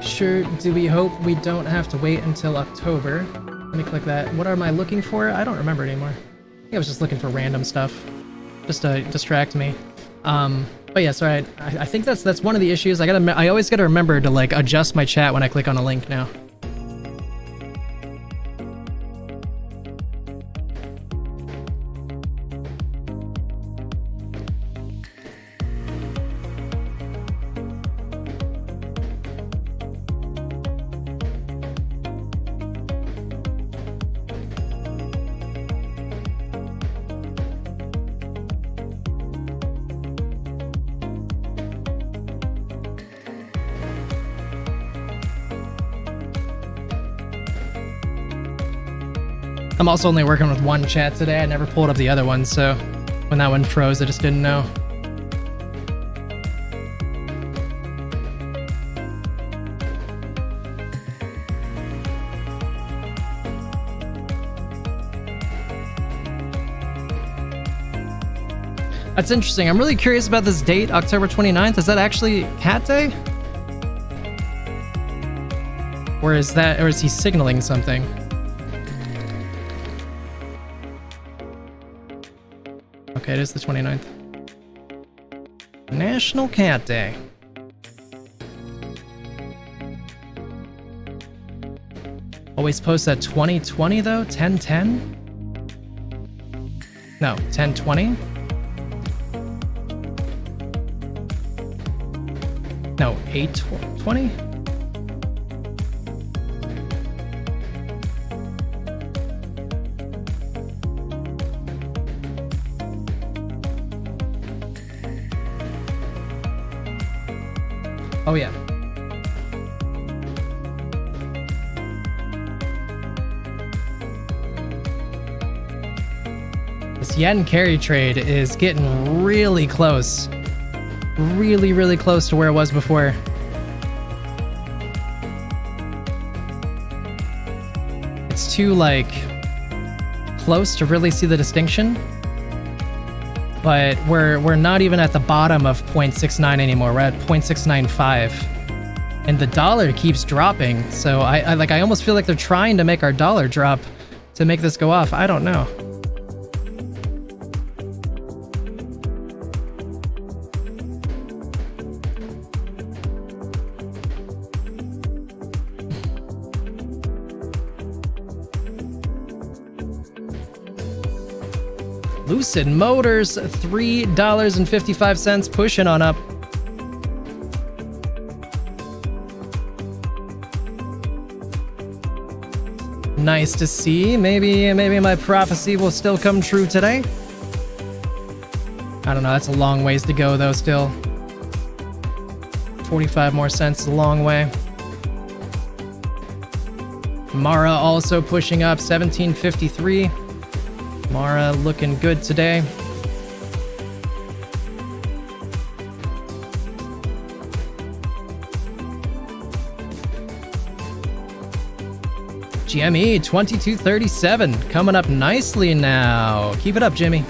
Sure, do we hope we don't have to wait until October? Let me click that. What am I looking for? I don't remember anymore. I think I was just looking for random stuff, just to distract me. But yeah, sorry. I think that's one of the issues. I always gotta remember to like adjust my chat when I click on a link now. I'm also only working with one chat today. I never pulled up the other one, so when that one froze, I just didn't know. That's interesting. I'm really curious about this date, October 29th. Is that actually Cat Day? Or is he signaling something? Okay, it is the 29th. National Cat Day. Always post at 2020 though? 1010? No, 1020. No, 820. Oh yeah. This yen carry trade is getting really close. Really, really close to where it was before. It's too, like, close to really see the distinction. But we're not even at the bottom of 0.69 anymore. We're at 0.695. And the dollar keeps dropping. So I almost feel like they're trying to make our dollar drop to make this go off. I don't know. Lucid Motors, $3.55, pushing on up. Nice to see. Maybe my prophecy will still come true today. I don't know, that's a long ways to go though still. 45 more cents is a long way. Mara also pushing up, 1753. Mara looking good today. GME 2237 coming up nicely now. Keep it up, Jimmy.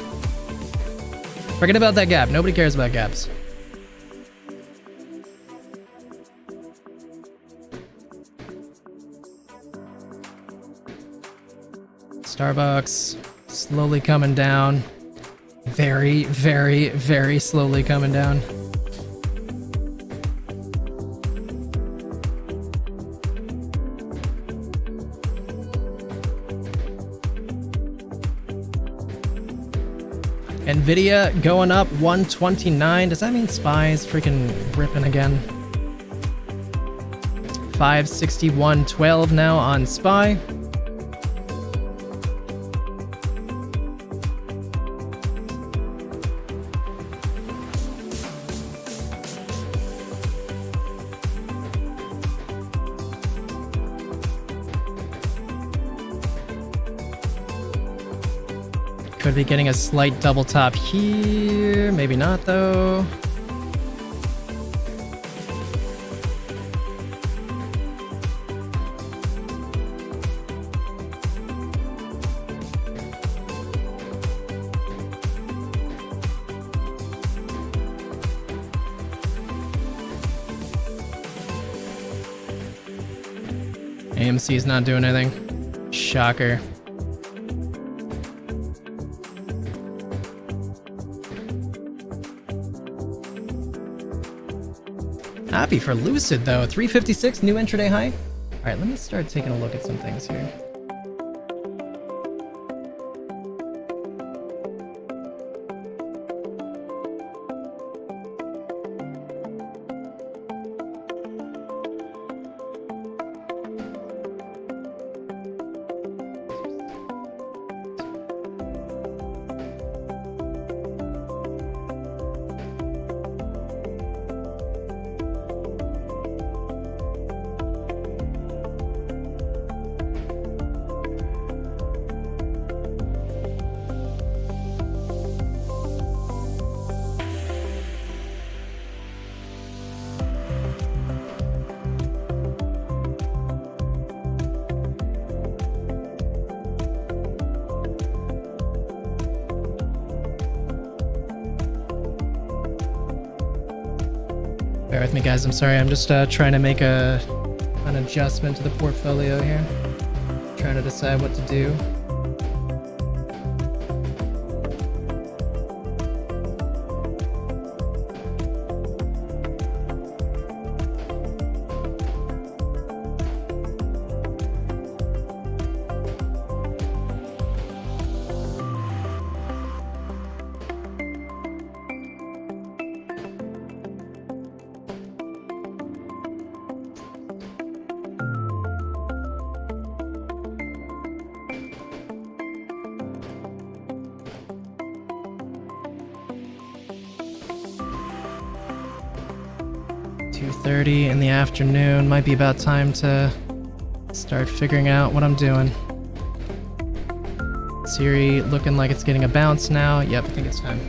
Forget about that gap. Nobody cares about gaps. Starbucks slowly coming down. Very, very, very slowly coming down. Nvidia going up 129. Does that mean SPY's freaking ripping again? 561.12 now on SPY. Could be getting a slight double top here. Maybe not, though. AMC is not doing anything. Shocker. Happy for Lucid though. 356 new intraday high. All right, let me start taking a look at some things here. Bear with me, guys. I'm sorry. I'm just trying to make an adjustment to the portfolio here. Trying to decide what to do. 2:30 in the afternoon. Might be about time to start figuring out what I'm doing. Siri looking like it's getting a bounce now. Yep, I think it's time.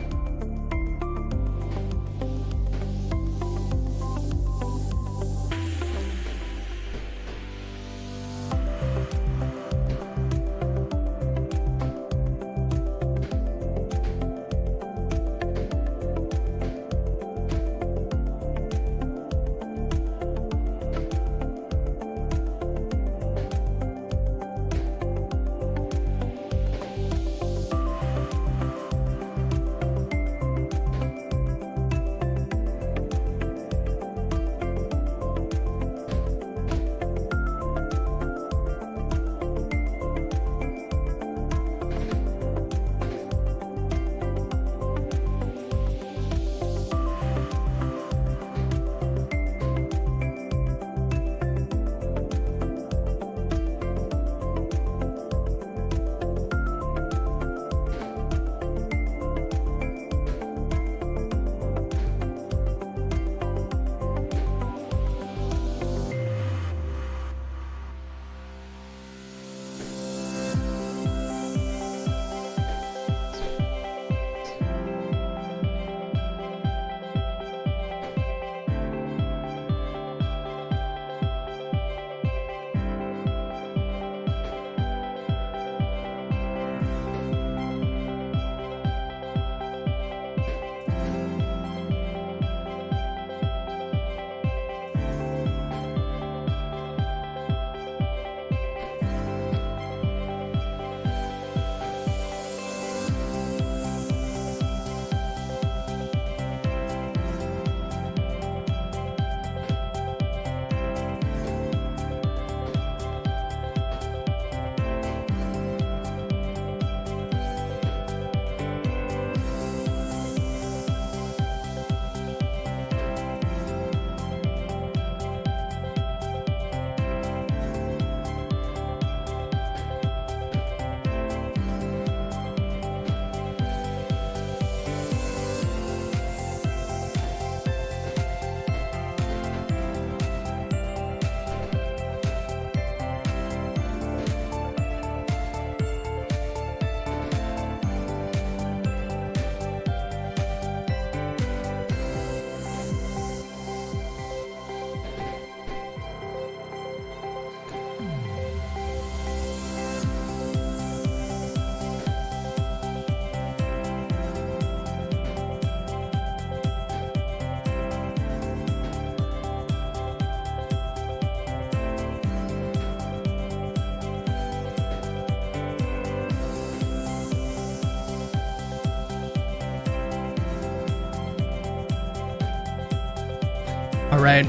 Alright,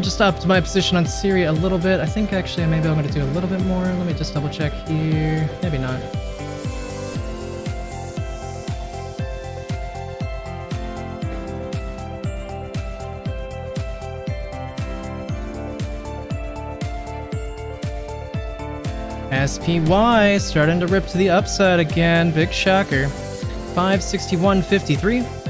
just upped my position on Siri a little bit. I think actually maybe I'm going to do a little bit more. Let me just double check here. Maybe not. SPY starting to rip to the upside again. Big shocker. 561.53.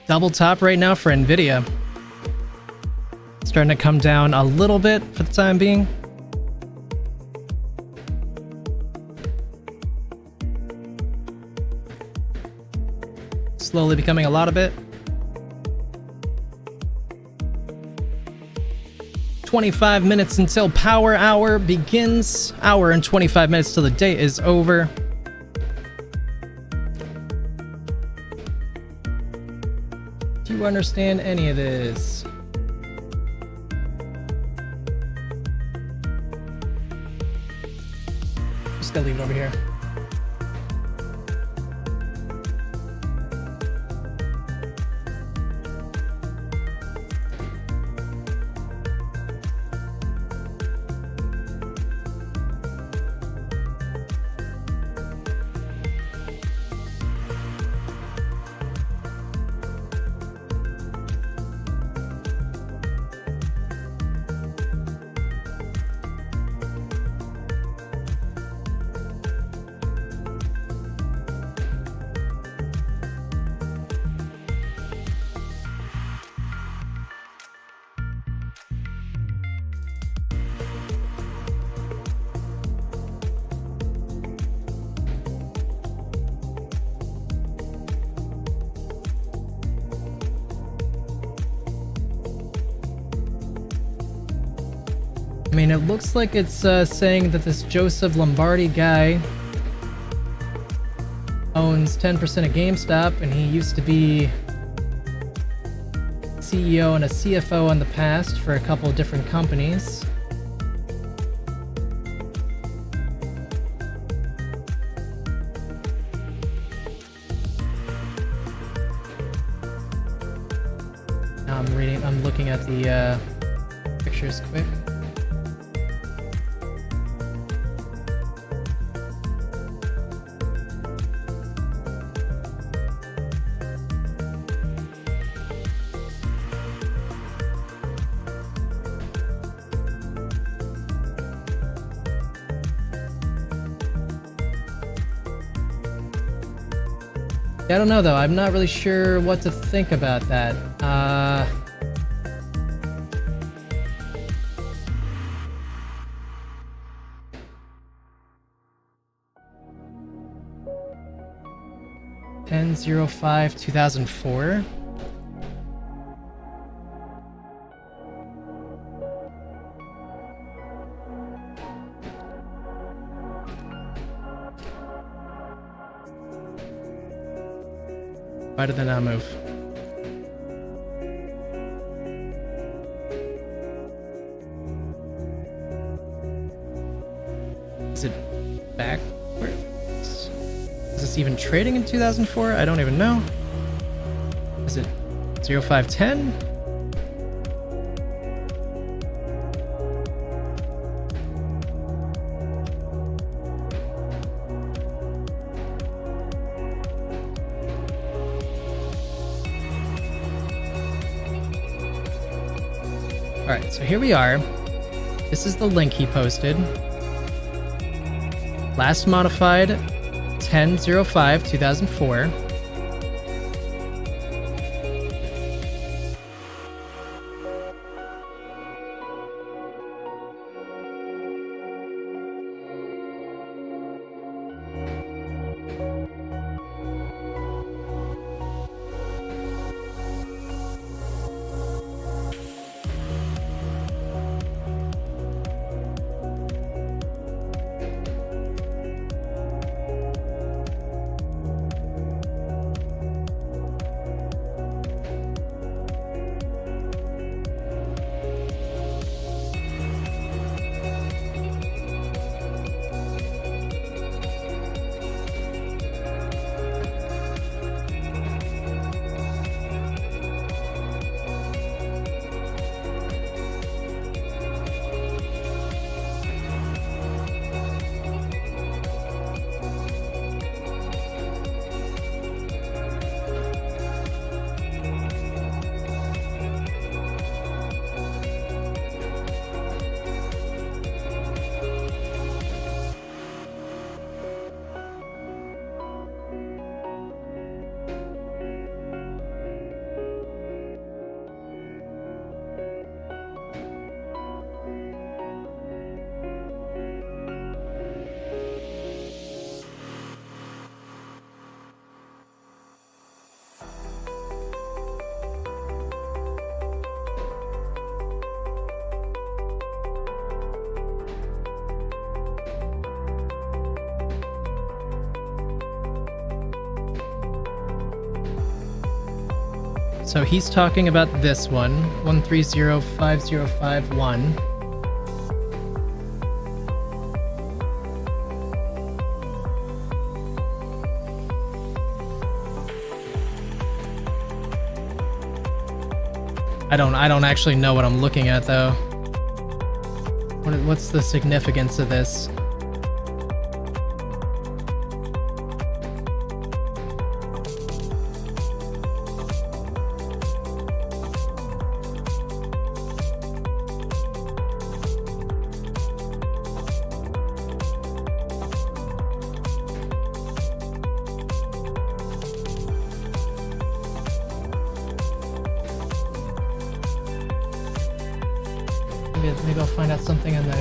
Double top right now for Nvidia. Starting to come down a little bit for the time being. Slowly becoming a lot of it. 25 minutes until power hour begins. Hour and 25 minutes till the day is over. Do you understand any of this? Just gonna leave it over here. I mean, it looks like it's saying that this Joseph Lombardi guy owns 10% of GameStop, and he used to be CEO and a CFO in the past for a couple of different companies. Now I'm looking at the pictures quick. I don't know though, I'm not really sure what to think about that. 10/05/2004. Why did that not move? Is it backwards? Is this even trading in 2004? I don't even know. Is it 0510? Alright, so here we are. This is the link he posted. Last modified 10/05/2004. So he's talking about this one, 1305051. I don't actually know what I'm looking at though. What's the significance of this? Maybe I'll find out something in the...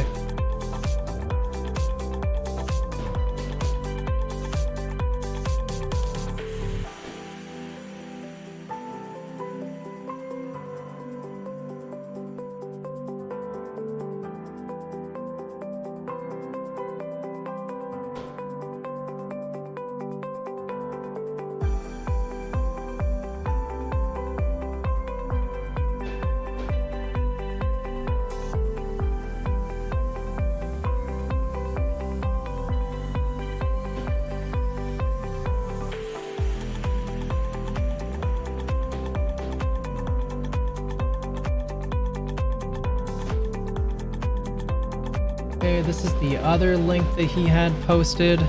this is the other link that he had posted.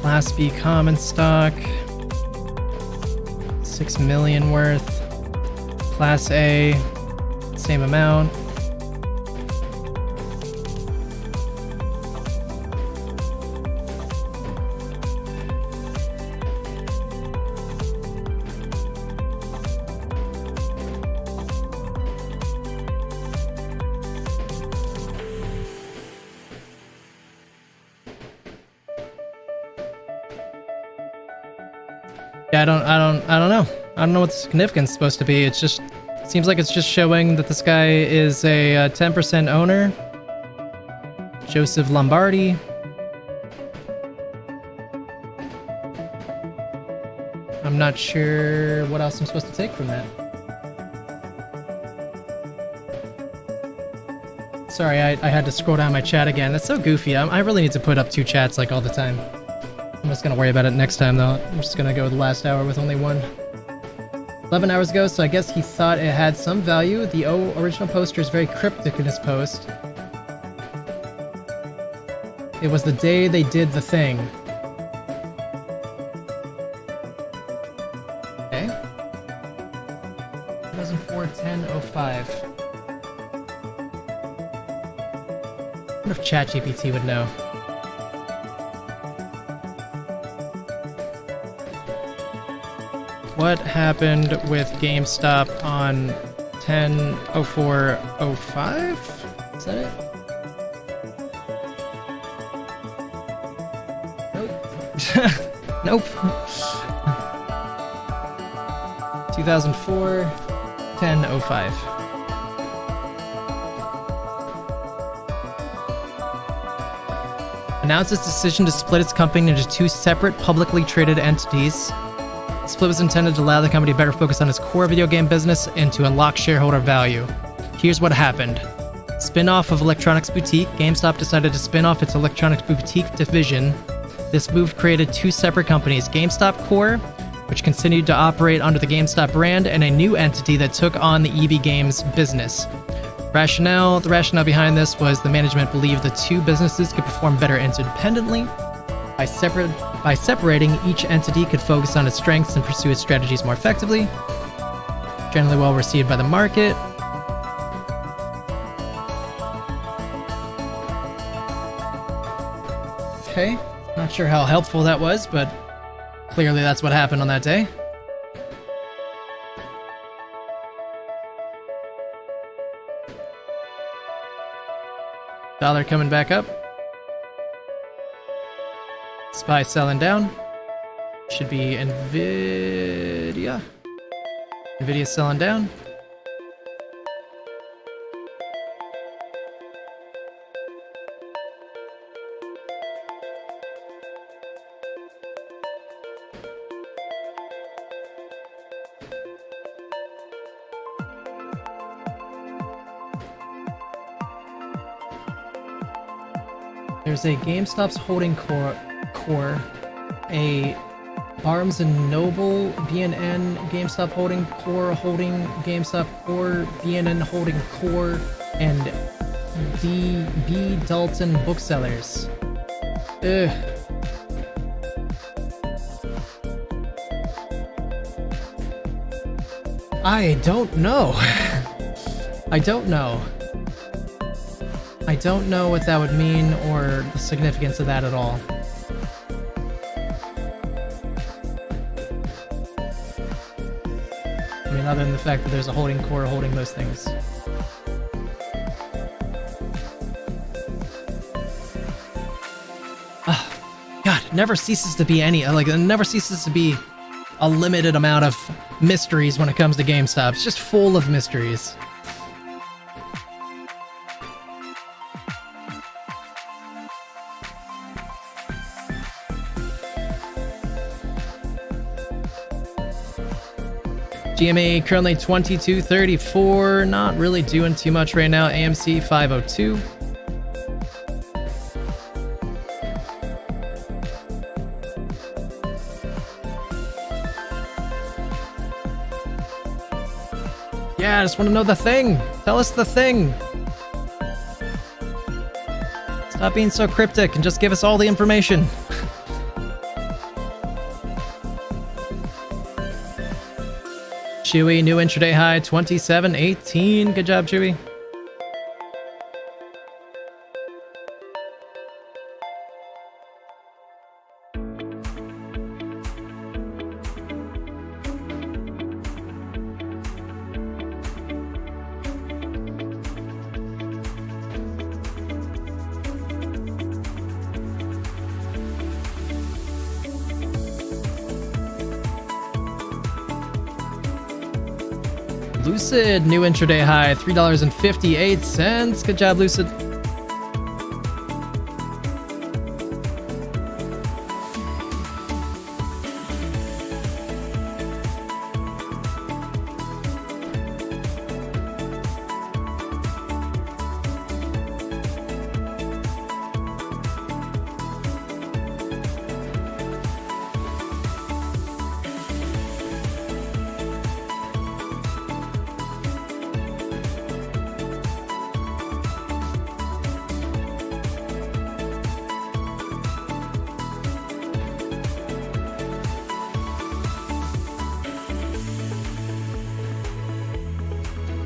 Class B common stock, 6 million worth. Class A, same amount. Yeah, I don't know. I don't know what the significance is supposed to be. It's just seems like it's just showing that this guy is a 10% owner. Joseph Lombardi. I'm not sure what else I'm supposed to take from that. Sorry, I had to scroll down my chat again. That's so goofy. I really need to put up 2 chats like all the time. I'm just gonna worry about it next time though. I'm just gonna go with the last hour with only 1. 11 hours ago, so I guess he thought it had some value. The original poster is very cryptic in his post. It was the day they did the thing. Okay. 2004-10-05. I wonder if ChatGPT would know. What happened with GameStop on 10/04/05? Is that it? Nope. Nope. 2004-10/05. Announced its decision to split its company into 2 separate publicly traded entities. The split was intended to allow the company to better focus on its core video game business and to unlock shareholder value. Here's what happened. Spin-off of Electronics Boutique, GameStop decided to spin off its Electronics Boutique division. This move created 2 separate companies, GameStop Core, which continued to operate under the GameStop brand, and a new entity that took on the EB Games business. The rationale behind this was the management believed the 2 businesses could perform better independently. By separating, each entity could focus on its strengths and pursue its strategies more effectively. Generally well received by the market. Okay, not sure how helpful that was, but clearly that's what happened on that day. Dollar coming back up. SPY selling down. Should be Nvidia. Nvidia selling down. There's a GameStop's holding core, a Barnes & Noble, BNN, GameStop holding core, GameStop core, BNN holding core, and B. Dalton booksellers. Ugh. I don't know. I don't know. I don't know what that would mean or the significance of that at all. I mean, other than the fact that there's a holding core holding those things. God, it never ceases to be it never ceases to be a limited amount of mysteries when it comes to GameStop. It's just full of mysteries. GME currently 22.34, not really doing too much right now. AMC 502. I just want to know the thing. Tell us the thing. Stop being so cryptic and just give us all the information. Chewy, new intraday high, 27.18. Good job, Chewy. Lucid, new intraday high, $3.58. Good job, Lucid.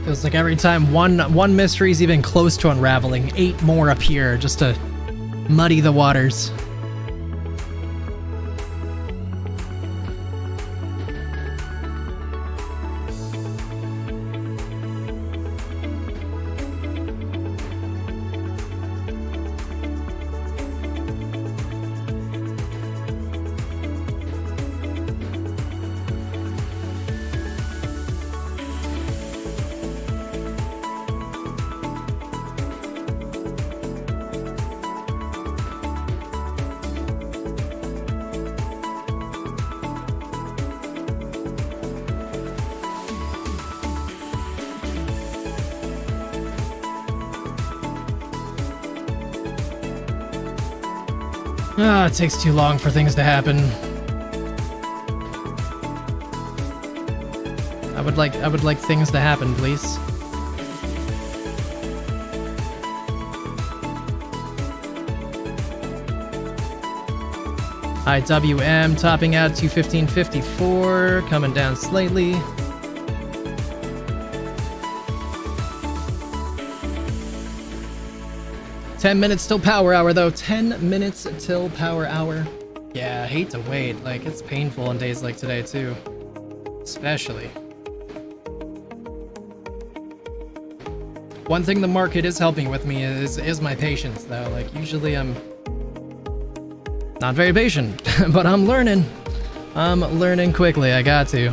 Feels like every time one mystery is even close to unraveling, 8 more appear just to muddy the waters. Ah, it takes too long for things to happen. I would like things to happen, please. IWM topping out 215.54, coming down slightly. $10 minutes till power hour, though. 10 minutes till power hour. Yeah, I hate to wait. Like, it's painful on days like today, too. Especially. One thing the market is helping with me is my patience, though. Like, usually I'm not very patient, but I'm learning. I'm learning quickly. I got to.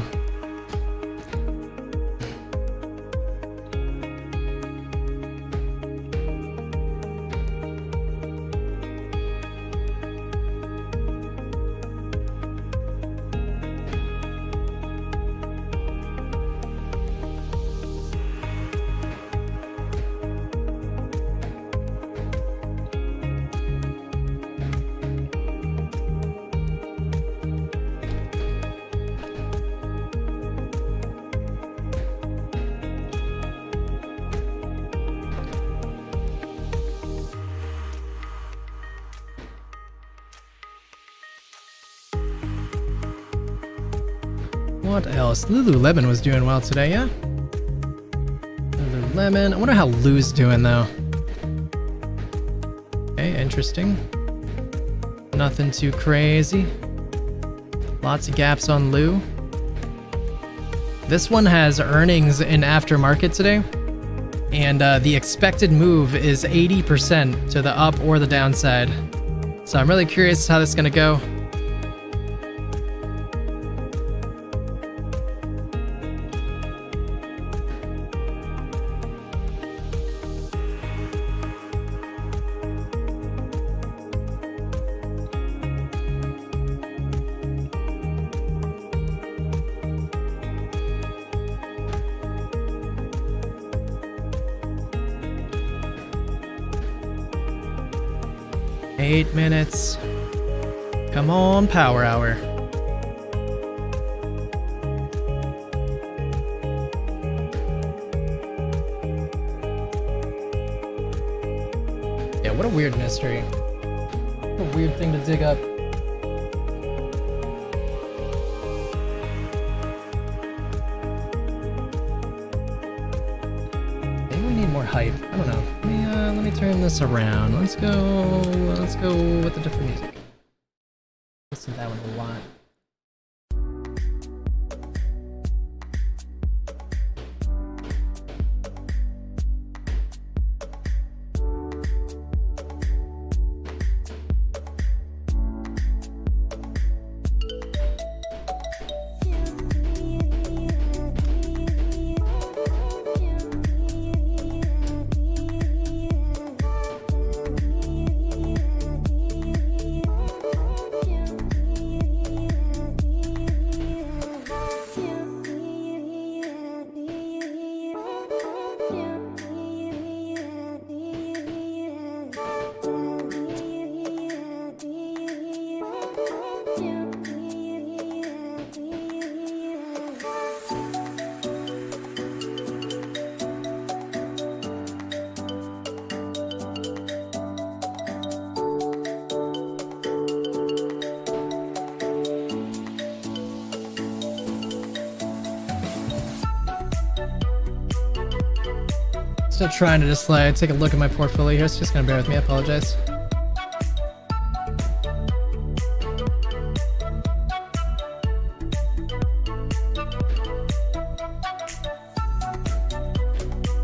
What else? Lululemon was doing well today, yeah? Lululemon. I wonder how Lou's doing, though. Okay, interesting. Nothing too crazy. Lots of gaps on Lou. This one has earnings in aftermarket today. And the expected move is 80% to the up or the downside. So I'm really curious how this is going to go. Eight minutes. Come on, power hour. Yeah, what a weird mystery. What a weird thing to dig up. Maybe we need more hype. I don't know. Let me turn this around. Let's go with the different music. Listen to that one a lot. Still trying to just like take a look at my portfolio here, so just gonna bear with me, I apologize.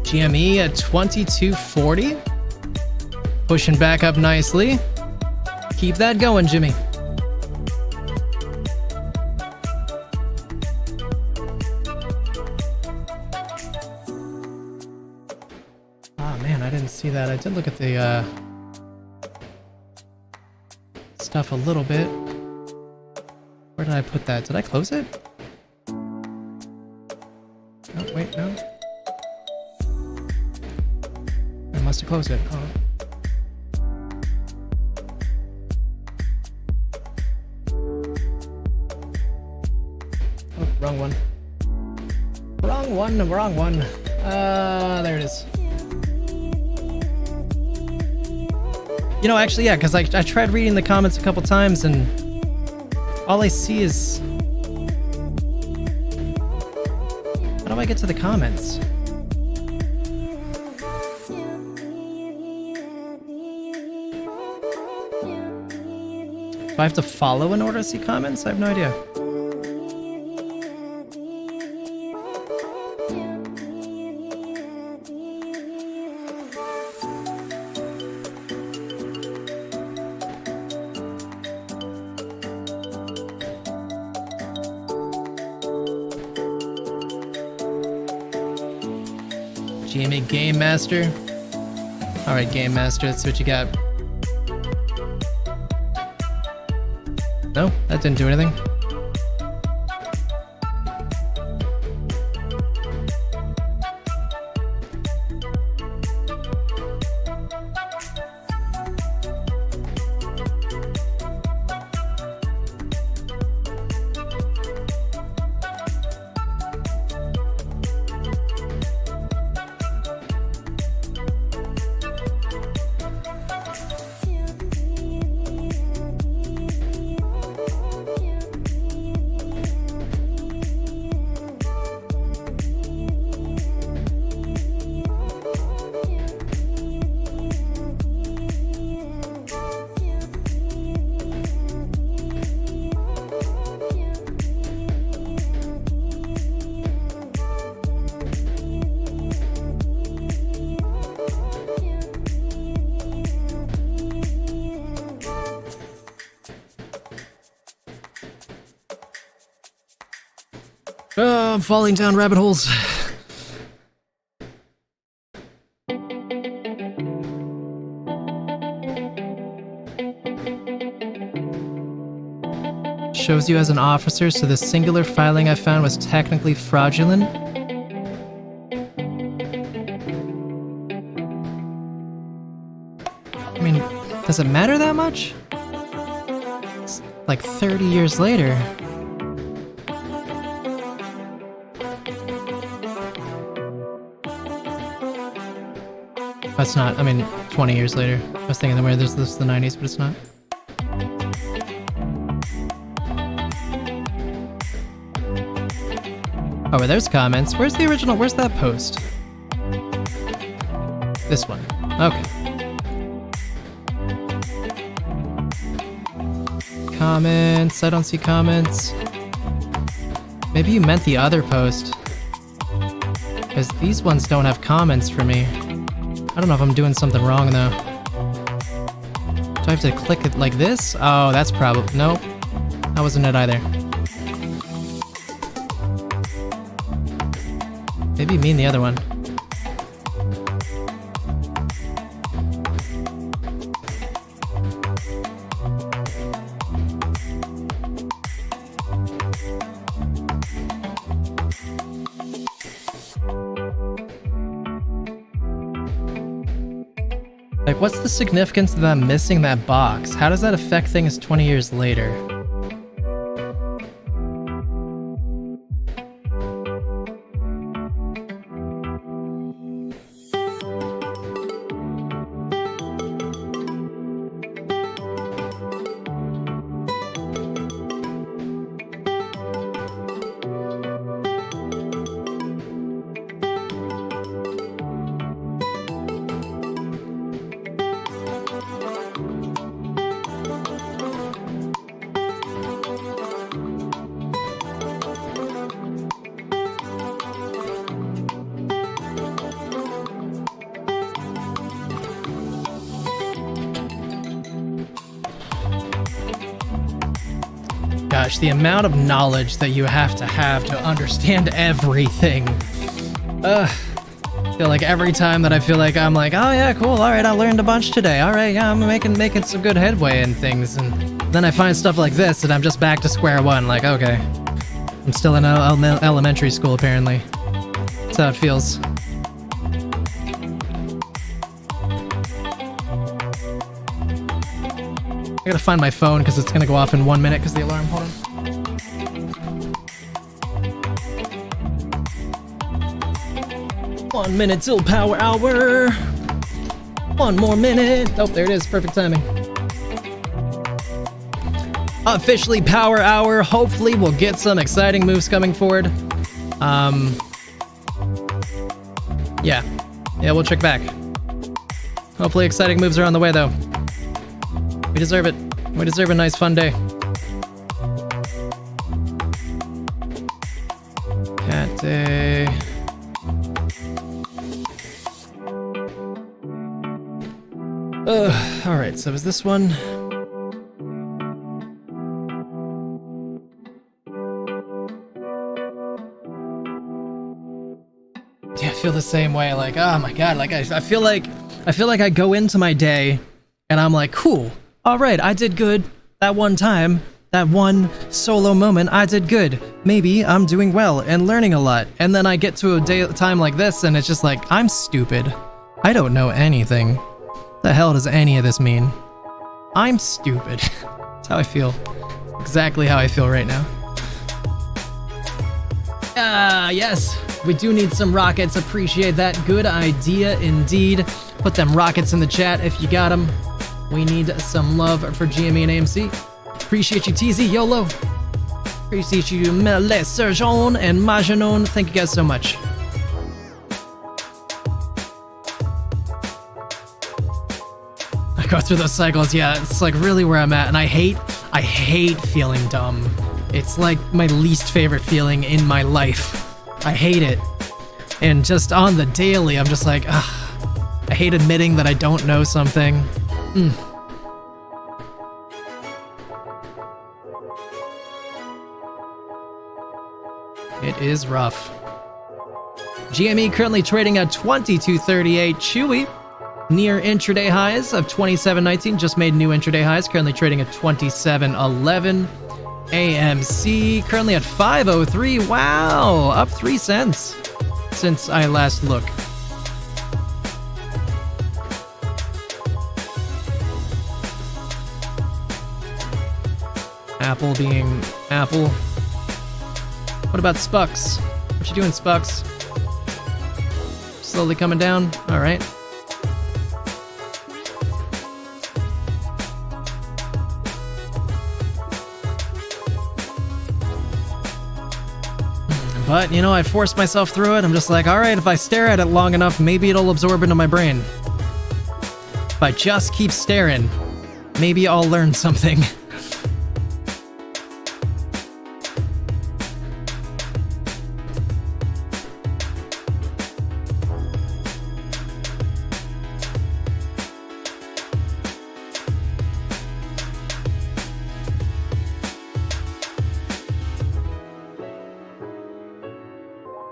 GME at 2240. Pushing back up nicely. Keep that going, Jimmy. See that. I did look at the stuff a little bit. Where did I put that? Did I close it? Oh, wait, no. I must have closed it. Oh. Oh, wrong one. Wrong one, wrong one. There it is. You know, actually, yeah, because I tried reading the comments a couple times, and all I see is... How do I get to the comments? Do I have to follow in order to see comments? I have no idea. GME Game Master. Alright, Game Master, let's see what you got. No, that didn't do anything. Oh, I'm falling down rabbit holes. Shows you as an officer, so the singular filing I found was technically fraudulent. I mean, does it matter that much? It's like 30 years later. it's not. I mean, 20 years later. I was thinking where this is the 90s, but it's not. Oh, well, there's comments. Where's the original? Where's that post? This one. Okay. Comments. I don't see comments. Maybe you meant the other post. Because these ones don't have comments for me. I don't know if I'm doing something wrong, though. Do I have to click it like this? Oh, that's probably... Nope. That wasn't it either. Maybe you mean the other one. Like, what's the significance of them missing that box? How does that affect things 20 years later? Gosh, the amount of knowledge that you have to understand everything. I feel like every time that I feel like I'm like, oh yeah, cool, alright, I learned a bunch today. Alright, yeah, I'm making some good headway and things. And then I find stuff like this and I'm just back to square one. Like, okay. I'm still in elementary school, apparently. That's how it feels. I gotta find my phone because it's gonna go off in 1 minute because the alarm. Hold on. One minute till power hour. One more minute. Oh, there it is. Perfect timing. Officially power hour. Hopefully we'll get some exciting moves coming forward. Yeah, we'll check back. Hopefully exciting moves are on the way though. We deserve it. We deserve a nice fun day. Cat day. Alright, so is this one? Yeah, I feel the same way. Like, oh my god, like I feel like I go into my day and I'm like, cool. Alright, I did good. That one time, that one solo moment, I did good. Maybe I'm doing well and learning a lot. And then I get to a time like this and it's just like, I'm stupid. I don't know anything. What the hell does any of this mean? I'm stupid. That's how I feel. Exactly how I feel right now. Yes. We do need some rockets. Appreciate that. Good idea indeed. Put them rockets in the chat if you got them. We need some love for GME and AMC. Appreciate you, TZ, YOLO. Appreciate you, Mele Sergeon and Majanon. Thank you guys so much. I go through those cycles, yeah, it's like really where I'm at, and I hate feeling dumb. It's like my least favorite feeling in my life. I hate it. And just on the daily, I'm just like, ugh. I hate admitting that I don't know something. It is rough. GME currently trading at 22.38. Chewy near intraday highs of 27.19. Just made new intraday highs. Currently trading at 27.11. AMC currently at 5.03. Wow, up 3 cents since I last looked. Apple being Apple. What about Spucks? What you doing, Spucks? Slowly coming down. All right. But, you know, I forced myself through it. I'm just like, alright, if I stare at it long enough, maybe it'll absorb into my brain. If I just keep staring, maybe I'll learn something.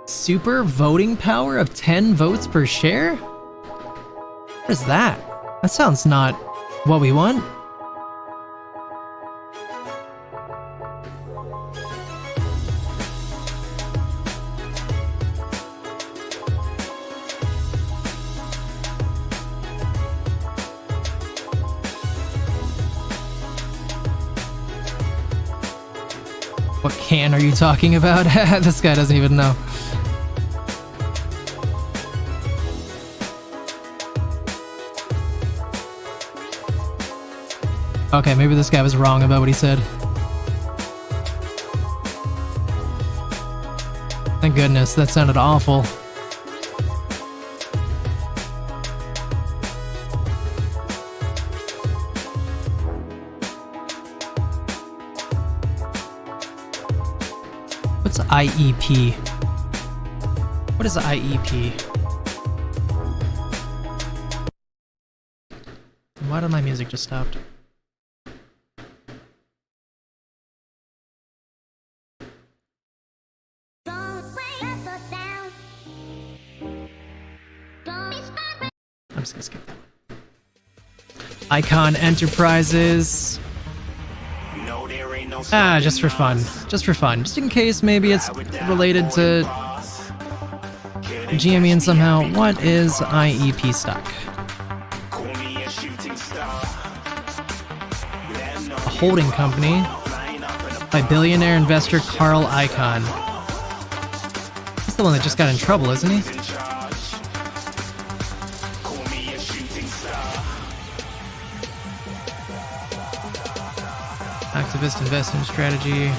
Super voting power of 10 votes per share? What is that? That sounds not what we want. What can are you talking about? This guy doesn't even know. Okay, maybe this guy was wrong about what he said. Thank goodness, that sounded awful. What's IEP? What is IEP? Why did my music just stop? I'm just gonna skip that one. Icon Enterprises. Ah, just for fun. Just for fun. Just in case maybe it's related to GME and somehow. What is IEP stock? A holding company by billionaire investor Carl Icahn. He's the one that just got in trouble, isn't he? Activist investment strategy.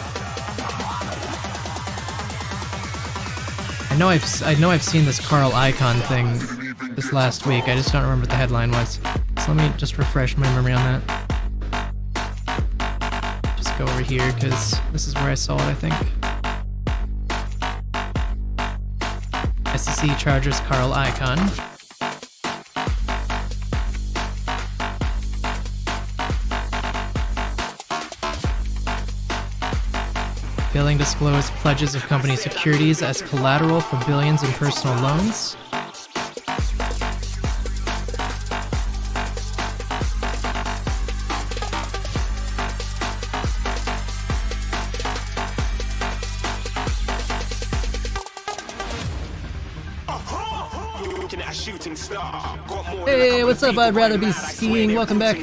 I know I've seen this Carl Icahn thing this last week. I just don't remember what the headline was. So let me just refresh my memory on that. Just go over here because this is where I saw it, I think. SEC charges Carl Icahn. Failing to disclose pledges of company securities as collateral for billions in personal loans. Hey, what's up? I'd rather be skiing. Welcome back.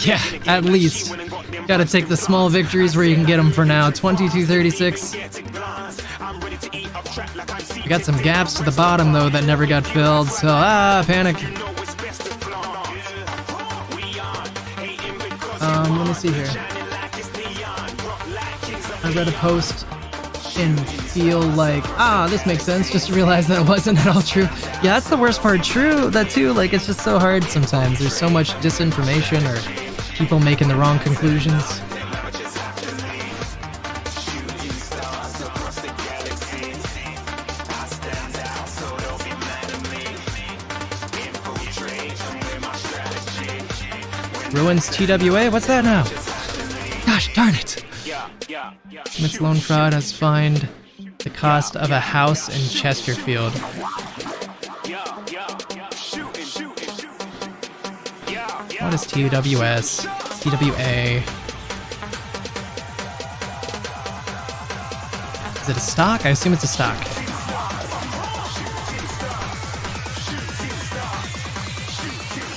Yeah, at least. Gotta take the small victories where you can get them for now. 2236. We got some gaps to the bottom, though, that never got filled, so, panic. Let me see here. I read a post and feel like, this makes sense, just to realize that it wasn't at all true. Yeah, that's the worst part. True, that too, like, it's just so hard sometimes. There's so much disinformation or people making the wrong conclusions. Ruins TWA? What's that now? Gosh darn it! Commits loan fraud has fined the cost of a house in Chesterfield. What is TWS? TWA? Is it a stock? I assume it's a stock.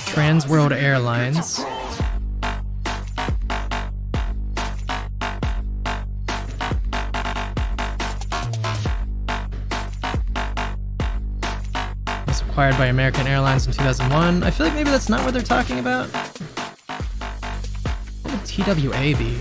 Trans World Airlines. Was acquired by American Airlines in 2001. I feel like maybe that's not what they're talking about. What would TWA be?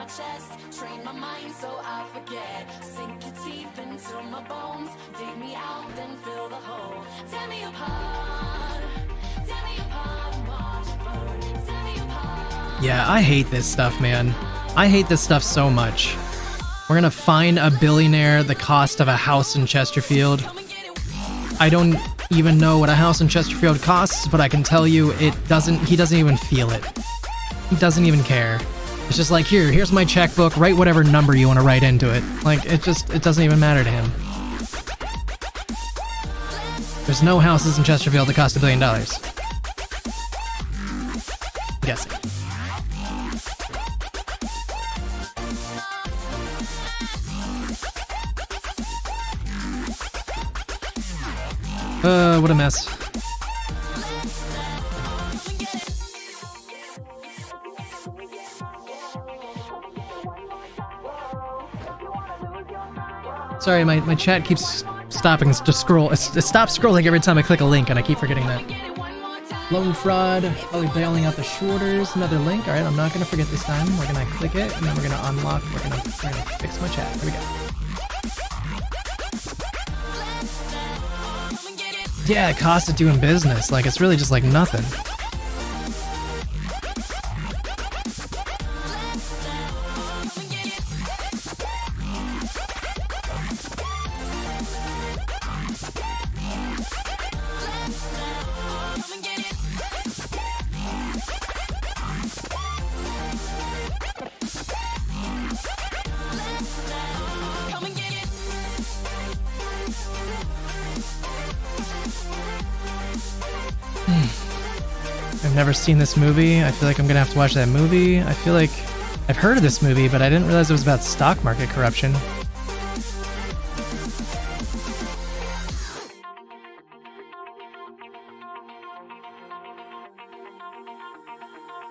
my chest, train my mind so I forget. Sink your teeth into my bones, dig me out, then fill the hole. Tear me apart and watch it burn. Tear me apart. Yeah, I hate this stuff, man. I hate this stuff so much. We're gonna fine a billionaire the cost of a house in Chesterfield. I don't even know what a house in Chesterfield costs, but I can tell you he doesn't even feel it. He doesn't even care. It's just like, here's my checkbook, write whatever number you want to write into it. Like, it doesn't even matter to him. There's no houses in Chesterfield that cost $1 billion. Guessing. What a mess. Sorry, my chat keeps stopping to scroll. It stops scrolling every time I click a link, and I keep forgetting that. Loan fraud, probably bailing out the shorters. Another link. All right, I'm not gonna forget this time. We're gonna click it, and then we're gonna unlock. We're gonna fix my chat. Here we go. Yeah, it costs of doing business. Like, it's really just like nothing. I've never seen this movie. I feel like I'm gonna have to watch that movie. I feel like I've heard of this movie, but I didn't realize it was about stock market corruption.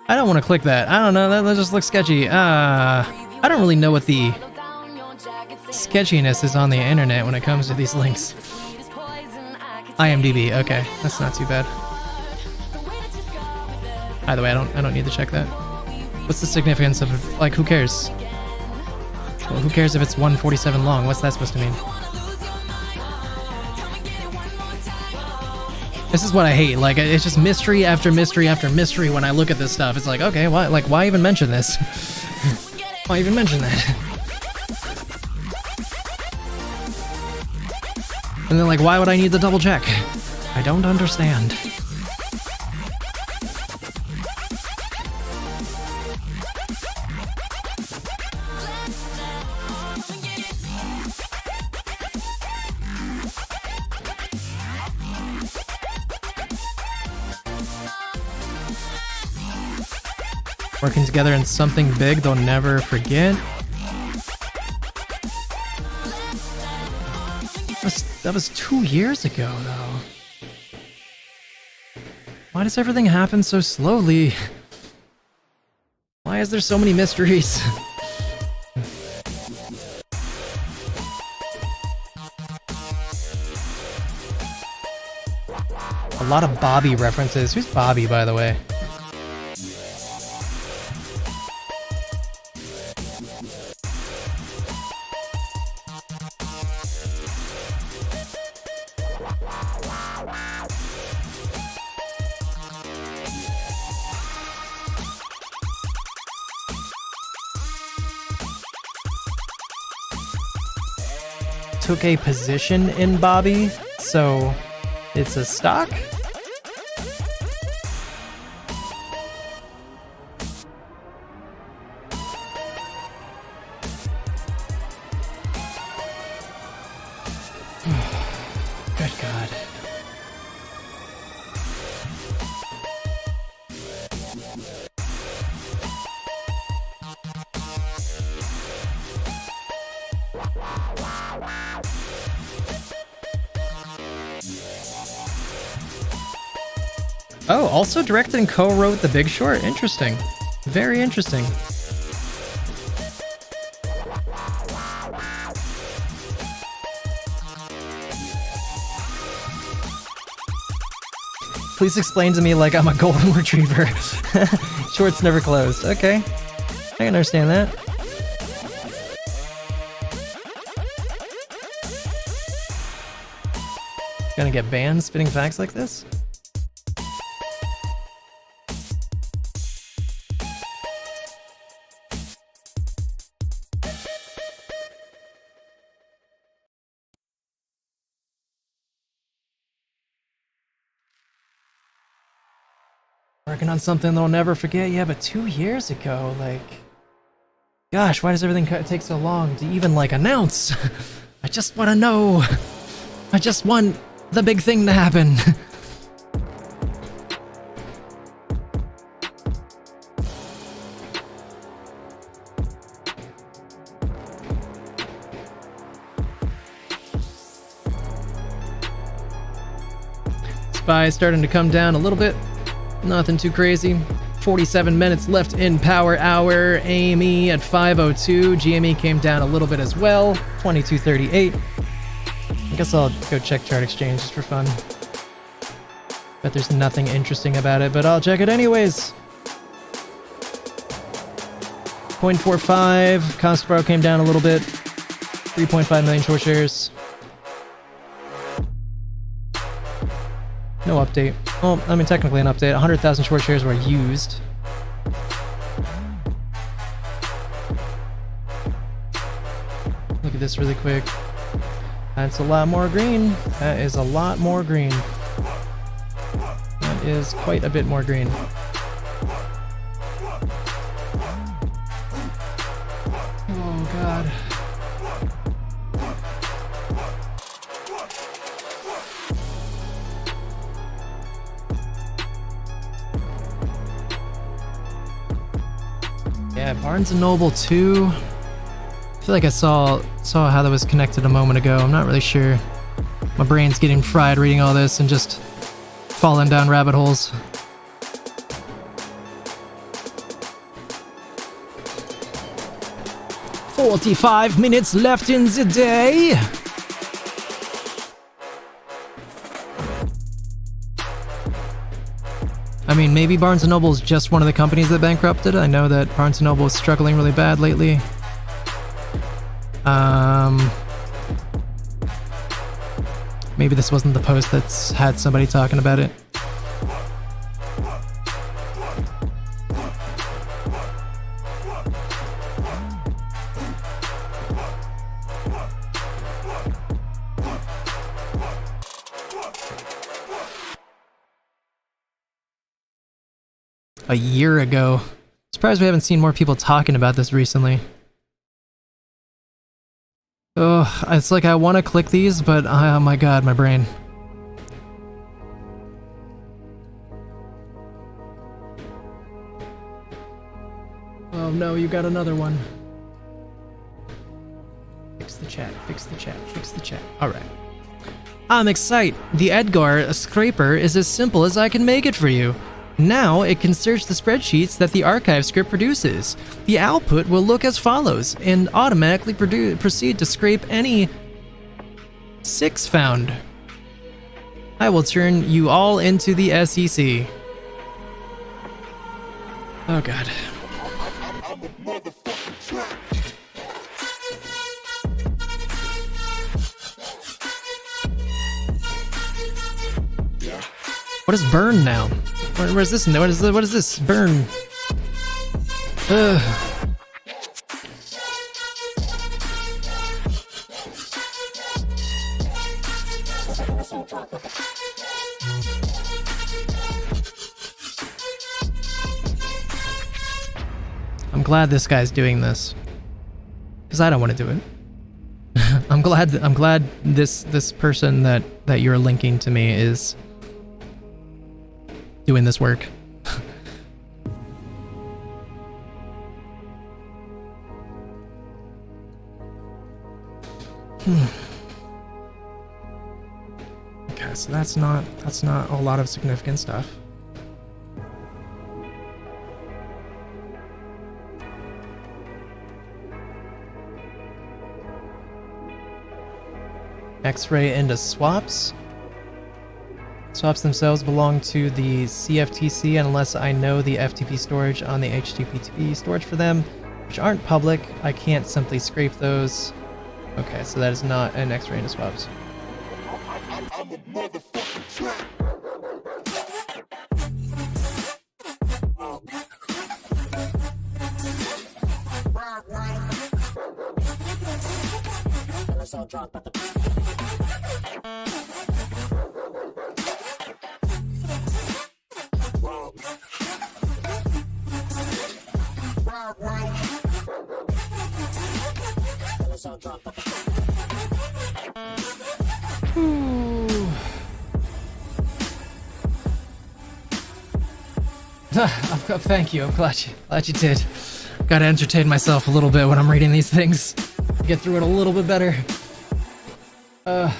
I don't want to click that. I don't know. That just looks sketchy. I don't really know what the sketchiness is on the internet when it comes to these links. IMDb. Okay, that's not too bad. Either way, I don't need to check that. What's the significance of, like, who cares? Well, who cares if it's 147 long? What's that supposed to mean? This is what I hate. Like, it's just mystery after mystery after mystery when I look at this stuff. It's like, okay, why? Like, why even mention this? Why even mention that? And then, like, why would I need to double check? I don't understand. Working together in something big they'll never forget. That was 2 years ago, though. Why does everything happen so slowly? Why is there so many mysteries? A lot of Bobby references. Who's Bobby, by the way? Took a position in Bobby, so it's a stock? Good God. Oh, also directed and co-wrote The Big Short. Interesting. Very interesting. Please explain to me like I'm a golden retriever. Shorts never closed. Okay. I can understand that. Gonna get banned spitting facts like this? Working on something they'll never forget. Yeah, but 2 years ago, like... Gosh, why does everything take so long to even, like, announce? I just want to know. I just want the big thing to happen. Spy starting to come down a little bit. Nothing too crazy. 47 minutes left in Power Hour. AME at 5:02. GME came down a little bit as well. 22.38. I guess I'll go check Chart Exchange just for fun. Bet there's nothing interesting about it, but I'll check it anyways. 0.45. Costbro came down a little bit. 3.5 million short shares. No update. Well, I mean, technically an update. 100,000 short shares were used. Look at this really quick. That's a lot more green. That is a lot more green. That is quite a bit more green. Oh, God. Yeah, Barnes & Noble too. I feel like I saw how that was connected a moment ago. I'm not really sure. My brain's getting fried reading all this and just falling down rabbit holes. "45 minutes left in the day." I mean, maybe Barnes & Noble is just one of the companies that bankrupted. I know that Barnes & Noble is struggling really bad lately. Maybe this wasn't the post that's had somebody talking about it. A year ago. Surprised we haven't seen more people talking about this recently. Oh, it's like I want to click these, but oh my god, my brain. Oh no, you got another one. Fix the chat, fix the chat, fix the chat. Alright. I'm excited. The Edgar scraper is as simple as I can make it for you. Now it can search the spreadsheets that the archive script produces. The output will look as follows and automatically proceed to scrape any 6 found. I will turn you all into the SEC. Oh god. What is burn now? Where's this? What is this? Burn. Ugh. I'm glad this guy's doing this, because I don't want to do it. I'm glad this person that you're linking to me is doing this work. Okay, so that's not a lot of significant stuff. X-ray into swaps. Swaps themselves belong to the CFTC, and unless I know the FTP storage on the HTTP storage for them, which aren't public, I can't simply scrape those. Okay, so that is not an X-ray into swaps. Thank you. I'm glad you did. Gotta entertain myself a little bit when I'm reading these things. Get through it a little bit better. I'm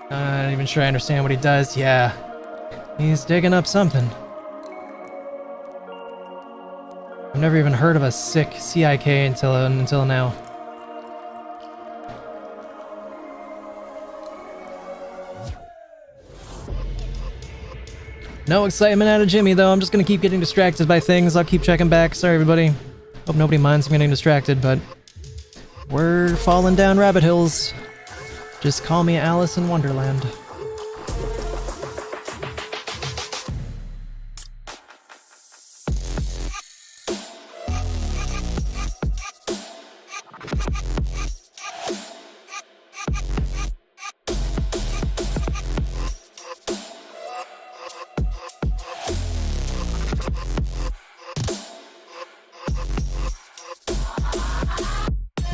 not even sure I understand what he does. Yeah. He's digging up something. I've never even heard of a sick CIK until now. No excitement out of Jimmy, though. I'm just gonna keep getting distracted by things. I'll keep checking back. Sorry, everybody. Hope nobody minds me getting distracted, but we're falling down rabbit hills. Just call me Alice in Wonderland.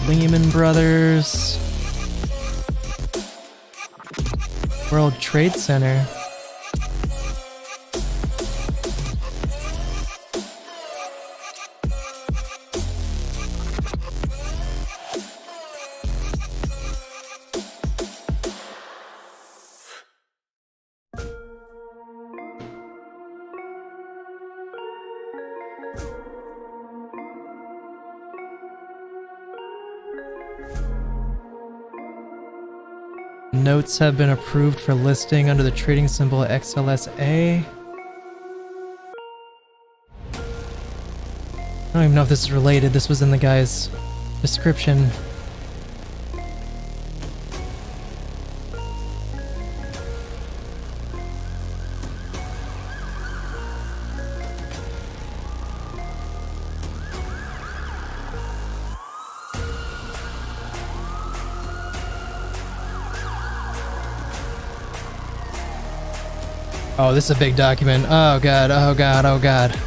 Lehman Brothers. World Trade Center. Notes have been approved for listing under the trading symbol XLSA. I don't even know if this is related. This was in the guy's description. Oh, this is a big document. Oh god, oh god, oh god.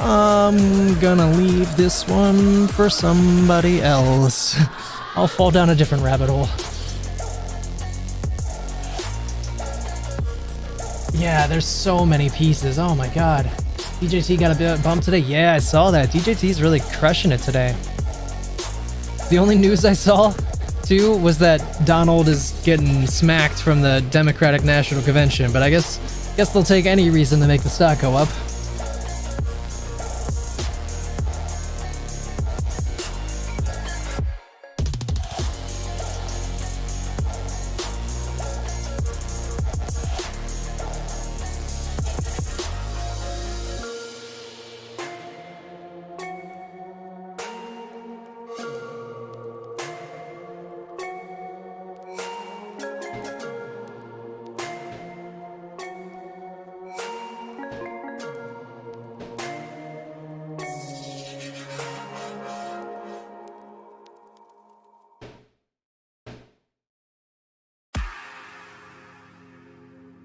I'm gonna leave this one for somebody else. I'll fall down a different rabbit hole. Yeah, there's so many pieces. Oh my god. DJT got a bit bump today? Yeah, I saw that. DJT's really crushing it today. The only news I saw too was that Donald is getting smacked from the Democratic National Convention, but I guess they'll take any reason to make the stock go up.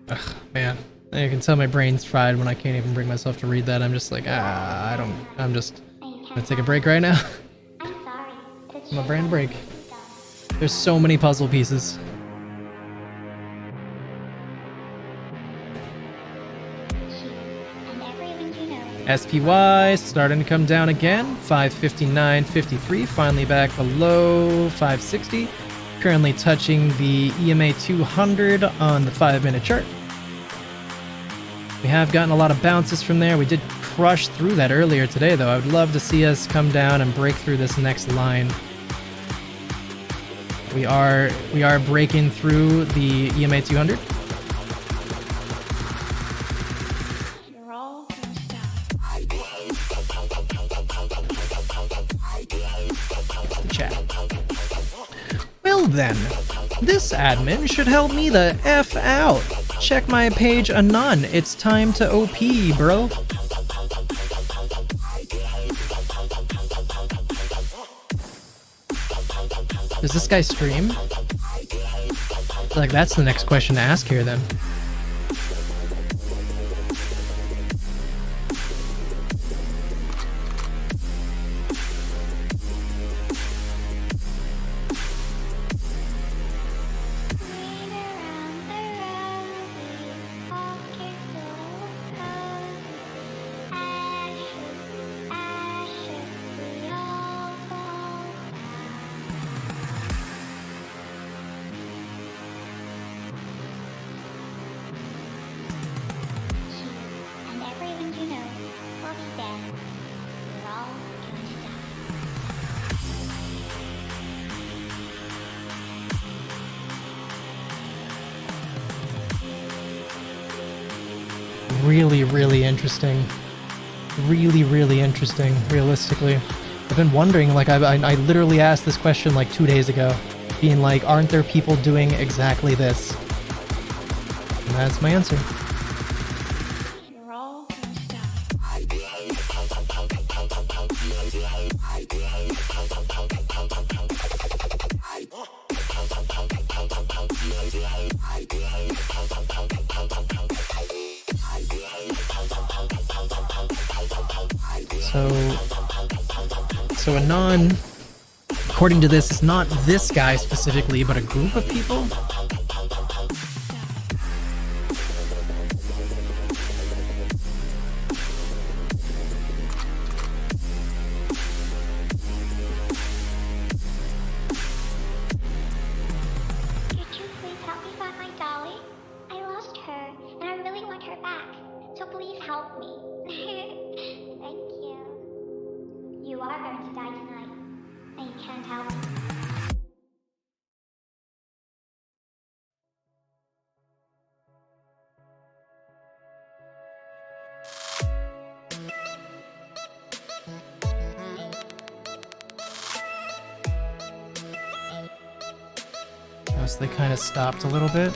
Ugh, man. You can tell my brain's fried when I can't even bring myself to read that. I'm just like, I'm just gonna take a break right now. I'm a brain break. There's so many puzzle pieces. SPY starting to come down again. 559.53, finally back below 560. Currently touching the EMA 200 on the 5-minute chart. We have gotten a lot of bounces from there. We did crush through that earlier today, though. I would love to see us come down and break through this next line. We are breaking through the EMA 200. chat. Well then, this admin should help me the F out. Check my page anon. It's time to OP, bro. Does this guy stream? Like, that's the next question to ask here then. Really interesting. Really interesting, realistically. I've been wondering, like, I literally asked this question like 2 days ago, being like, aren't there people doing exactly this? And that's my answer. So Anon, according to this, is not this guy specifically, but a group of people? So they kind of stopped a little bit.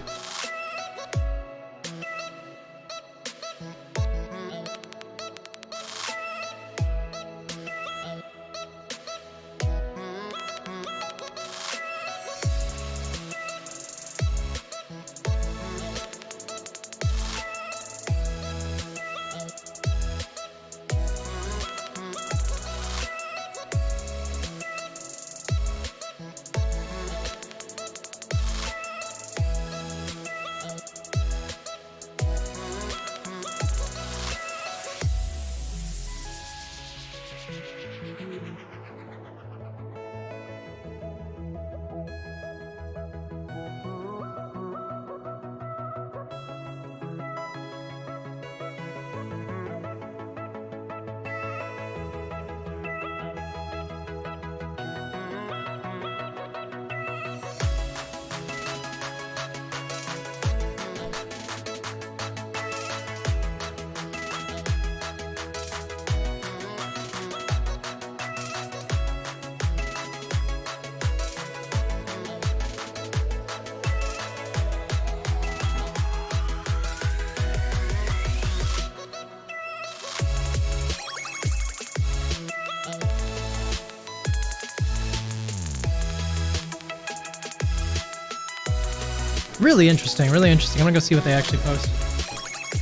Really interesting, really interesting. I'm gonna go see what they actually post.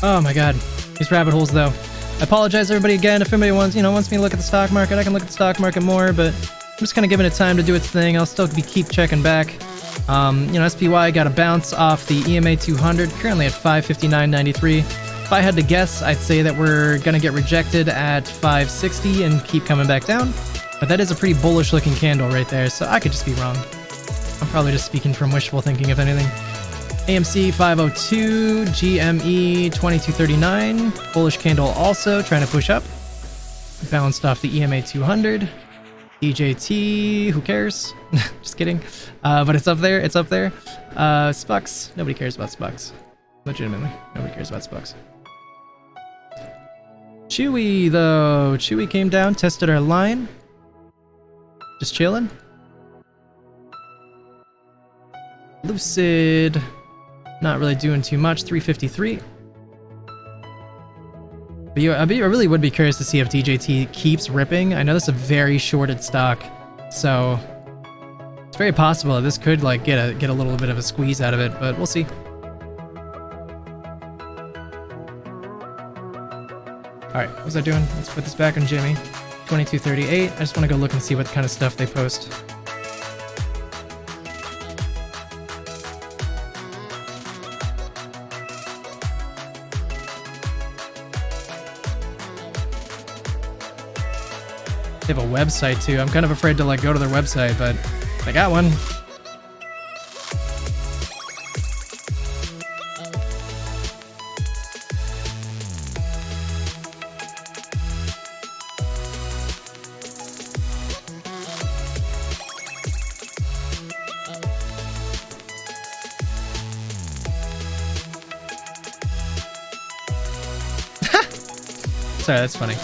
Oh my god, these rabbit holes though. I apologize everybody again if anybody wants me to look at the stock market. I can look at the stock market more, but I'm just kind of giving it time to do its thing. I'll still keep checking back. SPY got a bounce off the EMA 200, currently at 559.93. If I had to guess, I'd say that we're gonna get rejected at 560 and keep coming back down. But that is a pretty bullish looking candle right there, so I could just be wrong. I'm probably just speaking from wishful thinking, if anything. AMC 502, GME 2239, bullish candle also, trying to push up. Bounced off the EMA 200. EJT, who cares? Just kidding. But it's up there, Spucks, nobody cares about Spucks. Legitimately, nobody cares about Spucks. Chewy though, Chewy came down, tested our line. Just chilling. Lucid, not really doing too much, 353. But I really would be curious to see if DJT keeps ripping. I know this is a very shorted stock, so it's very possible that this could like get a little bit of a squeeze out of it, but we'll see. Alright, what was I doing? Let's put this back on GME. 2238. I just want to go look and see what kind of stuff they post. They have a website too. I'm kind of afraid to like go to their website, but I got one. Sorry, that's funny.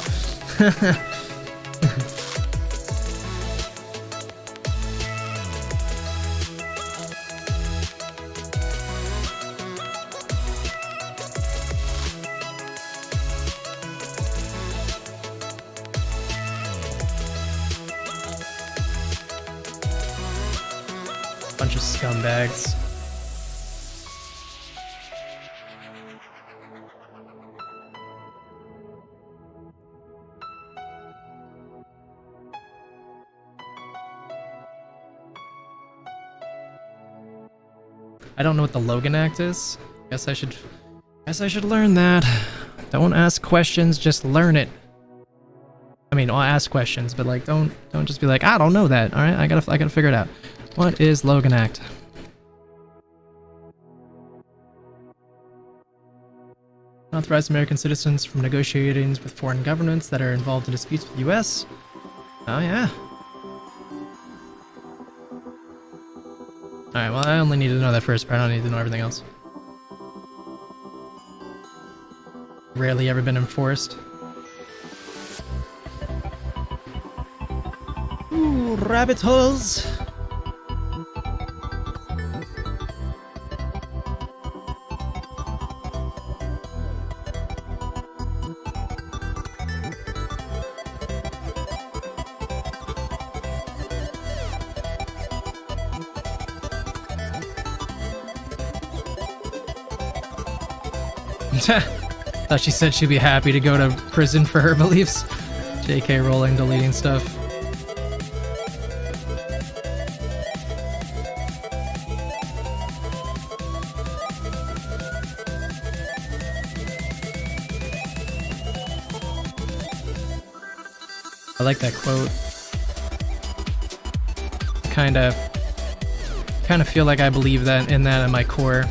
Bunch of scumbags. I don't know what the Logan Act is. Guess I should learn that. Don't ask questions, just learn it. I mean, I'll ask questions, but like don't just be like, I don't know that. All right, I gotta figure it out. What is Logan Act? Authorize American citizens from negotiating with foreign governments that are involved in disputes with the U.S. Oh yeah. Alright, well I only need to know that first part, I don't need to know everything else. Rarely ever been enforced. Ooh, rabbit holes! Thought she said she'd be happy to go to prison for her beliefs. JK Rowling deleting stuff. I like that quote. Kinda feel like I believe that in my core.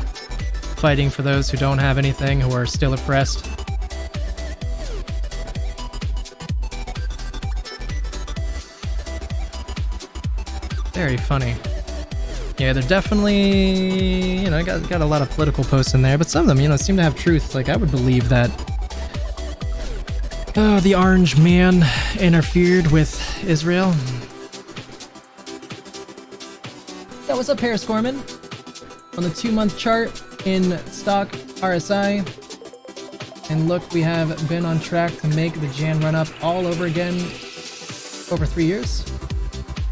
Fighting for those who don't have anything, who are still oppressed. Very funny. Yeah, they're definitely, you know, got a lot of political posts in there, but some of them, you know, seem to have truth. Like, I would believe that the orange man interfered with Israel. Yeah, what's up, Paris Gorman? On the 2-month chart in stock RSI, and look, we have been on track to make the Jan run up all over again over 3 years.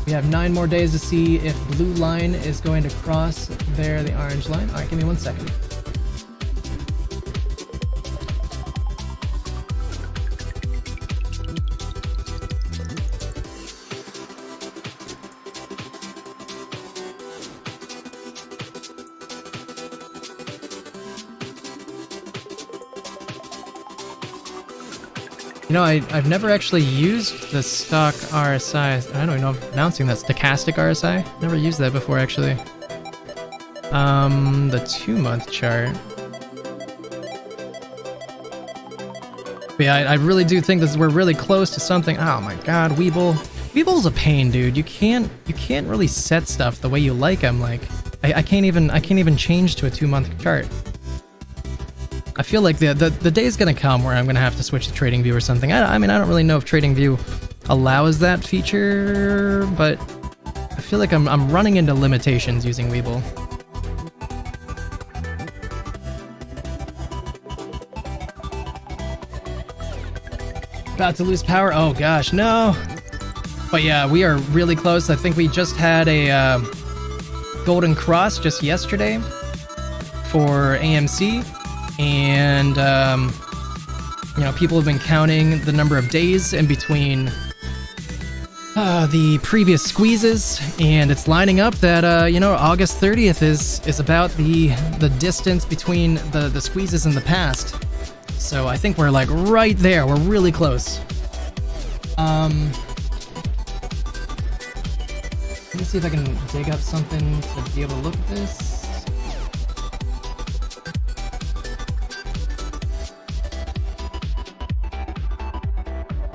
We have 9 more days to see if blue line is going to cross there, the orange line. All right, give me 1 second. You know, I've never actually used the stock RSI. I don't even know if I'm pronouncing that. Stochastic RSI? Never used that before, actually. The 2-month chart. But yeah, I really do think we're really close to something. Oh my god, Weeble. Weeble's a pain, dude. You can't really set stuff the way you like them. Like, I can't even change to a 2-month chart. I feel like the day's gonna come where I'm gonna have to switch to TradingView or something. I mean, I don't really know if TradingView allows that feature, but I feel like I'm running into limitations using Weeble. About to lose power. Oh gosh, no. But yeah, we are really close. I think we just had a Golden Cross just yesterday for AMC, and you know, people have been counting the number of days in between the previous squeezes, and it's lining up that you know, August 30th is about the distance between the squeezes in the past. So I think we're like right there. We're really close. Let me see if I can dig up something to be able to look at this.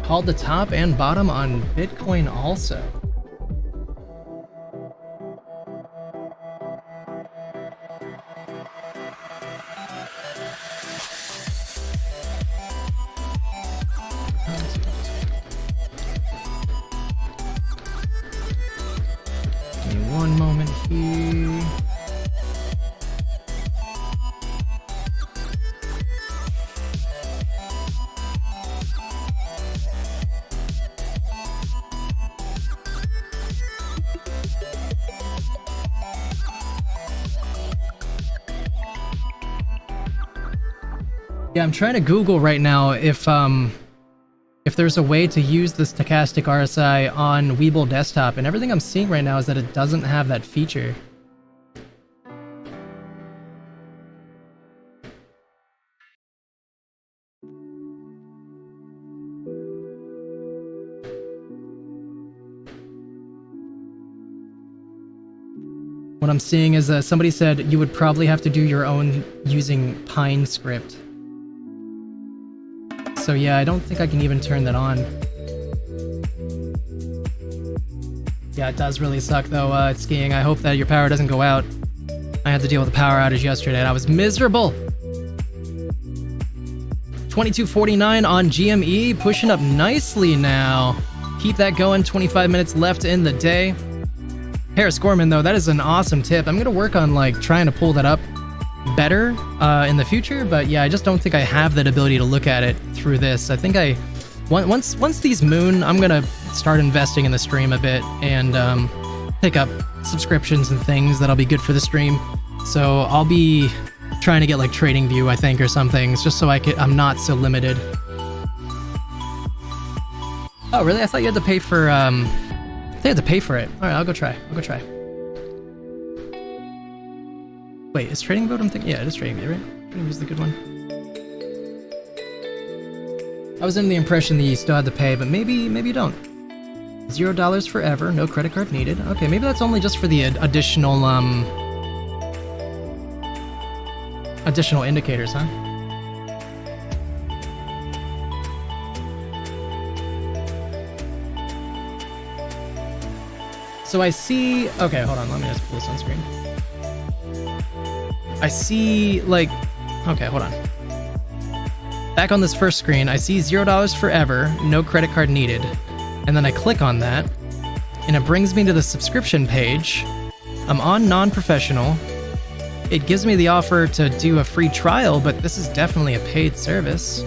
Called the top and bottom on Bitcoin also. Give me one moment here. Yeah, I'm trying to Google right now if there's a way to use the stochastic RSI on Webull desktop, and everything I'm seeing right now is that it doesn't have that feature. What I'm seeing is somebody said you would probably have to do your own using Pine script. So yeah, I don't think I can even turn that on. Yeah, it does really suck though, skiing. I hope that your power doesn't go out. I had to deal with a power outage yesterday and I was miserable. 2249 on GME, pushing up nicely now. Keep that going, 25 minutes left in the day. Harris Gorman though, that is an awesome tip. I'm gonna work on like trying to pull that up better in the future, but yeah, I just don't think I have that ability to look at it through this. I think once these moon, I'm gonna start investing in the stream a bit and pick up subscriptions and things that'll be good for the stream. So I'll be trying to get like TradingView, I think, or something, just so I'm not so limited. Oh really? I thought you had to pay for they had to pay for it. All right, I'll go try. Wait, is TradingView? I'm thinking. Yeah, it is TradingView, right? TradingView's the good one. I was under the impression that you still had to pay, but maybe you don't. $0 forever, no credit card needed. Okay, maybe that's only just for the additional additional indicators, huh? So I see. Okay, hold on. Let me just pull this on screen. I see, like, okay, hold on. Back on this first screen, I see $0 forever, no credit card needed. And then I click on that, and it brings me to the subscription page. I'm on non-professional. It gives me the offer to do a free trial, but this is definitely a paid service.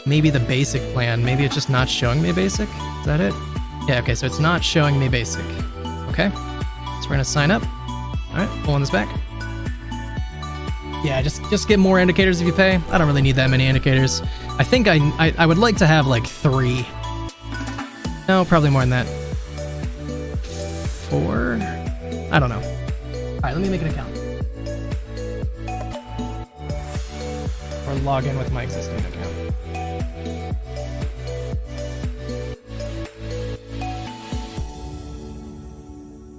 Maybe the basic plan. Maybe it's just not showing me basic. Is that it? Yeah, okay, so it's not showing me basic. Okay, so we're gonna sign up. All right, pulling this back. Yeah, just get more indicators if you pay. I don't really need that many indicators. I think I would like to have like 3. No, probably more than that. 4? I don't know. All right, let me make an account. Or log in with my existing account.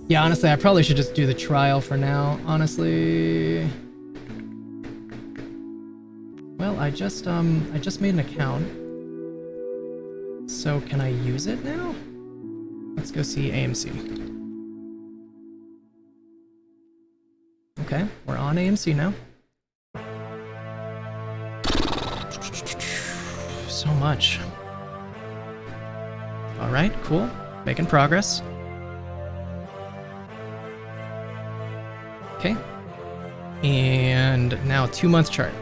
Yeah, honestly, I probably should just do the trial for now, honestly. Well, I just made an account. So can I use it now? Let's go see AMC. Okay, we're on AMC now. So much. All right, cool. Making progress. Okay. And now 2-month chart.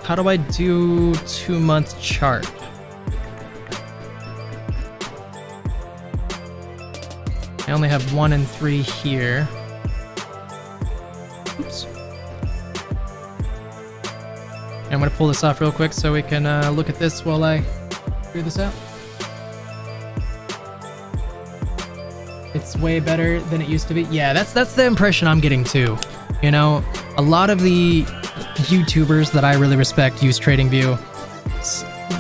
How do I do 2-month chart? I only have 1 and 3 here. Oops. I'm gonna pull this off real quick so we can look at this while I figure this out. It's way better than it used to be. Yeah, that's the impression I'm getting too. You know, a lot of the YouTubers that I really respect use TradingView.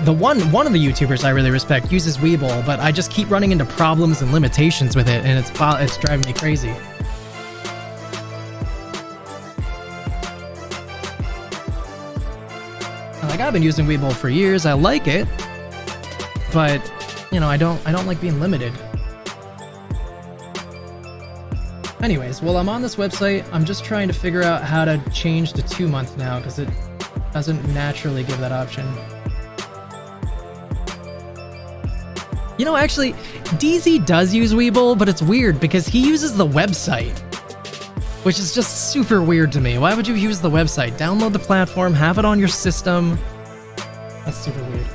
One of the YouTubers I really respect uses Webull, but I just keep running into problems and limitations with it, and it's driving me crazy. Like, I've been using Webull for years. I like it, but you know, I don't like being limited. Anyways, while I'm on this website, I'm just trying to figure out how to change to 2-month now, because it doesn't naturally give that option. You know, actually, DZ does use Webull, but it's weird because he uses the website, which is just super weird to me. Why would you use the website? Download the platform, have it on your system. That's super weird.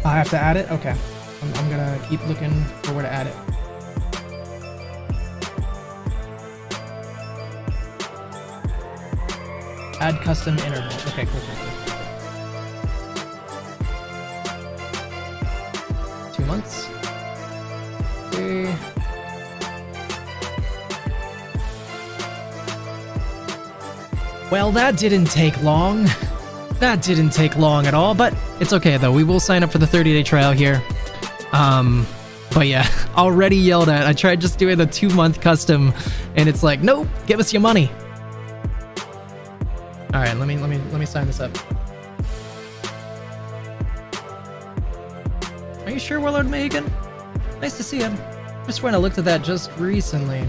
I have to add it? Okay. I'm gonna keep looking for where to add it. Add custom interval. Okay, cool. 2 months. Okay. Well, that didn't take long. That didn't take long at all, but it's okay though. We will sign up for the 30-day trial here. But yeah, already yelled at. I tried just doing the 2-month custom, and it's like, nope, give us your money. All right, let me sign this up. Are you sure, Warlord Megan? Nice to see him. I swear I looked at that just recently.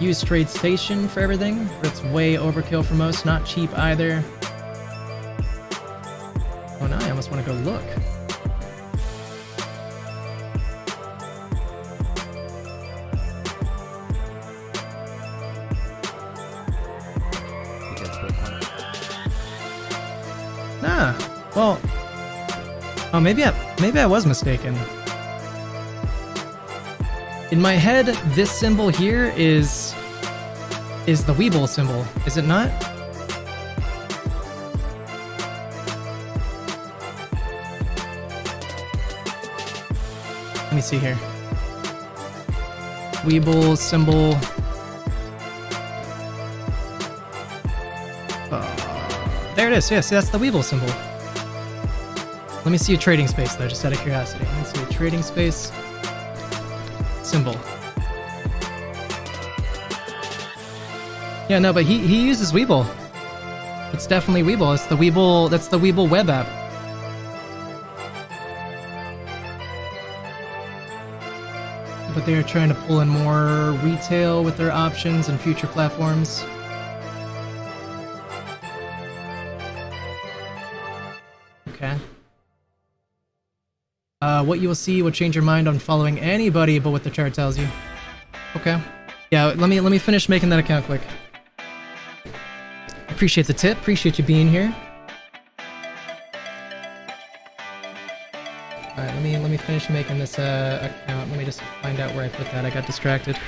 Use Trade Station for everything, but it's way overkill for most. Not cheap either. Oh no, I almost want to go look. Nah. Well. Oh, maybe I was mistaken. In my head, this symbol here is the Webull symbol, is it not? Let me see here. Webull symbol. There it is. Yes, that's the Webull symbol. Let me see a trading space though, just out of curiosity. Let me see a trading space symbol. Yeah, no, but he uses Webull. It's definitely Webull. It's the Webull. That's the Webull web app. But they're trying to pull in more retail with their options and future platforms. Okay. What you will see will change your mind on following anybody but what the chart tells you. Okay. Yeah, let me finish making that account quick. Appreciate the tip. Appreciate you being here. All right, let me finish making this account. Let me just find out where I put that. I got distracted.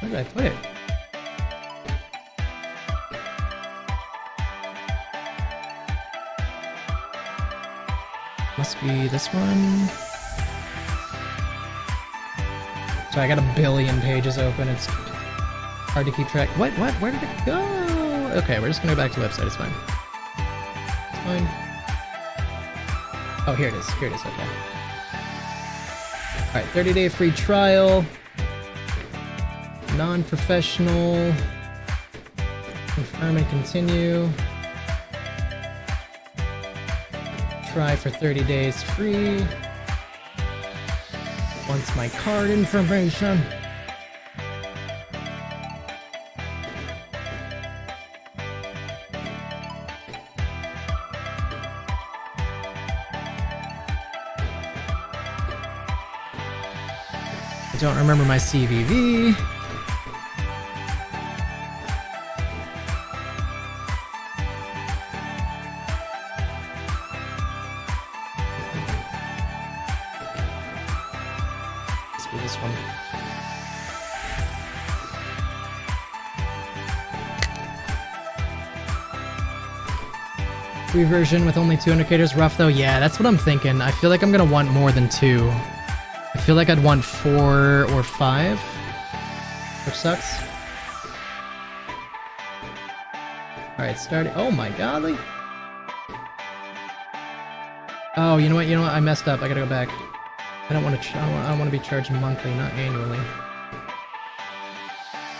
Where did I put it? Must be this one. So I got a billion pages open. It's hard to keep track. What? Where did it go? Okay, we're just gonna go back to the website. It's fine. It's fine. Oh, here it is. Here it is. Okay. All right, 30-day free trial. Non-professional. Confirm and continue. try for 30 days free. Wants my card information. I don't remember my CVV. Let's do this one. Free version with only 2 indicators. Rough though? Yeah, that's what I'm thinking. I feel like I'm gonna want more than 2. I feel like I'd want 4 or 5, which sucks. Alright, starting. Oh my golly. Oh, you know what? I messed up. I gotta go back. I don't want to. I don't want to be charged monthly, not annually.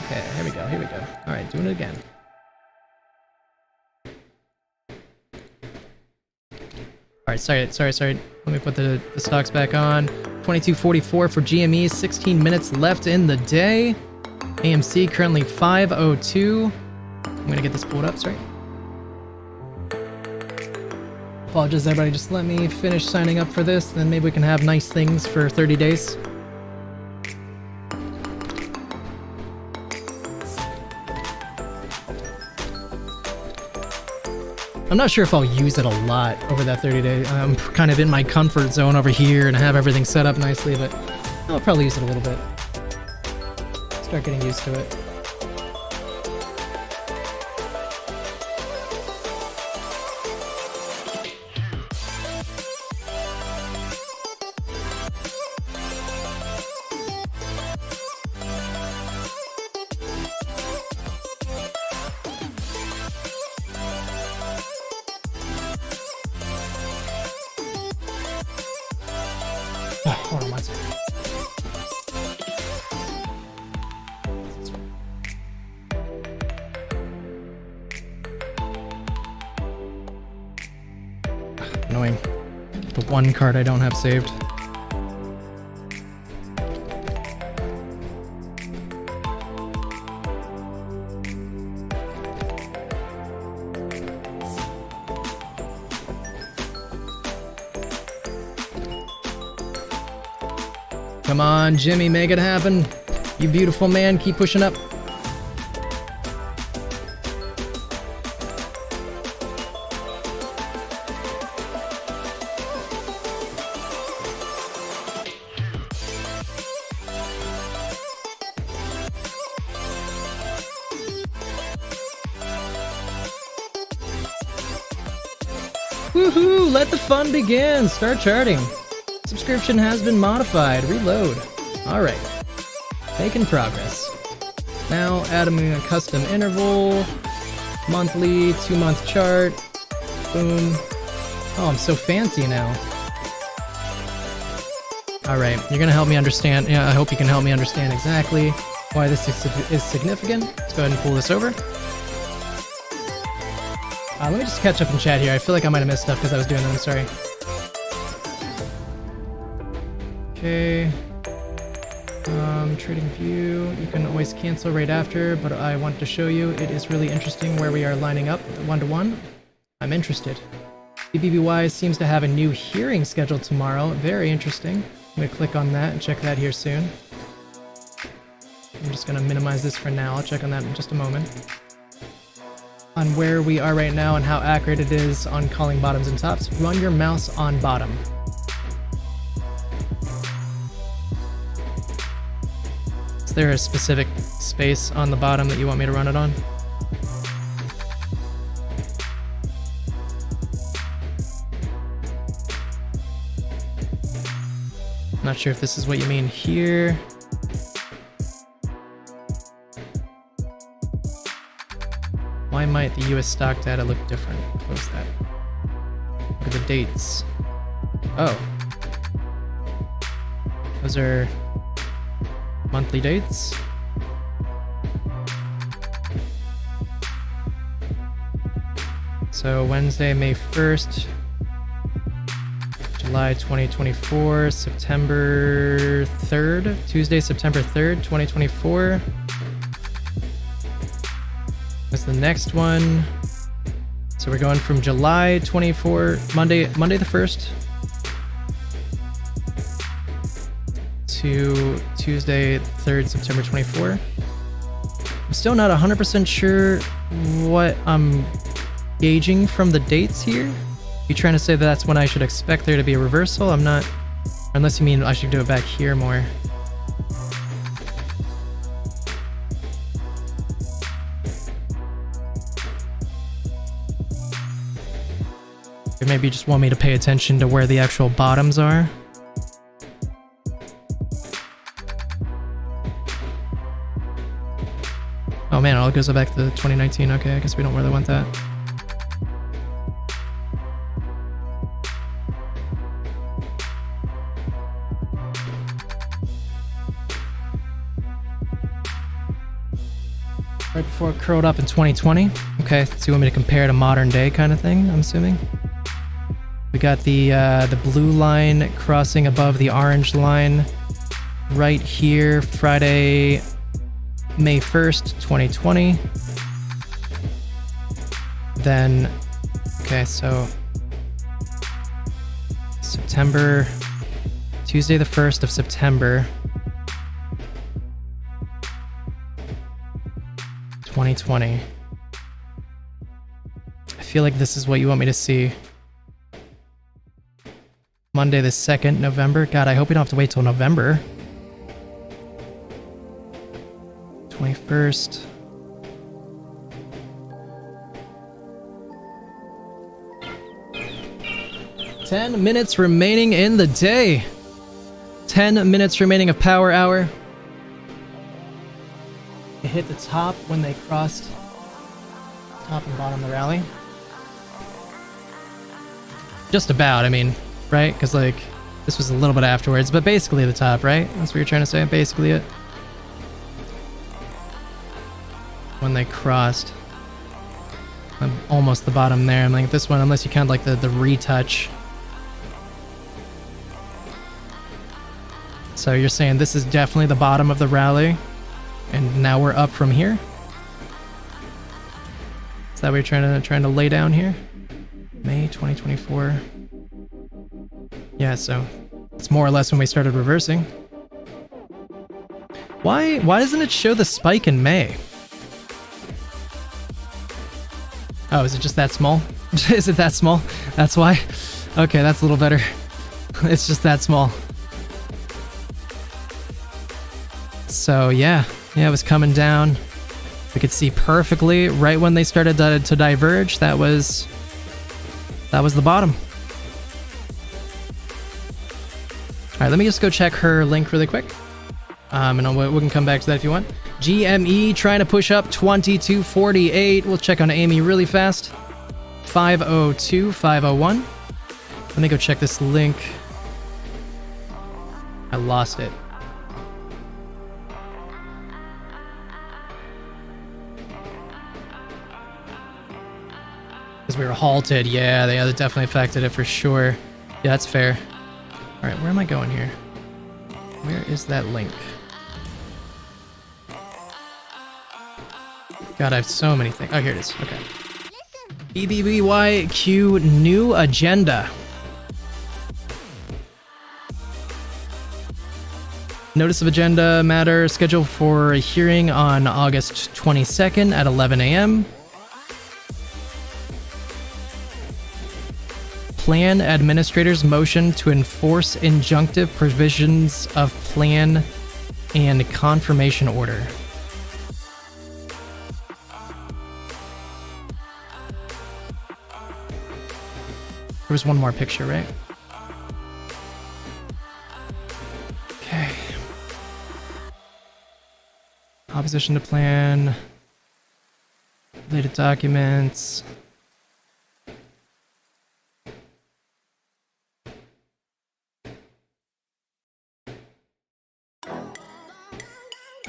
Okay, here we go. Here we go. All right, doing it again. All right, sorry. Let me put the stocks back on. 22.44 for GME. 16 minutes left in the day. AMC currently 5.02. I'm gonna get this pulled up. Sorry. Apologies, everybody. Just let me finish signing up for this, then maybe we can have nice things for 30 days. I'm not sure if I'll use it a lot over that 30 day. I'm kind of in my comfort zone over here and I have everything set up nicely, but I'll probably use it a little bit. Start getting used to it. Hold on one second. Annoying. The one card I don't have saved. Come on, Jimmy, make it happen. You beautiful man, keep pushing up. Woohoo! Let the fun begin! Start charting. Subscription has been modified. Reload. Alright. Making progress. Now adding a custom interval. Monthly, 2-month chart. Boom. Oh, I'm so fancy now. Alright, you're gonna help me understand. Yeah, I hope you can help me understand exactly why this is significant. Let's go ahead and pull this over. Let me just catch up in chat here. I feel like I might have missed stuff because I was doing that. I'm sorry. Okay. Trading view. You can always cancel right after, but I want to show you it is really interesting where we are lining up 1-to-1. I'm interested. BBBY seems to have a new hearing scheduled tomorrow. Very interesting. I'm going to click on that and check that here soon. I'm just going to minimize this for now. I'll check on that in just a moment. On where we are right now and how accurate it is on calling bottoms and tops, run your mouse on bottom. Is there a specific space on the bottom that you want me to run it on? Not sure if this is what you mean here. Why might the US stock data look different? Close that. Look at the dates. Oh. Those are monthly dates. So Wednesday, May 1st. July 2024, September 3rd, Tuesday, September 3rd, 2024. That's the next one. So we're going from July 24, Monday the 1st, to Tuesday 3rd, September 24. I'm still not 100% sure what I'm gauging from the dates here. You trying to say that that's when I should expect there to be a reversal? I'm not, unless you mean I should do it back here more. Or maybe you just want me to pay attention to where the actual bottoms are. Oh man, it all goes back to 2019. Okay, I guess we don't really want that. Right before it curled up in 2020. Okay, so you want me to compare to modern day kind of thing, I'm assuming? We got the blue line crossing above the orange line right here, Friday, May 1st, 2020. Then, okay, so September, Tuesday the 1st of September, 2020. I feel like this is what you want me to see. Monday the 2nd, November. God, I hope we don't have to wait till November. 21st. Ten minutes remaining in the day. 10 minutes remaining of power hour. It hit the top when they crossed top and bottom of the rally. Just about, I mean, right? Because like this was a little bit afterwards, but basically the top, right? That's what you're trying to say, basically it. When they crossed. I'm almost the bottom there. I'm like this one, unless you count like the retouch. So you're saying this is definitely the bottom of the rally, and now we're up from here? Is that what you're trying to lay down here? May 2024. Yeah, so it's more or less when we started reversing. Why doesn't it show the spike in May? Oh, is it just that small? Is it that small? That's why? Okay, that's a little better. It's just that small. So yeah, it was coming down. We could see perfectly right when they started to diverge. That was the bottom. All right, let me just go check her link really quick. And we can come back to that if you want. GME trying to push up 2248. We'll check on Amy really fast. 502, 501. Let me go check this link. I lost it. Because we were halted. Yeah, that definitely affected it for sure. Yeah, that's fair. All right, where am I going here? Where is that link? God, I have so many things. Oh, here it is. Okay. BBBYQ new agenda. Notice of agenda matter scheduled for a hearing on August 22nd at 11 a.m. Plan administrator's motion to enforce injunctive provisions of plan and confirmation order. There was one more picture, right? Okay. Opposition to plan. Related documents.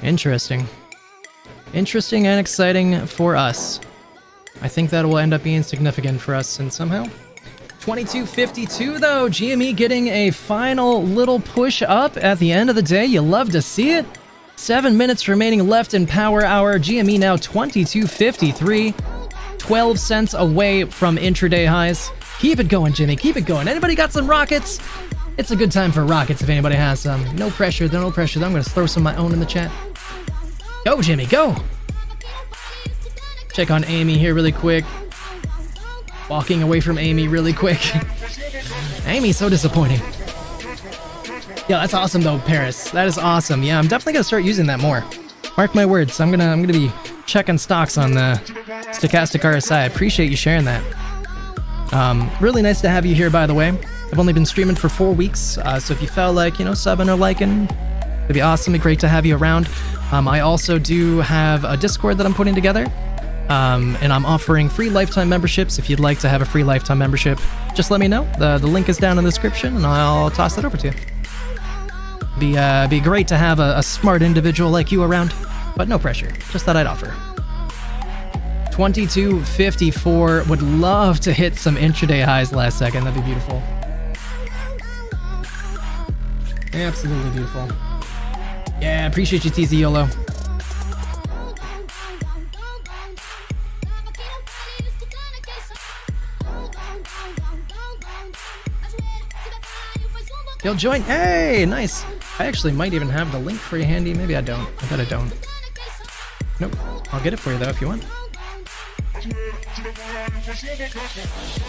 Interesting. Interesting and exciting for us. I think that will end up being significant for us, and somehow 22.52 though. GME getting a final little push up at the end of the day. You love to see it. 7 minutes remaining left in Power Hour. GME now 22.53. 12 cents away from intraday highs. Keep it going, Jimmy. Keep it going. Anybody got some rockets? It's a good time for rockets if anybody has some. No pressure. No pressure. I'm going to throw some of my own in the chat. Go, Jimmy. Go. Check on Amy here really quick. Walking away from Amy really quick. Amy's so disappointing. Yeah, that's awesome though, Paris. That is awesome. Yeah, I'm definitely gonna start using that more. Mark my words. I'm gonna be checking stocks on the stochastic RSI. I appreciate you sharing that. Really nice to have you here, by the way. I've only been streaming for 4 weeks, so if you felt like, subbing or liking, it'd be awesome. It'd be great to have you around. I also do have a Discord that I'm putting together. And I'm offering free lifetime memberships. If you'd like to have a free lifetime membership, just let me know. The link is down in the description, and I'll toss that over to you. Be great to have a smart individual like you around, but no pressure. Just that I'd offer. 22.54. Would love to hit some intraday highs last second. That'd be beautiful. Absolutely beautiful. Yeah, appreciate you, TZ YOLO. You'll join. Hey, nice. I actually might even have the link for you handy. Maybe I don't. I bet I don't. Nope. I'll get it for you though if you want.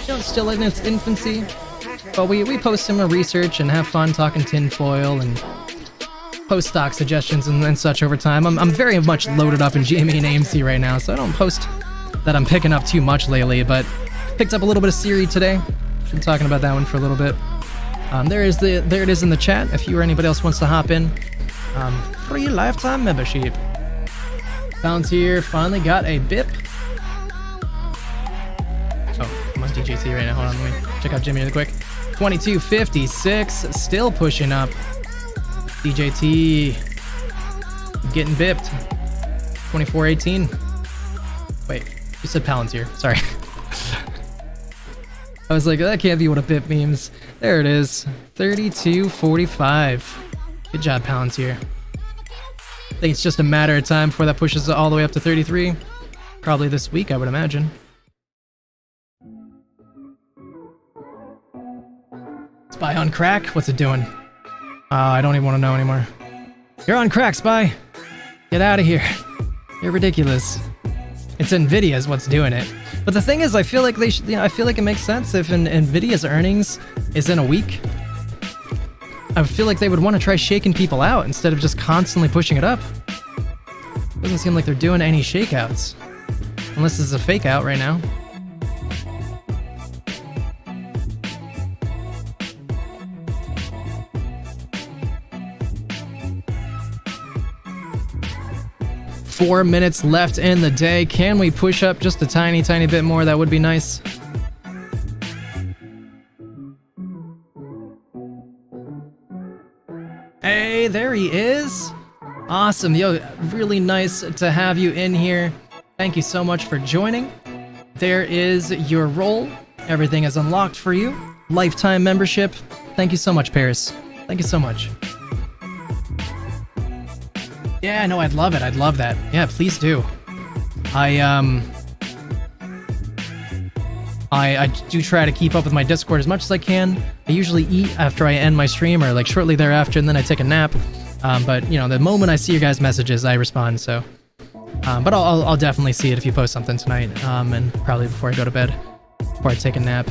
It's still in its infancy, but we post some research and have fun talking tinfoil and post stock suggestions and such over time. I'm very much loaded up in GME and AMC right now, so I don't post that I'm picking up too much lately, but picked up a little bit of Siri today. Been talking about that one for a little bit. There it is in the chat if you or anybody else wants to hop in. Free lifetime membership. Palantir finally got a BIP. Oh, I'm on DJT right now. Hold on, let me check out Jimmy really quick. 22.56, still pushing up. DJT getting bipped. 24.18. Wait, you said Palantir. Sorry. I was like, that can't be what a BIP means. There it is. 32.45. Good job, Palantir. I think it's just a matter of time before that pushes all the way up to 33. Probably this week, I would imagine. Spy on crack? What's it doing? I don't even want to know anymore. You're on crack, Spy. Get out of here. You're ridiculous. It's Nvidia is what's doing it. But the thing is, I feel like they should, I feel like it makes sense if Nvidia's earnings is in a week. I feel like they would want to try shaking people out instead of just constantly pushing it up. Doesn't seem like they're doing any shakeouts. Unless this is a fake out right now. Four minutes left in the day. Can we push up just a tiny bit more? That would be nice. Hey, there he is. Awesome. Yo, really nice to have you in here. Thank you so much for joining. There is your role. Everything is unlocked for you. Lifetime membership. Thank you so much, Paris. Thank you so much. Yeah, no, I'd love it. I'd love that. Yeah, please do. I do try to keep up with my Discord as much as I can. I usually eat after I end my stream or like shortly thereafter, and then I take a nap. But you know, the moment I see your guys' messages, I respond. So, but I'll definitely see it if you post something tonight, and probably before I go to bed, before I take a nap.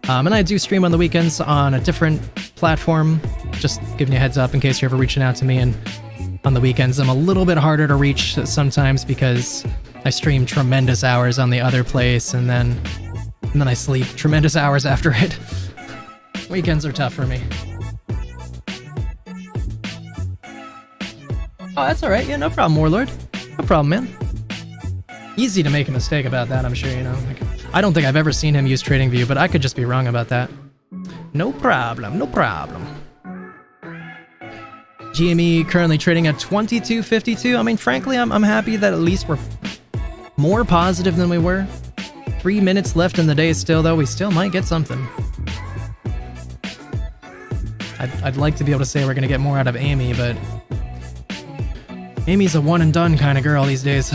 And I do stream on the weekends on a different platform. Just giving you a heads up in case you're ever reaching out to me. And on the weekends, I'm a little bit harder to reach sometimes because I stream tremendous hours on the other place, and then I sleep tremendous hours after it. Weekends are tough for me. Oh, that's alright. Yeah, no problem, Warlord. No problem, man. Easy to make a mistake about that, I'm sure, you know. Like, I don't think I've ever seen him use TradingView, but I could just be wrong about that. No problem, no problem. GME currently trading at 22.52. I mean, frankly, I'm happy that at least we're more positive than we were. 3 minutes left in the day still, though. We still might get something. I'd like to be able to say we're gonna get more out of Amy, but Amy's a one and done kind of girl these days.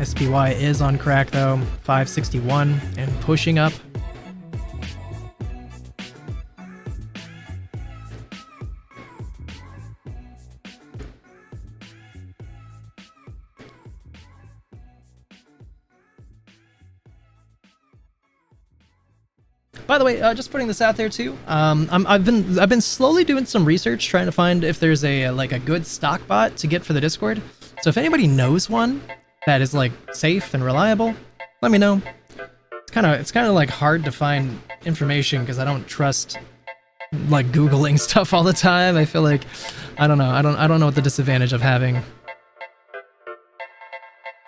SPY is on crack though, 561 and pushing up. By the way, just putting this out there too. I've been slowly doing some research trying to find if there's a like a good stock bot to get for the Discord. So if anybody knows one that is like safe and reliable, let me know. It's kind of like hard to find information because I don't trust like Googling stuff all the time. I feel like I don't know. I don't know what the disadvantage of having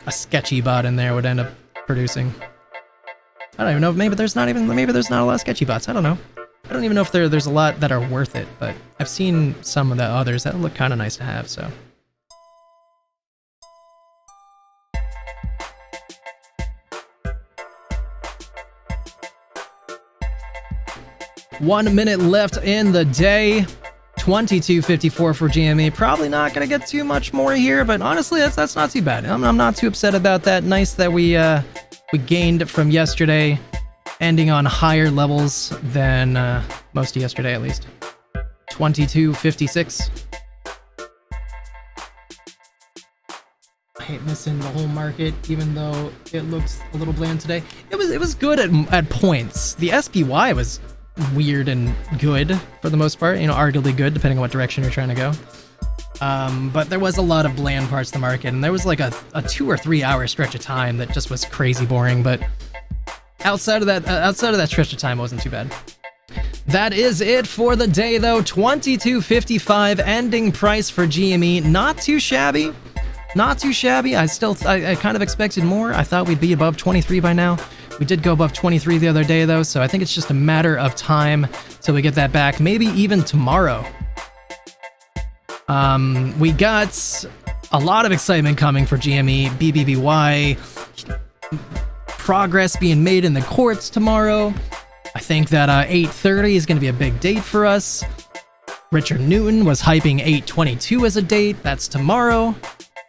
a sketchy bot in there would end up producing. I don't even know. Maybe there's not a lot of sketchy bots. I don't know. I don't even know if there's a lot that are worth it, but I've seen some of the others that look kind of nice to have, so. One minute left in the day. 22.54 for GME. Probably not going to get too much more here, but honestly, that's not too bad. I'm not too upset about that. Nice that we gained from yesterday, ending on higher levels than most of yesterday, at least. 22.56. I hate missing the whole market, even though it looks a little bland today. It was good at points. The SPY was weird and good for the most part. You know, arguably good, depending on what direction you're trying to go. But there was a lot of bland parts of the market, and there was like a 2 or 3 hour stretch of time that just was crazy boring, but outside of that stretch of time, it wasn't too bad. That is it for the day though. 22.55 ending price for GME. Not too shabby. Not too shabby. I kind of expected more. I thought we'd be above 23 by now. We did go above 23 the other day though, so I think it's just a matter of time till we get that back. Maybe even tomorrow. We got a lot of excitement coming for GME, BBBY, progress being made in the courts tomorrow. I think that 8:30 is going to be a big date for us. Richard Newton was hyping 8:22 as a date. That's tomorrow.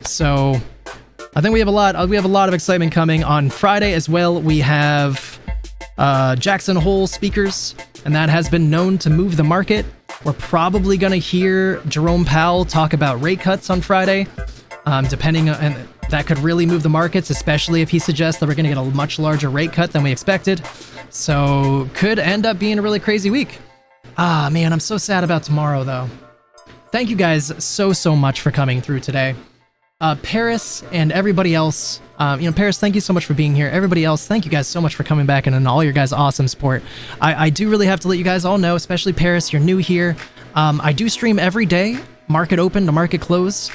So I think we have a lot of excitement coming on Friday as well. We have Jackson Hole speakers, and that has been known to move the market. We're probably going to hear Jerome Powell talk about rate cuts on Friday, depending on, and that could really move the markets, especially if he suggests that we're going to get a much larger rate cut than we expected. So could end up being a really crazy week. Ah, man, I'm so sad about tomorrow, though. Thank you guys so much for coming through today. Paris and everybody else, Paris, thank you so much for being here. Everybody else, thank you guys so much for coming back and all your guys' awesome support. I do really have to let you guys all know, especially Paris, you're new here. I do stream every day, market open to market close.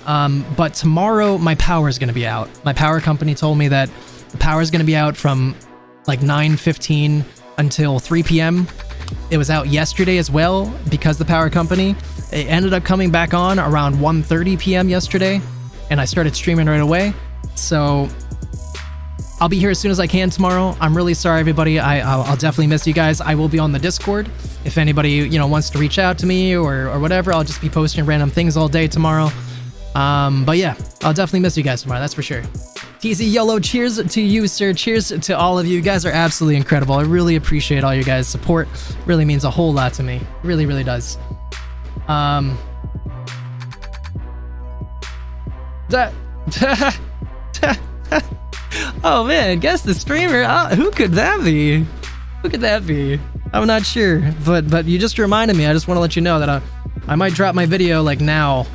But tomorrow my power is going to be out. My power company told me that the power is going to be out from like 9:15 until 3 p.m. It was out yesterday as well because the power company. It ended up coming back on around 1:30 p.m. yesterday, and I started streaming right away. So I'll be here as soon as I can tomorrow. I'm really sorry, everybody. I'll definitely miss you guys. I will be on the Discord. If anybody wants to reach out to me or whatever, I'll just be posting random things all day tomorrow. But yeah, I'll definitely miss you guys tomorrow. That's for sure. TZ YOLO, cheers to you, sir. Cheers to all of you. You guys are absolutely incredible. I really appreciate all you guys' support. Really means a whole lot to me. Really, really does. Oh man, guess the streamer. Who could that be? Who could that be? I'm not sure, but you just reminded me. I just want to let you know that I might drop my video like now.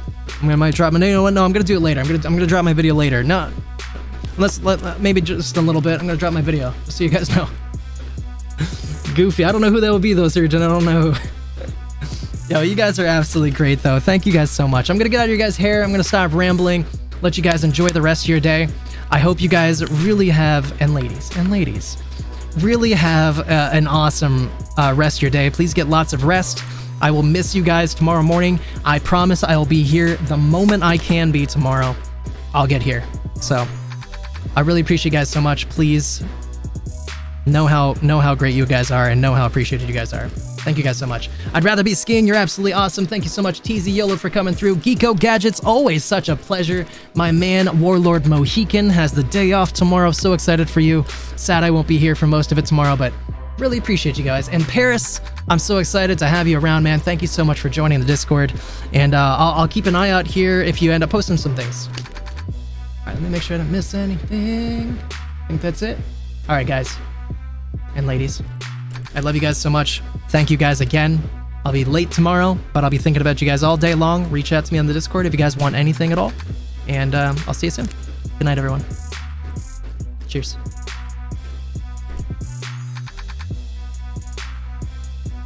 I might drop my. No, I'm gonna do it later. I'm gonna drop my video later. No, maybe just a little bit. I'm gonna drop my video just so you guys know. Goofy. I don't know who that would be though, Surgeon. I don't know. Yo, you guys are absolutely great though. Thank you guys so much. I'm gonna get out of your guys' hair. I'm gonna stop rambling. Let you guys enjoy the rest of your day. I hope you guys really have, and ladies, really have an awesome rest of your day. Please get lots of rest. I will miss you guys tomorrow morning. I promise I will be here the moment I can be tomorrow. I'll get here. So I really appreciate you guys so much. Please know how great you guys are and know how appreciated you guys are. Thank you guys so much. I'd rather be skiing. You're absolutely awesome. Thank you so much, TZ YOLO, for coming through. Geeko Gadgets, always such a pleasure. My man, Warlord Mohican, has the day off tomorrow. So excited for you. Sad I won't be here for most of it tomorrow, but really appreciate you guys. And Paris, I'm so excited to have you around, man. Thank you so much for joining the Discord. And I'll keep an eye out here if you end up posting some things. All right, let me make sure I don't miss anything. I think that's it. All right, guys and ladies, I love you guys so much. Thank you guys again. I'll be late tomorrow, but I'll be thinking about you guys all day long. Reach out to me on the Discord if you guys want anything at all. And I'll see you soon. Good night, everyone. Cheers.